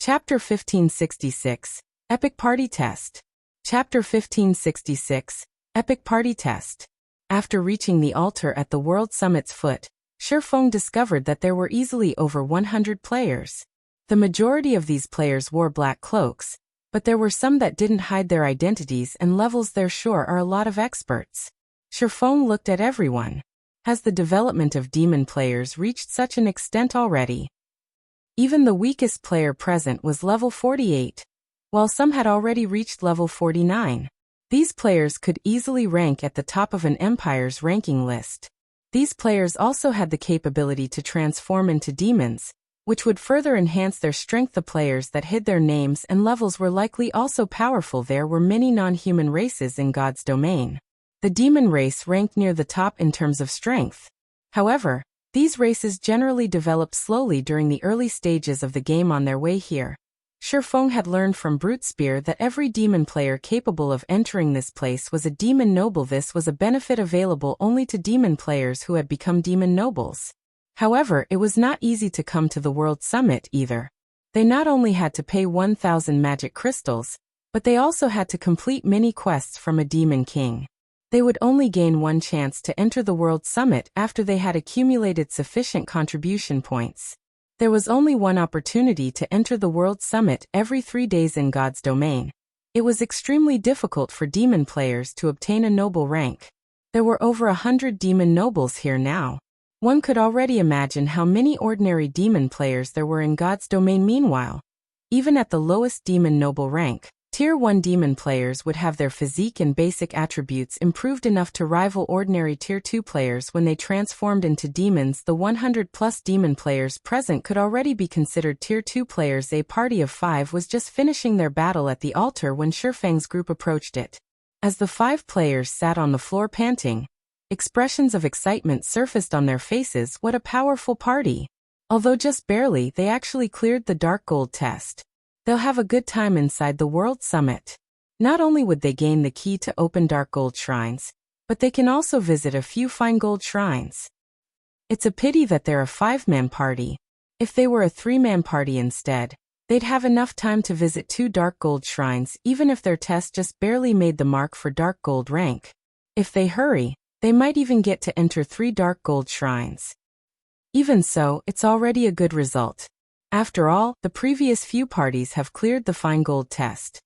Chapter 1566, Epic Party Test. Chapter 1566, Epic Party Test. After reaching the altar at the World Summit's foot, Shifeng discovered that there were easily over 100 players. The majority of these players wore black cloaks, but there were some that didn't hide their identities and levels there sure are a lot of experts. Shifeng looked at everyone. Has the development of demon players reached such an extent already? Even the weakest player present was level 48, while some had already reached level 49. These players could easily rank at the top of an empire's ranking list. These players also had the capability to transform into demons, which would further enhance their strength. The players that hid their names and levels were likely also powerful. There were many non-human races in God's domain. The demon race ranked near the top in terms of strength. However, these races generally develop slowly during the early stages of the game on their way here. Shifeng had learned from Brute Spear that every demon player capable of entering this place was a demon noble. This was a benefit available only to demon players who had become demon nobles. However, it was not easy to come to the World Summit either. They not only had to pay 1,000 magic crystals, but they also had to complete many quests from a demon king. They would only gain one chance to enter the World Summit after they had accumulated sufficient contribution points. There was only one opportunity to enter the World Summit every 3 days in God's domain. It was extremely difficult for demon players to obtain a noble rank. There were over 100 demon nobles here now. One could already imagine how many ordinary demon players there were in God's domain. Meanwhile, even at the lowest demon noble rank, Tier 1 demon players would have their physique and basic attributes improved enough to rival ordinary Tier 2 players when they transformed into demons. The 100+ demon players present could already be considered Tier 2 players. A party of 5 was just finishing their battle at the altar when Shifeng's group approached it. As the 5 players sat on the floor panting, expressions of excitement surfaced on their faces. What a powerful party! Although just barely, they actually cleared the Dark Gold test. They'll have a good time inside the World Summit. Not only would they gain the key to open Dark Gold shrines, but they can also visit a few fine gold shrines. It's a pity that they're a 5-man party. If they were a 3-man party instead, they'd have enough time to visit 2 Dark Gold shrines even if their test just barely made the mark for Dark Gold rank. If they hurry, they might even get to enter 3 Dark Gold shrines. Even so, it's already a good result. After all, the previous few parties have cleared the fine gold test.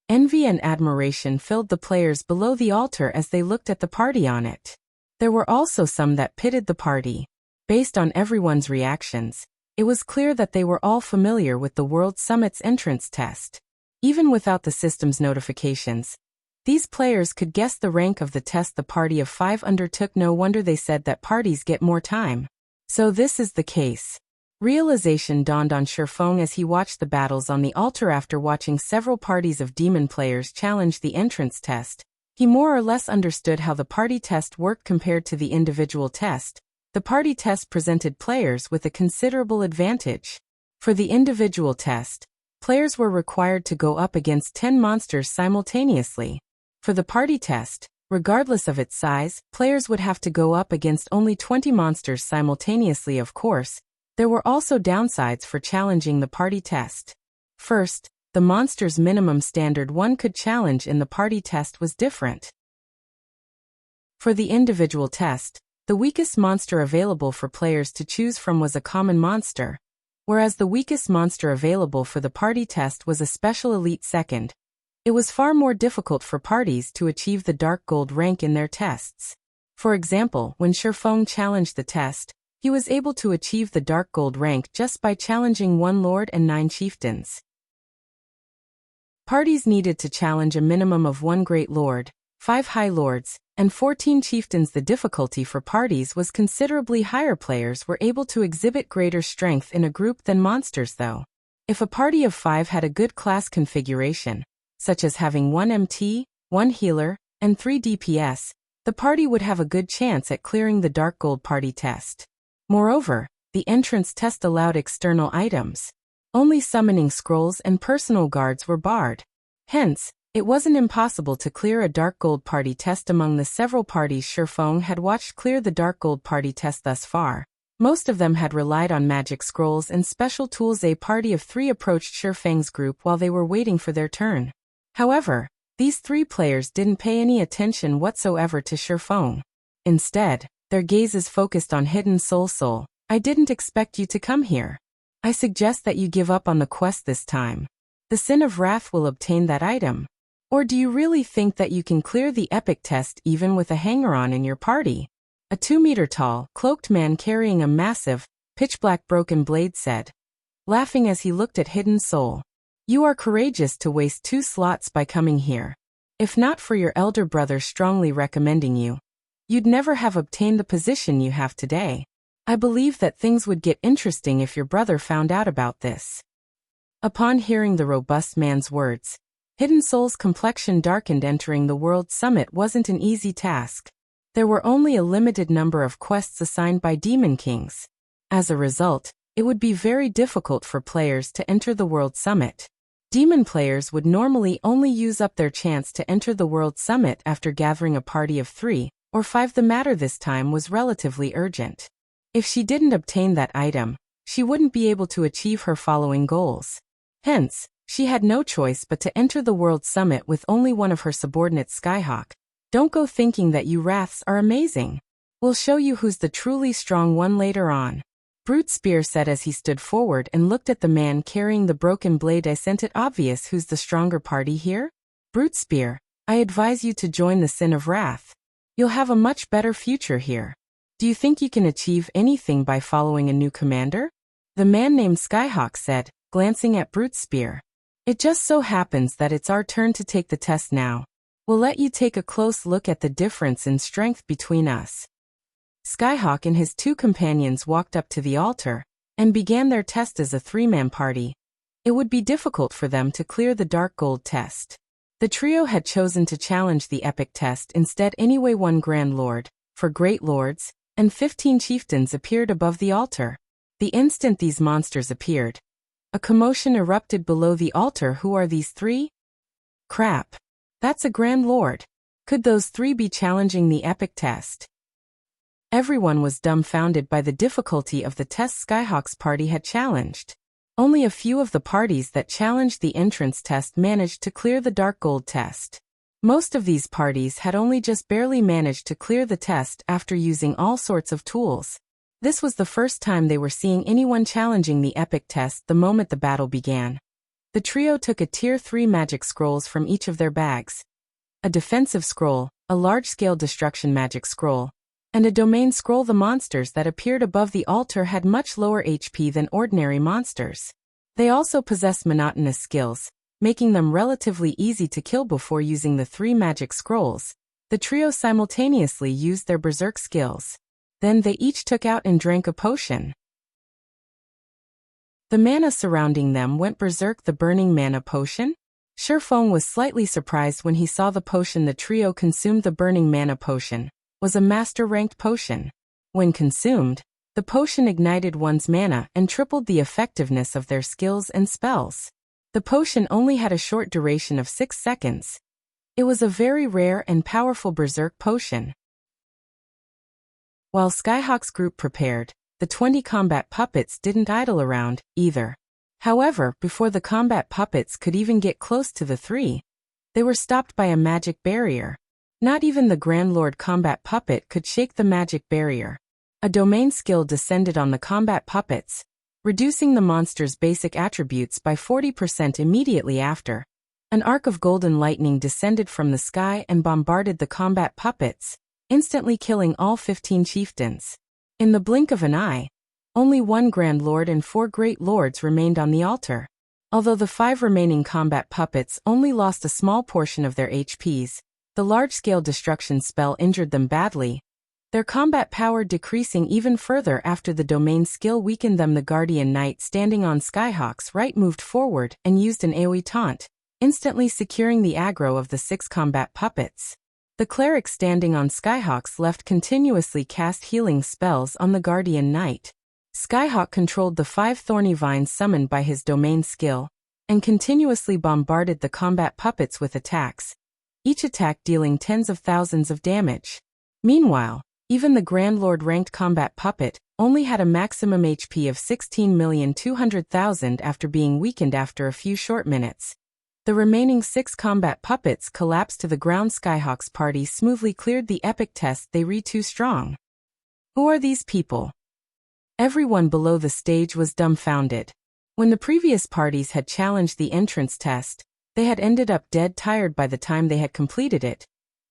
Envy and admiration filled the players below the altar as they looked at the party on it. There were also some that pitied the party. Based on everyone's reactions, it was clear that they were all familiar with the World Summit's entrance test. Even without the system's notifications, these players could guess the rank of the test the party of 5 undertook. No wonder they said that parties get more time. So this is the case. Realization dawned on Shifeng as he watched the battles on the altar. After watching several parties of demon players challenge the entrance test, he more or less understood how the party test worked compared to the individual test. The party test presented players with a considerable advantage. For the individual test, players were required to go up against 10 monsters simultaneously. For the party test, regardless of its size, players would have to go up against only 20 monsters simultaneously. Of course, there were also downsides for challenging the party test. First, the monster's minimum standard one could challenge in the party test was different. For the individual test, the weakest monster available for players to choose from was a common monster, whereas the weakest monster available for the party test was a special elite second. It was far more difficult for parties to achieve the Dark Gold rank in their tests. For example, when Shifeng challenged the test, he was able to achieve the Dark Gold rank just by challenging 1 lord and 9 chieftains. Parties needed to challenge a minimum of 1 great lord, 5 high lords, and 14 chieftains. The difficulty for parties was considerably higher. Players were able to exhibit greater strength in a group than monsters though. If a party of 5 had a good class configuration, such as having 1 MT, 1 healer, and 3 DPS, the party would have a good chance at clearing the Dark Gold party test. Moreover, the entrance test allowed external items. Only summoning scrolls and personal guards were barred. Hence, it wasn't impossible to clear a Dark Gold party test. Among the several parties Shifeng had watched clear the Dark Gold party test thus far, Most of them had relied on magic scrolls and special tools. A party of 3 approached Shifeng's group while they were waiting for their turn. However, these 3 players didn't pay any attention whatsoever to Shifeng. Instead, their gazes focused on Hidden Soul. I didn't expect you to come here. I suggest that you give up on the quest this time. The Sin of Wrath will obtain that item. Or do you really think that you can clear the epic test even with a hanger-on in your party? A 2-meter-tall, cloaked man carrying a massive, pitch-black broken blade said, laughing as he looked at Hidden Soul. You are courageous to waste 2 slots by coming here. If not for your elder brother strongly recommending you, you'd never have obtained the position you have today. I believe that things would get interesting if your brother found out about this. Upon hearing the robust man's words, Hidden Soul's complexion darkened. Entering the World Summit wasn't an easy task. There were only a limited number of quests assigned by Demon Kings. As a result, it would be very difficult for players to enter the World Summit. Demon players would normally only use up their chance to enter the World Summit after gathering a party of 3 or 5. The matter this time was relatively urgent. If she didn't obtain that item, she wouldn't be able to achieve her following goals. Hence, she had no choice but to enter the World Summit with only one of her subordinates. Skyhawk, don't go thinking that you Wraths are amazing. We'll show you who's the truly strong one later on. Brute Spear said as he stood forward and looked at the man carrying the broken blade. Isn't it obvious who's the stronger party here? Brute Spear, I advise you to join the Sin of Wrath. You'll have a much better future here. Do you think you can achieve anything by following a new commander? The man named Skyhawk said, glancing at Brute Spear. It just so happens that it's our turn to take the test now. We'll let you take a close look at the difference in strength between us. Skyhawk and his 2 companions walked up to the altar and began their test as a 3-man party. It would be difficult for them to clear the Dark Gold test. The trio had chosen to challenge the epic test instead anyway. 1 Grand Lord, 4 Great Lords, and 15 chieftains appeared above the altar. The instant these monsters appeared, a commotion erupted below the altar. Who are these 3? Crap. That's a Grand Lord. Could those 3 be challenging the epic test? Everyone was dumbfounded by the difficulty of the test Skyhawk's party had challenged. Only a few of the parties that challenged the entrance test managed to clear the Dark Gold test. Most of these parties had only just barely managed to clear the test after using all sorts of tools. This was the first time they were seeing anyone challenging the epic test. The moment the battle began, the trio took a Tier 3 magic scrolls from each of their bags. A defensive scroll, a large-scale destruction magic scroll, and a domain scroll. The monsters that appeared above the altar had much lower HP than ordinary monsters. They also possessed monotonous skills, making them relatively easy to kill. Before using the 3 magic scrolls, the trio simultaneously used their berserk skills. Then they each took out and drank a potion. The mana surrounding them went berserk. The burning mana potion? Shifeng was slightly surprised when he saw the potion the trio consumed. The burning mana potion was a master-ranked potion. When consumed, the potion ignited one's mana and tripled the effectiveness of their skills and spells. The potion only had a short duration of 6 seconds. It was a very rare and powerful berserk potion. While Skyhawk's group prepared, the 20 combat puppets didn't idle around, either. However, before the combat puppets could even get close to the 3, they were stopped by a magic barrier. Not even the Grand Lord combat puppet could shake the magic barrier. A domain skill descended on the combat puppets, reducing the monster's basic attributes by 40% immediately after. An arc of golden lightning descended from the sky and bombarded the combat puppets, instantly killing all 15 chieftains. In the blink of an eye, only 1 Grand Lord and 4 Great Lords remained on the altar. Although the 5 remaining combat puppets only lost a small portion of their HPs, the large-scale destruction spell injured them badly, their combat power decreasing even further after the domain skill weakened them. The Guardian Knight standing on Skyhawk's right moved forward and used an AoE taunt, instantly securing the aggro of the 6 combat puppets. The Cleric standing on Skyhawk's left continuously cast healing spells on the Guardian Knight. Skyhawk controlled the 5 thorny vines summoned by his domain skill, and continuously bombarded the combat puppets with attacks, each attack dealing tens of thousands of damage. Meanwhile, even the Grand Lord ranked combat puppet, only had a maximum HP of 16,200,000 after being weakened after a few short minutes. The remaining 6 combat puppets collapsed to the ground. Skyhawk's party smoothly cleared the epic test. They were too strong. Who are these people? Everyone below the stage was dumbfounded. When the previous parties had challenged the entrance test, they had ended up dead tired by the time they had completed it.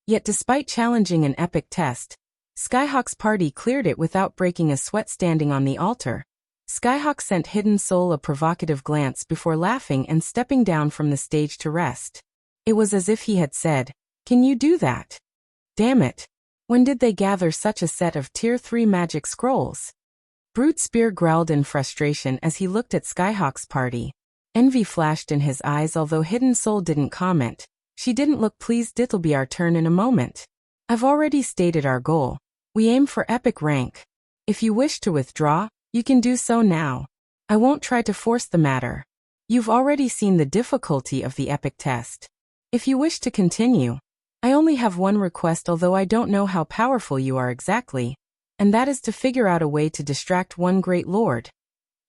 Yet despite challenging an epic test, Skyhawk's party cleared it without breaking a sweat. Standing on the altar, Skyhawk sent Hidden Soul a provocative glance before laughing and stepping down from the stage to rest. It was as if he had said, "Can you do that? Damn it. When did they gather such a set of Tier 3 magic scrolls?" Brute Spear growled in frustration as he looked at Skyhawk's party. Envy flashed in his eyes. Although Hidden Soul didn't comment, she didn't look pleased. "It'll be our turn in a moment. I've already stated our goal. We aim for epic rank. If you wish to withdraw, you can do so now. I won't try to force the matter. You've already seen the difficulty of the epic test. If you wish to continue, I only have one request, although I don't know how powerful you are exactly, and that is to figure out a way to distract one great lord."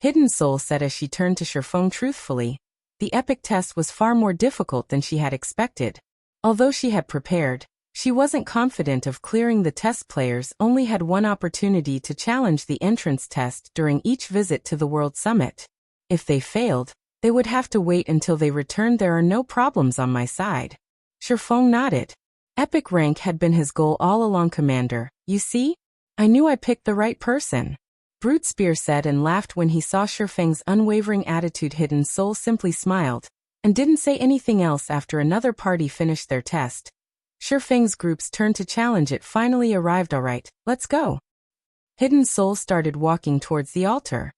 Hidden Soul said as she turned to Sherfeng. Truthfully, the epic test was far more difficult than she had expected. Although she had prepared, she wasn't confident of clearing the test. Players only had one opportunity to challenge the entrance test during each visit to the World Summit. If they failed, they would have to wait until they returned. "There are no problems on my side." Sherfeng nodded. Epic rank had been his goal all along, Commander. "You see? I knew I picked the right person." Brute Spear said and laughed when he saw Sherfeng's unwavering attitude. Hidden Soul simply smiled and didn't say anything else. After another party finished their test, Sherfeng's group's turn to challenge it finally arrived. "All right, let's go." Hidden Soul started walking towards the altar.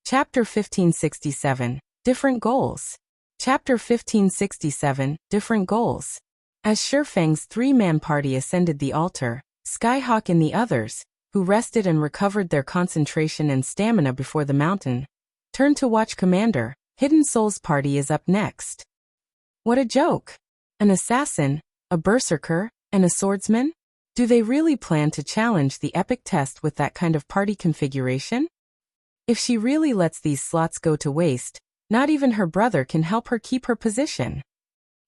Chapter 1567, Different Goals. Chapter 1567, Different Goals. As Sherfeng's 3-man party ascended the altar, Skyhawk and the others, who rested and recovered their concentration and stamina before the mountain, turned to watch. "Commander, Hidden Soul's party is up next." What a joke! An assassin, a berserker, and a swordsman? Do they really plan to challenge the epic test with that kind of party configuration? If she really lets these slots go to waste, not even her brother can help her keep her position.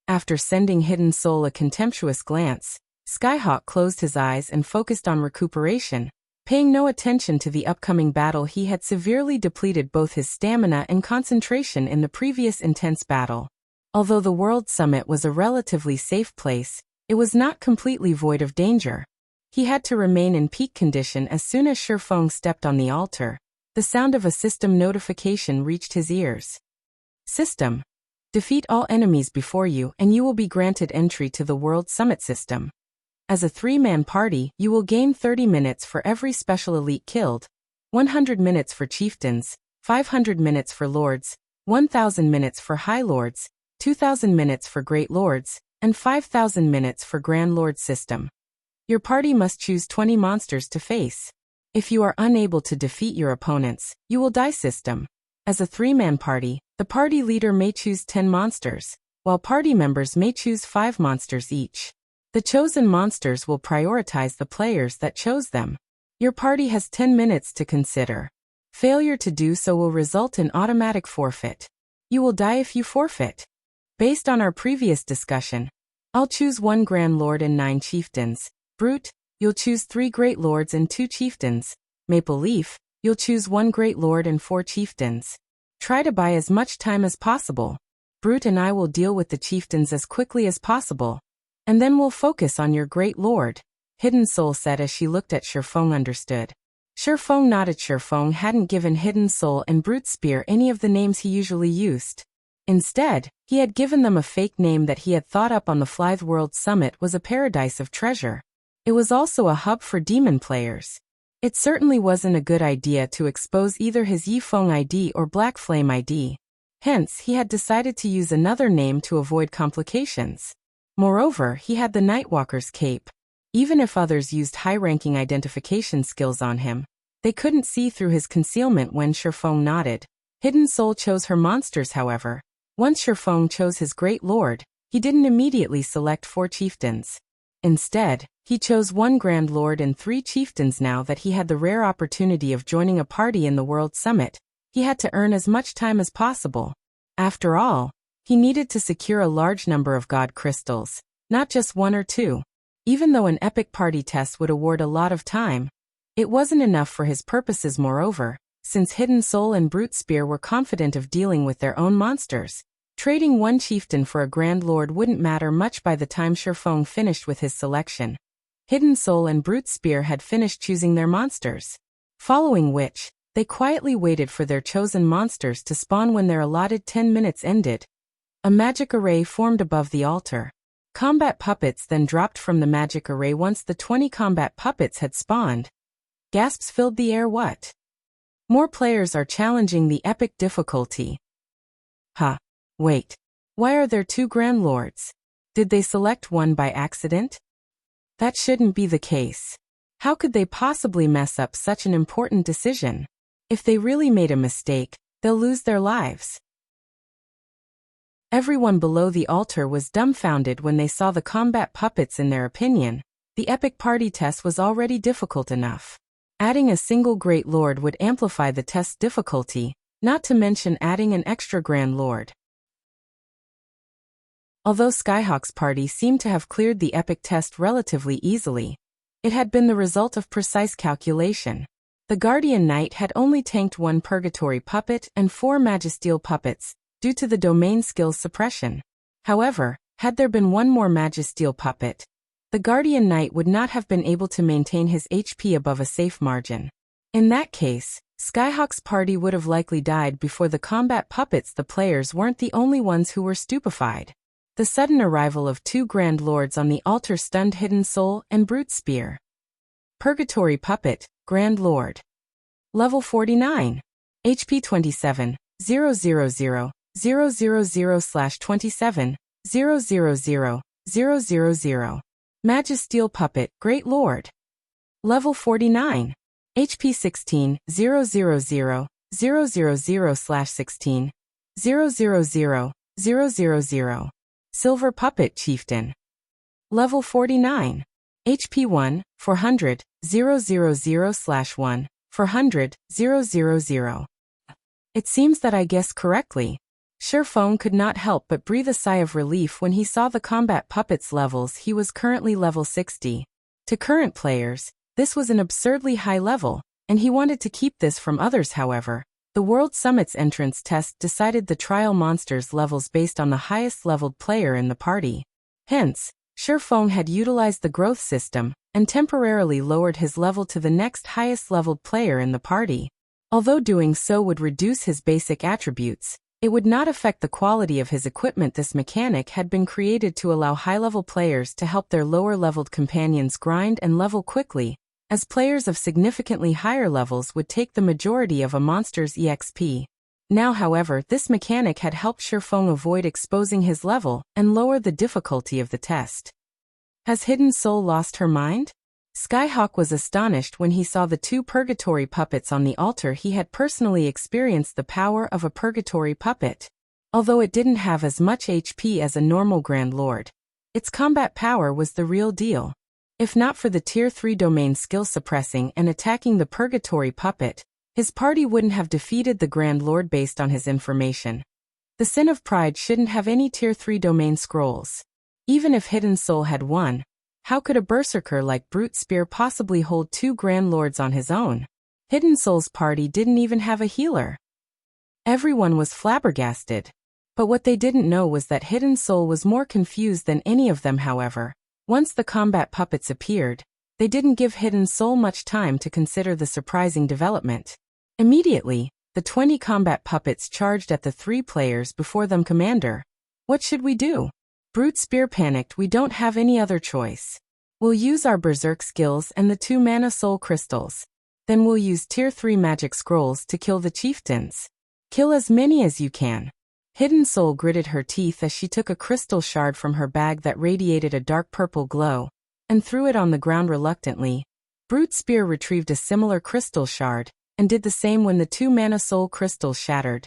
After sending Hidden Soul a contemptuous glance, Skyhawk closed his eyes and focused on recuperation, paying no attention to the upcoming battle. He had severely depleted both his stamina and concentration in the previous intense battle. Although the World Summit was a relatively safe place, it was not completely void of danger. He had to remain in peak condition. As soon as Sherfeng stepped on the altar, the sound of a system notification reached his ears. System. Defeat all enemies before you and you will be granted entry to the World Summit system. As a 3-man party, you will gain 30 minutes for every special elite killed, 100 minutes for chieftains, 500 minutes for lords, 1,000 minutes for high lords, 2,000 minutes for great lords, and 5,000 minutes for grand lord system. Your party must choose 20 monsters to face. If you are unable to defeat your opponents, you will die. System. As a 3-man party, the party leader may choose 10 monsters, while party members may choose 5 monsters each. The chosen monsters will prioritize the players that chose them. Your party has 10 minutes to consider. Failure to do so will result in automatic forfeit. You will die if you forfeit. Based on our previous discussion, I'll choose 1 Grand Lord and 9 chieftains. Brute, you'll choose 3 Great Lords and 2 chieftains. Maple Leaf, you'll choose 1 Great Lord and 4 chieftains. Try to buy as much time as possible. Brute and I will deal with the chieftains as quickly as possible, and then we'll focus on your Great Lord, Hidden Soul said as she looked at Sherfeng. Understood. Sherfeng nodded. Sherfeng hadn't given Hidden Soul and Brute Spear any of the names he usually used. Instead, he had given them a fake name that he had thought up on the fly. The World Summit was a paradise of treasure. It was also a hub for demon players. It certainly wasn't a good idea to expose either his Yifeng ID or Black Flame ID. Hence, he had decided to use another name to avoid complications. Moreover, he had the Nightwalker's cape. Even if others used high-ranking identification skills on him, they couldn't see through his concealment. When Sherfeng nodded, Hidden Soul chose her monsters. However, once Sherfeng chose his Great Lord, he didn't immediately select 4 chieftains. Instead, he chose one Grand Lord and 3 chieftains. Now that he had the rare opportunity of joining a party in the World Summit, he had to earn as much time as possible. After all, he needed to secure a large number of God crystals, not just 1 or 2. Even though an epic party test would award a lot of time, it wasn't enough for his purposes. Moreover, since Hidden Soul and Brute Spear were confident of dealing with their own monsters, trading one chieftain for a Grand Lord wouldn't matter much by the time Shifeng finished with his selection. Hidden Soul and Brute Spear had finished choosing their monsters, following which, they quietly waited for their chosen monsters to spawn. When their allotted 10 minutes ended, a magic array formed above the altar. Combat puppets then dropped from the magic array once the 20 combat puppets had spawned. Gasps filled the air. What? More players are challenging the epic difficulty. Huh. Wait. Why are there 2 Grand Lords? Did they select one by accident? That shouldn't be the case. How could they possibly mess up such an important decision? If they really made a mistake, they'll lose their lives. Everyone below the altar was dumbfounded when they saw the combat puppets. In their opinion, the epic party test was already difficult enough. Adding a single Great Lord would amplify the test's difficulty, not to mention adding an extra Grand Lord. Although Skyhawk's party seemed to have cleared the epic test relatively easily, it had been the result of precise calculation. The Guardian Knight had only tanked 1 Purgatory puppet and 4 Magisteel puppets, due to the domain skills suppression. However, had there been 1 more Magisteel puppet, the Guardian Knight would not have been able to maintain his HP above a safe margin. In that case, Skyhawk's party would have likely died before the combat puppets. The players weren't the only ones who were stupefied. The sudden arrival of 2 Grand Lords on the altar stunned Hidden Soul and Brute Spear. Purgatory puppet, Grand Lord. Level 49. HP 27, 000, 000/27, 000, 000. Magisteel puppet, Great Lord. Level 49. HP 16, 000, 000/16, 000, 000. Silver puppet chieftain. Level 49. HP 1, 400, 000/1, 400, 000. It seems that I guessed correctly. Shifeng could not help but breathe a sigh of relief when he saw the combat puppet's levels. He was currently level 60. To current players, this was an absurdly high level, and he wanted to keep this from others. However, the World Summit's entrance test decided the trial monsters' levels based on the highest leveled player in the party. Hence, Shifeng had utilized the growth system and temporarily lowered his level to the next highest leveled player in the party. Although doing so would reduce his basic attributes, it would not affect the quality of his equipment. This mechanic had been created to allow high-level players to help their lower-leveled companions grind and level quickly, as players of significantly higher levels would take the majority of a monster's EXP. Now, however, this mechanic had helped Shifeng avoid exposing his level and lower the difficulty of the test. Has Hidden Soul lost her mind? Skyhawk was astonished when he saw the 2 purgatory puppets on the altar. He had personally experienced the power of a purgatory puppet. Although it didn't have as much HP as a normal Grand Lord, its combat power was the real deal. If not for the Tier 3 domain skill suppressing and attacking the purgatory puppet, his party wouldn't have defeated the Grand Lord. Based on his information, the Sin of Pride shouldn't have any Tier 3 domain scrolls. Even if Hidden Soul had won, how could a berserker like Brute Spear possibly hold 2 Grand Lords on his own? Hidden Soul's party didn't even have a healer. Everyone was flabbergasted. But what they didn't know was that Hidden Soul was more confused than any of them. However, once the combat puppets appeared, they didn't give Hidden Soul much time to consider the surprising development. Immediately, the 20 combat puppets charged at the 3 players before them. Commander, what should we do? Brute Spear panicked. We don't have any other choice. We'll use our berserk skills and the 2 mana soul crystals. Then we'll use Tier 3 magic scrolls to kill the chieftains. Kill as many as you can. Hidden Soul gritted her teeth as she took a crystal shard from her bag that radiated a dark purple glow, and threw it on the ground reluctantly. Brute Spear retrieved a similar crystal shard, and did the same when the 2 mana soul crystals shattered.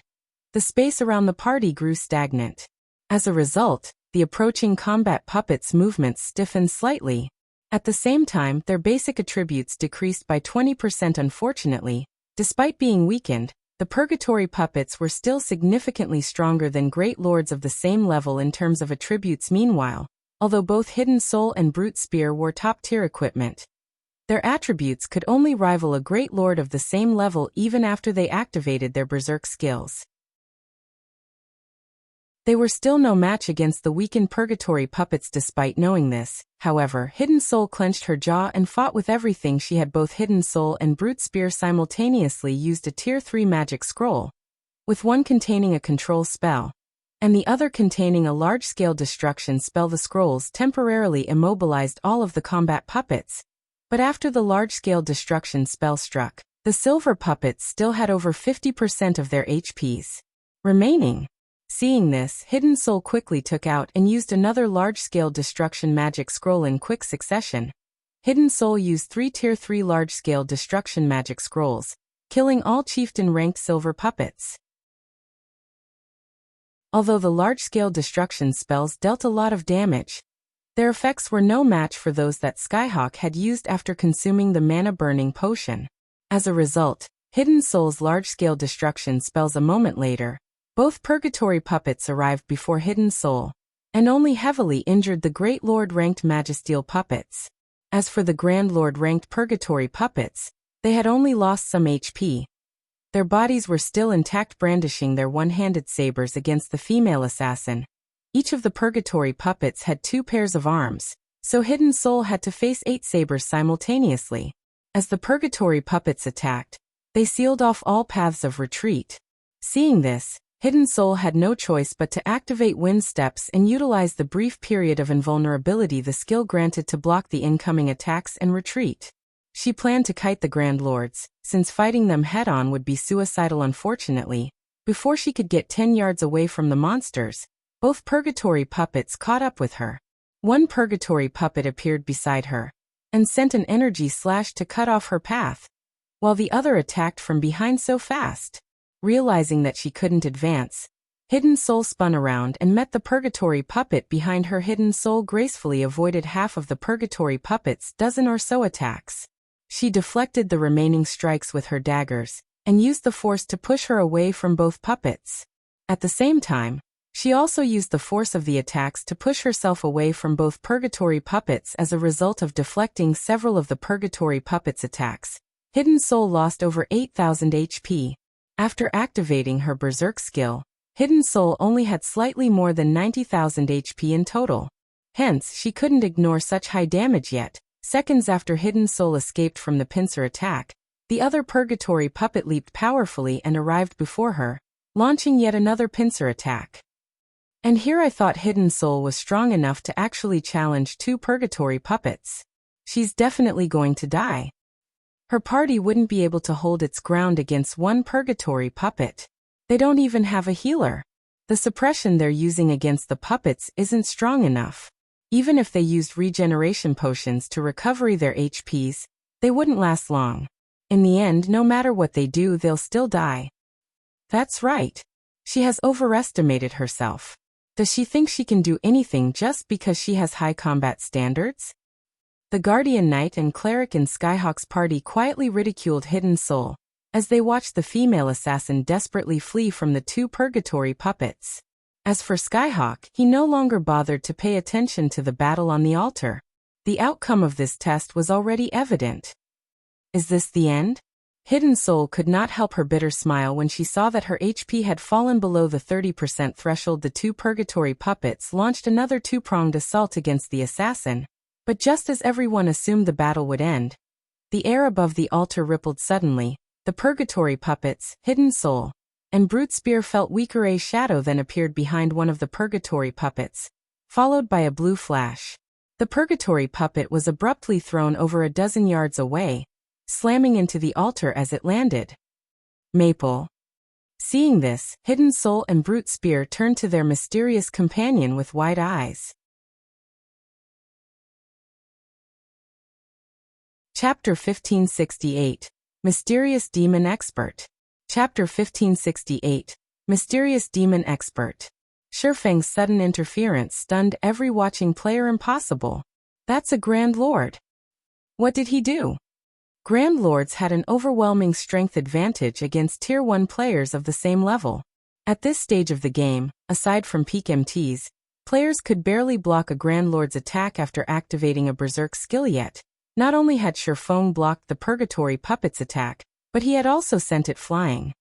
The space around the party grew stagnant. As a result, the approaching combat puppets' movements stiffened slightly. At the same time, their basic attributes decreased by 20%. Unfortunately, despite being weakened, the Purgatory puppets were still significantly stronger than great lords of the same level in terms of attributes. Meanwhile, although both Hidden Soul and Brute Spear wore top-tier equipment, their attributes could only rival a great lord of the same level even after they activated their berserk skills. They were still no match against the weakened Purgatory puppets. Despite knowing this, however, Hidden Soul clenched her jaw and fought with everything she had. Both Hidden Soul and Brute Spear simultaneously used a Tier 3 magic scroll, with one containing a control spell, and the other containing a large-scale destruction spell. The scrolls temporarily immobilized all of the combat puppets, but after the large-scale destruction spell struck, the silver puppets still had over 50% of their HPs remaining. Seeing this, Hidden Soul quickly took out and used another large-scale destruction magic scroll in quick succession. Hidden Soul used 3 Tier 3 large-scale destruction magic scrolls, killing all chieftain-ranked silver puppets. Although the large-scale destruction spells dealt a lot of damage, their effects were no match for those that Skyhawk had used after consuming the mana-burning potion. As a result, Hidden Soul's large-scale destruction spells. A moment later, both Purgatory puppets arrived before Hidden Soul, and only heavily injured the Great Lord-ranked Magisteel puppets. As for the Grand Lord-ranked Purgatory puppets, they had only lost some HP. Their bodies were still intact, brandishing their one-handed sabers against the female assassin. Each of the Purgatory puppets had 2 pairs of arms, so Hidden Soul had to face 8 sabers simultaneously. As the Purgatory puppets attacked, they sealed off all paths of retreat. Seeing this, Hidden Soul had no choice but to activate Wind Steps and utilize the brief period of invulnerability the skill granted to block the incoming attacks and retreat. She planned to kite the Grand Lords, since fighting them head-on would be suicidal. Unfortunately, before she could get 10 yards away from the monsters, both Purgatory puppets caught up with her. One Purgatory puppet appeared beside her, and sent an energy slash to cut off her path, while the other attacked from behind so fast. Realizing that she couldn't advance, Hidden Soul spun around and met the Purgatory puppet behind her. Hidden Soul gracefully avoided half of the Purgatory puppet's dozen or so attacks. She deflected the remaining strikes with her daggers, and used the force to push her away from both puppets. At the same time, she also used the force of the attacks to push herself away from both Purgatory puppets. As a result of deflecting several of the Purgatory puppets' attacks, Hidden Soul lost over 8,000 HP. After activating her Berserk skill, Hidden Soul only had slightly more than 90,000 HP in total. Hence, she couldn't ignore such high damage yet. Seconds after Hidden Soul escaped from the pincer attack, the other Purgatory puppet leaped powerfully and arrived before her, launching yet another pincer attack. And here I thought Hidden Soul was strong enough to actually challenge 2 Purgatory puppets. She's definitely going to die. Her party wouldn't be able to hold its ground against 1 Purgatory puppet. They don't even have a healer. The suppression they're using against the puppets isn't strong enough. Even if they used regeneration potions to recover their HPs, they wouldn't last long. In the end, no matter what they do, they'll still die. That's right. She has overestimated herself. Does she think she can do anything just because she has high combat standards? The Guardian Knight and Cleric in Skyhawk's party quietly ridiculed Hidden Soul, as they watched the female assassin desperately flee from the 2 Purgatory puppets. As for Skyhawk, he no longer bothered to pay attention to the battle on the altar. The outcome of this test was already evident. Is this the end? Hidden Soul could not help her bitter smile when she saw that her HP had fallen below the 30% threshold. The 2 Purgatory puppets launched another 2-pronged assault against the assassin. But just as everyone assumed the battle would end, the air above the altar rippled suddenly. The Purgatory puppets, Hidden Soul, and Brute Spear felt weaker. A shadow then appeared behind one of the Purgatory puppets, followed by a blue flash. The Purgatory puppet was abruptly thrown over a dozen yards away, slamming into the altar as it landed. Maple. Seeing this, Hidden Soul and Brute Spear turned to their mysterious companion with wide eyes. Chapter 1568. Mysterious Demon Expert. Chapter 1568. Mysterious Demon Expert. Shifeng's sudden interference stunned every watching player. Impossible. That's a Grand Lord. What did he do? Grand Lords had an overwhelming strength advantage against Tier 1 players of the same level. At this stage of the game, aside from peak MTs, players could barely block a Grand Lord's attack after activating a Berserk skill yet. Not only had Shifeng blocked the Purgatory Puppet's attack, but he had also sent it flying.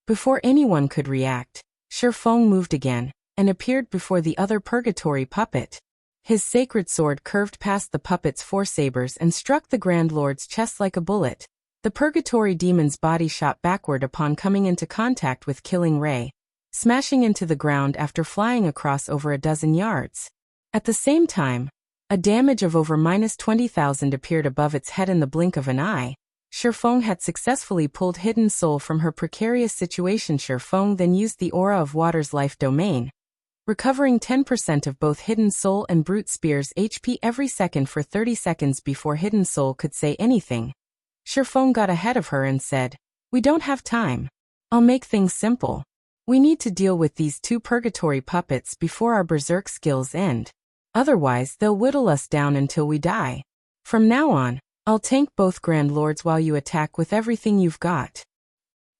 Before anyone could react, Shifeng moved again, and appeared before the other Purgatory Puppet. His sacred sword curved past the puppet's four sabers and struck the Grand Lord's chest like a bullet. The Purgatory Demon's body shot backward upon coming into contact with Killing Ray, smashing into the ground after flying across over a dozen yards. At the same time, a damage of over -20,000 appeared above its head in the blink of an eye. Shifeng had successfully pulled Hidden Soul from her precarious situation. Shifeng then used the Aura of Water's life domain, recovering 10% of both Hidden Soul and Brute Spear's HP every second for 30 seconds before Hidden Soul could say anything. Shifeng got ahead of her and said, "We don't have time. I'll make things simple. We need to deal with these two Purgatory Puppets before our Berserk skills end. Otherwise, they'll whittle us down until we die. From now on, I'll tank both Grand Lords while you attack with everything you've got."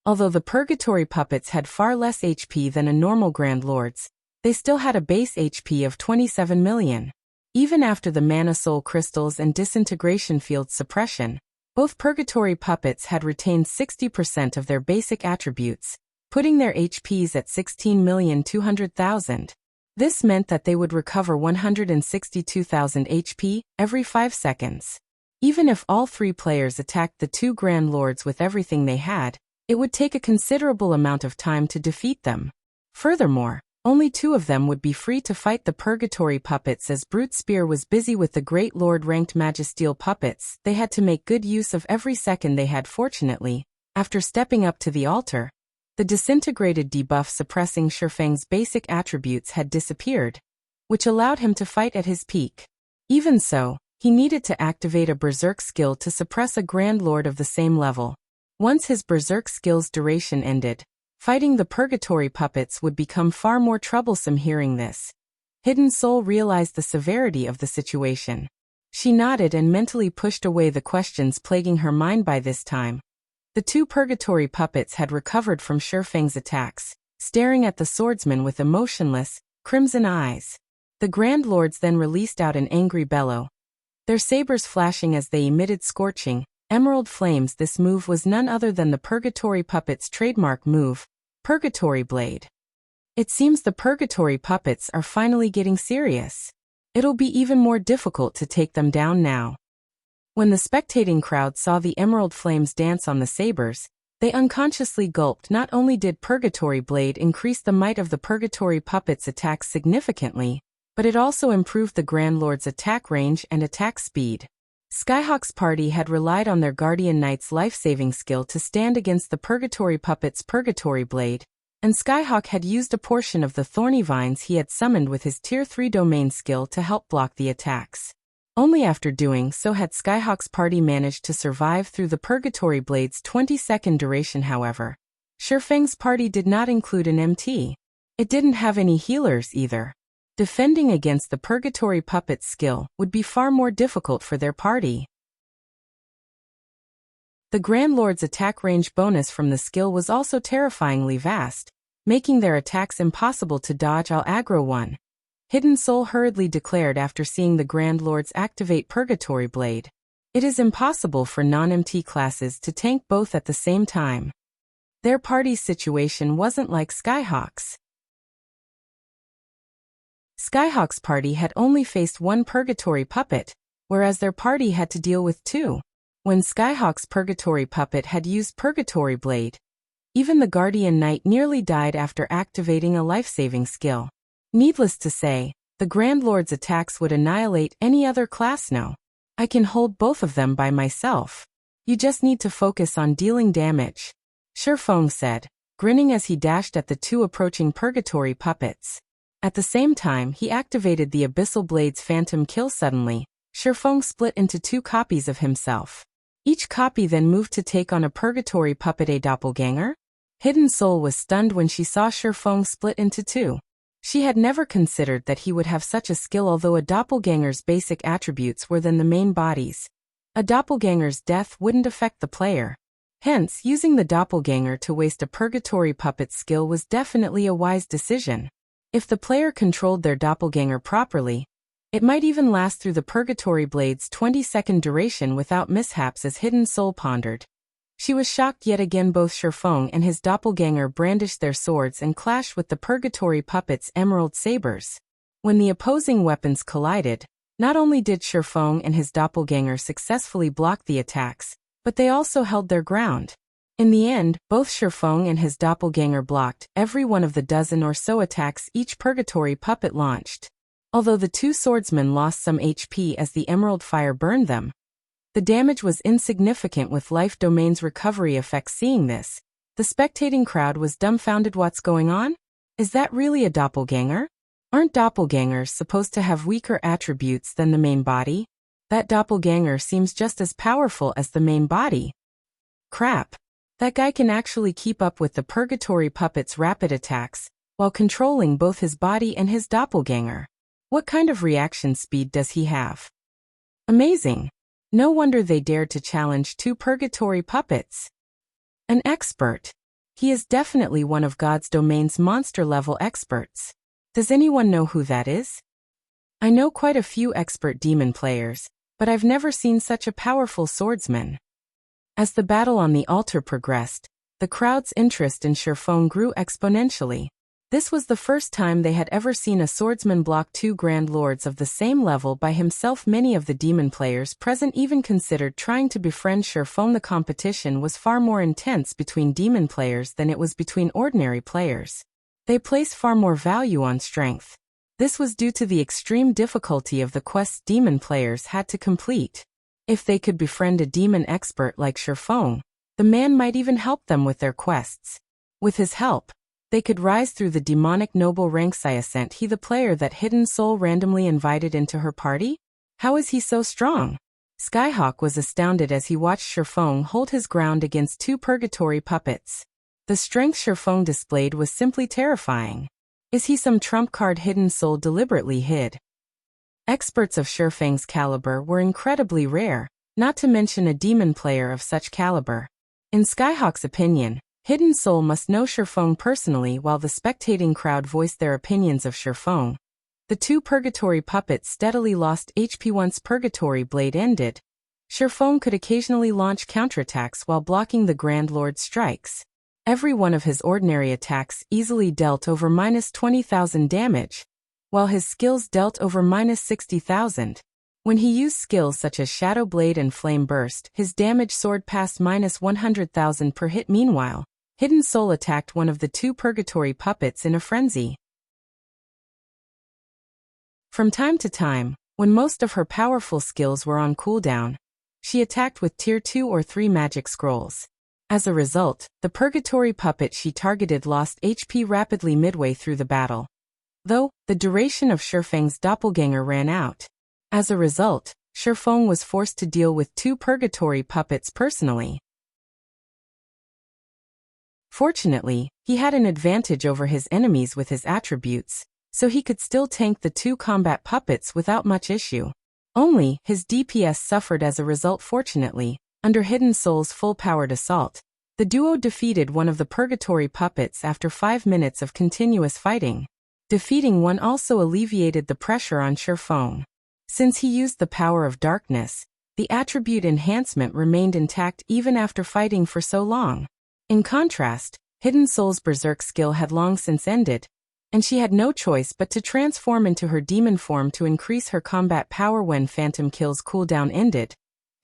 Although the Purgatory Puppets had far less HP than a normal Grand Lord's, they still had a base HP of 27 million. Even after the Mana Soul Crystals and Disintegration Field suppression, both Purgatory Puppets had retained 60% of their basic attributes, putting their HPs at 16,200,000. This meant that they would recover 162,000 HP every 5 seconds. Even if all three players attacked the two Grand Lords with everything they had, it would take a considerable amount of time to defeat them. Furthermore, only two of them would be free to fight the Purgatory Puppets as Brute Spear was busy with the Great Lord-ranked Magisteel Puppets. They had to make good use of every second they had. Fortunately, after stepping up to the altar, the disintegrated debuff suppressing Shifeng's basic attributes had disappeared, which allowed him to fight at his peak. Even so, he needed to activate a Berserk skill to suppress a Grand Lord of the same level. Once his Berserk skill's duration ended, fighting the Purgatory Puppets would become far more troublesome. Hearing this, Hidden Soul realized the severity of the situation. She nodded and mentally pushed away the questions plaguing her mind. By this time, the two Purgatory Puppets had recovered from Shifeng's attacks, staring at the swordsman with emotionless, crimson eyes. The Grand Lords then released out an angry bellow, their sabers flashing as they emitted scorching, emerald flames. This move was none other than the Purgatory Puppets' trademark move, Purgatory Blade. It seems the Purgatory Puppets are finally getting serious. It'll be even more difficult to take them down now. When the spectating crowd saw the emerald flames dance on the sabers, they unconsciously gulped. Not only did Purgatory Blade increase the might of the Purgatory Puppets' attacks significantly, but it also improved the Grand Lord's attack range and attack speed. Skyhawk's party had relied on their Guardian Knight's life-saving skill to stand against the Purgatory Puppet's Purgatory Blade, and Skyhawk had used a portion of the thorny vines he had summoned with his Tier 3 domain skill to help block the attacks. Only after doing so had Skyhawk's party managed to survive through the Purgatory Blade's 20-second duration. However, Shifeng's party did not include an MT. It didn't have any healers either. Defending against the Purgatory Puppet's skill would be far more difficult for their party. The Grand Lord's attack range bonus from the skill was also terrifyingly vast, making their attacks impossible to dodge. "I'll aggro one," Hidden Soul hurriedly declared after seeing the Grand Lords activate Purgatory Blade. It is impossible for non-MT classes to tank both at the same time. Their party's situation wasn't like Skyhawk's. Skyhawk's party had only faced one Purgatory Puppet, whereas their party had to deal with two. When Skyhawk's Purgatory Puppet had used Purgatory Blade, even the Guardian Knight nearly died after activating a life-saving skill. Needless to say, the Grand Lord's attacks would annihilate any other class. "No, I can hold both of them by myself. You just need to focus on dealing damage," Shifeng said, grinning as he dashed at the two approaching Purgatory Puppets. At the same time, he activated the Abyssal Blade's Phantom Kill. Suddenly, Shifeng split into two copies of himself. Each copy then moved to take on a Purgatory Puppet. A doppelganger? Hidden Soul was stunned when she saw Shifeng split into two. She had never considered that he would have such a skill, although a doppelganger's basic attributes were than the main body's. A doppelganger's death wouldn't affect the player. Hence, using the doppelganger to waste a purgatory puppet's skill was definitely a wise decision. If the player controlled their doppelganger properly, it might even last through the purgatory blade's 20-second duration without mishaps, as Hidden Soul pondered. She was shocked yet again. Both Shifeng and his doppelganger brandished their swords and clashed with the purgatory puppet's emerald sabers. When the opposing weapons collided, not only did Shifeng and his doppelganger successfully block the attacks, but they also held their ground. In the end, both Shifeng and his doppelganger blocked every one of the dozen or so attacks each purgatory puppet launched. Although the two swordsmen lost some HP as the emerald fire burned them, the damage was insignificant with life domain's recovery effects. Seeing this, the spectating crowd was dumbfounded. What's going on? Is that really a doppelganger? Aren't doppelgangers supposed to have weaker attributes than the main body? That doppelganger seems just as powerful as the main body. Crap. That guy can actually keep up with the purgatory puppet's rapid attacks, while controlling both his body and his doppelganger. What kind of reaction speed does he have? Amazing. No wonder they dared to challenge two purgatory puppets. An expert. He is definitely one of God's domain's monster-level experts. Does anyone know who that is? I know quite a few expert demon players, but I've never seen such a powerful swordsman. As the battle on the altar progressed, the crowd's interest in Shifeng grew exponentially. This was the first time they had ever seen a swordsman block two grand lords of the same level by himself. Many of the demon players present even considered trying to befriend Shifeng. The competition was far more intense between demon players than it was between ordinary players. They placed far more value on strength. This was due to the extreme difficulty of the quests demon players had to complete. If they could befriend a demon expert like Shifeng, the man might even help them with their quests. With his help, they could rise through the demonic noble ranks. Isn't he the player that Hidden Soul randomly invited into her party? How is he so strong? Skyhawk was astounded as he watched Shifeng hold his ground against two purgatory puppets. The strength Shifeng displayed was simply terrifying. Is he some trump card Hidden Soul deliberately hid? Experts of Shifeng's caliber were incredibly rare, not to mention a demon player of such caliber. In Skyhawk's opinion, Hidden Soul must know Shifeng personally. While the spectating crowd voiced their opinions of Shifeng, the two purgatory puppets steadily lost HP. Once Purgatory Blade ended, Shifeng could occasionally launch counterattacks while blocking the Grand Lord's strikes. Every one of his ordinary attacks easily dealt over -20,000 damage, while his skills dealt over -60,000. When he used skills such as Shadow Blade and Flame Burst, his damage soared past -100,000 per hit. Meanwhile, Hidden Soul attacked one of the two purgatory puppets in a frenzy. From time to time, when most of her powerful skills were on cooldown, she attacked with Tier 2 or 3 magic scrolls. As a result, the purgatory puppet she targeted lost HP rapidly midway through the battle. Though, the duration of Shifeng's doppelganger ran out. As a result, Shifeng was forced to deal with two purgatory puppets personally. Fortunately, he had an advantage over his enemies with his attributes, so he could still tank the two combat puppets without much issue. Only, his DPS suffered as a result. Fortunately, under Hidden Soul's full-powered assault, the duo defeated one of the purgatory puppets after 5 minutes of continuous fighting. Defeating one also alleviated the pressure on Shifeng. Since he used the power of darkness, the attribute enhancement remained intact even after fighting for so long. In contrast, Hidden Soul's berserk skill had long since ended, and she had no choice but to transform into her demon form to increase her combat power. When Phantom Kill's cooldown ended,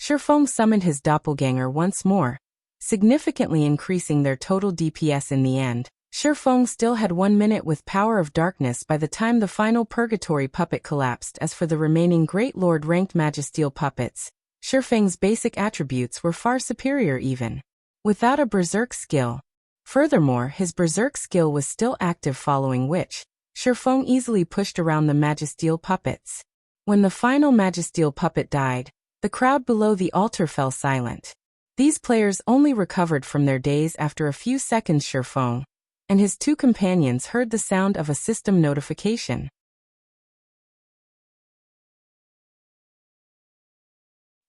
Shifeng summoned his doppelganger once more, significantly increasing their total DPS. In the end, Shifeng still had 1 minute with Power of Darkness by the time the final purgatory puppet collapsed. As for the remaining Great Lord ranked Magisteel puppets, Shifeng's basic attributes were far superior even without a berserk skill. Furthermore, his berserk skill was still active, following which, Shifeng easily pushed around the Magisteel puppets. When the final Magisteel puppet died, the crowd below the altar fell silent. These players only recovered from their daze after a few seconds. Shifeng, and his two companions heard the sound of a system notification.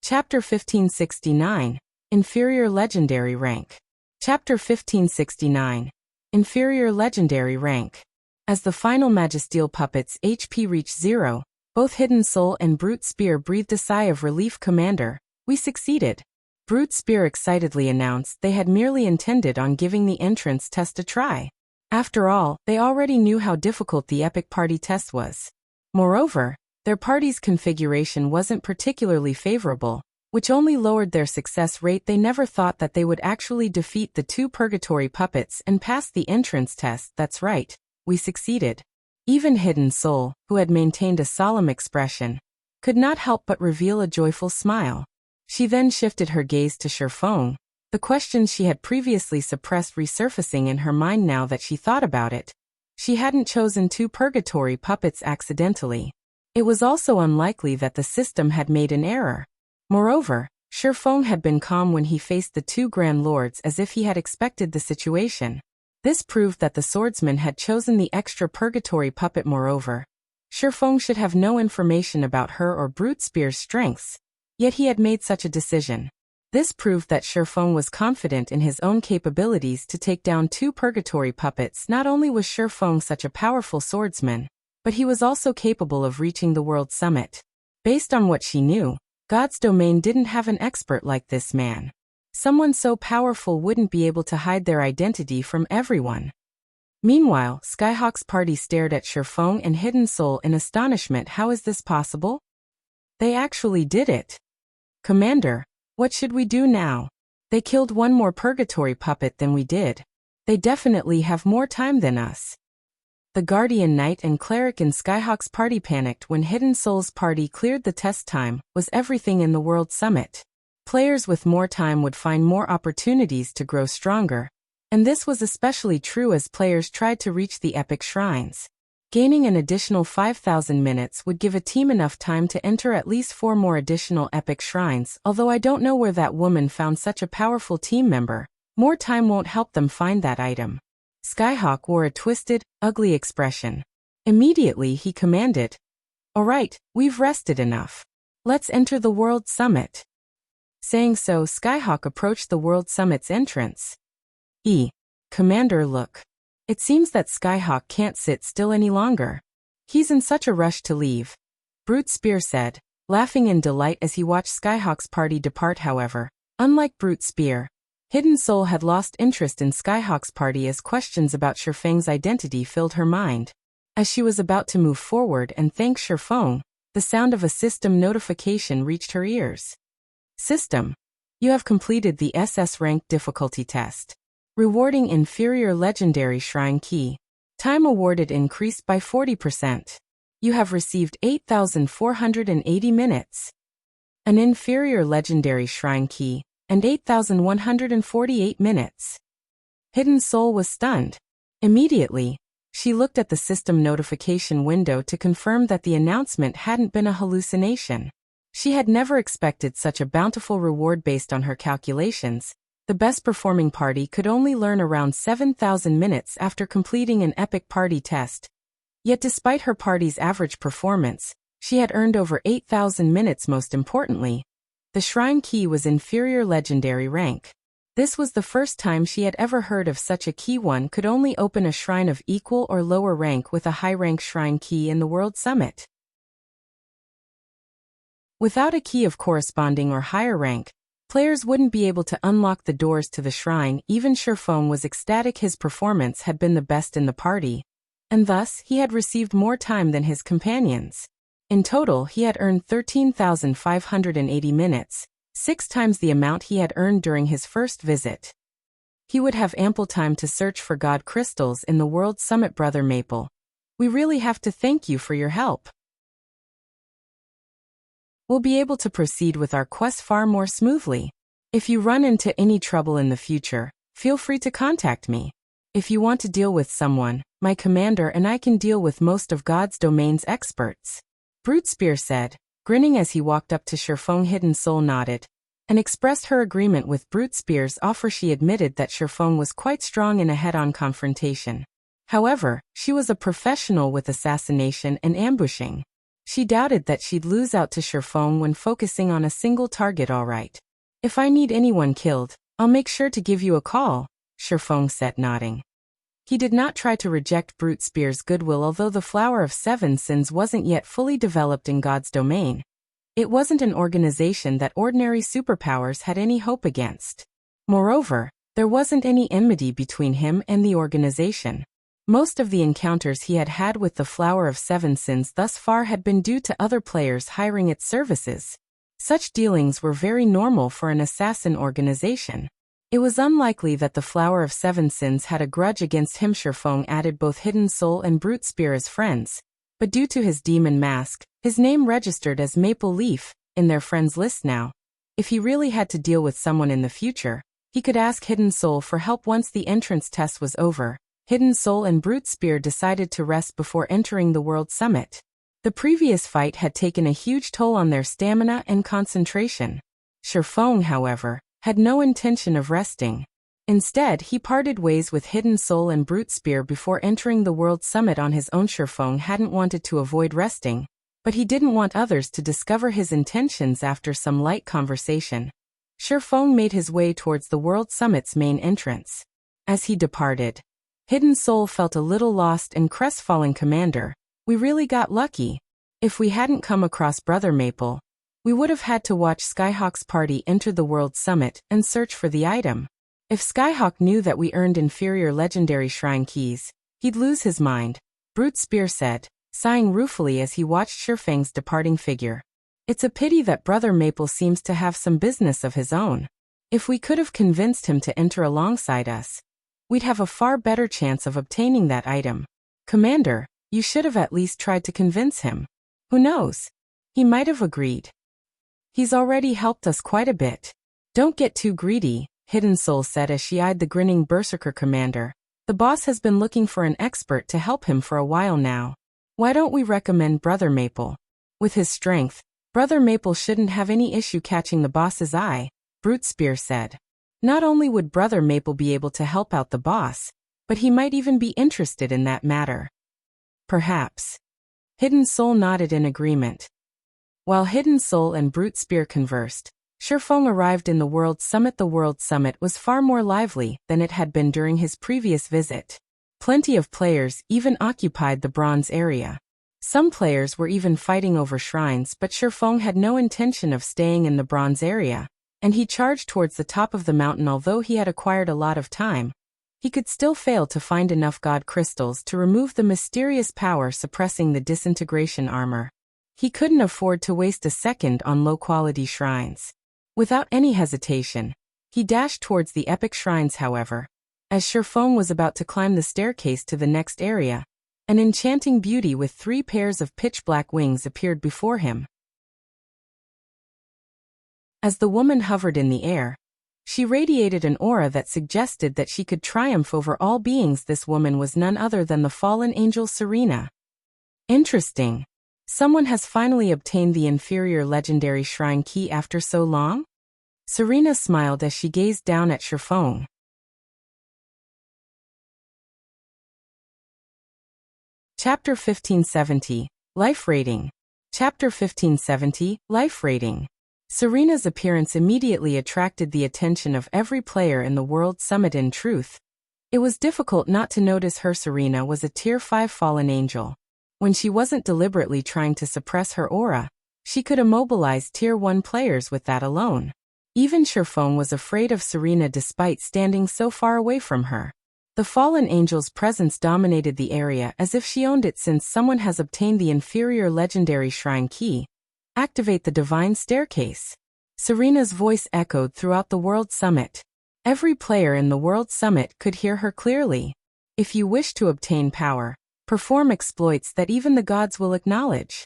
Chapter 1569, Inferior Legendary Rank. Chapter 1569, Inferior Legendary Rank. As the final Magisteel puppet's HP reached 0, both Hidden Soul and Brute Spear breathed a sigh of relief. Commander, we succeeded. Brute Spear excitedly announced they had merely intended on giving the entrance test a try. After all, they already knew how difficult the Epic Party test was. Moreover, their party's configuration wasn't particularly favorable, which only lowered their success rate. They never thought that they would actually defeat the two purgatory puppets and pass the entrance test. That's right, we succeeded. Even Hidden Soul, who had maintained a solemn expression, could not help but reveal a joyful smile. She then shifted her gaze to Sherfeng, the questions she had previously suppressed resurfacing in her mind now that she thought about it. She hadn't chosen two purgatory puppets accidentally. It was also unlikely that the system had made an error. Moreover, Sherfeng had been calm when he faced the two Grand Lords, as if he had expected the situation. This proved that the swordsman had chosen the extra purgatory puppet. Moreover, Sherfeng should have no information about her or Brute Spear's strengths, yet he had made such a decision. This proved that Sherfeng was confident in his own capabilities to take down two purgatory puppets. Not only was Sherfeng such a powerful swordsman, but he was also capable of reaching the World Summit. Based on what she knew, God's domain didn't have an expert like this man. Someone so powerful wouldn't be able to hide their identity from everyone. Meanwhile, Skyhawk's party stared at Sherfeng and Hidden Soul in astonishment. How is this possible? They actually did it. Commander, what should we do now? They killed one more purgatory puppet than we did. They definitely have more time than us. The Guardian Knight and Cleric in Skyhawk's party panicked when Hidden Soul's party cleared the test. Time was everything in the World Summit. Players with more time would find more opportunities to grow stronger, and this was especially true as players tried to reach the epic shrines. Gaining an additional 5,000 minutes would give a team enough time to enter at least 4 more additional epic shrines. Although I don't know where that woman found such a powerful team member, more time won't help them find that item. Skyhawk wore a twisted, ugly expression. Immediately he commanded, "All right, we've rested enough. Let's enter the World Summit." Saying so, Skyhawk approached the World Summit's entrance. Commander, look. It seems that Skyhawk can't sit still any longer. He's in such a rush to leave, Brute Spear said, laughing in delight as he watched Skyhawk's party depart. However, unlike Brute Spear, Hidden Soul had lost interest in Skyhawk's party as questions about Sherfeng's identity filled her mind. As she was about to move forward and thank Sherfeng, the sound of a system notification reached her ears. System, you have completed the SS rank difficulty test. Rewarding inferior legendary shrine key. Time awarded increased by 40%. You have received 8,480 minutes. An inferior legendary shrine key, and 8,148 minutes. Hidden Soul was stunned. Immediately, she looked at the system notification window to confirm that the announcement hadn't been a hallucination. She had never expected such a bountiful reward. Based on her calculations, the best performing party could only learn around 7,000 minutes after completing an epic party test. Yet despite her party's average performance, she had earned over 8,000 minutes. Most importantly, the shrine key was inferior legendary rank. This was the first time she had ever heard of such a key. One could only open a shrine of equal or lower rank with a high-rank shrine key in the World Summit. Without a key of corresponding or higher rank, players wouldn't be able to unlock the doors to the shrine. Even Sherfeng was ecstatic. His performance had been the best in the party, and thus he had received more time than his companions. In total, he had earned 13,580 minutes, 6 times the amount he had earned during his first visit. He would have ample time to search for God crystals in the World Summit. Brother Maple, we really have to thank you for your help. We'll be able to proceed with our quest far more smoothly. If you run into any trouble in the future, feel free to contact me. If you want to deal with someone, my commander and I can deal with most of God's domain's experts. Brute Spear said, grinning as he walked up to Sherfeng. Hidden Soul nodded. and expressed her agreement with Brute Spear's offer. She admitted that Shifeng was quite strong in a head-on confrontation. However, she was a professional with assassination and ambushing. She doubted that she'd lose out to Shifeng when focusing on a single target. "All right. If I need anyone killed, I'll make sure to give you a call," Shifeng said, nodding. He did not try to reject Brute Spear's goodwill. Although the Flower of Seven Sins wasn't yet fully developed in God's domain, it wasn't an organization that ordinary superpowers had any hope against. Moreover, there wasn't any enmity between him and the organization. Most of the encounters he had had with the Flower of Seven Sins thus far had been due to other players hiring its services. Such dealings were very normal for an assassin organization. It was unlikely that the Flower of Seven Sins had a grudge against him. Shifeng added both Hidden Soul and Brute Spear as friends, but due to his demon mask, his name registered as Maple Leaf in their friends list now. If he really had to deal with someone in the future, he could ask Hidden Soul for help once the entrance test was over. Hidden Soul and Brute Spear decided to rest before entering the World Summit. The previous fight had taken a huge toll on their stamina and concentration. Shifeng, however, had no intention of resting. Instead, he parted ways with Hidden Soul and Brute Spear before entering the World Summit on his own. Shifeng hadn't wanted to avoid resting, but he didn't want others to discover his intentions. After some light conversation, Shifeng made his way towards the World Summit's main entrance. As he departed, Hidden Soul felt a little lost and crestfallen. "Commander, we really got lucky. If we hadn't come across Brother Maple, we would have had to watch Skyhawk's party enter the World Summit and search for the item. If Skyhawk knew that we earned inferior legendary shrine keys, he'd lose his mind," Brute Spear said, sighing ruefully as he watched Shifeng's departing figure. "It's a pity that Brother Maple seems to have some business of his own. If we could have convinced him to enter alongside us, we'd have a far better chance of obtaining that item. Commander, you should have at least tried to convince him. Who knows? He might have agreed. He's already helped us quite a bit." "Don't get too greedy," Hidden Soul said as she eyed the grinning Berserker commander. "The boss has been looking for an expert to help him for a while now. Why don't we recommend Brother Maple? With his strength, Brother Maple shouldn't have any issue catching the boss's eye," Brute Spear said. "Not only would Brother Maple be able to help out the boss, but he might even be interested in that matter." "Perhaps." Hidden Soul nodded in agreement. While Hidden Soul and Brute Spear conversed, Shifeng arrived in the World Summit. The World Summit was far more lively than it had been during his previous visit. Plenty of players even occupied the bronze area. Some players were even fighting over shrines, but Shifeng had no intention of staying in the bronze area, and he charged towards the top of the mountain. Although he had acquired a lot of time, he could still fail to find enough god crystals to remove the mysterious power suppressing the disintegration armor. He couldn't afford to waste a second on low-quality shrines. Without any hesitation, he dashed towards the epic shrines. However, as Shifeng was about to climb the staircase to the next area, an enchanting beauty with 3 pairs of pitch-black wings appeared before him. As the woman hovered in the air, she radiated an aura that suggested that she could triumph over all beings. This woman was none other than the fallen angel Serena. "Interesting. Someone has finally obtained the inferior legendary shrine key after so long?" Serena smiled as she gazed down at Shifeng. Chapter 1570, Life Rating. Chapter 1570, Life Rating. Serena's appearance immediately attracted the attention of every player in the World Summit. In truth, it was difficult not to notice her. Serena was a Tier 5 fallen angel. When she wasn't deliberately trying to suppress her aura, she could immobilize Tier 1 players with that alone. Even Shifeng was afraid of Serena despite standing so far away from her. The fallen angel's presence dominated the area as if she owned it. "Since someone has obtained the inferior legendary shrine key, activate the divine staircase." Serena's voice echoed throughout the World Summit. Every player in the World Summit could hear her clearly. "If you wish to obtain power, perform exploits that even the gods will acknowledge."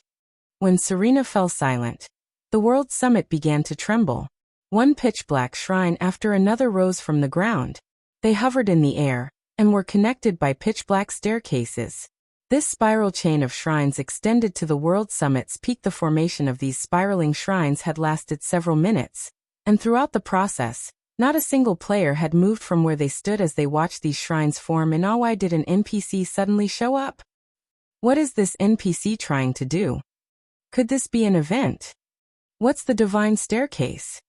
When Serena fell silent, the World Summit began to tremble. One pitch-black shrine after another rose from the ground. They hovered in the air, and were connected by pitch-black staircases. This spiral chain of shrines extended to the World Summit's peak. The formation of these spiraling shrines had lasted several minutes, And throughout the process, not a single player had moved from where they stood as they watched these shrines form. And why did an NPC suddenly show up? What is this NPC trying to do? Could this be an event? What's the divine staircase?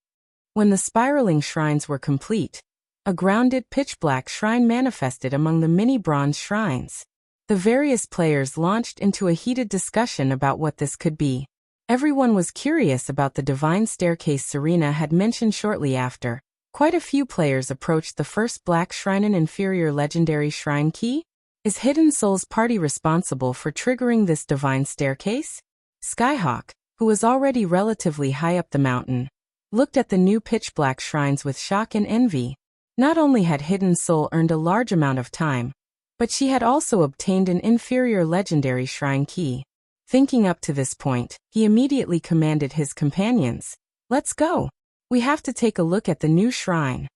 When the spiraling shrines were complete, a grounded, pitch-black shrine manifested among the many bronze shrines. The various players launched into a heated discussion about what this could be. Everyone was curious about the divine staircase Serena had mentioned shortly after. Quite a few players approached the first black shrine. An inferior legendary shrine key? Is Hidden Soul's party responsible for triggering this divine staircase? Skyhawk, who was already relatively high up the mountain, looked at the new pitch-black shrines with shock and envy. Not only had Hidden Soul earned a large amount of time, but she had also obtained an inferior legendary shrine key. Thinking up to this point, he immediately commanded his companions, "Let's go. We have to take a look at the new shrine."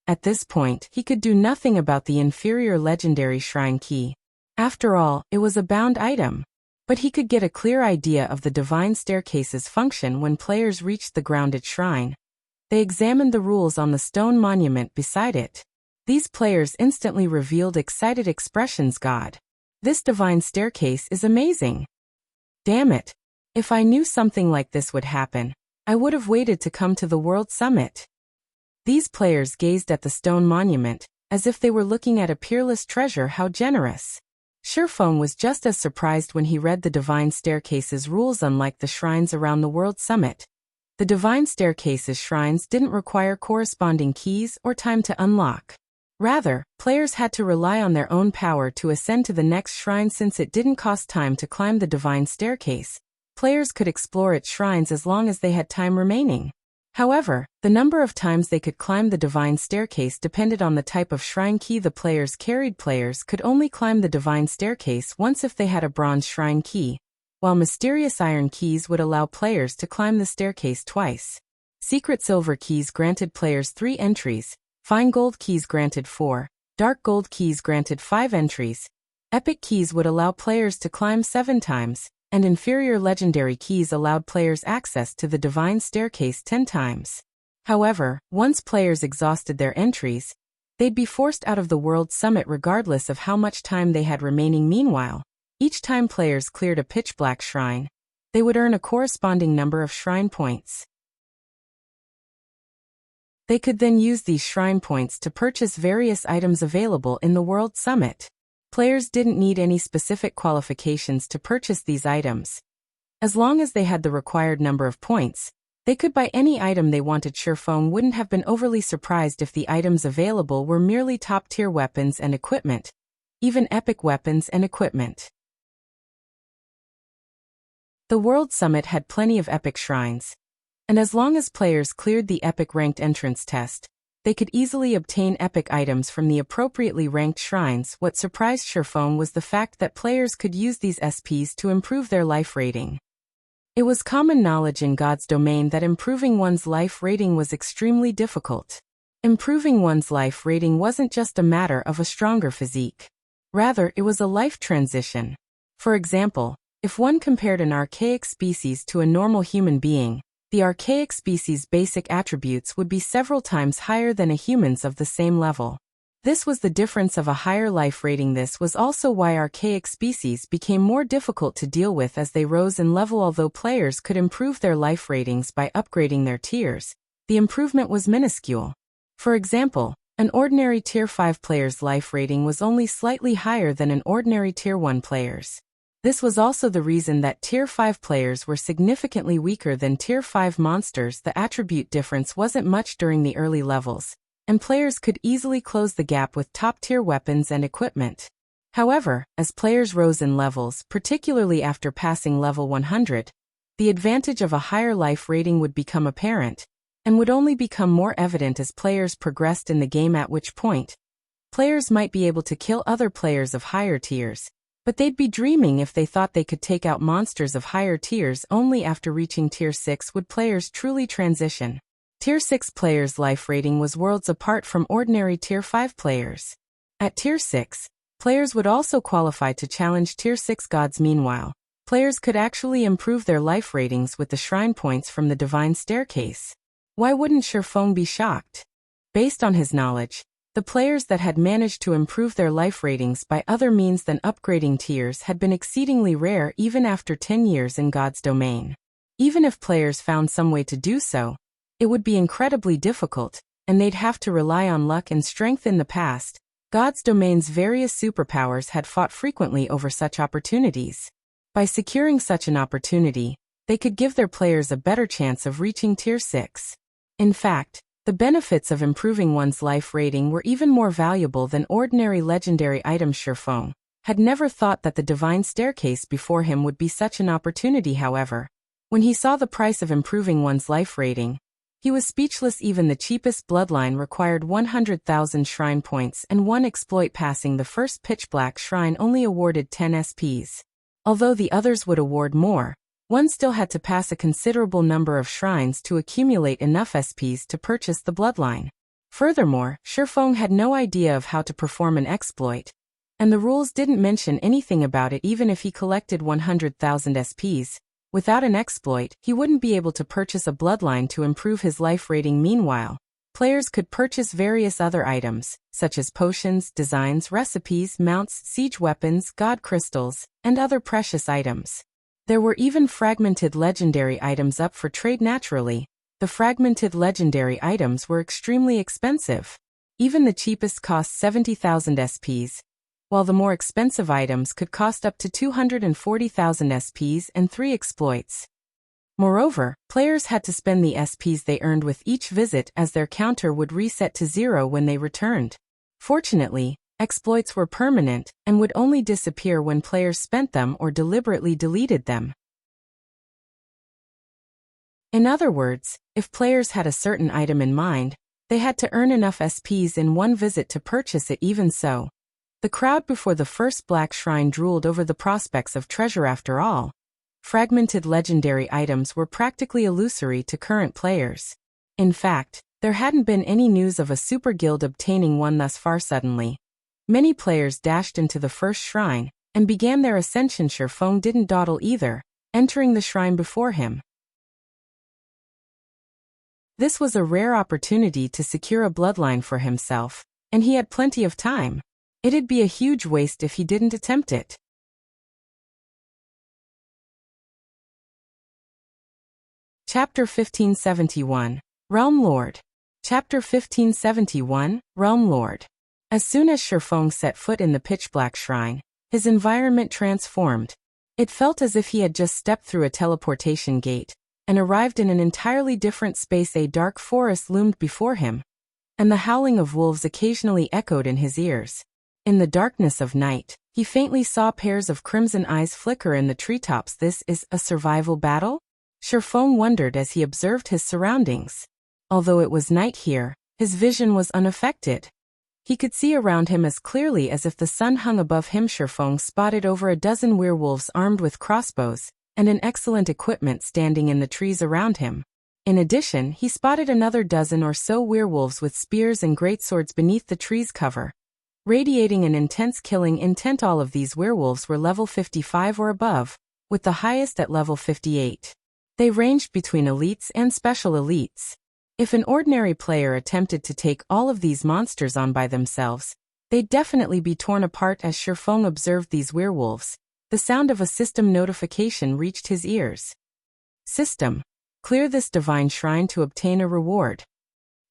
At this point, he could do nothing about the inferior legendary shrine key. After all, it was a bound item. But he could get a clear idea of the divine staircase's function when players reached the grounded shrine. They examined the rules on the stone monument beside it. These players instantly revealed excited expressions. "God, this divine staircase is amazing. Damn it. If I knew something like this would happen, I would have waited to come to the World Summit." These players gazed at the stone monument, as if they were looking at a peerless treasure. How generous. Sherfone was just as surprised when he read the divine staircase's rules. Unlike the shrines around the World Summit, the divine staircase's shrines didn't require corresponding keys or time to unlock. Rather, players had to rely on their own power to ascend to the next shrine. Since it didn't cost time to climb the divine staircase, players could explore its shrines as long as they had time remaining. However, the number of times they could climb the divine staircase depended on the type of shrine key the players carried. Players could only climb the divine staircase once if they had a bronze shrine key, while mysterious iron keys would allow players to climb the staircase twice. Secret silver keys granted players 3 entries, fine gold keys granted 4, dark gold keys granted 5 entries, epic keys would allow players to climb 7 times, and inferior legendary keys allowed players access to the divine staircase 10 times. However, once players exhausted their entries, they'd be forced out of the World Summit regardless of how much time they had remaining. Meanwhile, each time players cleared a pitch-black shrine, they would earn a corresponding number of shrine points. They could then use these shrine points to purchase various items available in the World Summit. Players didn't need any specific qualifications to purchase these items. As long as they had the required number of points, they could buy any item they wanted. Sherfone wouldn't have been overly surprised if the items available were merely top-tier weapons and equipment, even epic weapons and equipment. The World Summit had plenty of epic shrines, and as long as players cleared the epic ranked entrance test, they could easily obtain epic items from the appropriately ranked shrines. What surprised Sherfone was the fact that players could use these SPs to improve their life rating. It was common knowledge in God's domain that improving one's life rating was extremely difficult. Improving one's life rating wasn't just a matter of a stronger physique. Rather, it was a life transition. For example, if one compared an archaic species to a normal human being, the archaic species' basic attributes would be several times higher than a human's of the same level. This was the difference of a higher life rating. This was also why archaic species became more difficult to deal with as they rose in level. Although players could improve their life ratings by upgrading their tiers, the improvement was minuscule. For example, an ordinary Tier 5 player's life rating was only slightly higher than an ordinary Tier 1 player's. This was also the reason that Tier 5 players were significantly weaker than Tier 5 monsters. The attribute difference wasn't much during the early levels, and players could easily close the gap with top-tier weapons and equipment. However, as players rose in levels, particularly after passing level 100, the advantage of a higher life rating would become apparent, and would only become more evident as players progressed in the game, at which point, players might be able to kill other players of higher tiers, but they'd be dreaming if they thought they could take out monsters of higher tiers. Only after reaching Tier 6 would players truly transition. Tier 6 players' life rating was worlds apart from ordinary Tier 5 players. At Tier 6, players would also qualify to challenge Tier 6 gods. Meanwhile, players could actually improve their life ratings with the shrine points from the divine staircase. Why wouldn't Shifeng be shocked? Based on his knowledge, the players that had managed to improve their life ratings by other means than upgrading tiers had been exceedingly rare even after 10 years in God's domain. Even if players found some way to do so, it would be incredibly difficult, and they'd have to rely on luck and strength. In the past, God's domain's various superpowers had fought frequently over such opportunities. By securing such an opportunity, they could give their players a better chance of reaching Tier 6. In fact, the benefits of improving one's life rating were even more valuable than ordinary legendary items. Shifeng had never thought that the divine staircase before him would be such an opportunity. However, when he saw the price of improving one's life rating, he was speechless. Even the cheapest bloodline required 100,000 shrine points, and one exploit passing the first pitch-black shrine only awarded 10 SPs. Although the others would award more, one still had to pass a considerable number of shrines to accumulate enough SPs to purchase the bloodline. Furthermore, Shifeng had no idea of how to perform an exploit, and the rules didn't mention anything about it. Even if he collected 100,000 SPs, without an exploit, he wouldn't be able to purchase a bloodline to improve his life rating. Meanwhile, players could purchase various other items, such as potions, designs, recipes, mounts, siege weapons, god crystals, and other precious items. There were even fragmented legendary items up for trade. Naturally, the fragmented legendary items were extremely expensive. Even the cheapest cost 70,000 SPs, while the more expensive items could cost up to 240,000 SPs and 3 exploits. Moreover, players had to spend the SPs they earned with each visit, as their counter would reset to 0 when they returned. Fortunately, exploits were permanent and would only disappear when players spent them or deliberately deleted them. In other words, if players had a certain item in mind, they had to earn enough SPs in one visit to purchase it. Even so, the crowd before the first black shrine drooled over the prospects of treasure. After all, fragmented legendary items were practically illusory to current players. In fact, there hadn't been any news of a super guild obtaining one thus far. Suddenly, many players dashed into the first shrine and began their ascension. Shifeng didn't dawdle either, entering the shrine before him. This was a rare opportunity to secure a bloodline for himself, and he had plenty of time. It'd be a huge waste if he didn't attempt it. Chapter 1571, Realm Lord. Chapter 1571, Realm Lord. As soon as Shifeng set foot in the pitch-black shrine, his environment transformed. It felt as if he had just stepped through a teleportation gate and arrived in an entirely different space. A dark forest loomed before him, and the howling of wolves occasionally echoed in his ears. In the darkness of night, he faintly saw pairs of crimson eyes flicker in the treetops. This is a survival battle? Shifeng wondered as he observed his surroundings. Although it was night here, his vision was unaffected. He could see around him as clearly as if the sun hung above him. Shifeng spotted over a dozen werewolves armed with crossbows and an excellent equipment standing in the trees around him. In addition, he spotted another dozen or so werewolves with spears and greatswords beneath the tree's cover, radiating an intense killing intent. All of these werewolves were level 55 or above, with the highest at level 58. They ranged between elites and special elites. If an ordinary player attempted to take all of these monsters on by themselves, they'd definitely be torn apart. As Shifeng observed these werewolves, the sound of a system notification reached his ears. System: clear this divine shrine to obtain a reward.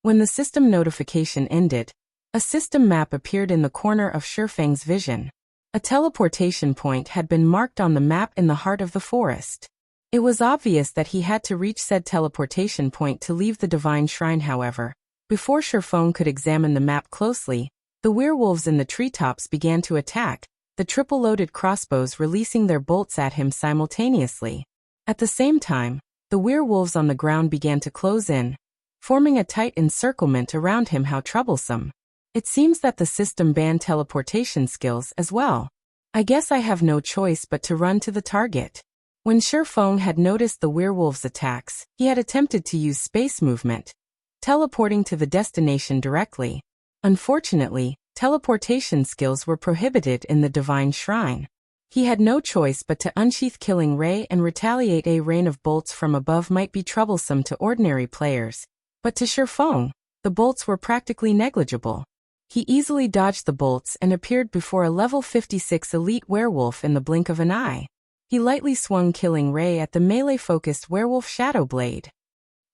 When the system notification ended, a system map appeared in the corner of Shifeng's vision. A teleportation point had been marked on the map in the heart of the forest. It was obvious that he had to reach said teleportation point to leave the divine shrine. However, before Shifeng could examine the map closely, the werewolves in the treetops began to attack, the triple-loaded crossbows releasing their bolts at him simultaneously. At the same time, the werewolves on the ground began to close in, forming a tight encirclement around him. How troublesome. It seems that the system banned teleportation skills as well. I guess I have no choice but to run to the target. When Shifeng had noticed the werewolves' attacks, he had attempted to use space movement, teleporting to the destination directly. Unfortunately, teleportation skills were prohibited in the divine shrine. He had no choice but to unsheath Killing Ray and retaliate. A rain of bolts from above might be troublesome to ordinary players, But to Shifeng, the bolts were practically negligible. He easily dodged the bolts and appeared before a level 56 elite werewolf in the blink of an eye. He lightly swung Killing Ray at the melee-focused werewolf Shadow Blade.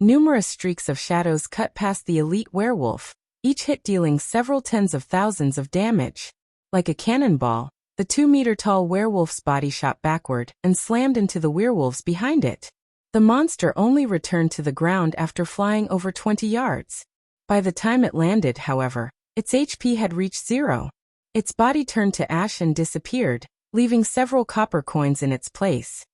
Numerous streaks of shadows cut past the elite werewolf, each hit dealing several tens of thousands of damage. Like a cannonball, the 2-meter-tall werewolf's body shot backward and slammed into the werewolves behind it. The monster only returned to the ground after flying over 20 yards. By the time it landed, however, its HP had reached 0. Its body turned to ash and disappeared, leaving several copper coins in its place.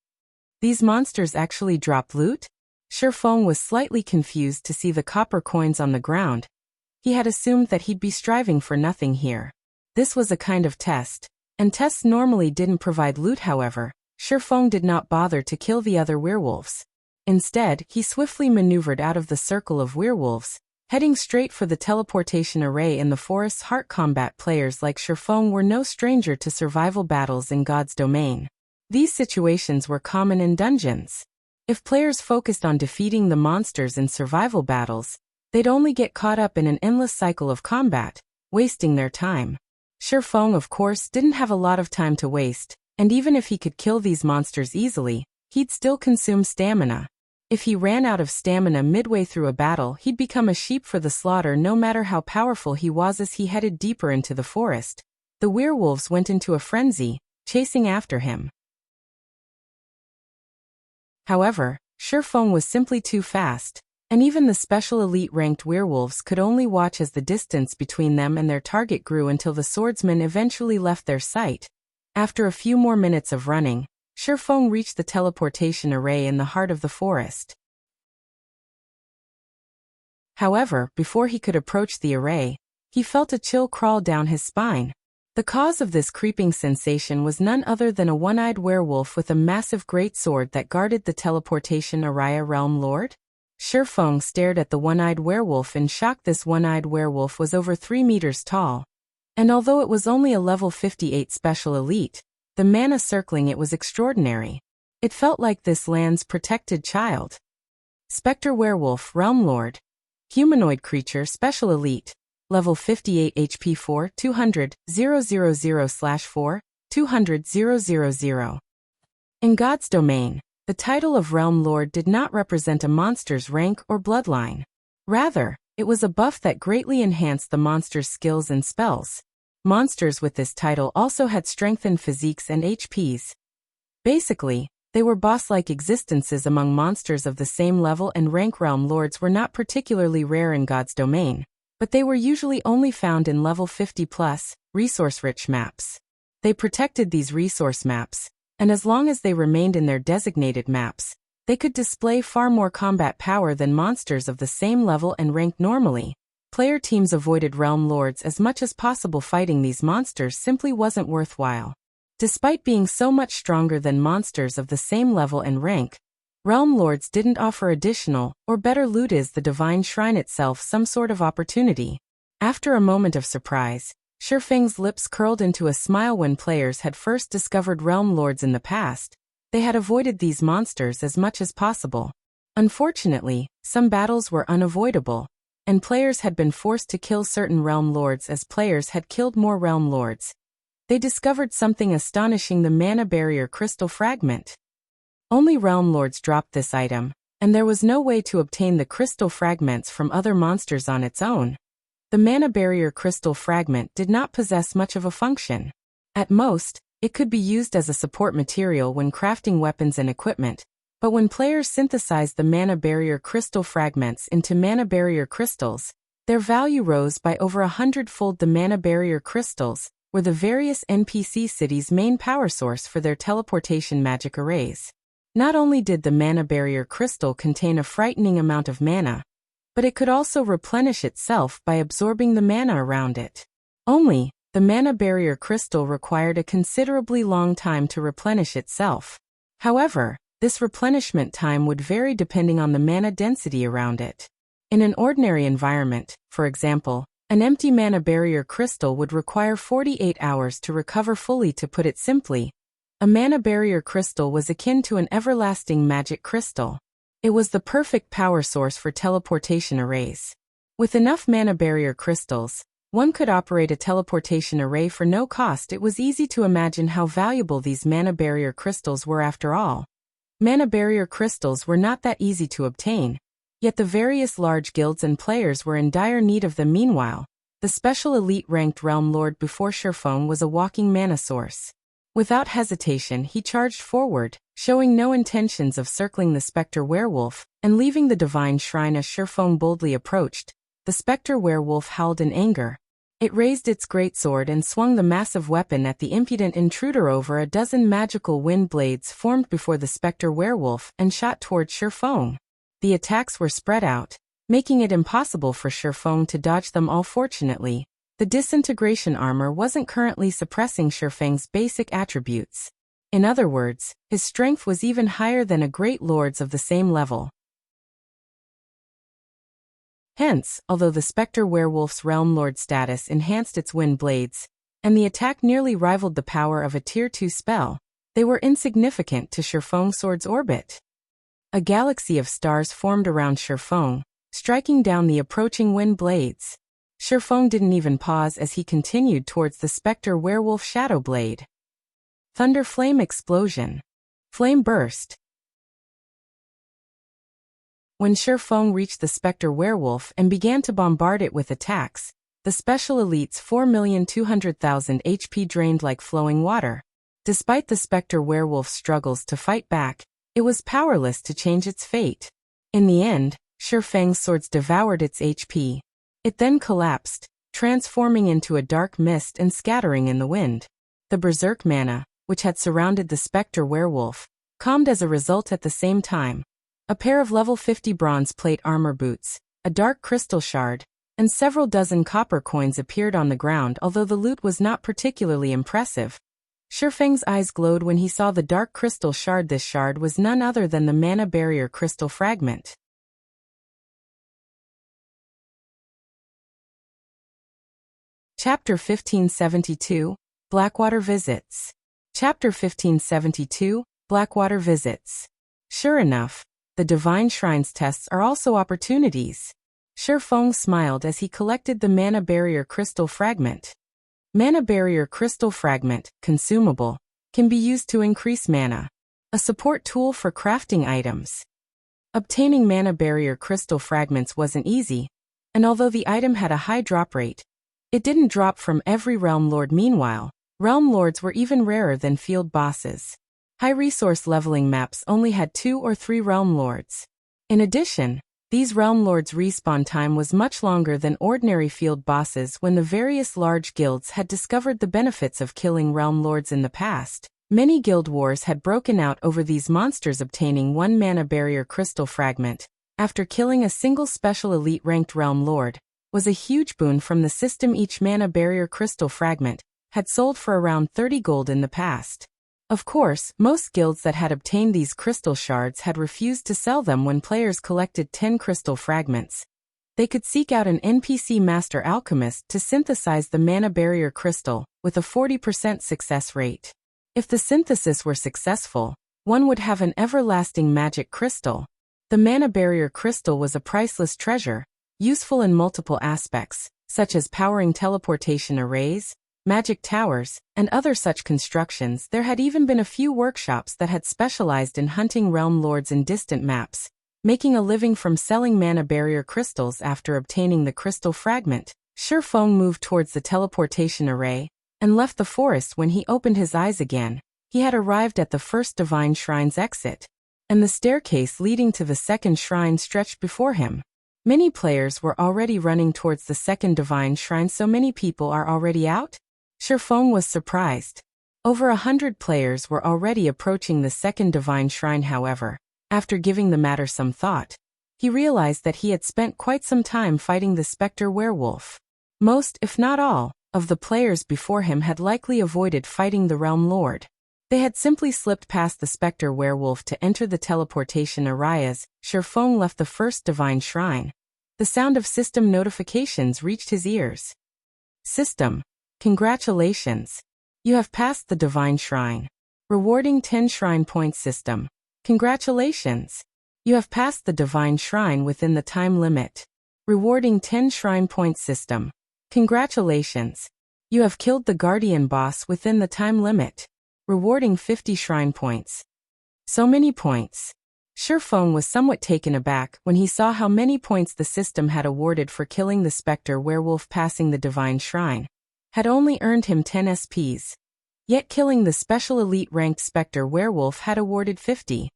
These monsters actually drop loot? Shifeng was slightly confused to see the copper coins on the ground. He had assumed that he'd be striving for nothing here. This was a kind of test, and tests normally didn't provide loot. However, Shifeng did not bother to kill the other werewolves. Instead, he swiftly maneuvered out of the circle of werewolves, heading straight for the teleportation array in the forest's heart. Combat players like Shifeng were no stranger to survival battles in God's domain. These situations were common in dungeons. If players focused on defeating the monsters in survival battles, they'd only get caught up in an endless cycle of combat, wasting their time. Shifeng, of course, didn't have a lot of time to waste, and even if he could kill these monsters easily, he'd still consume stamina. If he ran out of stamina midway through a battle, he'd become a sheep for the slaughter no matter how powerful he was. As he headed deeper into the forest, the werewolves went into a frenzy, chasing after him. However, Shifeng was simply too fast, and even the special elite ranked werewolves could only watch as the distance between them and their target grew until the swordsman eventually left their sight. After a few more minutes of running, Shifeng reached the teleportation array in the heart of the forest. However, before he could approach the array, he felt a chill crawl down his spine. The cause of this creeping sensation was none other than a one-eyed werewolf with a massive greatsword that guarded the teleportation array. Realm Lord? Shifeng stared at the one-eyed werewolf in shock. This one-eyed werewolf was over 3 meters tall, and although it was only a level 58 special elite, the mana circling it was extraordinary. It felt like this land's protected child. Spectre Werewolf, Realm Lord. Humanoid creature, special elite. Level 58 HP 4, 200, 000/4, 200, 000. In God's domain, the title of Realm Lord did not represent a monster's rank or bloodline. Rather, it was a buff that greatly enhanced the monster's skills and spells. Monsters with this title also had strengthened physiques and HPs. Basically, they were boss-like existences among monsters of the same level and rank. Realm Lords were not particularly rare in God's domain, but they were usually only found in level 50+, resource-rich maps. They protected these resource maps, and as long as they remained in their designated maps, they could display far more combat power than monsters of the same level and rank normally. Player teams avoided Realm Lords as much as possible. Fighting these monsters simply wasn't worthwhile. Despite being so much stronger than monsters of the same level and rank, Realm Lords didn't offer additional, or better loot. Is the Divine Shrine itself some sort of opportunity? After a moment of surprise, Shifeng's lips curled into a smile. When players had first discovered Realm Lords in the past, they had avoided these monsters as much as possible. Unfortunately, some battles were unavoidable, and players had been forced to kill certain Realm Lords. As players had killed more Realm Lords, they discovered something astonishing: the Mana Barrier Crystal Fragment. Only Realm Lords dropped this item, and there was no way to obtain the crystal fragments from other monsters on its own. The Mana Barrier Crystal Fragment did not possess much of a function. At most, it could be used as a support material when crafting weapons and equipment, but when players synthesized the Mana Barrier Crystal Fragments into Mana Barrier Crystals, their value rose by over 100-fold. The Mana Barrier Crystals were the various NPC cities' main power source for their teleportation magic arrays. Not only did the Mana Barrier Crystal contain a frightening amount of mana, but it could also replenish itself by absorbing the mana around it. Only, the Mana Barrier Crystal required a considerably long time to replenish itself. However, this replenishment time would vary depending on the mana density around it. In an ordinary environment, for example, an empty Mana Barrier Crystal would require 48 hours to recover fully. To put it simply, a Mana Barrier Crystal was akin to an everlasting magic crystal. It was the perfect power source for teleportation arrays. With enough mana barrier crystals, one could operate a teleportation array for no cost. It was easy to imagine how valuable these mana barrier crystals were after all. Mana barrier crystals were not that easy to obtain, yet the various large guilds and players were in dire need of them. Meanwhile, the special elite ranked Realm Lord before Shurfeng was a walking mana source. Without hesitation he charged forward, showing no intentions of circling the Spectre Werewolf, and leaving the Divine Shrine as Shurfeng boldly approached. The Spectre Werewolf howled in anger. It raised its greatsword and swung the massive weapon at the impudent intruder. Over a dozen magical wind blades formed before the Spectre Werewolf and shot toward Shurfeng. The attacks were spread out, making it impossible for Shurfeng to dodge them all. Fortunately, the disintegration armor wasn't currently suppressing Shurfeng's basic attributes. In other words, his strength was even higher than a great lord's of the same level. Hence, although the Spectre Werewolf's Realm Lord status enhanced its wind blades, and the attack nearly rivaled the power of a Tier 2 spell, they were insignificant to Shurfeng's sword's orbit. A galaxy of stars formed around Shurfeng, striking down the approaching wind blades. Shurfeng didn't even pause as he continued towards the Spectre Werewolf Shadow Blade. Thunder Flame Explosion. Flame burst. When Shurfeng reached the Spectre Werewolf and began to bombard it with attacks, the Special Elite's 4,200,000 HP drained like flowing water. Despite the Spectre Werewolf's struggles to fight back, it was powerless to change its fate. In the end, Shurfeng's swords devoured its HP. It then collapsed, transforming into a dark mist and scattering in the wind. The Berserk mana, which had surrounded the Spectre Werewolf, calmed as a result at the same time. A pair of level 50 bronze plate armor boots, a dark crystal shard, and several dozen copper coins appeared on the ground. Although the loot was not particularly impressive, Shurfeng's eyes glowed when he saw the dark crystal shard. This shard was none other than the mana barrier crystal fragment. Chapter 1572, Blackwater Visits. Chapter 1572, Blackwater Visits. Sure enough, the Divine Shrine's tests are also opportunities. Shurfeng smiled as he collected the Mana Barrier Crystal Fragment. Mana Barrier Crystal Fragment, consumable, can be used to increase mana. A support tool for crafting items. Obtaining Mana Barrier Crystal Fragments wasn't easy, and although the item had a high drop rate, it didn't drop from every Realm Lord. Meanwhile, Realm Lords were even rarer than field bosses. High-resource leveling maps only had 2 or 3 Realm Lords. In addition, these Realm Lords' respawn time was much longer than ordinary field bosses. When the various large guilds had discovered the benefits of killing Realm Lords in the past, many guild wars had broken out over these monsters. Obtaining one Mana Barrier Crystal Fragment, after killing a single Special Elite ranked Realm Lord, was a huge boon from the system. Each Mana Barrier Crystal Fragment had sold for around 30 gold in the past. Of course, most guilds that had obtained these crystal shards had refused to sell them. When players collected 10 crystal fragments, they could seek out an NPC master alchemist to synthesize the Mana Barrier Crystal, with a 40% success rate. If the synthesis were successful, one would have an everlasting magic crystal. The Mana Barrier Crystal was a priceless treasure, useful in multiple aspects, such as powering teleportation arrays, magic towers, and other such constructions. There had even been a few workshops that had specialized in hunting Realm Lords in distant maps, making a living from selling Mana Barrier crystals. After obtaining the crystal fragment, Shurfeng moved towards the teleportation array, and left the forest. When he opened his eyes again, he had arrived at the first Divine Shrine's exit, and the staircase leading to the second shrine stretched before him. Many players were already running towards the second Divine Shrine. So many people are already out? Shurfeng was surprised. Over 100 players were already approaching the second Divine Shrine. However, after giving the matter some thought, he realized that he had spent quite some time fighting the Spectre Werewolf. Most, if not all, of the players before him had likely avoided fighting the Realm Lord. They had simply slipped past the Spectre Werewolf to enter the teleportation array. As Shurfeng left the first Divine Shrine, the sound of system notifications reached his ears. System. Congratulations. You have passed the Divine Shrine. Rewarding 10 Shrine Points. System. Congratulations. You have passed the Divine Shrine within the time limit. Rewarding 10 Shrine Points system. Congratulations! You have killed the Guardian boss within the time limit. Rewarding 50 Shrine Points. So many points. Shifeng was somewhat taken aback when he saw how many points the system had awarded for killing the Spectre Werewolf passing the Divine Shrine. Had only earned him 10 SPs. Yet killing the special elite ranked Spectre Werewolf had awarded 50.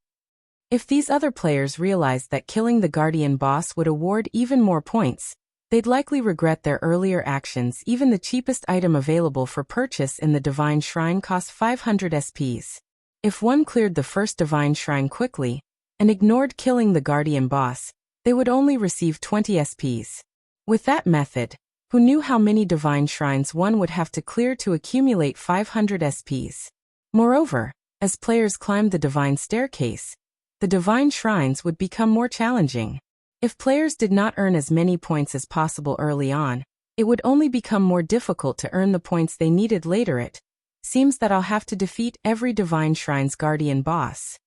If these other players realized that killing the Guardian boss would award even more points, they'd likely regret their earlier actions. Even the cheapest item available for purchase in the Divine Shrine cost 500 SPs. If one cleared the first Divine Shrine quickly, and ignored killing the Guardian boss, they would only receive 20 SPs. With that method, who knew how many Divine Shrines one would have to clear to accumulate 500 SPs? Moreover, as players climbed the Divine Staircase, the Divine Shrines would become more challenging. If players did not earn as many points as possible early on, it would only become more difficult to earn the points they needed later. It seems that I'll have to defeat every Divine Shrine's Guardian boss.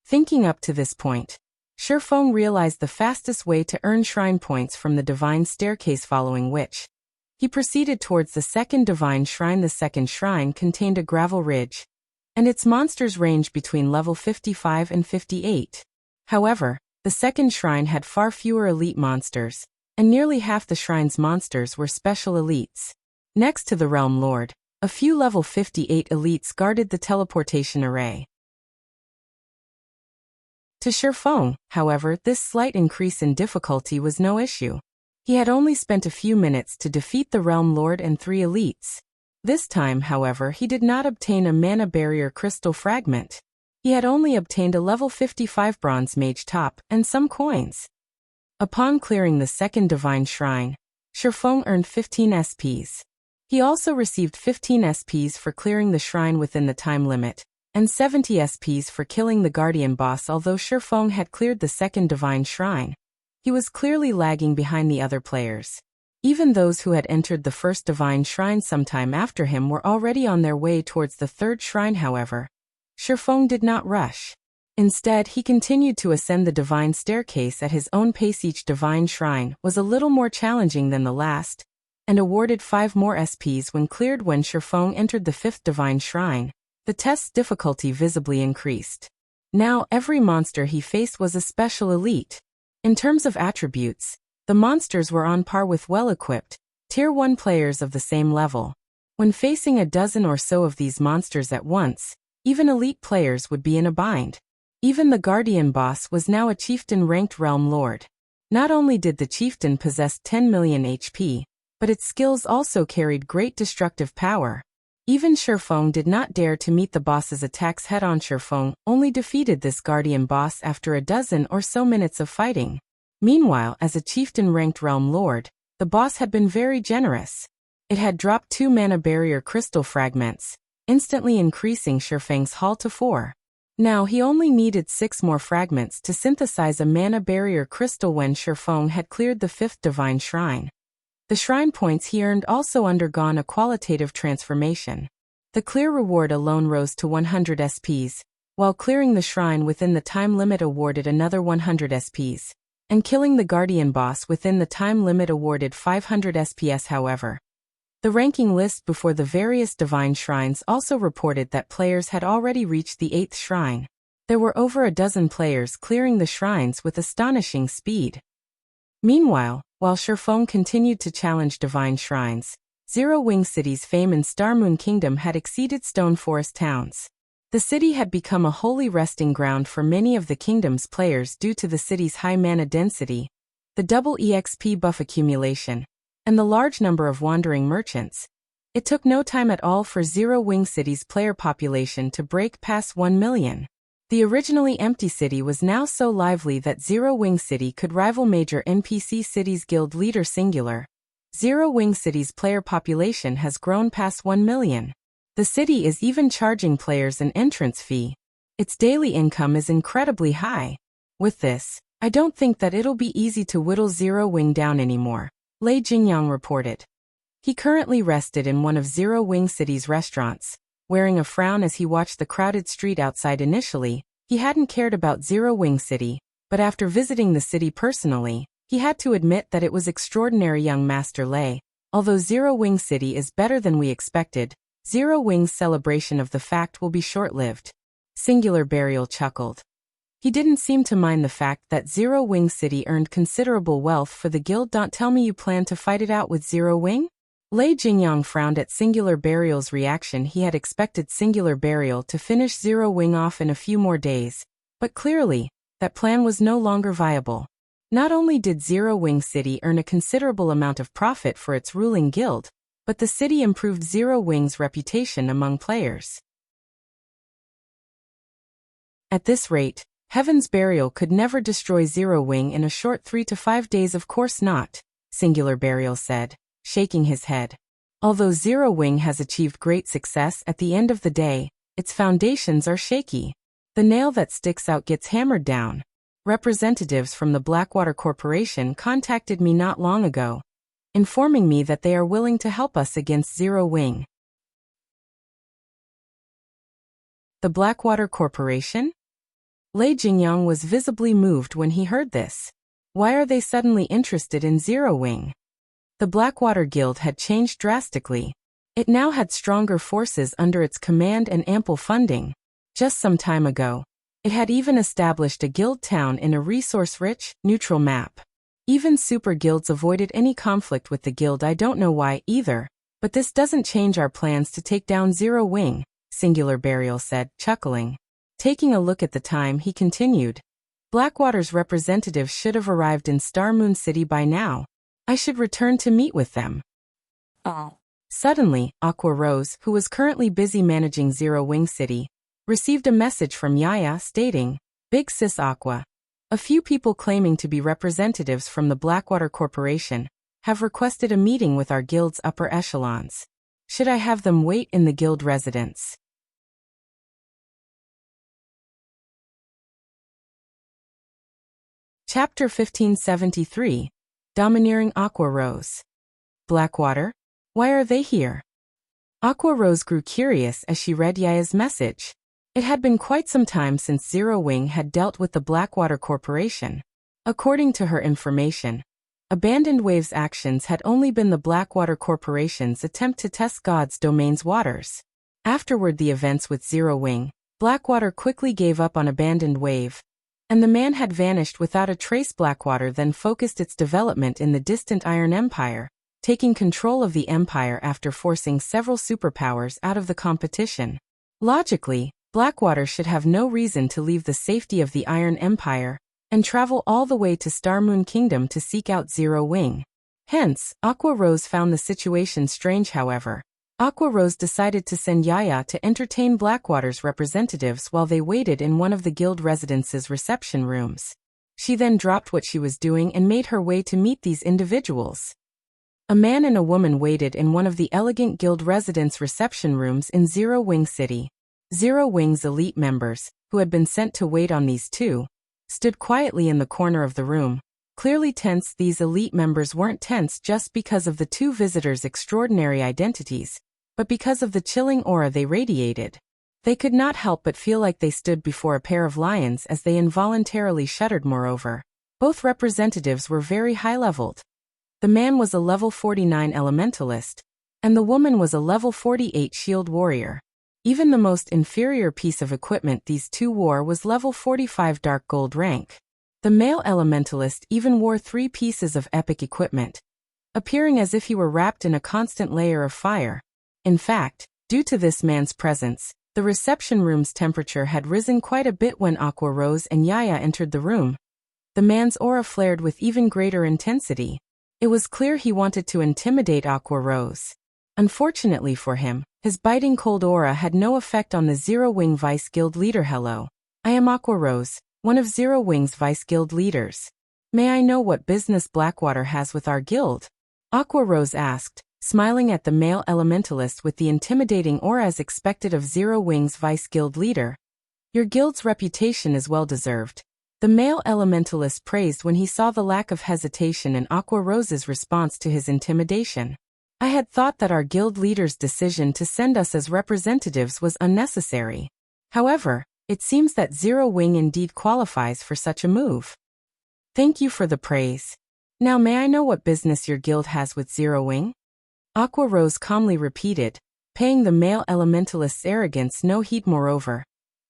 Thinking up to this point, Shifeng realized the fastest way to earn shrine points from the Divine Staircase, following which he proceeded towards the second Divine Shrine. The second shrine contained a gravel ridge, and its monsters ranged between level 55 and 58. However, the second shrine had far fewer elite monsters, and nearly half the shrine's monsters were special elites. Next to the Realm Lord, a few level 58 elites guarded the teleportation array. To Shifeng, however, this slight increase in difficulty was no issue. He had only spent a few minutes to defeat the Realm Lord and 3 elites. This time, however, he did not obtain a mana barrier crystal fragment. He had only obtained a level 55 bronze mage top and some coins. Upon clearing the second Divine Shrine, Shifeng earned 15 SPs. He also received 15 SPs for clearing the shrine within the time limit, and 70 SPs for killing the Guardian boss. Although Shifeng had cleared the second Divine Shrine, he was clearly lagging behind the other players. Even those who had entered the first Divine Shrine sometime after him were already on their way towards the third shrine. However, Shifeng did not rush. Instead, he continued to ascend the Divine Staircase at his own pace. Each Divine Shrine was a little more challenging than the last, and awarded 5 more SPs when cleared. When Shifeng entered the 5th Divine Shrine, the test's difficulty visibly increased. Now every monster he faced was a special elite. In terms of attributes, the monsters were on par with well-equipped, Tier 1 players of the same level. When facing a dozen or so of these monsters at once, even elite players would be in a bind. Even the Guardian boss was now a chieftain-ranked Realm Lord. Not only did the chieftain possess 10 million HP, but its skills also carried great destructive power. Even Shifeng did not dare to meet the boss's attacks head-on. Shifeng only defeated this Guardian boss after a dozen or so minutes of fighting. Meanwhile, as a chieftain-ranked Realm Lord, the boss had been very generous. It had dropped 2 mana barrier crystal fragments, instantly increasing Shifeng's haul to 4. Now he only needed 6 more fragments to synthesize a mana barrier crystal. When Shifeng had cleared the 5th Divine Shrine, the shrine points he earned also undergone a qualitative transformation. The clear reward alone rose to 100 SPs, while clearing the shrine within the time limit awarded another 100 SPs, and killing the Guardian boss within the time limit awarded 500 SPS. However, the ranking list before the various Divine Shrines also reported that players had already reached the 8th shrine. There were over a dozen players clearing the shrines with astonishing speed. Meanwhile, while Shifeng continued to challenge Divine Shrines, Zero Wing City's fame in Starmoon Kingdom had exceeded Stone Forest towns. The city had become a holy resting ground for many of the kingdom's players due to the city's high mana density, the double EXP buff accumulation, and the large number of wandering merchants. It took no time at all for Zero Wing City's player population to break past 1 million. The originally empty city was now so lively that Zero Wing City could rival major NPC cities. Guild Leader Singular. Zero Wing City's player population has grown past 1 million. The city is even charging players an entrance fee. Its daily income is incredibly high. With this, I don't think that it'll be easy to whittle Zero Wing down anymore, Lei Jingyang reported. He currently rested in one of Zero Wing City's restaurants, wearing a frown as he watched the crowded street outside. Initially, He hadn't cared about Zero Wing City, but after visiting the city personally, he had to admit that it was extraordinary. Young Master Lei, although Zero Wing City is better than we expected, Zero Wing's celebration of the fact will be short-lived. Singular Burial chuckled. He didn't seem to mind the fact that Zero Wing City earned considerable wealth for the guild. Don't tell me you plan to fight it out with Zero Wing? Lei Jingyang frowned at Singular Burial's reaction. He had expected Singular Burial to finish Zero Wing off in a few more days, but clearly, that plan was no longer viable. Not only did Zero Wing City earn a considerable amount of profit for its ruling guild, but the city improved Zero Wing's reputation among players. At this rate, Heaven's Burial could never destroy Zero Wing in a short 3 to 5 days. Of course not, Singular Burial said, shaking his head. Although Zero Wing has achieved great success, at the end of the day, its foundations are shaky. The nail that sticks out gets hammered down. Representatives from the Blackwater Corporation contacted me not long ago, informing me that they are willing to help us against Zero Wing. The Blackwater Corporation? Lei Jingyang was visibly moved when he heard this. Why are they suddenly interested in Zero Wing? The Blackwater Guild had changed drastically. It now had stronger forces under its command and ample funding. Just some time ago, it had even established a guild town in a resource-rich, neutral map. Even super guilds avoided any conflict with the guild. I don't know why either, but this doesn't change our plans to take down Zero Wing, Singular Burial said, chuckling. Taking a look at the time, he continued. Blackwater's representatives should have arrived in Star Moon City by now. I should return to meet with them. Oh. Suddenly, Aqua Rose, who was currently busy managing Zero Wing City, received a message from Yaya stating, Big Sis Aqua. A few people claiming to be representatives from the Blackwater Corporation have requested a meeting with our guild's upper echelons. Should I have them wait in the guild residence? Chapter 1573. Domineering Aqua Rose. Blackwater? Why are they here? Aqua Rose grew curious as she read Yaya's message. It had been quite some time since Zero Wing had dealt with the Blackwater Corporation. According to her information, Abandoned Wave's actions had only been the Blackwater Corporation's attempt to test God's domain's waters. Afterward, the events with Zero Wing, Blackwater quickly gave up on Abandoned Wave, and the man had vanished without a trace. Blackwater then focused its development in the distant Iron Empire, taking control of the empire after forcing several superpowers out of the competition. Logically, Blackwater should have no reason to leave the safety of the Iron Empire and travel all the way to Star Moon Kingdom to seek out Zero Wing. Hence, Aqua Rose found the situation strange. However, Aqua Rose decided to send Yaya to entertain Blackwater's representatives while they waited in one of the guild residence's reception rooms. She then dropped what she was doing and made her way to meet these individuals. A man and a woman waited in one of the elegant guild residence reception rooms in Zero Wing City. Zero Wing's elite members, who had been sent to wait on these two, stood quietly in the corner of the room. Clearly tense, these elite members weren't tense just because of the two visitors' extraordinary identities, but because of the chilling aura they radiated. They could not help but feel like they stood before a pair of lions as they involuntarily shuddered. Moreover, both representatives were very high-leveled. The man was a level 49 elementalist, and the woman was a level 48 shield warrior. Even the most inferior piece of equipment these two wore was level 45 dark gold rank. The male elementalist even wore 3 pieces of epic equipment, appearing as if he were wrapped in a constant layer of fire. In fact, due to this man's presence, the reception room's temperature had risen quite a bit when Aqua Rose and Yaya entered the room. The man's aura flared with even greater intensity. It was clear he wanted to intimidate Aqua Rose. Unfortunately for him, his biting cold aura had no effect on the Zero Wing Vice Guild leader. Hello. I am Aqua Rose, one of Zero Wing's Vice Guild leaders. May I know what business Blackwater has with our guild? Aqua Rose asked, smiling at the male elementalist with the intimidating aura as expected of Zero Wing's Vice Guild leader. Your guild's reputation is well deserved. The male elementalist praised when he saw the lack of hesitation in Aqua Rose's response to his intimidation. I had thought that our guild leader's decision to send us as representatives was unnecessary. However, It seems that Zero Wing indeed qualifies for such a move. Thank you for the praise. Now may I know what business your guild has with Zero Wing? Aqua Rose calmly repeated, paying the male elementalist's arrogance no heed. Moreover,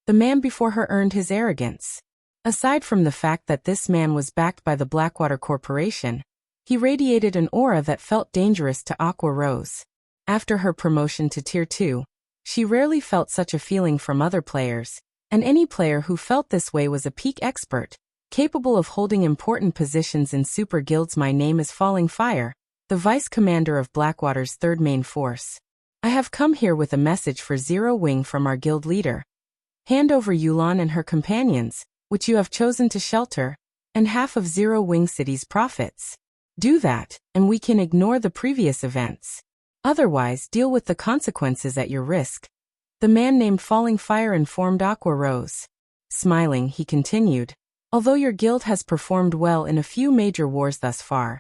the man before her earned his arrogance. Aside from the fact that this man was backed by the Blackwater Corporation, he radiated an aura that felt dangerous to Aqua Rose. After her promotion to Tier 2, she rarely felt such a feeling from other players, and any player who felt this way was a peak expert, capable of holding important positions in super guilds. My name is Falling Fire, the Vice Commander of Blackwater's 3rd Main Force. I have come here with a message for Zero Wing from our guild leader. Hand over Yulan and her companions, which you have chosen to shelter, and half of Zero Wing City's profits. Do that, and we can ignore the previous events. Otherwise, deal with the consequences at your risk. The man named Falling Fire informed Aqua Rose. Smiling, he continued, although your guild has performed well in a few major wars thus far,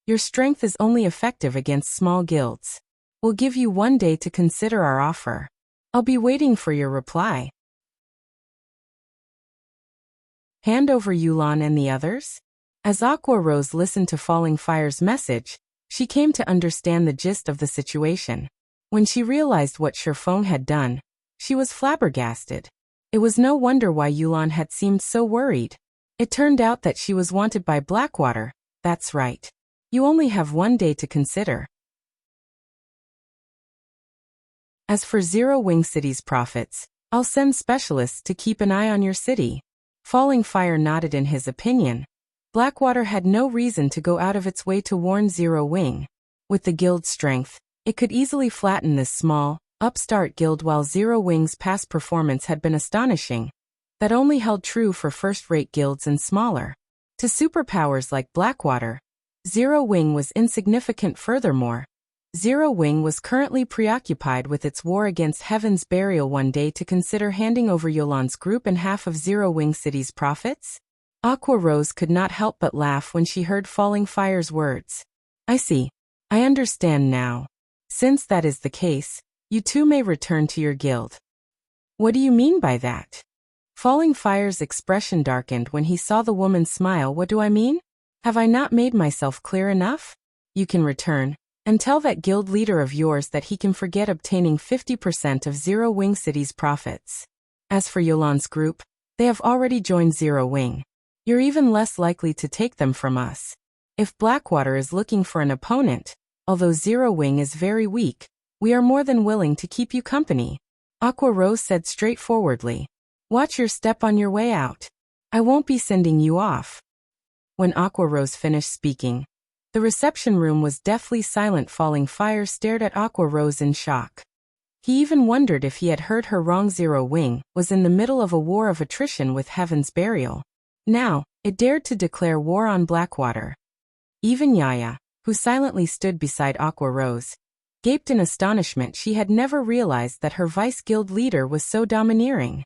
your strength is only effective against small guilds. We'll give you 1 day to consider our offer. I'll be waiting for your reply. Hand over Yulan and the others? As Aqua Rose listened to Falling Fire's message, she came to understand the gist of the situation. When she realized what Sherfong had done, she was flabbergasted. It was no wonder why Yulan had seemed so worried. It turned out that she was wanted by Blackwater. That's right. You only have 1 day to consider. As for Zero Wing City's profits, I'll send specialists to keep an eye on your city. Falling Fire nodded in his opinion. Blackwater had no reason to go out of its way to warn Zero Wing. With the guild's strength, it could easily flatten this small, upstart guild. While Zero Wing's past performance had been astonishing, that only held true for first-rate guilds and smaller. To superpowers like Blackwater, Zero Wing was insignificant. Furthermore, Zero Wing was currently preoccupied with its war against Heaven's Burial. 1 day to consider handing over Yulan's group and half of Zero Wing City's profits? Aqua Rose could not help but laugh when she heard Falling Fire's words. I see. I understand now. Since that is the case, you too may return to your guild. What do you mean by that? Falling Fire's expression darkened when he saw the woman smile. What do I mean? Have I not made myself clear enough? You can return, and tell that guild leader of yours that he can forget obtaining 50% of Zero Wing City's profits. As for Yulan's group, they have already joined Zero Wing. You're even less likely to take them from us. If Blackwater is looking for an opponent, although Zero Wing is very weak, we are more than willing to keep you company. Aqua Rose said straightforwardly. Watch your step on your way out. I won't be sending you off. When Aqua Rose finished speaking, the reception room was deathly silent. Falling Fire stared at Aqua Rose in shock. He even wondered if he had heard her wrong. Zero Wing was in the middle of a war of attrition with Heaven's Burial. Now, it dared to declare war on Blackwater. Even Yaya, who silently stood beside Aqua Rose, gaped in astonishment. She had never realized that her vice-guild leader was so domineering.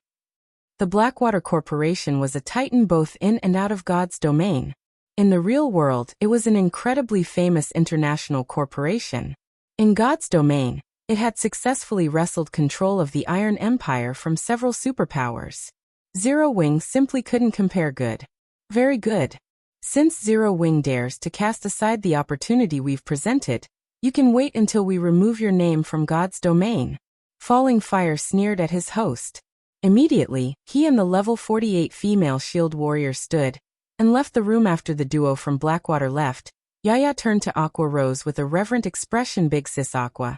The Blackwater Corporation was a titan both in and out of God's domain. In the real world, it was an incredibly famous international corporation. In God's domain, it had successfully wrestled control of the Iron Empire from several superpowers. Zero Wing simply couldn't compare. Good. Very good. Since Zero Wing dares to cast aside the opportunity we've presented, you can wait until we remove your name from God's domain. Falling Fire sneered at his host. Immediately, he and the level 48 female shield warrior stood and left the room. After the duo from Blackwater left, Yaya turned to Aqua Rose with a reverent expression. Big sis Aqua.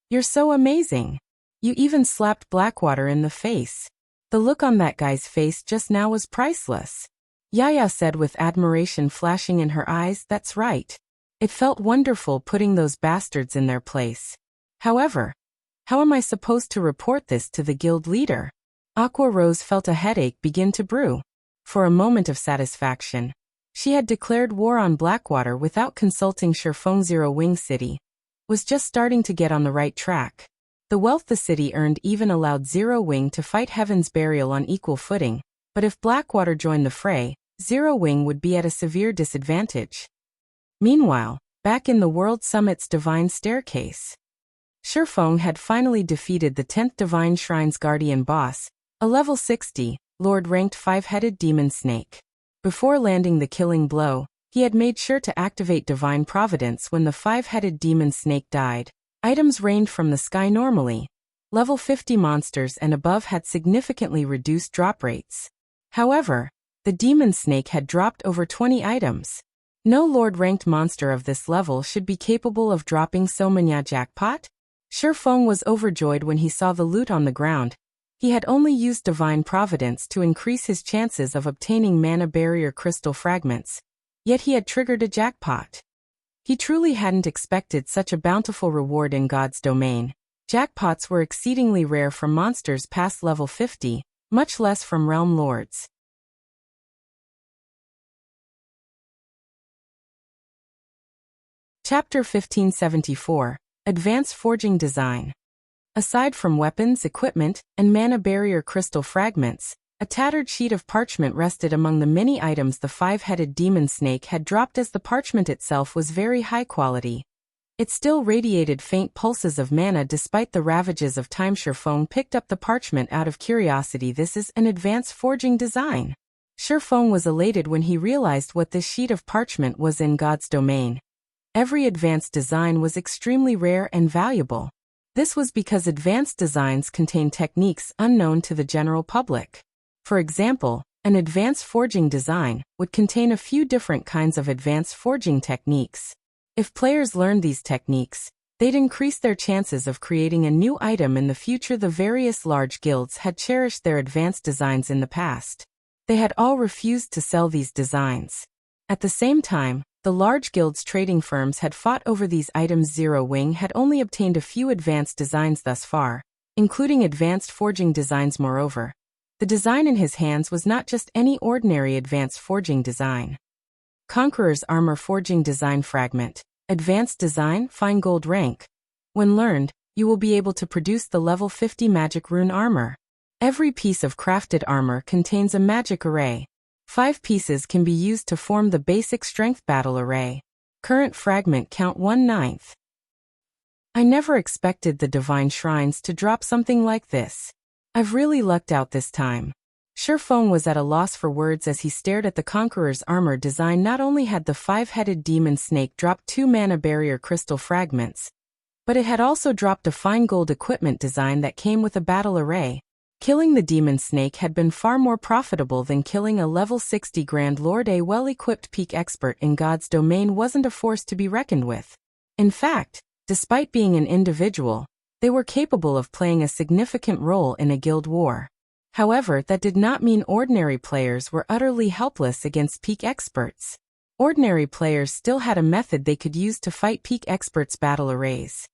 You're so amazing. You even slapped Blackwater in the face. The look on that guy's face just now was priceless. Yaya said with admiration flashing in her eyes. That's right. It felt wonderful putting those bastards in their place. However, how am I supposed to report this to the guild leader? Aqua Rose felt a headache begin to brew. For a moment of satisfaction, she had declared war on Blackwater without consulting Sherfong. Zero Wing City was just starting to get on the right track. The wealth the city earned even allowed Zero Wing to fight Heaven's Burial on equal footing, but if Blackwater joined the fray, Zero Wing would be at a severe disadvantage. Meanwhile, back in the World Summit's Divine Staircase, Sherfong had finally defeated the 10th Divine Shrine's guardian boss, A level 60, Lord-ranked 5-headed demon snake. Before landing the killing blow, he had made sure to activate Divine Providence when the 5-headed demon snake died. Items rained from the sky normally. Level 50 monsters and above had significantly reduced drop rates. However, the demon snake had dropped over 20 items. No Lord-ranked monster of this level should be capable of dropping so many jackpot. Shi Feng was overjoyed when he saw the loot on the ground. He had only used Divine Providence to increase his chances of obtaining mana barrier crystal fragments. Yet he had triggered a jackpot. He truly hadn't expected such a bountiful reward in God's domain. Jackpots were exceedingly rare from monsters past level 50, much less from realm lords. Chapter 1574, Advanced Forging Design. Aside from weapons, equipment, and mana barrier crystal fragments, a tattered sheet of parchment rested among the many items the 5-headed demon snake had dropped, as the parchment itself was very high quality. It still radiated faint pulses of mana despite the ravages of time. Shi Feng picked up the parchment out of curiosity. This is an advanced forging design. Shi Feng was elated when he realized what this sheet of parchment was in God's domain. Every advanced design was extremely rare and valuable. This was because advanced designs contain techniques unknown to the general public. For example, an advanced forging design would contain a few different kinds of advanced forging techniques. If players learned these techniques, they'd increase their chances of creating a new item in the future. The various large guilds had cherished their advanced designs in the past. They had all refused to sell these designs. At the same time, the large guilds' trading firms had fought over these items. Zero Wing had only obtained a few advanced designs thus far, including advanced forging designs. Moreover, the design in his hands was not just any ordinary advanced forging design. Conqueror's Armor Forging Design Fragment. Advanced design, fine gold rank. When learned, you will be able to produce the level 50 magic rune armor. Every piece of crafted armor contains a magic array. 5 pieces can be used to form the basic strength battle array. Current fragment count 1/9. I never expected the Divine Shrines to drop something like this. I've really lucked out this time. Shi Feng was at a loss for words as he stared at the Conqueror's armor design. Not only had the 5-headed demon snake dropped 2 mana barrier crystal fragments, but it had also dropped a fine gold equipment design that came with a battle array. Killing the demon snake had been far more profitable than killing a level 60 Grand Lord. A well-equipped peak expert in God's domain wasn't a force to be reckoned with. In fact, despite being an individual, they were capable of playing a significant role in a guild war. However, that did not mean ordinary players were utterly helpless against peak experts. Ordinary players still had a method they could use to fight peak experts' battle arrays.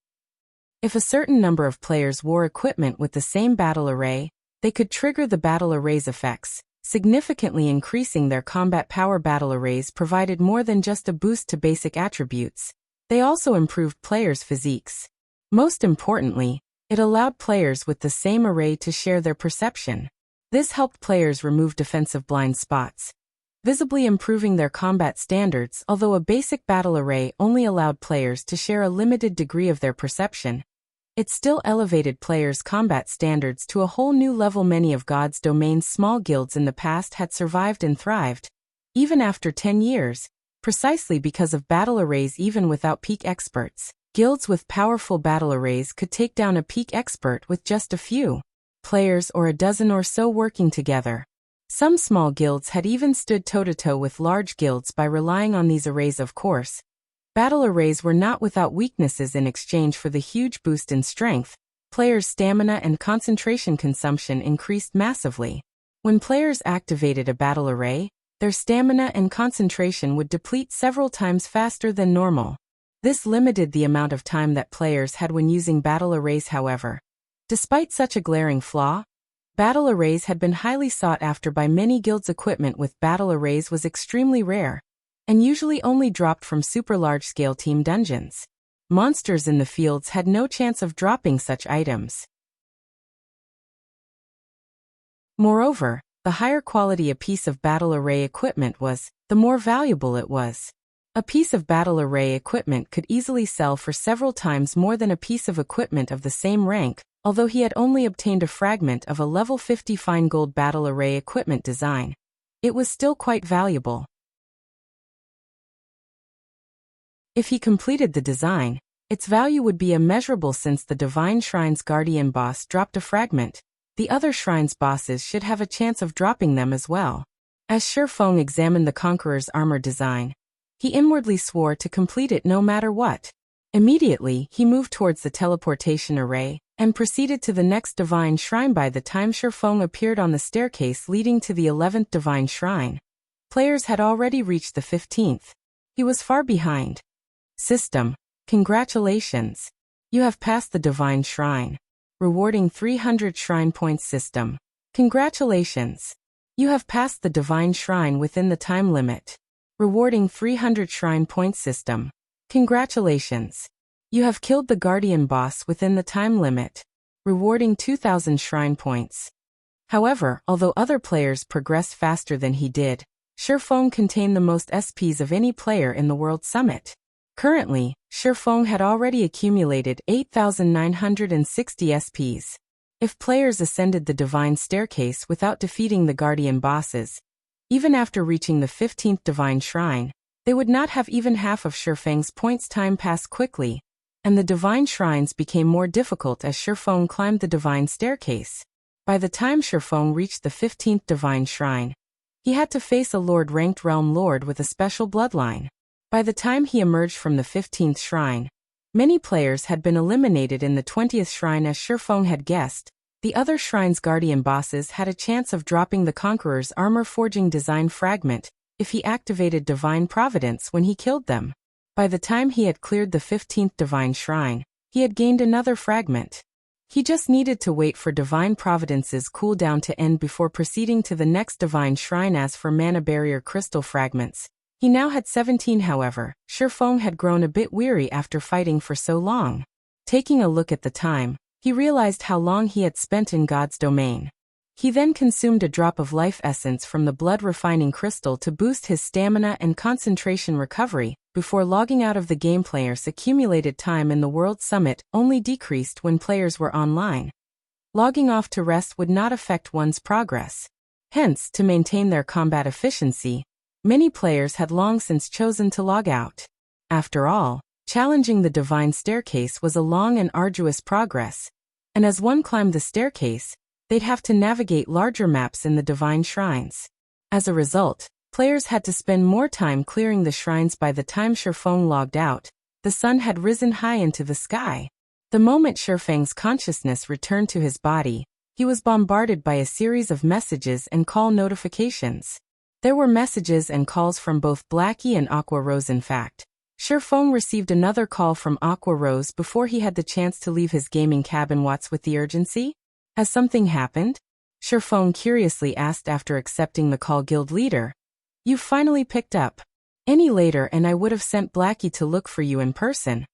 If a certain number of players wore equipment with the same battle array, they could trigger the battle array's effects, significantly increasing their combat power. Battle arrays provided more than just a boost to basic attributes. They also improved players' physiques. Most importantly, it allowed players with the same array to share their perception. This helped players remove defensive blind spots, visibly improving their combat standards. Although a basic battle array only allowed players to share a limited degree of their perception, it still elevated players' combat standards to a whole new level. Many of God's domain's small guilds in the past had survived and thrived, even after 10 years, precisely because of battle arrays. Even without peak experts, guilds with powerful battle arrays could take down a peak expert with just a few players or a dozen or so working together. Some small guilds had even stood toe-to-toe with large guilds by relying on these arrays. Of course, battle arrays were not without weaknesses. In exchange for the huge boost in strength, players' stamina and concentration consumption increased massively. When players activated a battle array, their stamina and concentration would deplete several times faster than normal. This limited the amount of time that players had when using battle arrays. However, despite such a glaring flaw, battle arrays had been highly sought after by many guilds. Equipment with battle arrays was extremely rare, and usually only dropped from super large-scale team dungeons. Monsters in the fields had no chance of dropping such items. Moreover, the higher quality a piece of battle array equipment was, the more valuable it was. A piece of battle array equipment could easily sell for several times more than a piece of equipment of the same rank, although he had only obtained a fragment of a level 50 fine gold battle array equipment design. It was still quite valuable. If he completed the design, its value would be immeasurable since the Divine Shrine's guardian boss dropped a fragment. The other shrine's bosses should have a chance of dropping them as well. As Shifeng examined the Conqueror's armor design, he inwardly swore to complete it no matter what. Immediately, he moved towards the teleportation array and proceeded to the next Divine Shrine. By the time Shifeng appeared on the staircase leading to the 11th Divine Shrine, players had already reached the 15th. He was far behind. System. Congratulations. You have passed the Divine Shrine. Rewarding 300 Shrine Points system. Congratulations. You have passed the Divine Shrine within the time limit. Rewarding 300 Shrine Points system. Congratulations. You have killed the Guardian boss within the time limit. Rewarding 2000 Shrine Points. However, although other players progressed faster than he did, Shifeng contained the most SPs of any player in the World Summit. Currently, Shifeng had already accumulated 8,960 SPs. If players ascended the Divine Staircase without defeating the Guardian bosses, even after reaching the 15th Divine Shrine, they would not have even half of Shifeng's points. Time passed quickly, and the Divine Shrines became more difficult as Shifeng climbed the Divine Staircase. By the time Shifeng reached the 15th Divine Shrine, he had to face a Lord-ranked Realm Lord with a special bloodline. By the time he emerged from the 15th Shrine, many players had been eliminated in the 20th Shrine. As Shifeng had guessed, the other Shrine's Guardian bosses had a chance of dropping the Conqueror's armor-forging design fragment if he activated Divine Providence when he killed them. By the time he had cleared the 15th Divine Shrine, he had gained another fragment. He just needed to wait for Divine Providence's cooldown to end before proceeding to the next Divine Shrine. As for Mana Barrier Crystal fragments, he now had 17. However, Shifeng had grown a bit weary after fighting for so long. Taking a look at the time, he realized how long he had spent in God's domain. He then consumed a drop of life essence from the blood refining crystal to boost his stamina and concentration recovery, before logging out of the game. Players' accumulated time in the World Summit only decreased when players were online. Logging off to rest would not affect one's progress. Hence, to maintain their combat efficiency, many players had long since chosen to log out. After all, challenging the Divine Staircase was a long and arduous progress, and as one climbed the staircase, they'd have to navigate larger maps in the Divine Shrines. As a result, players had to spend more time clearing the shrines. By the time Shifeng logged out, the sun had risen high into the sky. The moment Shifeng's consciousness returned to his body, he was bombarded by a series of messages and call notifications. There were messages and calls from both Blackie and Aqua Rose. In fact, Shifeng received another call from Aqua Rose before he had the chance to leave his gaming cabin. What's with the urgency? Has something happened? Shifeng curiously asked after accepting the call. Guild leader, you finally picked up. Any later and I would have sent Blackie to look for you in person.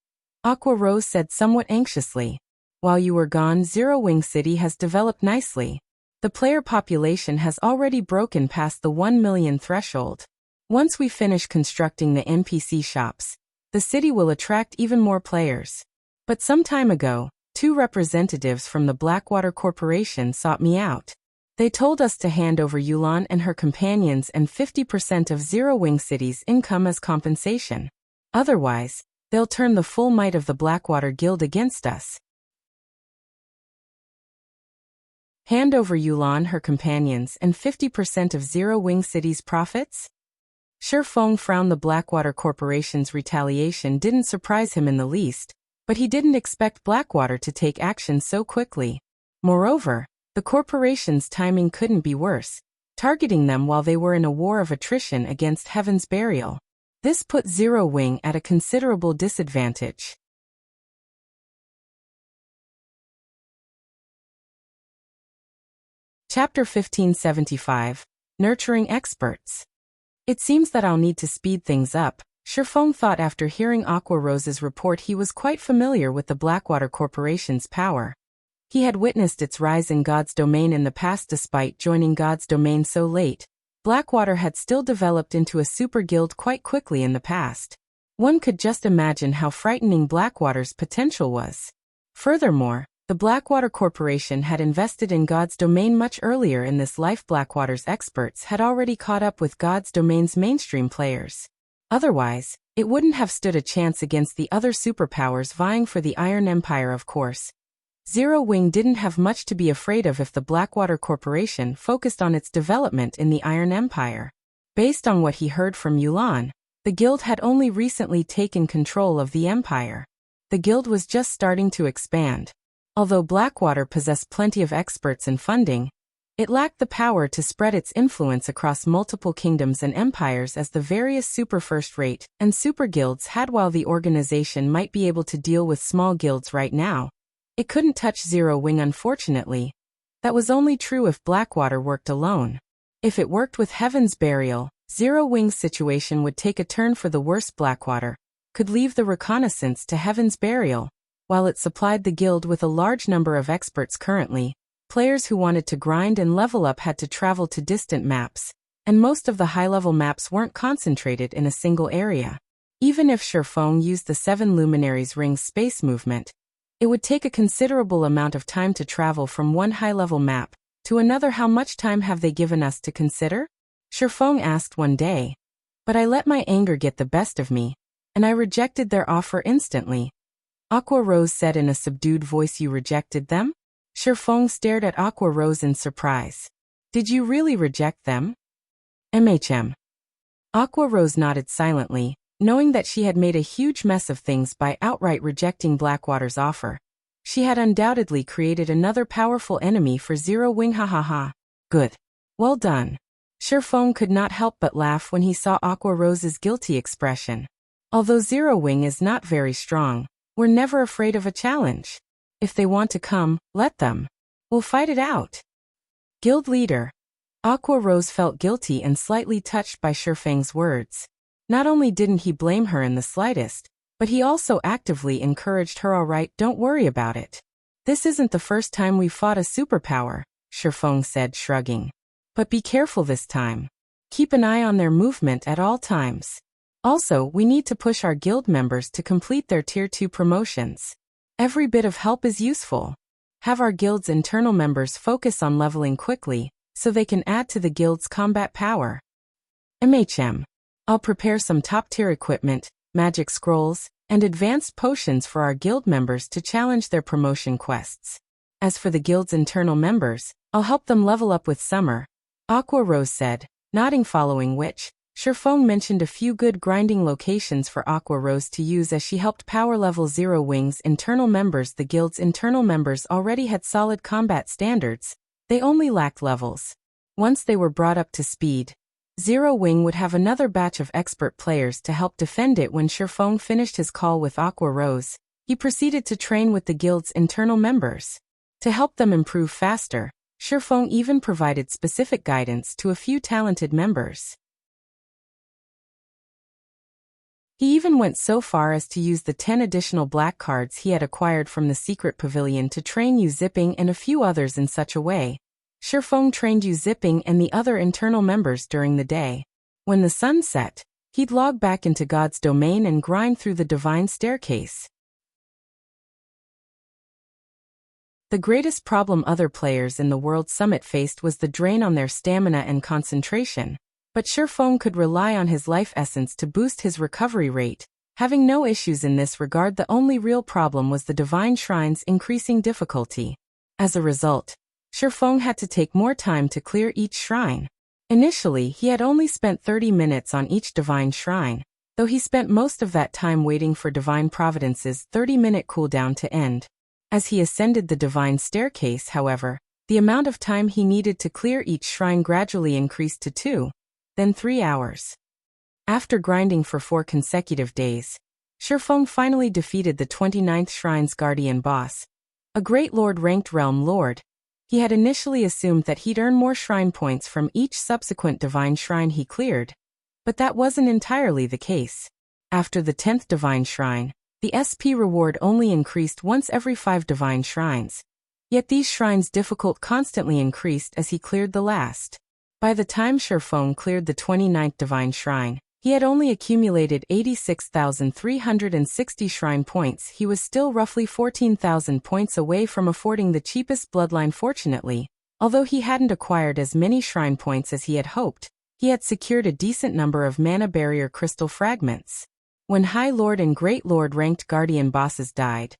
Aqua Rose said somewhat anxiously. While you were gone, Zero Wing City has developed nicely. The player population has already broken past the 1 million threshold. Once we finish constructing the NPC shops, the city will attract even more players. But some time ago, 2 representatives from the Blackwater Corporation sought me out. They told us to hand over Yulan and her companions and 50% of Zero Wing City's income as compensation. Otherwise, they'll turn the full might of the Blackwater Guild against us. Hand over Yulan, her companions, and 50% of Zero Wing City's profits? Shifeng frowned. The Blackwater Corporation's retaliation didn't surprise him in the least, but he didn't expect Blackwater to take action so quickly. Moreover, the corporation's timing couldn't be worse, targeting them while they were in a war of attrition against Heaven's Burial. This put Zero Wing at a considerable disadvantage. Chapter 1575. Nurturing Experts. It seems that I'll need to speed things up, Shifeng thought after hearing Aqua Rose's report. He was quite familiar with the Blackwater Corporation's power. He had witnessed its rise in God's domain in the past. Despite joining God's domain so late, Blackwater had still developed into a super guild quite quickly in the past. One could just imagine how frightening Blackwater's potential was. Furthermore, The Blackwater Corporation had invested in God's domain much earlier in this life. Blackwater's experts had already caught up with God's domain's mainstream players. Otherwise, it wouldn't have stood a chance against the other superpowers vying for the Iron Empire. Of course, Zero Wing didn't have much to be afraid of if the Blackwater Corporation focused on its development in the Iron Empire. Based on what he heard from Yulan, the guild had only recently taken control of the empire. The guild was just starting to expand. Although Blackwater possessed plenty of experts and funding, it lacked the power to spread its influence across multiple kingdoms and empires as the various super first-rate and super guilds had. While the organization might be able to deal with small guilds right now, it couldn't touch Zero Wing. Unfortunately, that was only true if Blackwater worked alone. If it worked with Heaven's Burial, Zero Wing's situation would take a turn for the worse. Blackwater could leave the reconnaissance to Heaven's Burial, while it supplied the guild with a large number of experts. Currently, players who wanted to grind and level up had to travel to distant maps, and most of the high-level maps weren't concentrated in a single area. Even if Shifeng used the 7 Luminaries Ring's space movement, it would take a considerable amount of time to travel from one high-level map to another. How much time have they given us to consider? Shifeng asked one day. But I let my anger get the best of me, and I rejected their offer instantly. Aqua Rose said in a subdued voice. You rejected them? Shifeng stared at Aqua Rose in surprise. Did you really reject them? Aqua Rose nodded silently, knowing that she had made a huge mess of things by outright rejecting Blackwater's offer. She had undoubtedly created another powerful enemy for Zero Wing. Ha. Good. Well done. Shifeng could not help but laugh when he saw Aqua Rose's guilty expression. Although Zero Wing is not very strong, we're never afraid of a challenge. If they want to come, let them. We'll fight it out. Guild leader. Aqua Rose felt guilty and slightly touched by Shifeng's words. Not only didn't he blame her in the slightest, but he also actively encouraged her. All right, don't worry about it. This isn't the first time we've fought a superpower, Shifeng said, shrugging. But be careful this time. Keep an eye on their movement at all times. Also, we need to push our guild members to complete their Tier 2 promotions. Every bit of help is useful. Have our guild's internal members focus on leveling quickly, so they can add to the guild's combat power. I'll prepare some top-tier equipment, magic scrolls, and advanced potions for our guild members to challenge their promotion quests. As for the guild's internal members, I'll help them level up with Summer, Aqua Rose said, nodding, following which, Shifeng mentioned a few good grinding locations for Aqua Rose to use as she helped power level Zero Wing's internal members. The guild's internal members already had solid combat standards, they only lacked levels. Once they were brought up to speed, Zero Wing would have another batch of expert players to help defend it. When Shifeng finished his call with Aqua Rose, he proceeded to train with the guild's internal members. To help them improve faster, Shifeng even provided specific guidance to a few talented members. He even went so far as to use the 10 additional black cards he had acquired from the secret pavilion to train Yu Zipping and a few others in such a way. Shifeng trained Yu Zipping and the other internal members during the day. When the sun set, he'd log back into God's domain and grind through the divine staircase. The greatest problem other players in the World Summit faced was the drain on their stamina and concentration. But Shifeng could rely on his life essence to boost his recovery rate, having no issues in this regard. The only real problem was the divine shrine's increasing difficulty. As a result, Shifeng had to take more time to clear each shrine. Initially, he had only spent 30 minutes on each divine shrine, though he spent most of that time waiting for Divine Providence's 30-minute cooldown to end. As he ascended the divine staircase, however, the amount of time he needed to clear each shrine gradually increased to 2, then 3 hours. After grinding for 4 consecutive days, Shifeng finally defeated the 29th Shrine's guardian boss, a Great Lord ranked Realm Lord. He had initially assumed that he'd earn more shrine points from each subsequent divine shrine he cleared, but that wasn't entirely the case. After the 10th divine shrine, the SP reward only increased once every 5 divine shrines. Yet these shrines' difficulty constantly increased as he cleared the last. By the time Shifeng cleared the 29th divine shrine, He had only accumulated 86,360 shrine points. He was still roughly 14,000 points away from affording the cheapest bloodline. Fortunately, although he hadn't acquired as many shrine points as he had hoped, he had secured a decent number of mana barrier crystal fragments. When High Lord and Great Lord ranked guardian bosses died,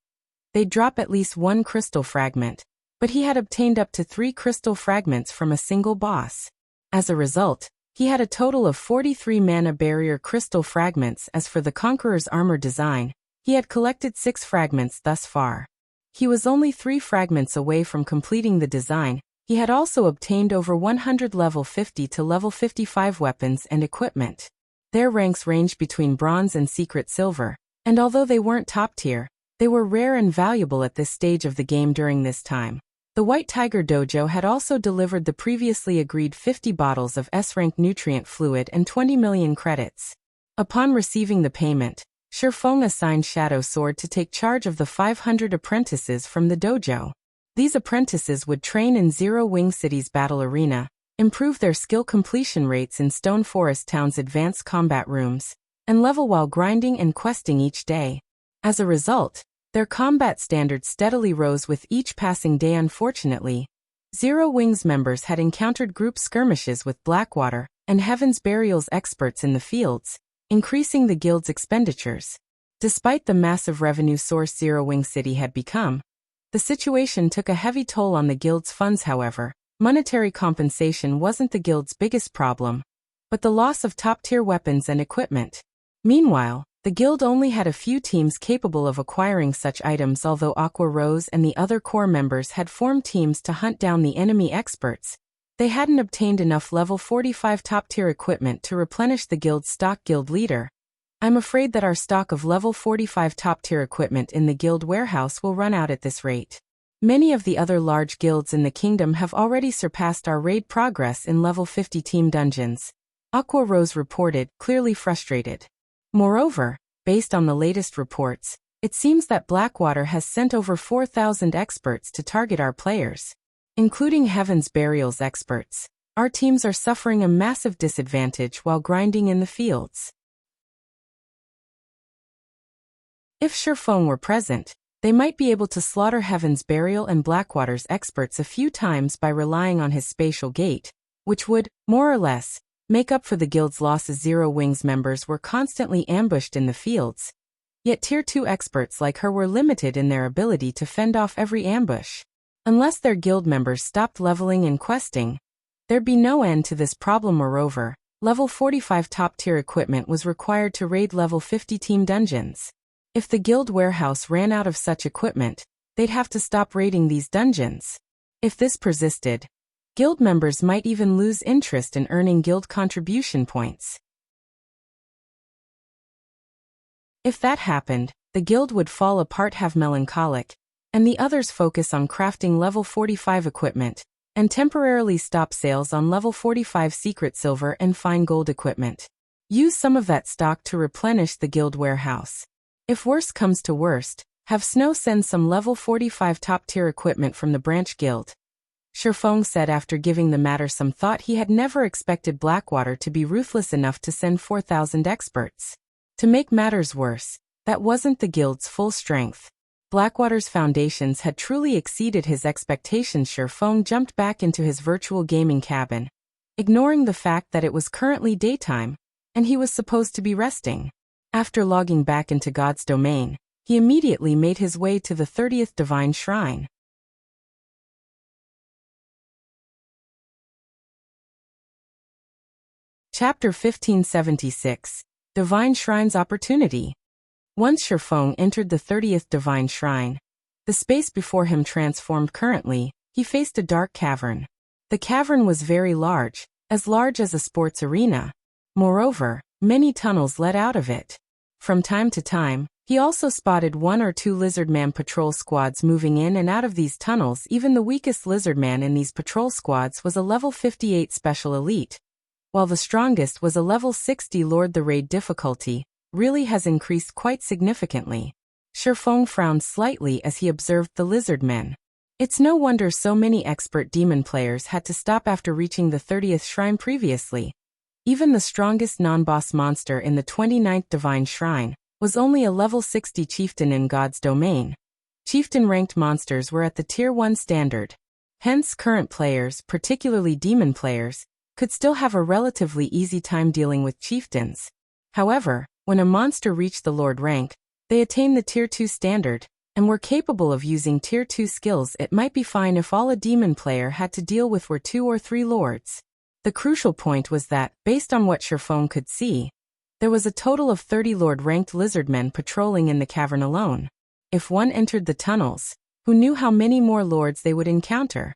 they'd drop at least one crystal fragment, but he had obtained up to 3 crystal fragments from a single boss. As a result, he had a total of 43 mana barrier crystal fragments. As for the Conqueror's armor design, he had collected 6 fragments thus far. He was only 3 fragments away from completing the design. He had also obtained over 100 level 50 to level 55 weapons and equipment. Their ranks ranged between bronze and secret silver, and although they weren't top tier, they were rare and valuable at this stage of the game. During this time, the White Tiger Dojo had also delivered the previously agreed 50 bottles of S-rank nutrient fluid and 20 million credits. Upon receiving the payment, Shifeng assigned Shadow Sword to take charge of the 500 apprentices from the dojo. These apprentices would train in Zero Wing City's battle arena, improve their skill completion rates in Stone Forest Town's advanced combat rooms, and level while grinding and questing each day. As a result, their combat standards steadily rose with each passing day. Unfortunately, Zero Wing's members had encountered group skirmishes with Blackwater and Heaven's Burial's experts in the fields, increasing the guild's expenditures. Despite the massive revenue source Zero Wing City had become, the situation took a heavy toll on the guild's funds. However, monetary compensation wasn't the guild's biggest problem, but the loss of top-tier weapons and equipment. Meanwhile, the guild only had a few teams capable of acquiring such items. Although Aqua Rose and the other core members had formed teams to hunt down the enemy experts, they hadn't obtained enough level 45 top-tier equipment to replenish the guild's stock. Guild leader, I'm afraid that our stock of level 45 top-tier equipment in the guild warehouse will run out at this rate. Many of the other large guilds in the kingdom have already surpassed our raid progress in level 50 team dungeons, Aqua Rose reported, clearly frustrated. Moreover, based on the latest reports, it seems that Blackwater has sent over 4,000 experts to target our players, including Heaven's Burial's experts. Our teams are suffering a massive disadvantage while grinding in the fields. If Shifeng were present, they might be able to slaughter Heaven's Burial and Blackwater's experts a few times by relying on his spatial gate, which would, more or less, make up for the guild's losses. Zero Wing's members were constantly ambushed in the fields, yet Tier 2 experts like her were limited in their ability to fend off every ambush. Unless their guild members stopped leveling and questing, there'd be no end to this problem. Moreover, level 45 top-tier equipment was required to raid level 50 team dungeons. If the guild warehouse ran out of such equipment, they'd have to stop raiding these dungeons. If this persisted, guild members might even lose interest in earning guild contribution points. If that happened, the guild would fall apart. Have Melancholic and the others focus on crafting level 45 equipment, and temporarily stop sales on level 45 secret silver and fine gold equipment. Use some of that stock to replenish the guild warehouse. If worst comes to worst, have Snow send some level 45 top-tier equipment from the branch guild. Shifeng said after giving the matter some thought. He had never expected Blackwater to be ruthless enough to send 4,000 experts. To make matters worse, that wasn't the guild's full strength. Blackwater's foundations had truly exceeded his expectations. Shifeng jumped back into his virtual gaming cabin, ignoring the fact that it was currently daytime, and he was supposed to be resting. After logging back into God's domain, he immediately made his way to the 30th Divine Shrine. Chapter 1576, Divine Shrine's Opportunity. Once Shifeng entered the 30th Divine Shrine, the space before him transformed. Currently, he faced a dark cavern. The cavern was very large as a sports arena. Moreover, many tunnels led out of it. From time to time, he also spotted 1 or 2 lizardman patrol squads moving in and out of these tunnels. Even the weakest lizardman in these patrol squads was a level 58 special elite, while the strongest was a level 60 lord. The raid difficulty really has increased quite significantly. Shifeng frowned slightly as he observed the lizardmen. It's no wonder so many expert demon players had to stop after reaching the 30th shrine previously. Even the strongest non-boss monster in the 29th Divine Shrine was only a level 60 chieftain in God's domain. Chieftain-ranked monsters were at the Tier 1 standard. Hence, current players, particularly demon players, could still have a relatively easy time dealing with chieftains. However, when a monster reached the Lord rank, they attained the Tier 2 standard, and were capable of using Tier 2 skills. It might be fine if all a demon player had to deal with were 2 or 3 lords. The crucial point was that, based on what Sherfong could see, there was a total of 30 Lord-ranked lizardmen patrolling in the cavern alone. If one entered the tunnels, who knew how many more lords they would encounter?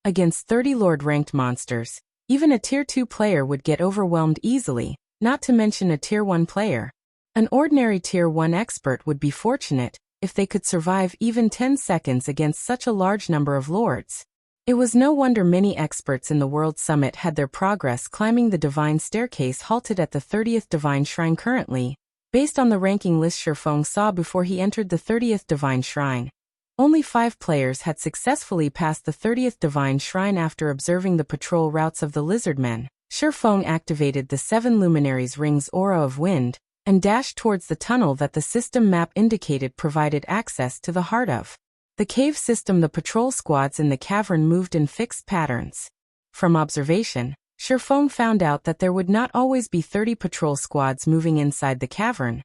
Against 30 Lord-ranked monsters, even a Tier 2 player would get overwhelmed easily, not to mention a Tier 1 player. An ordinary Tier 1 expert would be fortunate if they could survive even 10 seconds against such a large number of lords. It was no wonder many experts in the World Summit had their progress climbing the Divine Staircase halted at the 30th Divine Shrine currently. Based on the ranking list Sherfong saw before he entered the 30th Divine Shrine, only 5 players had successfully passed the 30th Divine Shrine. After observing the patrol routes of the lizardmen, Sherfong activated the 7 Luminaries Ring's aura of wind, and dashed towards the tunnel that the system map indicated provided access to the heart of the cave system. The patrol squads in the cavern moved in fixed patterns. From observation, Sherfong found out that there would not always be 30 patrol squads moving inside the cavern,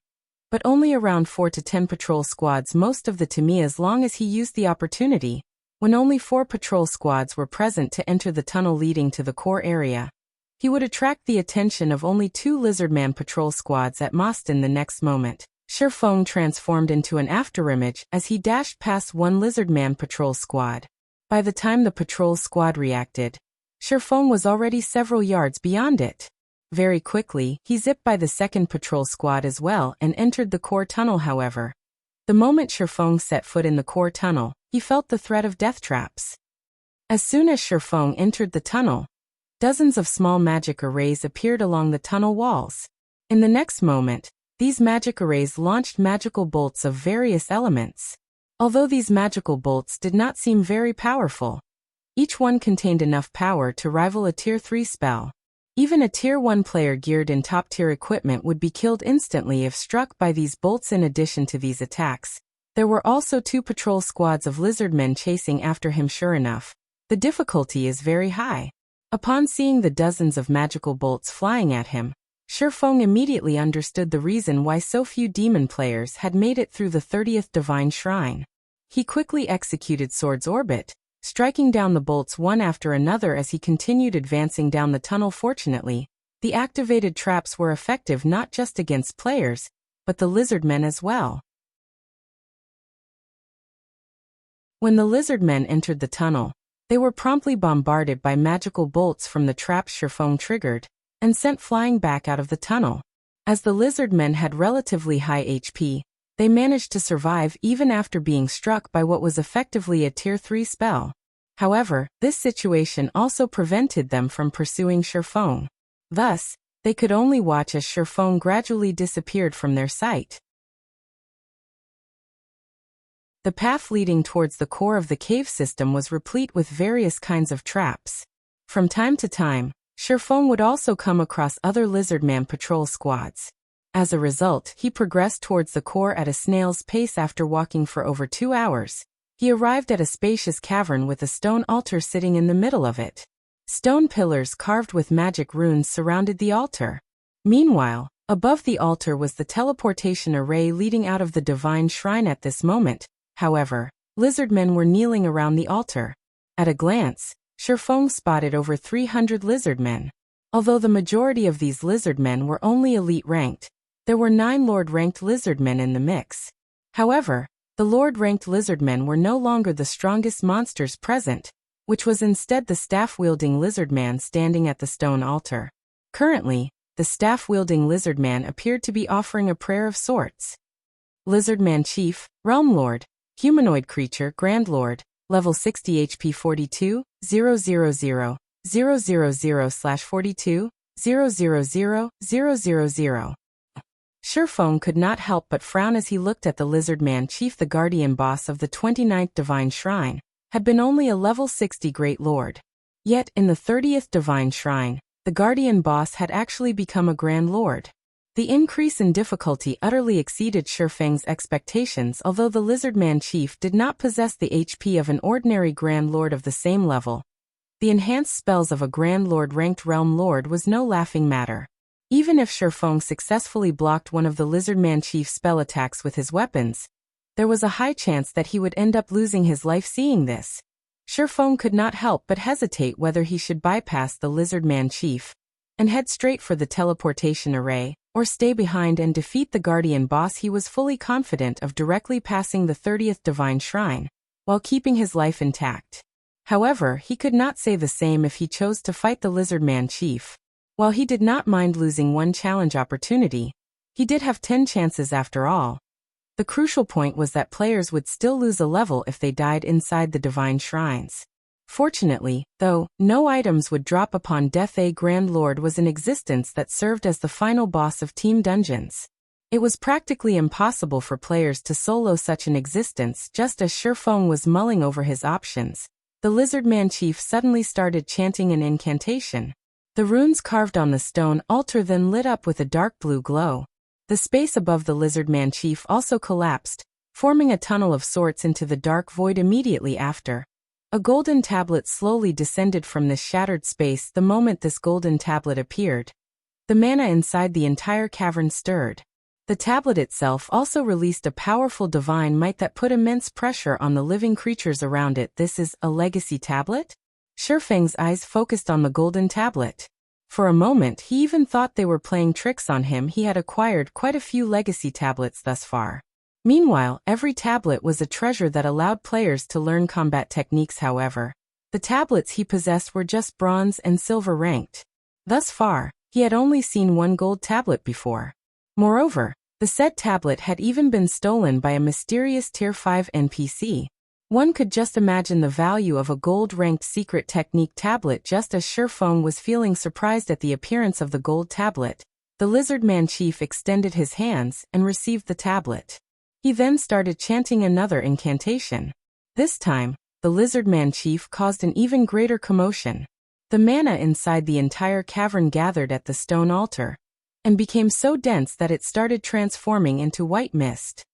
but only around 4 to 10 patrol squads most of the time. As long as he used the opportunity, when only 4 patrol squads were present to enter the tunnel leading to the core area, he would attract the attention of only 2 lizardman patrol squads at most. In the next moment, Sherfong transformed into an afterimage as he dashed past one lizardman patrol squad. By the time the patrol squad reacted, Sherfong was already several yards beyond it. Very quickly, he zipped by the second patrol squad as well and entered the core tunnel. However, the moment Sherfong set foot in the core tunnel, he felt the threat of death traps. As soon as Sherfong entered the tunnel, dozens of small magic arrays appeared along the tunnel walls. In the next moment, these magic arrays launched magical bolts of various elements. Although these magical bolts did not seem very powerful, each one contained enough power to rival a Tier 3 spell. Even a Tier 1 player geared in top-tier equipment would be killed instantly if struck by these bolts. In addition to these attacks, there were also 2 patrol squads of lizardmen chasing after him. Sure enough, the difficulty is very high. Upon seeing the dozens of magical bolts flying at him, Sherfong immediately understood the reason why so few demon players had made it through the 30th Divine Shrine. He quickly executed Sword's Orbit, striking down the bolts one after another as he continued advancing down the tunnel. Fortunately, the activated traps were effective not just against players, but the lizardmen as well. When the lizardmen entered the tunnel, they were promptly bombarded by magical bolts from the traps Sherfong triggered, and sent flying back out of the tunnel. As the lizardmen had relatively high HP, they managed to survive even after being struck by what was effectively a Tier 3 spell. However, this situation also prevented them from pursuing Sherfong. Thus, they could only watch as Sherfong gradually disappeared from their sight. The path leading towards the core of the cave system was replete with various kinds of traps. From time to time, Sherfong would also come across other lizardman patrol squads. As a result, he progressed towards the core at a snail's pace. After walking for over 2 hours, he arrived at a spacious cavern with a stone altar sitting in the middle of it. Stone pillars carved with magic runes surrounded the altar. Meanwhile, above the altar was the teleportation array leading out of the Divine Shrine. At this moment, however, lizardmen were kneeling around the altar. At a glance, Sherfong spotted over 300 lizardmen. Although the majority of these lizardmen were only elite ranked, there were 9 Lord-ranked lizardmen in the mix. However, the Lord-ranked lizardmen were no longer the strongest monsters present, which was instead the staff-wielding lizardman standing at the stone altar. Currently, the staff-wielding lizardman appeared to be offering a prayer of sorts. Lizardman Chief, Realm Lord, Humanoid Creature, Grand Lord, Level 60 HP 42, 000, 000/42, 000, 000. Sherfong could not help but frown as he looked at the Lizardman Chief. The guardian boss of the 29th Divine Shrine had been only a level 60 Great Lord. Yet, in the 30th Divine Shrine, the Guardian boss had actually become a Grand Lord. The increase in difficulty utterly exceeded Shifeng's expectations, although the Lizardman Chief did not possess the HP of an ordinary Grand Lord of the same level. The enhanced spells of a Grand Lord ranked Realm Lord was no laughing matter. Even if Shifeng successfully blocked one of the Lizardman Chief's spell attacks with his weapons, there was a high chance that he would end up losing his life. Seeing this, Shifeng could not help but hesitate whether he should bypass the Lizardman Chief and head straight for the teleportation array, or stay behind and defeat the Guardian boss. He was fully confident of directly passing the 30th Divine Shrine, while keeping his life intact. However, he could not say the same if he chose to fight the Lizardman Chief. While he did not mind losing one challenge opportunity, he did have 10 chances after all. The crucial point was that players would still lose a level if they died inside the Divine Shrines. Fortunately, though, no items would drop upon death. A Grand Lord was in existence that served as the final boss of Team Dungeons. It was practically impossible for players to solo such an existence. Just as Shifeng was mulling over his options, the Lizardman Chief suddenly started chanting an incantation. The runes carved on the stone altar then lit up with a dark blue glow. The space above the Lizardman Chief also collapsed, forming a tunnel of sorts into the dark void. Immediately after, a golden tablet slowly descended from this shattered space. The moment this golden tablet appeared, the mana inside the entire cavern stirred. The tablet itself also released a powerful divine might that put immense pressure on the living creatures around it. This is a legacy tablet? Shifeng's eyes focused on the golden tablet. For a moment he even thought they were playing tricks on him. He had acquired quite a few legacy tablets thus far. Meanwhile, every tablet was a treasure that allowed players to learn combat techniques. However, the tablets he possessed were just bronze and silver ranked. Thus far, he had only seen one gold tablet before. Moreover, the said tablet had even been stolen by a mysterious Tier 5 NPC. One could just imagine the value of a gold-ranked secret technique tablet. Just as Shifeng was feeling surprised at the appearance of the gold tablet, the Lizardman Chief extended his hands and received the tablet. He then started chanting another incantation. This time, the Lizardman Chief caused an even greater commotion. The mana inside the entire cavern gathered at the stone altar and became so dense that it started transforming into white mist.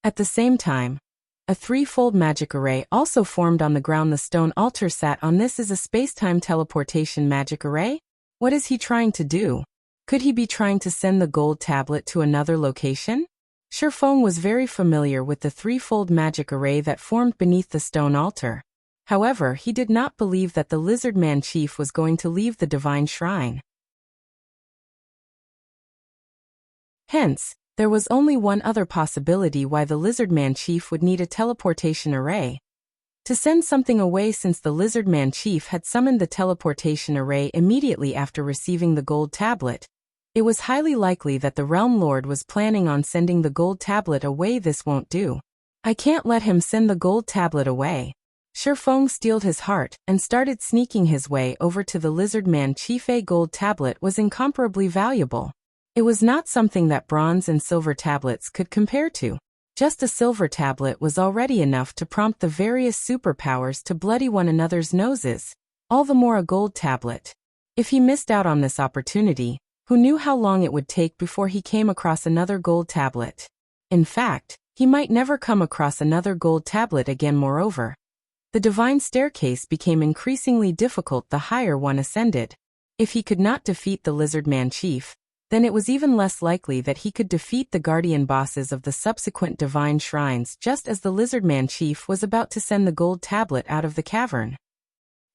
At the same time, a threefold magic array also formed on the ground the stone altar sat on. This is a space-time teleportation magic array? What is he trying to do? Could he be trying to send the gold tablet to another location? Shifeng was very familiar with the threefold magic array that formed beneath the stone altar. However, he did not believe that the Lizardman Chief was going to leave the Divine Shrine. Hence, there was only one other possibility why the Lizardman Chief would need a teleportation array. To send something away, since the Lizardman Chief had summoned the teleportation array immediately after receiving the gold tablet, it was highly likely that the Realm Lord was planning on sending the gold tablet away. This won't do. I can't let him send the gold tablet away. Shifeng steeled his heart and started sneaking his way over to the Lizardman Chief. A gold tablet was incomparably valuable. It was not something that bronze and silver tablets could compare to. Just a silver tablet was already enough to prompt the various superpowers to bloody one another's noses, all the more a gold tablet. If he missed out on this opportunity, who knew how long it would take before he came across another gold tablet? In fact, he might never come across another gold tablet again. Moreover, the divine staircase became increasingly difficult the higher one ascended. If he could not defeat the Lizardman Chief, then it was even less likely that he could defeat the guardian bosses of the subsequent divine shrines. Just as the Lizardman Chief was about to send the gold tablet out of the cavern,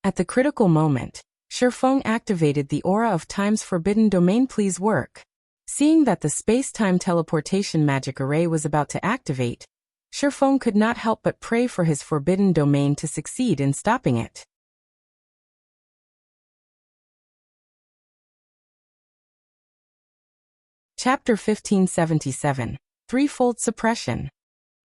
at the critical moment, Shifeng activated the aura of Time's forbidden domain. Please work. Seeing that the space-time teleportation magic array was about to activate, Shifeng could not help but pray for his forbidden domain to succeed in stopping it. Chapter 1577. Threefold Suppression.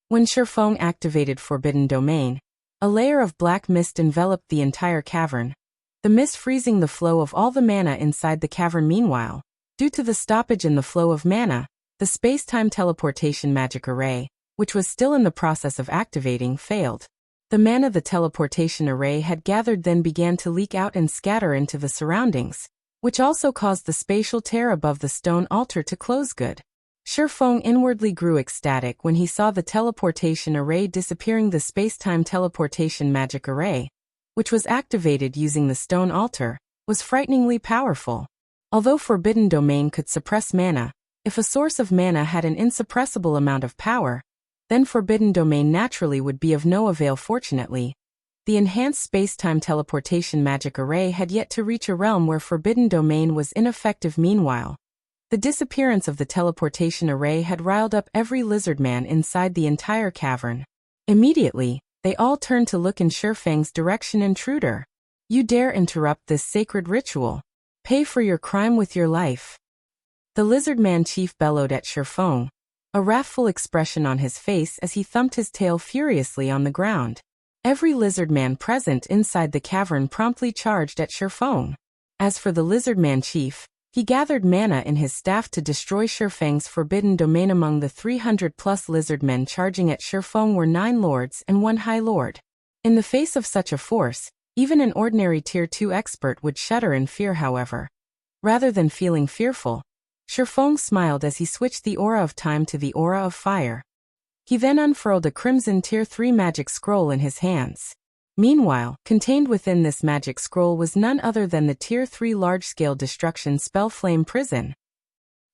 When Shifeng activated Forbidden Domain, a layer of black mist enveloped the entire cavern, the mist freezing the flow of all the mana inside the cavern. Meanwhile, due to the stoppage in the flow of mana, the space-time teleportation magic array, which was still in the process of activating, failed. The mana the teleportation array had gathered then began to leak out and scatter into the surroundings, which also caused the spatial tear above the stone altar to close good. Shifeng inwardly grew ecstatic when he saw the teleportation array disappearing. The space-time teleportation magic array, which was activated using the stone altar, was frighteningly powerful. Although Forbidden Domain could suppress mana, if a source of mana had an insuppressible amount of power, then Forbidden Domain naturally would be of no avail. Fortunately, the enhanced space-time teleportation magic array had yet to reach a realm where Forbidden Domain was ineffective. Meanwhile, the disappearance of the teleportation array had riled up every lizardman inside the entire cavern. Immediately, they all turned to look in Shifeng's direction. Intruder! You dare interrupt this sacred ritual? Pay for your crime with your life. The lizardman chief bellowed at Shifeng, a wrathful expression on his face as he thumped his tail furiously on the ground. Every lizardman present inside the cavern promptly charged at Shifeng. As for the lizardman chief, he gathered mana in his staff to destroy Shifeng's Forbidden Domain. Among the 300-plus lizardmen charging at Shifeng were 9 lords and 1 high lord. In the face of such a force, even an ordinary Tier 2 expert would shudder in fear. However, rather than feeling fearful, Shifeng smiled as he switched the aura of time to the aura of fire. He then unfurled a crimson Tier 3 magic scroll in his hands. Meanwhile, contained within this magic scroll was none other than the Tier 3 large-scale destruction spell Flame Prison.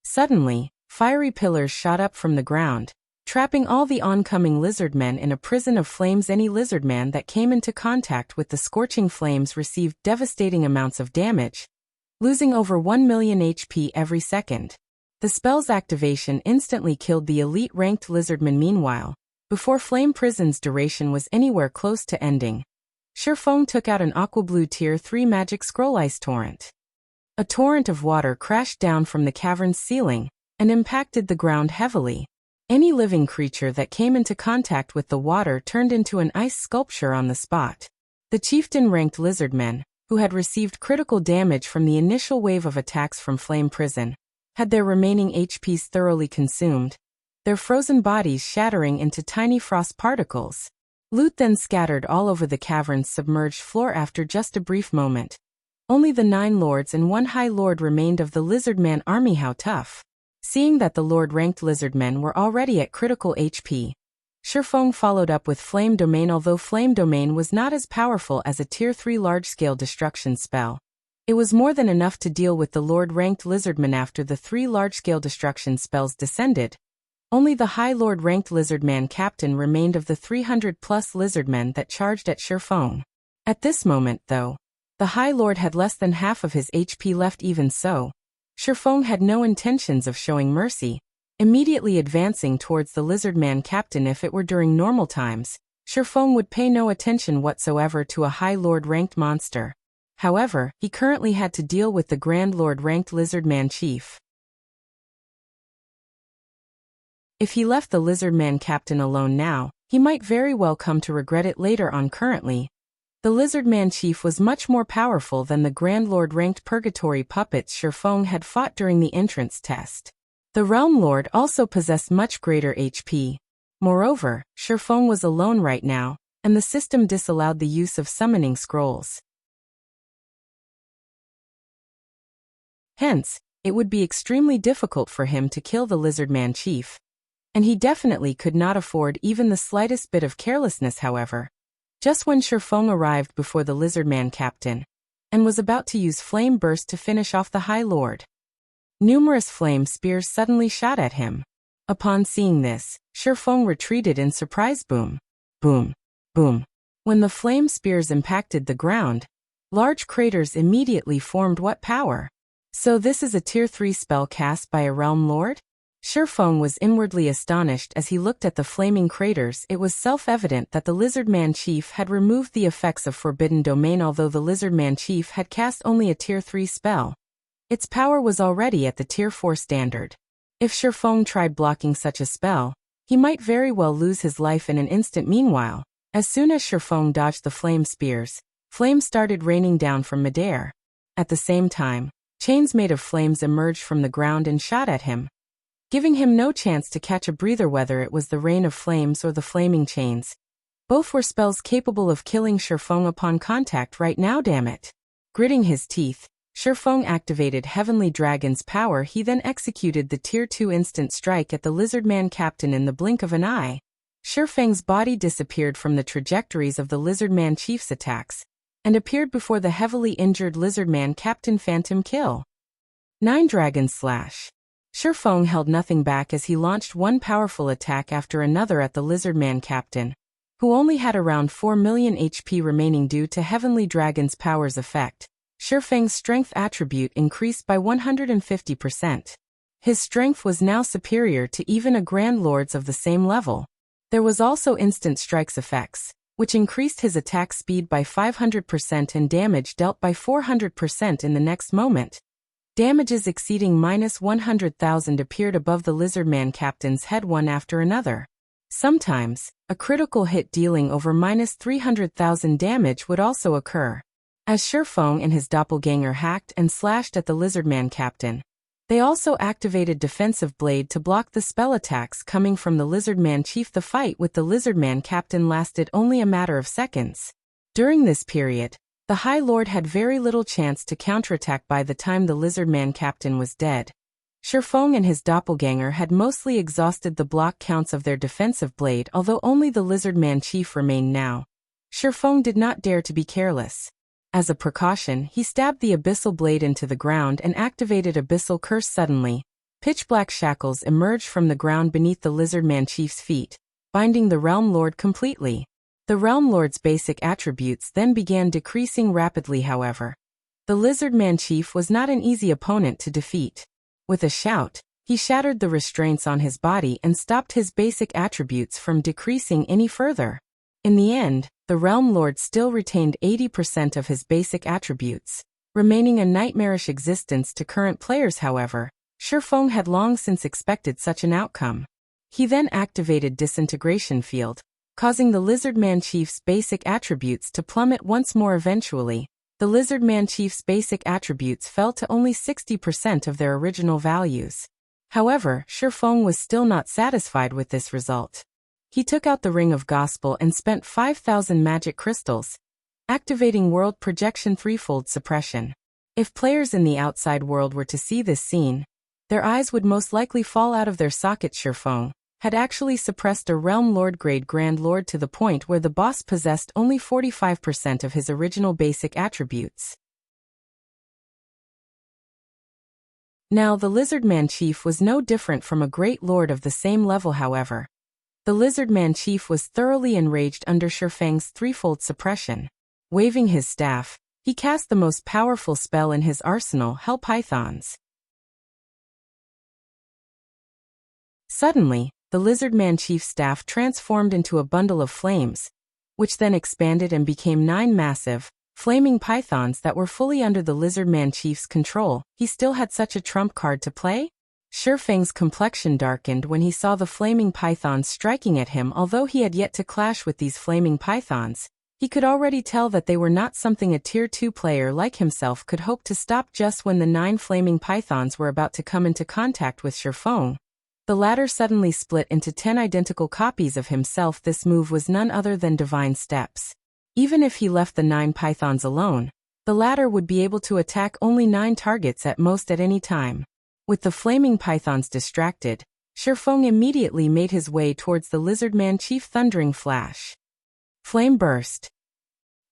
Suddenly, fiery pillars shot up from the ground, trapping all the oncoming lizardmen in a prison of flames. Any lizardman that came into contact with the scorching flames received devastating amounts of damage, losing over 1 million HP every second. The spell's activation instantly killed the elite-ranked lizardman. Meanwhile, before Flame Prison's duration was anywhere close to ending, Shifeng took out an aqua-blue Tier 3 magic scroll Ice Torrent. A torrent of water crashed down from the cavern's ceiling and impacted the ground heavily. Any living creature that came into contact with the water turned into an ice sculpture on the spot. The chieftain-ranked lizardmen, who had received critical damage from the initial wave of attacks from Flame Prison, had their remaining HPs thoroughly consumed, their frozen bodies shattering into tiny frost particles. Loot then scattered all over the cavern's submerged floor. After just a brief moment, only the 9 lords and 1 high lord remained of the lizardman army. How tough! Seeing that the lord-ranked lizardmen were already at critical HP, Shifeng followed up with Flame Domain. Although Flame Domain was not as powerful as a Tier 3 large-scale destruction spell, it was more than enough to deal with the lord-ranked lizardmen. After the 3 large-scale destruction spells descended, only the high lord-ranked lizardman captain remained of the 300-plus lizardmen that charged at Shifeng. At this moment, though, the high lord had less than half of his HP left. Even so, Shifeng had no intentions of showing mercy, immediately advancing towards the lizardman captain. If it were during normal times, Shifeng would pay no attention whatsoever to a high lord-ranked monster. However, he currently had to deal with the Grand Lord-ranked lizardman chief. If he left the lizardman captain alone now, he might very well come to regret it later on. Currently, the lizardman chief was much more powerful than the Grand Lord-ranked purgatory puppets Shifeng had fought during the entrance test. The Realm Lord also possessed much greater HP. Moreover, Shifeng was alone right now, and the system disallowed the use of summoning scrolls. Hence, it would be extremely difficult for him to kill the lizardman chief. And he definitely could not afford even the slightest bit of carelessness. However, just when Shifeng arrived before the lizardman captain, and was about to use Flame Burst to finish off the High Lord, numerous flame spears suddenly shot at him. Upon seeing this, Shifeng retreated in surprise. Boom, boom, boom. When the flame spears impacted the ground, large craters immediately formed. What power! So this is a Tier 3 spell cast by a Realm Lord? Shifeng was inwardly astonished as he looked at the flaming craters. It was self-evident that the Lizardman Chief had removed the effects of Forbidden Domain. Although the Lizardman Chief had cast only a Tier 3 spell, its power was already at the Tier 4 standard. If Shifeng tried blocking such a spell, he might very well lose his life in an instant. Meanwhile, as soon as Shifeng dodged the flame spears, flames started raining down from midair. At the same time, chains made of flames emerged from the ground and shot at him, giving him no chance to catch a breather. Whether it was the rain of flames or the flaming chains, Both were spells capable of killing Shifeng upon contact right now, damn it. Gritting his teeth, Shifeng activated Heavenly Dragon's power. He then executed the Tier 2 instant strike at the Lizardman Captain in the blink of an eye. Shifeng's body disappeared from the trajectories of the Lizardman Chief's attacks, and appeared before the heavily injured Lizardman Captain. Phantom kill. 9 Dragon Slash. Shifeng held nothing back as he launched one powerful attack after another at the Lizardman Captain, who only had around 4 million HP remaining due to Heavenly Dragon's power's effect. Shifeng's strength attribute increased by 150%. His strength was now superior to even a Grand Lord's of the same level. There was also instant strikes effects, which increased his attack speed by 500% and damage dealt by 400% in the next moment. Damages exceeding -100,000 appeared above the Lizardman Captain's head one after another. Sometimes, a critical hit dealing over -300,000 damage would also occur. As Shifeng and his doppelganger hacked and slashed at the Lizardman Captain, they also activated Defensive Blade to block the spell attacks coming from the Lizardman Chief. The fight with the Lizardman Captain lasted only a matter of seconds. During this period, the High Lord had very little chance to counterattack. By the time the Lizardman Captain was dead, Shifeng and his doppelganger had mostly exhausted the block counts of their defensive blade. Although only the Lizardman Chief remained now, Shifeng did not dare to be careless. As a precaution, he stabbed the abyssal blade into the ground and activated Abyssal Curse. Suddenly, pitch-black shackles emerged from the ground beneath the Lizardman Chief's feet, binding the Realm Lord completely. The Realm Lord's basic attributes then began decreasing rapidly. However, the Lizardman Chief was not an easy opponent to defeat. With a shout, he shattered the restraints on his body and stopped his basic attributes from decreasing any further. In the end, the Realm Lord still retained 80% of his basic attributes, remaining a nightmarish existence to current players. However, Shifeng had long since expected such an outcome. He then activated Disintegration Field, causing the Lizardman Chief's basic attributes to plummet once more. Eventually, the Lizardman Chief's basic attributes fell to only 60% of their original values. However, Shifeng was still not satisfied with this result. He took out the Ring of Gospel and spent 5,000 magic crystals, activating World Projection Threefold Suppression. If players in the outside world were to see this scene, their eyes would most likely fall out of their sockets. Shifeng had actually suppressed a Realm Lord grade Grand Lord to the point where the boss possessed only 45% of his original basic attributes. Now the Lizardman Chief was no different from a Great Lord of the same level. However, the Lizardman Chief was thoroughly enraged under Shifeng's threefold suppression. Waving his staff, he cast the most powerful spell in his arsenal, Hell Pythons. Suddenly, the Lizardman Chief's staff transformed into a bundle of flames, which then expanded and became 9 massive, flaming pythons that were fully under the Lizardman Chief's control. He still had such a trump card to play? Shifeng's complexion darkened when he saw the flaming pythons striking at him. Although he had yet to clash with these flaming pythons, he could already tell that they were not something a Tier 2 player like himself could hope to stop. Just when the 9 flaming pythons were about to come into contact with Shifeng, the latter suddenly split into 10 identical copies of himself. This move was none other than Divine Steps. Even if he left the 9 pythons alone, the latter would be able to attack only 9 targets at most at any time. With the flaming pythons distracted, Shifeng immediately made his way towards the Lizardman Chief. Thundering Flash, Flame Burst,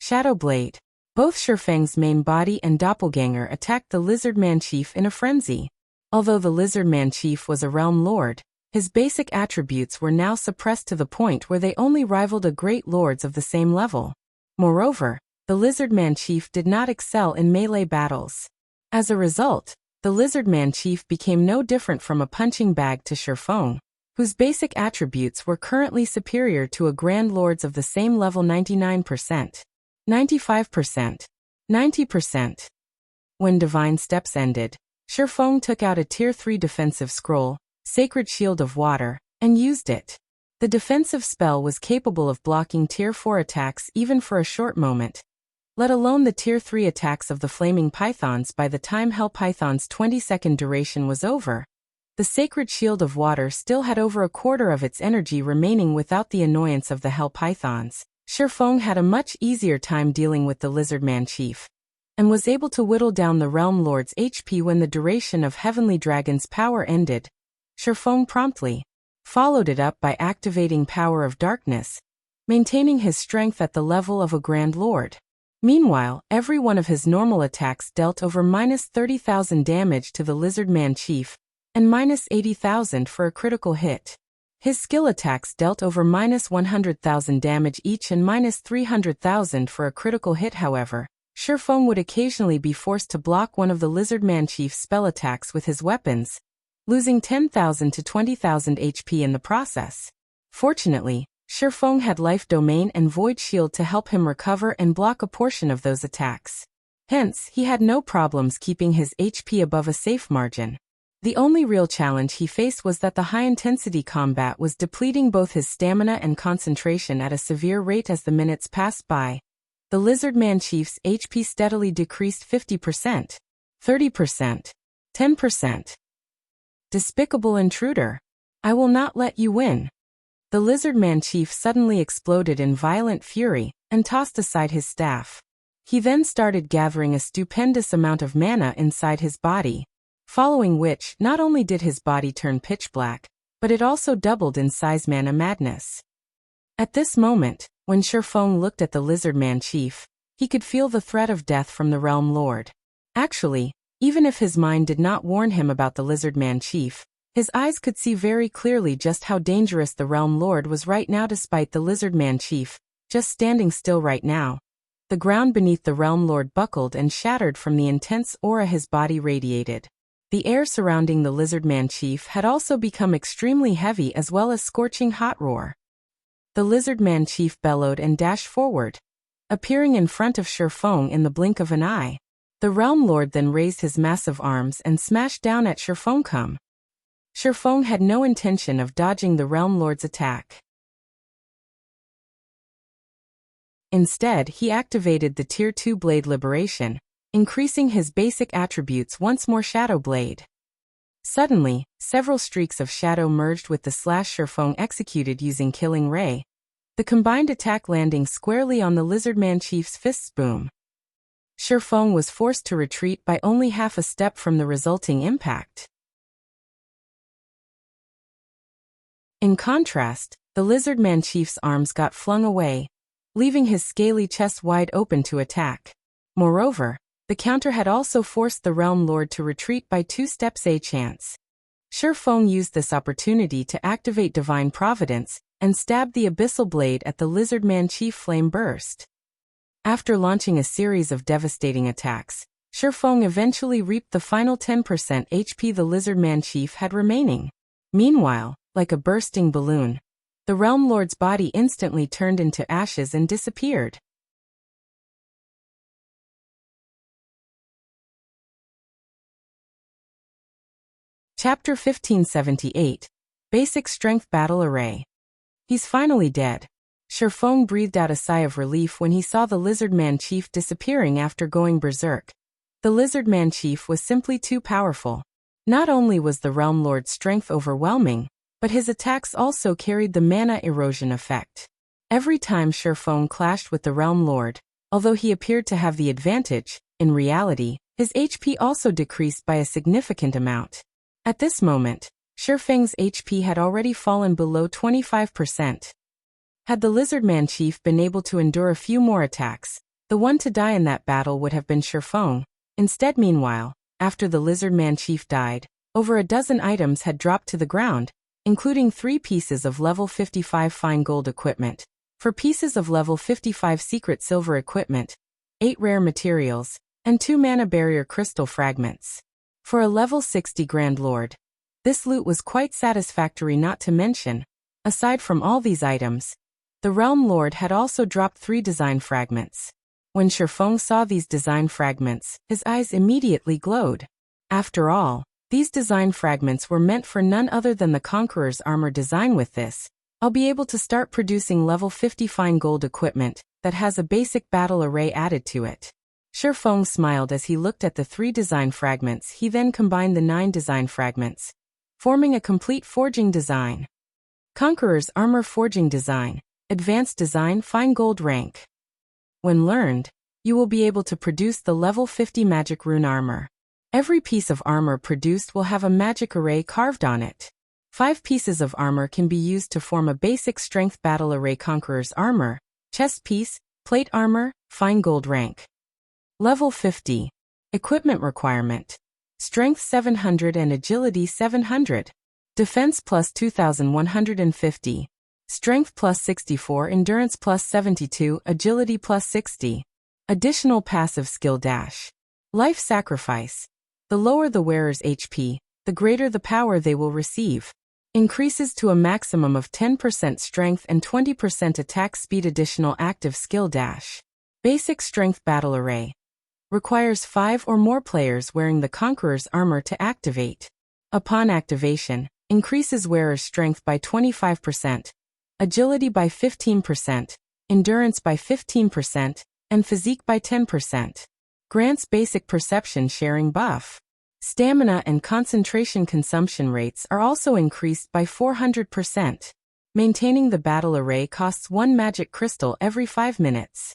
Shadow Blade. Both Shifeng's main body and doppelganger attacked the Lizardman Chief in a frenzy. Although the Lizardman Chief was a Realm Lord, his basic attributes were now suppressed to the point where they only rivaled a Great Lords of the same level. Moreover, the Lizardman Chief did not excel in melee battles. As a result, the Lizardman Chief became no different from a punching bag to Shifeng, whose basic attributes were currently superior to a Grand Lord's of the same level. 99%, 95%, 90%. When Divine Steps ended, Shifeng took out a Tier 3 defensive scroll, Sacred Shield of Water, and used it. The defensive spell was capable of blocking Tier 4 attacks even for a short moment, let alone the Tier 3 attacks of the flaming pythons. By the time Hell Python's 20-second duration was over, The sacred shield of water still had over a quarter of its energy remaining without the annoyance of the hell pythons. Shifeng had a much easier time dealing with the Lizardman chief, and was able to whittle down the Realm Lord's HP when the duration of Heavenly Dragon's power ended. Shifeng promptly followed it up by activating Power of Darkness, maintaining his strength at the level of a Grand Lord. Meanwhile, every one of his normal attacks dealt over minus 30,000 damage to the Lizardman chief, and minus 80,000 for a critical hit. His skill attacks dealt over minus 100,000 damage each and minus 300,000 for a critical hit. However, Shifeng would occasionally be forced to block one of the Lizardman chief's spell attacks with his weapons, losing 10,000 to 20,000 HP in the process. Fortunately, Shifeng had Life Domain and Void Shield to help him recover and block a portion of those attacks. Hence, he had no problems keeping his HP above a safe margin. The only real challenge he faced was that the high-intensity combat was depleting both his stamina and concentration at a severe rate as the minutes passed by. The Lizardman chief's HP steadily decreased 50%, 30%, 10%. Despicable intruder. I will not let you win. The Lizardman chief suddenly exploded in violent fury and tossed aside his staff. He then started gathering a stupendous amount of mana inside his body, following which not only did his body turn pitch black, but it also doubled in size. Mana madness. At this moment, when Shifeng looked at the Lizardman chief, he could feel the threat of death from the Realm Lord. Actually, even if his mind did not warn him about the Lizardman chief, his eyes could see very clearly just how dangerous the Realm Lord was right now. Despite the Lizardman chief just standing still right now, the ground beneath the Realm Lord buckled and shattered from the intense aura his body radiated. The air surrounding the Lizardman chief had also become extremely heavy as well as scorching hot roar. The Lizardman chief bellowed and dashed forward, appearing in front of Shifeng in the blink of an eye. The Realm Lord then raised his massive arms and smashed down at Shifeng. Shifeng had no intention of dodging the Realm Lord's attack. Instead, he activated the Tier 2 Blade Liberation, increasing his basic attributes once more. Shadow Blade. Suddenly, several streaks of shadow merged with the slash Shifeng executed using Killing Ray, the combined attack landing squarely on the Lizardman chief's fists. Boom. Shifeng was forced to retreat by only half a step from the resulting impact. In contrast, the Lizardman chief's arms got flung away, leaving his scaly chest wide open to attack. Moreover, the counter had also forced the Realm Lord to retreat by 2 steps. A chance. Shifeng used this opportunity to activate Divine Providence and stabbed the Abyssal Blade at the Lizardman chief. Flame burst. After launching a series of devastating attacks, Shifeng eventually reaped the final 10% HP the Lizardman chief had remaining. Meanwhile, like a bursting balloon, the Realm Lord's body instantly turned into ashes and disappeared. Chapter 1578. Basic Strength Battle Array. He's finally dead. Shifeng breathed out a sigh of relief when he saw the Lizardman chief disappearing after going berserk. The Lizardman chief was simply too powerful. Not only was the Realm Lord's strength overwhelming, but his attacks also carried the mana erosion effect. Every time Shifeng clashed with the Realm Lord, although he appeared to have the advantage, in reality, his HP also decreased by a significant amount. At this moment, Shifeng's HP had already fallen below 25%. Had the Lizardman chief been able to endure a few more attacks, the one to die in that battle would have been Shifeng. Instead, meanwhile, after the Lizardman chief died, over a dozen items had dropped to the ground, including 3 pieces of level 55 fine gold equipment, 4 pieces of level 55 secret silver equipment, 8 rare materials, and 2 mana barrier crystal fragments. For a level 60 Grand Lord, this loot was quite satisfactory. Not to mention, aside from all these items, the Realm Lord had also dropped 3 design fragments. When Shifeng saw these design fragments, his eyes immediately glowed. After all, these design fragments were meant for none other than the Conqueror's armor design. With this, I'll be able to start producing level 50 fine gold equipment that has a basic battle array added to it. Shifeng smiled as he looked at the 3 design fragments. He then combined the 9 design fragments, forming a complete forging design. Conqueror's Armor Forging Design, Advanced Design Fine Gold Rank. When learned, you will be able to produce the level 50 magic rune armor. Every piece of armor produced will have a magic array carved on it. 5 pieces of armor can be used to form a basic strength battle array. Conqueror's Armor, Chest Piece, Plate Armor, Fine Gold Rank. Level 50. Equipment Requirement. Strength 700 and Agility 700. Defense plus 2150. Strength plus 64, Endurance plus 72, Agility plus 60. Additional passive skill dash. Life Sacrifice. The lower the wearer's HP, the greater the power they will receive. Increases to a maximum of 10% strength and 20% attack speed. Additional active skill dash. Basic Strength Battle Array. Requires 5 or more players wearing the Conqueror's Armor to activate. Upon activation, increases wearer's strength by 25%, agility by 15%, endurance by 15%, and physique by 10%. Grants basic perception sharing buff. Stamina and concentration consumption rates are also increased by 400%. Maintaining the battle array costs 1 magic crystal every 5 minutes.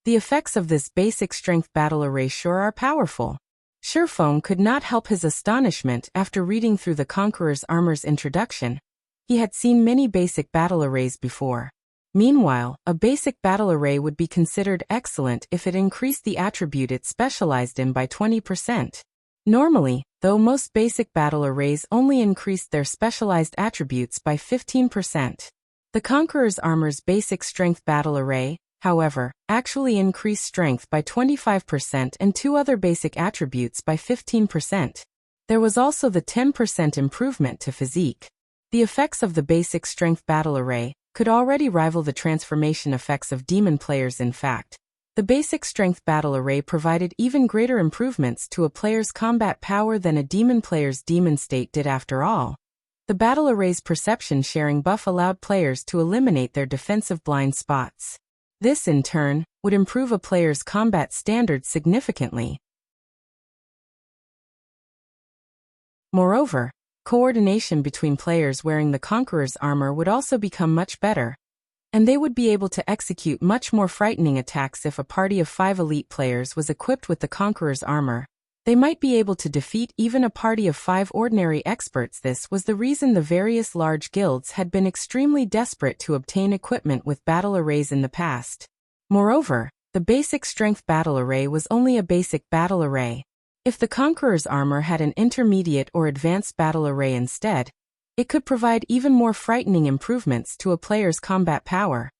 The effects of this basic strength battle array sure are powerful. Shurfeng could not help his astonishment after reading through the Conqueror's Armor's introduction. He had seen many basic battle arrays before. Meanwhile, a basic battle array would be considered excellent if it increased the attribute it specialized in by 20%. Normally, though, most basic battle arrays only increased their specialized attributes by 15%. The Conqueror's Armor's basic strength battle array, however, actually increased strength by 25% and 2 other basic attributes by 15%. There was also the 10% improvement to physique. The effects of the basic strength battle array could already rival the transformation effects of demon players. In fact, the basic strength battle array provided even greater improvements to a player's combat power than a demon player's demon state did. After all, the battle array's perception sharing buff allowed players to eliminate their defensive blind spots. This, in turn, would improve a player's combat standards significantly. Moreover, coordination between players wearing the Conqueror's Armor would also become much better, and they would be able to execute much more frightening attacks. If a party of 5 elite players was equipped with the Conqueror's Armor, they might be able to defeat even a party of 5 ordinary experts. This was the reason the various large guilds had been extremely desperate to obtain equipment with battle arrays in the past. Moreover, the basic strength battle array was only a basic battle array. If the Conqueror's Armor had an intermediate or advanced battle array instead, it could provide even more frightening improvements to a player's combat power.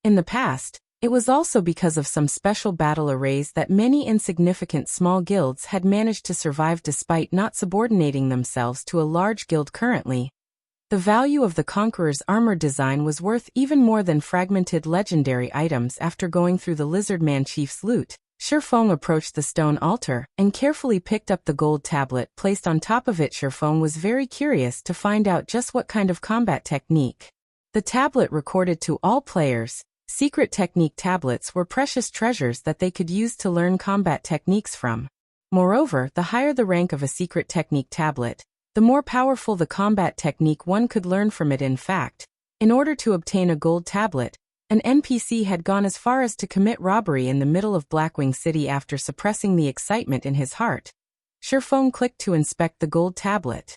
In the past, it was also because of some special battle arrays that many insignificant small guilds had managed to survive despite not subordinating themselves to a large guild. Currently, the value of the Conqueror's Armor design was worth even more than fragmented legendary items. After going through the Lizardman Chief's loot, Shurfeng approached the stone altar and carefully picked up the gold tablet placed on top of it. Shurfeng was very curious to find out just what kind of combat technique. The tablet recorded to all players. Secret technique tablets were precious treasures that they could use to learn combat techniques from. Moreover, the higher the rank of a secret technique tablet, the more powerful the combat technique one could learn from it. In fact, in order to obtain a gold tablet, an NPC had gone as far as to commit robbery in the middle of Blackwing City. After suppressing the excitement in his heart, Shurfeng clicked to inspect the gold tablet.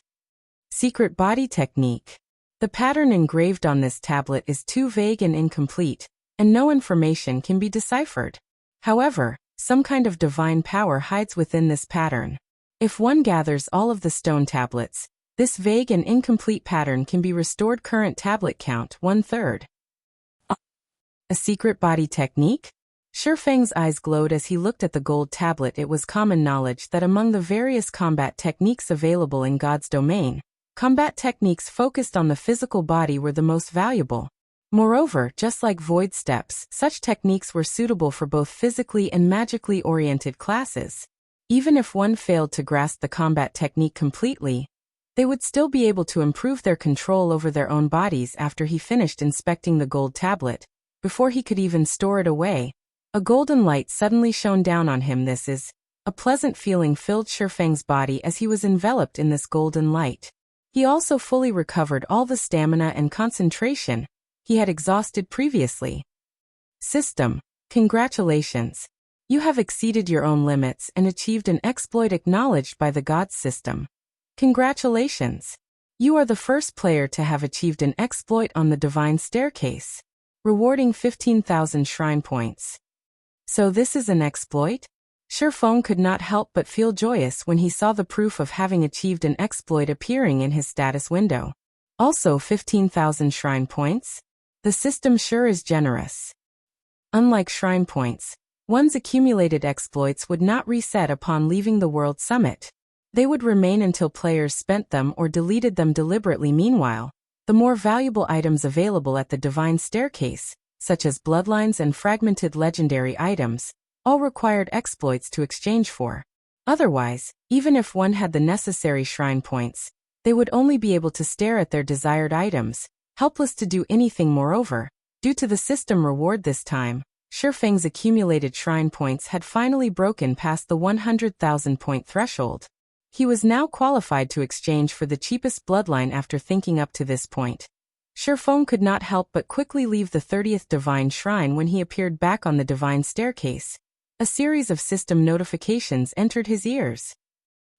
Secret body technique. The pattern engraved on this tablet is too vague and incomplete, and no information can be deciphered. However, some kind of divine power hides within this pattern. If one gathers all of the stone tablets, this vague and incomplete pattern can be restored. Current tablet count 1/3. A secret body technique? Shurfeng's eyes glowed as he looked at the gold tablet. It was common knowledge that among the various combat techniques available in God's domain, combat techniques focused on the physical body were the most valuable. Moreover, just like void steps, such techniques were suitable for both physically and magically oriented classes. Even if one failed to grasp the combat technique completely, they would still be able to improve their control over their own bodies. After he finished inspecting the gold tablet, before he could even store it away, a golden light suddenly shone down on him. This is A pleasant feeling filled Shifeng's body as he was enveloped in this golden light. He also fully recovered all the stamina and concentration he had exhausted previously. System. Congratulations. You have exceeded your own limits and achieved an exploit acknowledged by the gods. System. Congratulations. You are the first player to have achieved an exploit on the divine staircase, rewarding 15,000 shrine points. So this is an exploit? Shifeng could not help but feel joyous when he saw the proof of having achieved an exploit appearing in his status window. Also 15,000 shrine points? The system sure is generous. Unlike shrine points, one's accumulated exploits would not reset upon leaving the World Summit. They would remain until players spent them or deleted them deliberately. Meanwhile, the more valuable items available at the Divine Staircase, such as bloodlines and fragmented legendary items, all required exploits to exchange for. Otherwise, even if one had the necessary shrine points, they would only be able to stare at their desired items, helpless to do anything. Moreover, due to the system reward this time, Shifeng's accumulated shrine points had finally broken past the 100,000 point threshold. He was now qualified to exchange for the cheapest bloodline. After thinking up to this point, Shifeng could not help but quickly leave the 30th Divine Shrine. When he appeared back on the Divine Staircase, a series of system notifications entered his ears.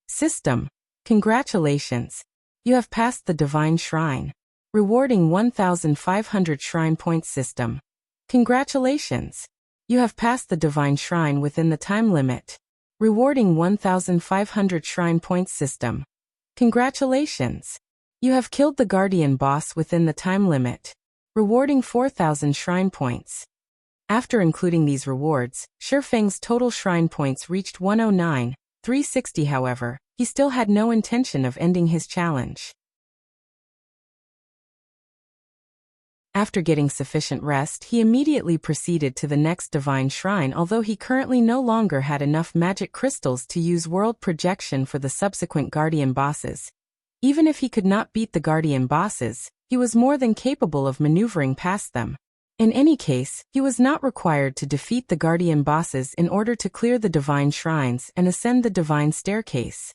System. Congratulations. You have passed the Divine Shrine, rewarding 1,500 shrine points. System. Congratulations. You have passed the Divine Shrine within the time limit, rewarding 1,500 shrine points. System. Congratulations. You have killed the Guardian boss within the time limit, rewarding 4,000 shrine points. After including these rewards, Shifeng's total shrine points reached 109,360. However, he still had no intention of ending his challenge. After getting sufficient rest, he immediately proceeded to the next Divine Shrine. Although he currently no longer had enough magic crystals to use world projection for the subsequent Guardian bosses, even if he could not beat the Guardian bosses, he was more than capable of maneuvering past them. In any case, he was not required to defeat the Guardian bosses in order to clear the Divine Shrines and ascend the Divine Staircase.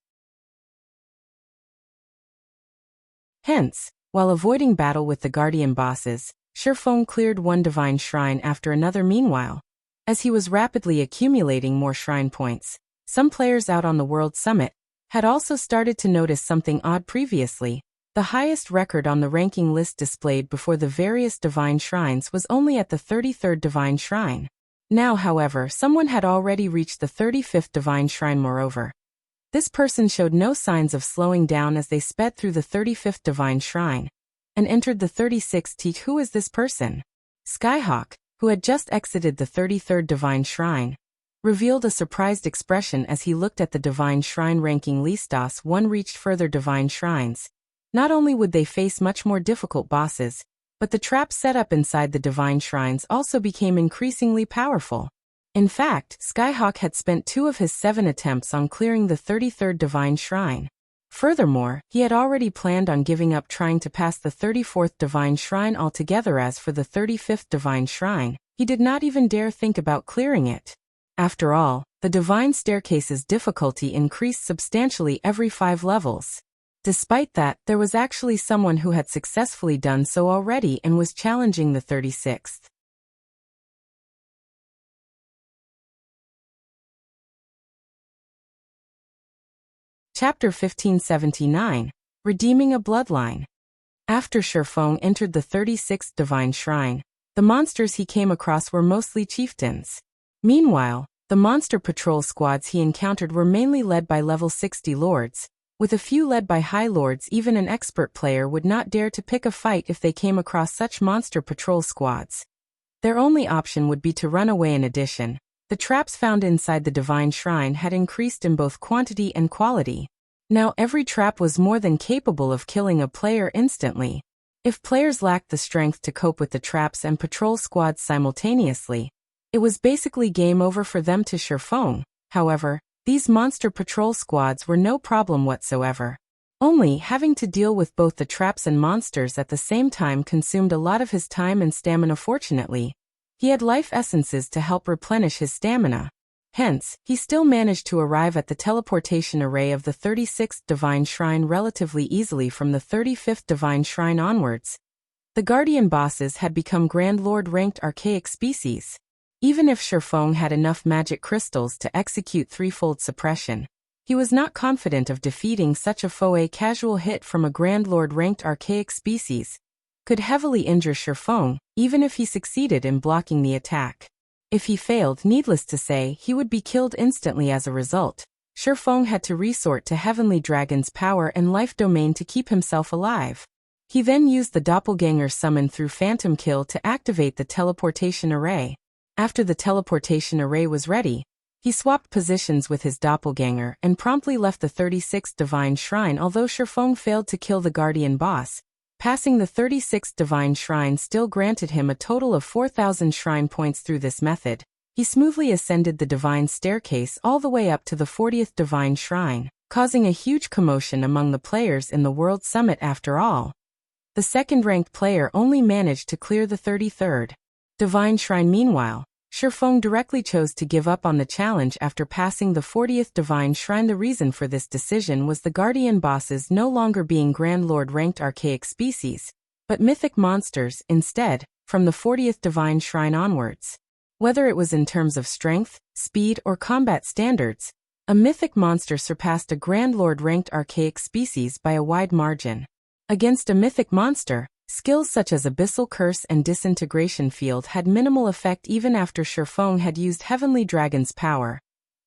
Hence, while avoiding battle with the Guardian bosses, Shifeng cleared one Divine Shrine after another. Meanwhile, as he was rapidly accumulating more shrine points, some players out on the World Summit had also started to notice something odd. Previously, the highest record on the ranking list displayed before the various Divine Shrines was only at the 33rd Divine Shrine. Now, however, someone had already reached the 35th Divine Shrine. Moreover, this person showed no signs of slowing down as they sped through the 35th Divine Shrine and entered the 36th. Who is this person? Skyhawk, who had just exited the 33rd Divine Shrine, revealed a surprised expression as he looked at the Divine Shrine ranking list. As one reached further Divine Shrines, not only would they face much more difficult bosses, but the traps set up inside the Divine Shrines also became increasingly powerful. In fact, Skyhawk had spent 2 of his 7 attempts on clearing the 33rd Divine Shrine. Furthermore, he had already planned on giving up trying to pass the 34th Divine Shrine altogether. As for the 35th Divine Shrine, he did not even dare think about clearing it. After all, the Divine Staircase's difficulty increased substantially every 5 levels. Despite that, there was actually someone who had successfully done so already and was challenging the 36th. Chapter 1579. Redeeming a Bloodline. After Shifeng entered the 36th Divine Shrine, the monsters he came across were mostly chieftains. Meanwhile, the monster patrol squads he encountered were mainly led by level 60 lords, with a few led by high lords. Even an expert player would not dare to pick a fight if they came across such monster patrol squads. Their only option would be to run away. In addition, the traps found inside the Divine Shrine had increased in both quantity and quality. Now every trap was more than capable of killing a player instantly. If players lacked the strength to cope with the traps and patrol squads simultaneously, it was basically game over for them. To Shifeng, however, these monster patrol squads were no problem whatsoever. Only having to deal with both the traps and monsters at the same time consumed a lot of his time and stamina. Fortunately, he had life essences to help replenish his stamina. Hence, he still managed to arrive at the teleportation array of the 36th Divine Shrine relatively easily from the 35th Divine Shrine onwards. The Guardian bosses had become Grand Lord-ranked archaic species. Even if Shifeng had enough magic crystals to execute threefold suppression, he was not confident of defeating such a foe. A casual hit from a Grand Lord-ranked archaic species could heavily injure Shifeng, even if he succeeded in blocking the attack. If he failed, needless to say, he would be killed instantly as a result. Shifeng had to resort to Heavenly Dragon's power and life domain to keep himself alive. He then used the doppelganger summon through Phantom Kill to activate the teleportation array. After the teleportation array was ready, he swapped positions with his doppelganger and promptly left the 36th Divine Shrine. Although Shifeng failed to kill the Guardian boss, passing the 36th Divine Shrine still granted him a total of 4,000 shrine points. Through this method, he smoothly ascended the Divine Staircase all the way up to the 40th Divine Shrine, causing a huge commotion among the players in the World Summit. After all, the second-ranked player only managed to clear the 33rd Divine Shrine. Meanwhile, Shifeng directly chose to give up on the challenge after passing the 40th Divine Shrine. The reason for this decision was the Guardian bosses no longer being Grand Lord-ranked archaic species, but mythic monsters instead, from the 40th Divine Shrine onwards. Whether it was in terms of strength, speed, or combat standards, a mythic monster surpassed a Grand Lord-ranked archaic species by a wide margin. Against a mythic monster, skills such as Abyssal Curse and Disintegration Field had minimal effect even after Shifeng had used Heavenly Dragon's power.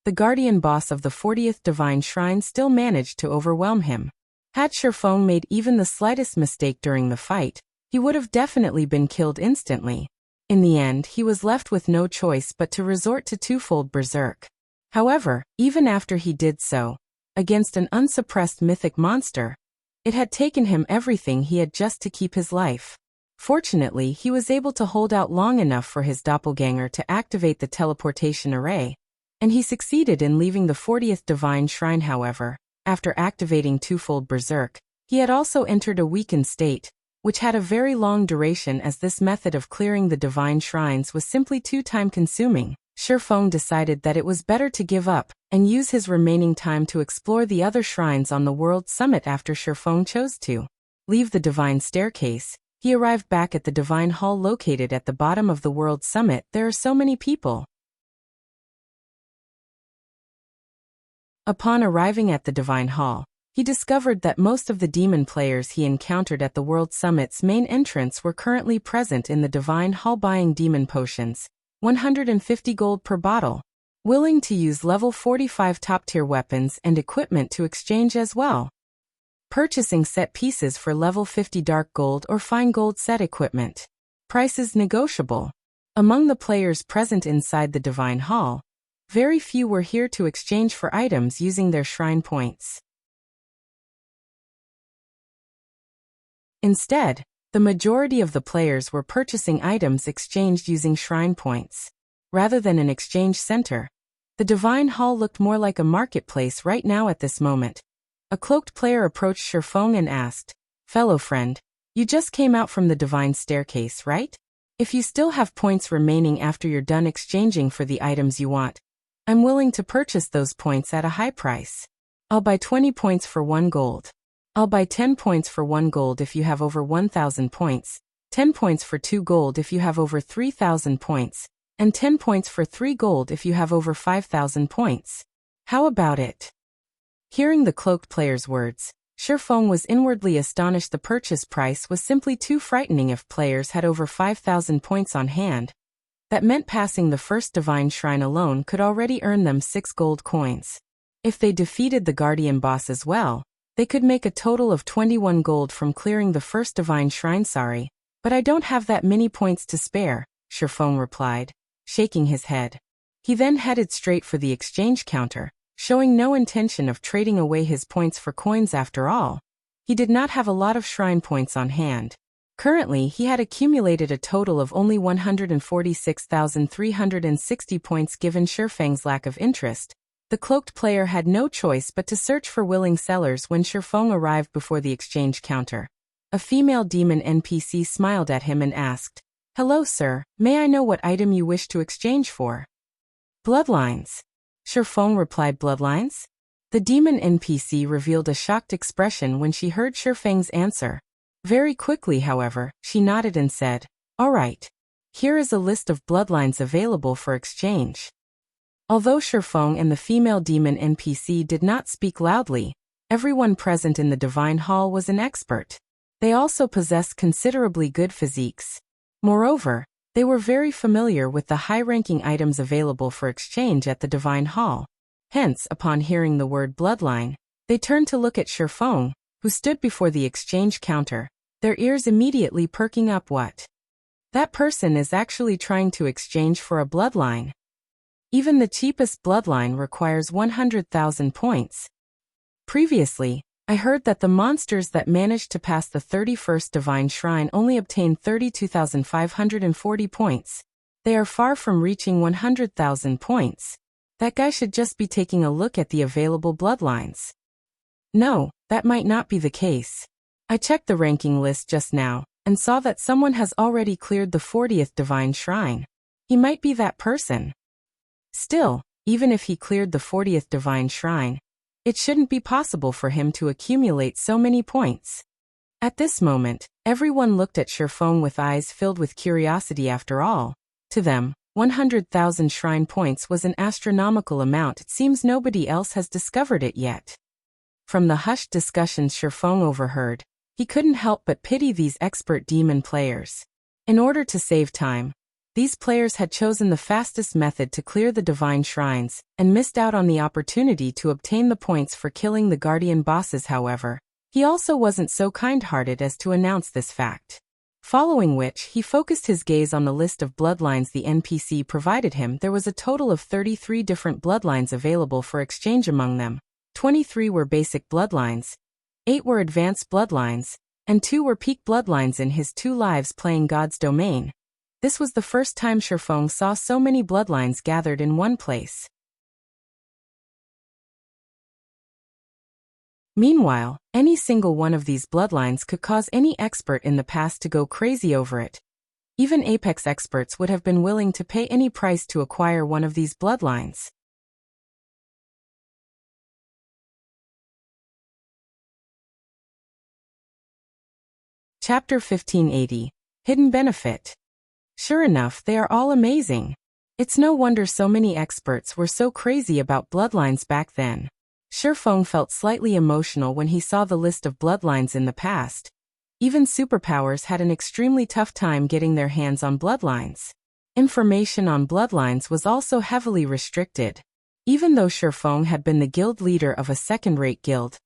The Guardian boss of the 40th Divine Shrine still managed to overwhelm him. Had Shifeng made even the slightest mistake during the fight, he would have definitely been killed instantly. In the end, he was left with no choice but to resort to twofold berserk. However, even after he did so, against an unsuppressed mythic monster, it had taken him everything he had just to keep his life. Fortunately, he was able to hold out long enough for his doppelganger to activate the teleportation array, and he succeeded in leaving the 40th Divine Shrine. However, after activating twofold berserk, he had also entered a weakened state, which had a very long duration as this method of clearing the Divine Shrines was simply too time-consuming. Shifeng decided that it was better to give up and use his remaining time to explore the other shrines on the World Summit. After Shifeng chose to leave the Divine Staircase, he arrived back at the Divine Hall located at the bottom of the World Summit. There are so many people. Upon arriving at the Divine Hall, he discovered that most of the demon players he encountered at the World Summit's main entrance were currently present in the Divine Hall buying demon potions, 150 gold per bottle, willing to use level 45 top-tier weapons and equipment to exchange as well, purchasing set pieces for level 50 dark gold or fine gold set equipment. Prices negotiable. Among the players present inside the Divine Hall, very few were here to exchange for items using their shrine points. Instead, the majority of the players were purchasing items exchanged using shrine points. Rather than an exchange center, the Divine Hall looked more like a marketplace right now. At this moment, a cloaked player approached Shifeng and asked, "Fellow friend, you just came out from the Divine Staircase, right? If you still have points remaining after you're done exchanging for the items you want, I'm willing to purchase those points at a high price. I'll buy 20 points for 1 gold. I'll buy 10 points for 1 gold if you have over 1,000 points, 10 points for 2 gold if you have over 3,000 points, and 10 points for 3 gold if you have over 5,000 points. How about it?" Hearing the cloaked player's words, Shifeng was inwardly astonished. The purchase price was simply too frightening. If players had over 5,000 points on hand, that meant passing the first Divine Shrine alone could already earn them 6 gold coins. If they defeated the Guardian boss as well, they could make a total of 21 gold from clearing the first Divine Shrine. "Sorry, but I don't have that many points to spare," Shifeng replied, shaking his head. He then headed straight for the exchange counter, showing no intention of trading away his points for coins. After all, he did not have a lot of shrine points on hand. Currently, he had accumulated a total of only 146,360 points. Given Shifeng's lack of interest, the cloaked player had no choice but to search for willing sellers. When Shifeng arrived before the exchange counter, a female demon NPC smiled at him and asked, "Hello sir, may I know what item you wish to exchange for?" "Bloodlines," Shifeng replied, bloodlines? The demon NPC revealed a shocked expression when she heard Shifeng's answer. Very quickly, however, she nodded and said, all right. Here is a list of bloodlines available for exchange. Although Shifeng and the female demon NPC did not speak loudly, everyone present in the Divine Hall was an expert. They also possessed considerably good physiques. Moreover, they were very familiar with the high-ranking items available for exchange at the Divine Hall. Hence, upon hearing the word bloodline, they turned to look at Shifeng, who stood before the exchange counter, their ears immediately perking up. What? That person is actually trying to exchange for a bloodline. Even the cheapest bloodline requires 100,000 points. Previously, I heard that the monsters that managed to pass the 31st Divine Shrine only obtained 32,540 points. They are far from reaching 100,000 points. That guy should just be taking a look at the available bloodlines. No, that might not be the case. I checked the ranking list just now, and saw that someone has already cleared the 40th Divine Shrine. He might be that person. Still, even if he cleared the 40th Divine Shrine, it shouldn't be possible for him to accumulate so many points. At this moment, everyone looked at Shifeng with eyes filled with curiosity. After all, to them, 100,000 shrine points was an astronomical amount. It seems nobody else has discovered it yet. From the hushed discussions Shifeng overheard, he couldn't help but pity these expert demon players. In order to save time, these players had chosen the fastest method to clear the divine shrines, and missed out on the opportunity to obtain the points for killing the guardian bosses. However, he also wasn't so kind-hearted as to announce this fact. Following which, he focused his gaze on the list of bloodlines the NPC provided him. There was a total of 33 different bloodlines available for exchange. Among them, 23 were basic bloodlines, 8 were advanced bloodlines, and 2 were peak bloodlines. In his 2 lives playing God's Domain, this was the first time Shifeng saw so many bloodlines gathered in one place. Meanwhile, any single one of these bloodlines could cause any expert in the past to go crazy over it. Even apex experts would have been willing to pay any price to acquire one of these bloodlines. Chapter 1580. Hidden Benefit. Sure enough, they are all amazing. It's no wonder so many experts were so crazy about bloodlines back then. Shifeng felt slightly emotional when he saw the list of bloodlines in the past. Even superpowers had an extremely tough time getting their hands on bloodlines. Information on bloodlines was also heavily restricted. Even though Shifeng had been the guild leader of a second-rate guild,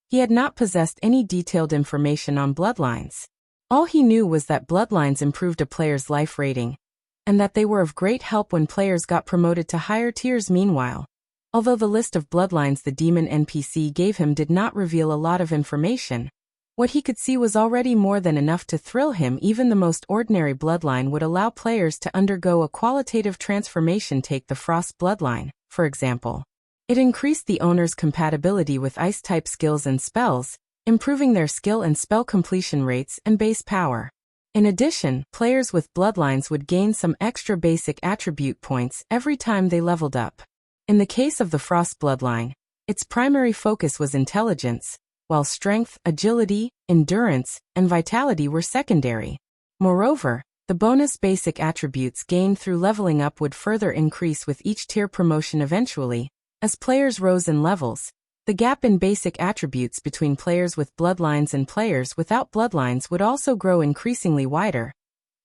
he had not possessed any detailed information on bloodlines. All he knew was that bloodlines improved a player's life rating, and that they were of great help when players got promoted to higher tiers. Meanwhile, although the list of bloodlines the demon NPC gave him did not reveal a lot of information, what he could see was already more than enough to thrill him. Even the most ordinary bloodline would allow players to undergo a qualitative transformation. Take the Frost bloodline, for example. It increased the owner's compatibility with ice-type skills and spells, improving their skill and spell completion rates and base power. In addition, players with bloodlines would gain some extra basic attribute points every time they leveled up. In the case of the Frost bloodline, its primary focus was intelligence, while strength, agility, endurance, and vitality were secondary. Moreover, the bonus basic attributes gained through leveling up would further increase with each tier promotion. Eventually, as players rose in levels, the gap in basic attributes between players with bloodlines and players without bloodlines would also grow increasingly wider,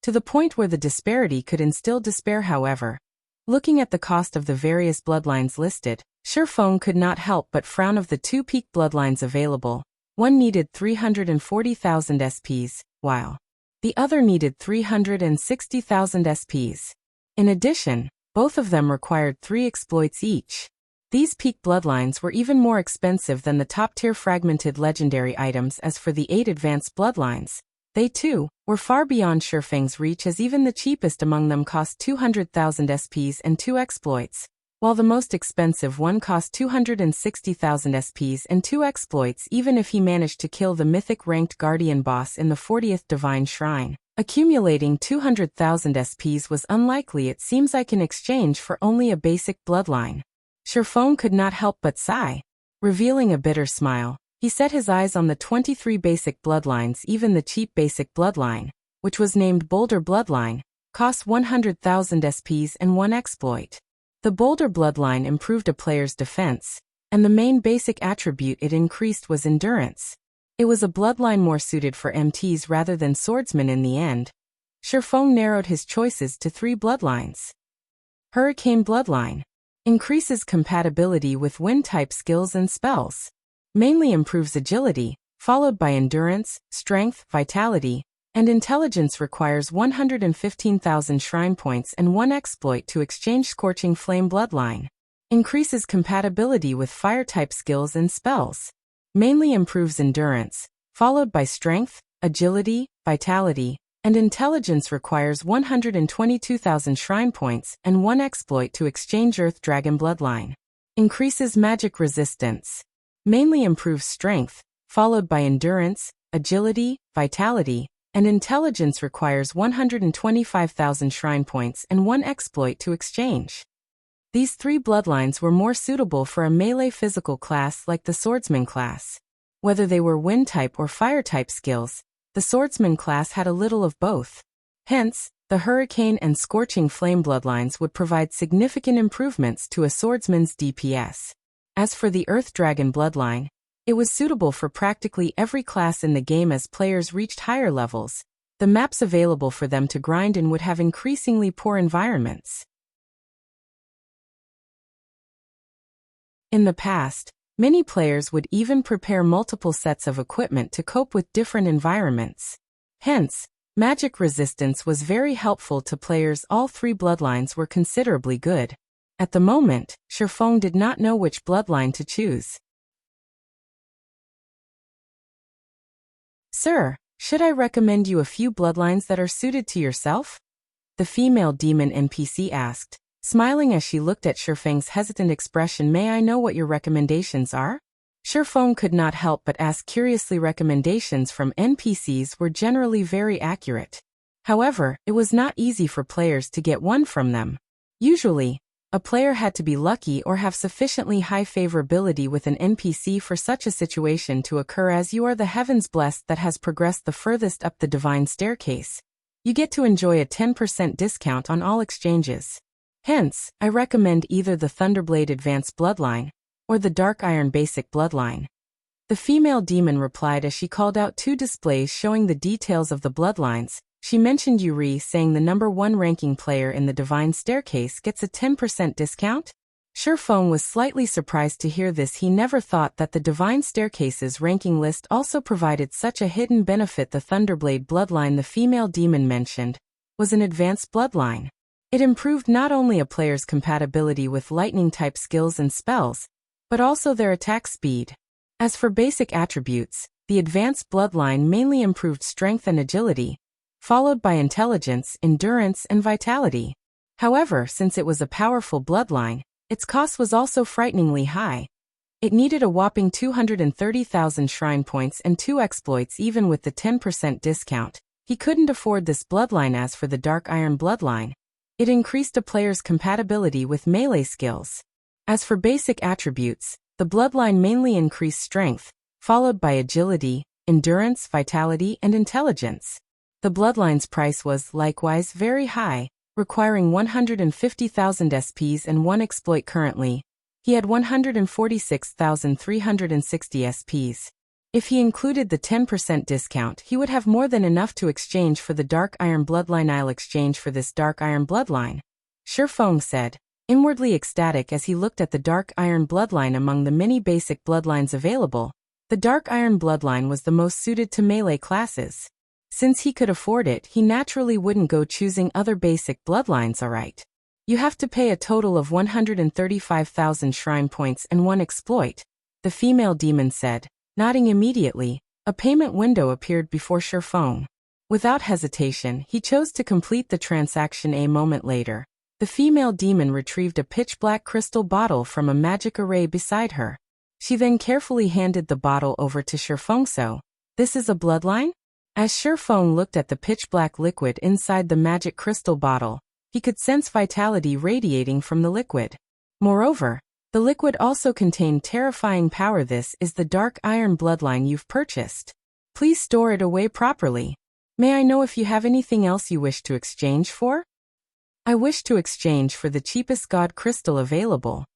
to the point where the disparity could instill despair. However, looking at the cost of the various bloodlines listed, Shifeng could not help but frown. Of the 2 peak bloodlines available, one needed 340,000 SPs, while the other needed 360,000 SPs. In addition, both of them required 3 exploits each. These peak bloodlines were even more expensive than the top-tier fragmented legendary items. As for the 8 advanced bloodlines, they too were far beyond Shifeng's reach, as even the cheapest among them cost 200,000 SPs and 2 exploits, while the most expensive one cost 260,000 SPs and 2 exploits. Even if he managed to kill the mythic-ranked guardian boss in the 40th Divine Shrine, accumulating 200,000 SPs was unlikely. It seems I can exchange for only a basic bloodline. Shifeng could not help but sigh. Revealing a bitter smile, he set his eyes on the 23 basic bloodlines. Even the cheap basic bloodline, which was named Boulder Bloodline, cost 100,000 SPs and 1 exploit. The Boulder Bloodline improved a player's defense, and the main basic attribute it increased was endurance. It was a bloodline more suited for MTs rather than swordsmen in the end. Shifeng narrowed his choices to 3 bloodlines. Hurricane Bloodline increases compatibility with wind-type skills and spells. Mainly improves agility, followed by endurance, strength, vitality, and intelligence. Requires 115,000 shrine points and 1 exploit to exchange. Scorching Flame Bloodline increases compatibility with fire-type skills and spells. Mainly improves endurance, followed by strength, agility, vitality, and intelligence. Requires 122,000 shrine points and 1 exploit to exchange. Earth Dragon Bloodline increases magic resistance. Mainly improves strength, followed by endurance, agility, vitality, and intelligence. Requires 125,000 shrine points and 1 exploit to exchange. These 3 bloodlines were more suitable for a melee physical class like the swordsman class. Whether they were wind-type or fire-type skills, the swordsman class had a little of both. Hence, the Hurricane and Scorching Flame bloodlines would provide significant improvements to a swordsman's DPS. As for the Earth Dragon bloodline, it was suitable for practically every class in the game. As players reached higher levels, the maps available for them to grind in would have increasingly poor environments. In the past, many players would even prepare multiple sets of equipment to cope with different environments. Hence, magic resistance was very helpful to players. All 3 bloodlines were considerably good. At the moment, Shifeng did not know which bloodline to choose. "Sir, should I recommend you a few bloodlines that are suited to yourself?" the female demon NPC asked, smiling as she looked at Shifeng's hesitant expression. "May I know what your recommendations are?" Shifeng could not help but ask curiously. Recommendations from NPCs were generally very accurate. However, it was not easy for players to get one from them. Usually, a player had to be lucky or have sufficiently high favorability with an NPC for such a situation to occur. As you are the heavens blessed that has progressed the furthest up the divine staircase, you get to enjoy a 10% discount on all exchanges. Hence, I recommend either the Thunderblade Advanced Bloodline or the Dark Iron Basic Bloodline. The female demon replied as she called out 2 displays showing the details of the bloodlines. She mentioned Yuri, saying the number 1 ranking player in the Divine Staircase gets a 10% discount. Shifeng was slightly surprised to hear this. He never thought that the Divine Staircase's ranking list also provided such a hidden benefit. The Thunderblade bloodline the female demon mentioned was an advanced bloodline. It improved not only a player's compatibility with lightning-type skills and spells, but also their attack speed. As for basic attributes, the advanced bloodline mainly improved strength and agility, followed by intelligence, endurance, and vitality. However, since it was a powerful bloodline, its cost was also frighteningly high. It needed a whopping 230,000 shrine points and 2 exploits. Even with the 10% discount, he couldn't afford this bloodline. As for the Dark Iron bloodline, it increased a player's compatibility with melee skills. As for basic attributes, the bloodline mainly increased strength, followed by agility, endurance, vitality, and intelligence. The bloodline's price was, likewise, very high, requiring 150,000 SPs and 1 exploit. Currently, he had 146,360 SPs. If he included the 10% discount, he would have more than enough to exchange for the Dark Iron bloodline. "I'll exchange for this Dark Iron bloodline," Shifeng said, inwardly ecstatic as he looked at the Dark Iron bloodline. Among the many basic bloodlines available, the Dark Iron bloodline was the most suited to melee classes. Since he could afford it, he naturally wouldn't go choosing other basic bloodlines. "Alright. You have to pay a total of 135,000 shrine points and 1 exploit," the female demon said. Nodding immediately, a payment window appeared before Shifeng. Without hesitation, he chose to complete the transaction. A moment later, the female demon retrieved a pitch-black crystal bottle from a magic array beside her. She then carefully handed the bottle over to Shifeng. "So, this is a bloodline?" As Shifeng looked at the pitch-black liquid inside the magic crystal bottle, he could sense vitality radiating from the liquid. Moreover, The liquid also contained terrifying power. This is the dark iron bloodline you've purchased. Please store it away properly. May I know if you have anything else you wish to exchange for? I wish to exchange for the cheapest god crystal available.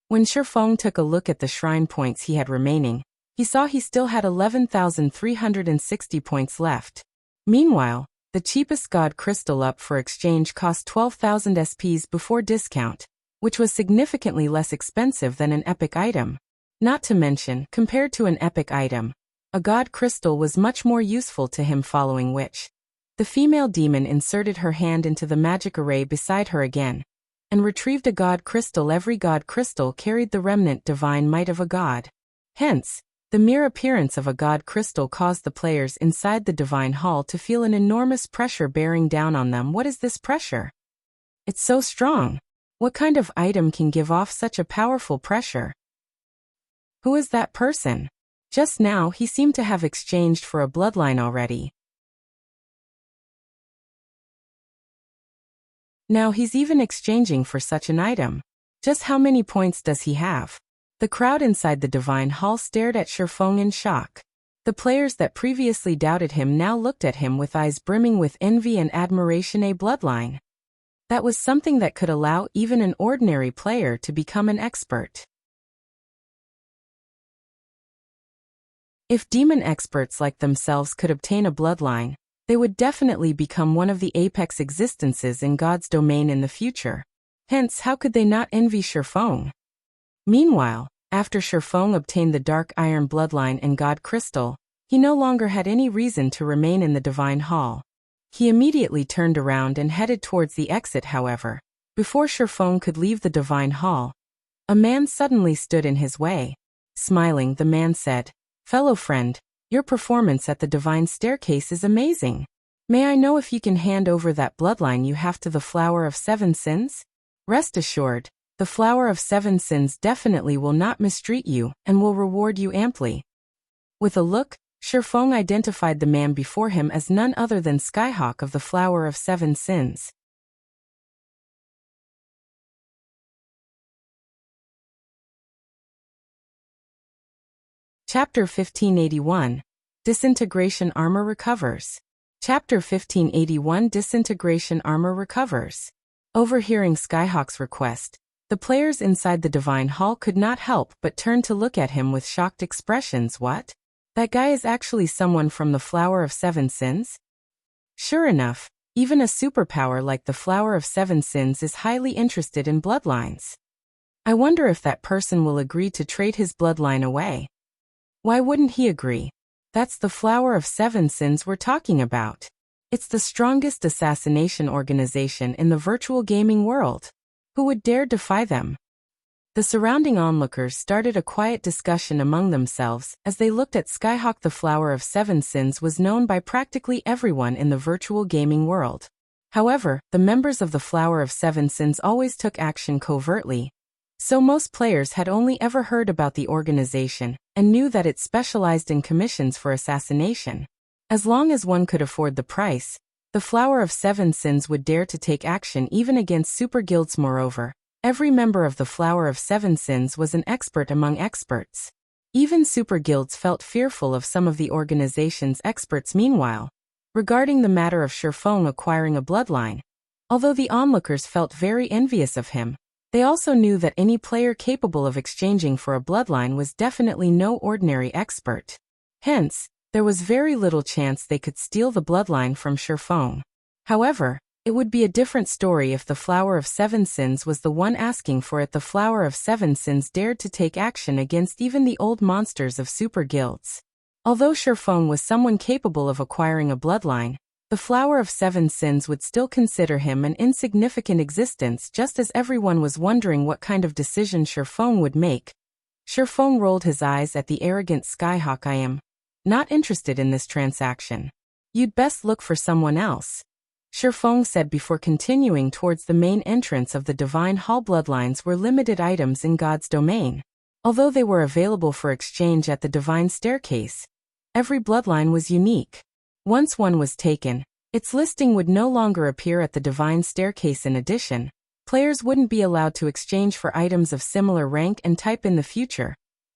When Shifeng took a look at the shrine points he had remaining, he saw he still had 11,360 points left. Meanwhile, the cheapest god crystal up for exchange cost 12,000 SPs before discount, which was significantly less expensive than an epic item. Not to mention, compared to an epic item, a god crystal was much more useful to him, following which the female demon inserted her hand into the magic array beside her again, and retrieved a god crystal. Every god crystal carried the remnant divine might of a god. Hence, the mere appearance of a god crystal caused the players inside the divine hall to feel an enormous pressure bearing down on them. What is this pressure? It's so strong. What kind of item can give off such a powerful pressure? Who is that person? Just now he seemed to have exchanged for a bloodline already. Now he's even exchanging for such an item. Just how many points does he have? The crowd inside the divine hall stared at Shifeng in shock. The players that previously doubted him now looked at him with eyes brimming with envy and admiration. A bloodline. That was something that could allow even an ordinary player to become an expert. If demon experts like themselves could obtain a bloodline, they would definitely become one of the apex existences in God's domain in the future. Hence, how could they not envy Shifeng? Meanwhile, after Shifeng obtained the dark iron bloodline and god crystal, he no longer had any reason to remain in the divine hall. He immediately turned around and headed towards the exit. However, before Shifeng could leave the divine hall, a man suddenly stood in his way. Smiling, the man said, "Fellow friend, your performance at the divine staircase is amazing. May I know if you can hand over that bloodline you have to the Flower of Seven Sins? Rest assured, the Flower of Seven Sins definitely will not mistreat you and will reward you amply." With a look, Shifeng identified the man before him as none other than Skyhawk of the Flower of Seven Sins. Chapter 1581. Disintegration Armor Recovers. Chapter 1581. Disintegration Armor Recovers. Overhearing Skyhawk's request, the players inside the divine hall could not help but turn to look at him with shocked expressions. What? That guy is actually someone from the Flower of Seven Sins? Sure enough, even a superpower like the Flower of Seven Sins is highly interested in bloodlines. I wonder if that person will agree to trade his bloodline away. Why wouldn't he agree? That's the Flower of Seven Sins we're talking about. It's the strongest assassination organization in the virtual gaming world. Who would dare defy them? The surrounding onlookers started a quiet discussion among themselves as they looked at Skyhawk. The Flower of Seven Sins was known by practically everyone in the virtual gaming world. However, the members of the Flower of Seven Sins always took action covertly, so most players had only ever heard about the organization and knew that it specialized in commissions for assassination. As long as one could afford the price, the Flower of Seven Sins would dare to take action even against super guilds. Moreover, every member of the Flower of Seven Sins was an expert among experts. Even super guilds felt fearful of some of the organization's experts. Meanwhile, regarding the matter of Shifeng acquiring a bloodline, although the onlookers felt very envious of him, they also knew that any player capable of exchanging for a bloodline was definitely no ordinary expert. Hence, there was very little chance they could steal the bloodline from Shifeng. However, it would be a different story if the Flower of Seven Sins was the one asking for it. The Flower of Seven Sins dared to take action against even the old monsters of super guilds. Although Shifeng was someone capable of acquiring a bloodline, the Flower of Seven Sins would still consider him an insignificant existence. Just as everyone was wondering what kind of decision Shifeng would make, Shifeng rolled his eyes at the arrogant Skyhawk. "I am not interested in this transaction. You'd best look for someone else," Shifeng said before continuing towards the main entrance of the Divine Hall. Bloodlines were limited items in God's domain. Although they were available for exchange at the Divine Staircase, every bloodline was unique. Once one was taken, its listing would no longer appear at the Divine Staircase. In addition, players wouldn't be allowed to exchange for items of similar rank and type in the future,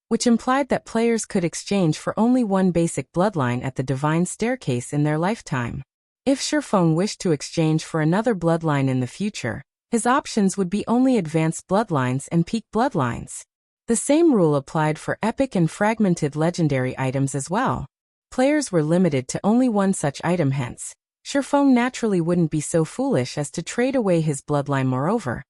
which implied that players could exchange for only one basic bloodline at the Divine Staircase in their lifetime. If Shifeng wished to exchange for another bloodline in the future, his options would be only advanced bloodlines and peak bloodlines. The same rule applied for epic and fragmented legendary items as well. Players were limited to only one such item, hence, Shifeng naturally wouldn't be so foolish as to trade away his bloodline. Moreover,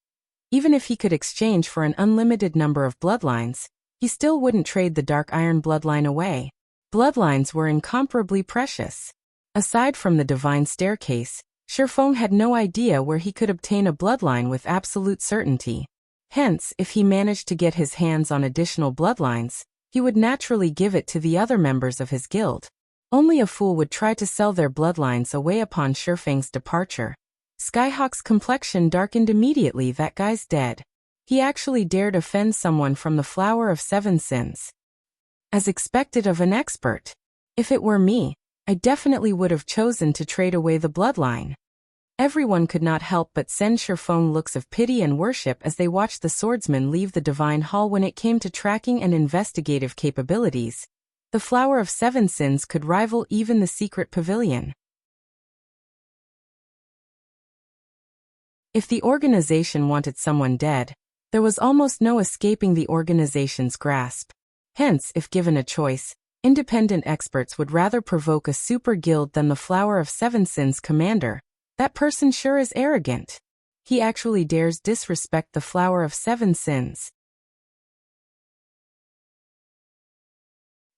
even if he could exchange for an unlimited number of bloodlines, he still wouldn't trade the Dark Iron bloodline away. Bloodlines were incomparably precious. Aside from the Divine Staircase, Shifeng had no idea where he could obtain a bloodline with absolute certainty. Hence, if he managed to get his hands on additional bloodlines, he would naturally give it to the other members of his guild. Only a fool would try to sell their bloodlines away upon Shifeng's departure. Skyhawk's complexion darkened immediately. That guy's dead. He actually dared offend someone from the Flower of Seven Sins. As expected of an expert. If it were me, I definitely would have chosen to trade away the bloodline. Everyone could not help but send Shifeng looks of pity and worship as they watched the swordsman leave the Divine Hall. When it came to tracking and investigative capabilities, the Flower of Seven Sins could rival even the Secret Pavilion. If the organization wanted someone dead, there was almost no escaping the organization's grasp. Hence, if given a choice, independent experts would rather provoke a super guild than the Flower of Seven Sins commander. That person sure is arrogant. He actually dares disrespect the Flower of Seven Sins.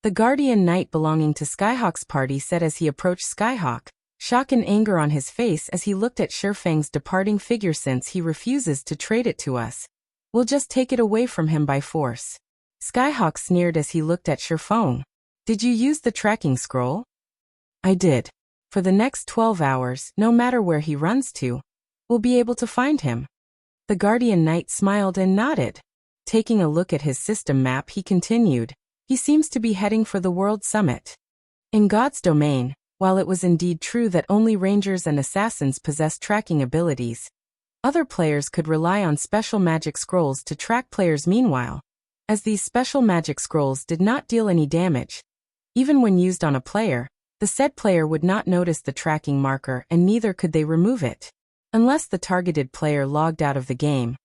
The Guardian Knight belonging to Skyhawk's party said as he approached Skyhawk, shock and anger on his face as he looked at Shifeng's departing figure. Since he refuses to trade it to us, we'll just take it away from him by force. Skyhawk sneered as he looked at Shifeng. Did you use the tracking scroll? I did. For the next 12 hours, no matter where he runs to, we'll be able to find him. The Guardian Knight smiled and nodded. Taking a look at his system map, he continued, he seems to be heading for the World Summit. In God's domain, while it was indeed true that only rangers and assassins possessed tracking abilities, other players could rely on special magic scrolls to track players. Meanwhile, as these special magic scrolls did not deal any damage, even when used on a player, the said player would not notice the tracking marker and neither could they remove it. Unless the targeted player logged out of the game,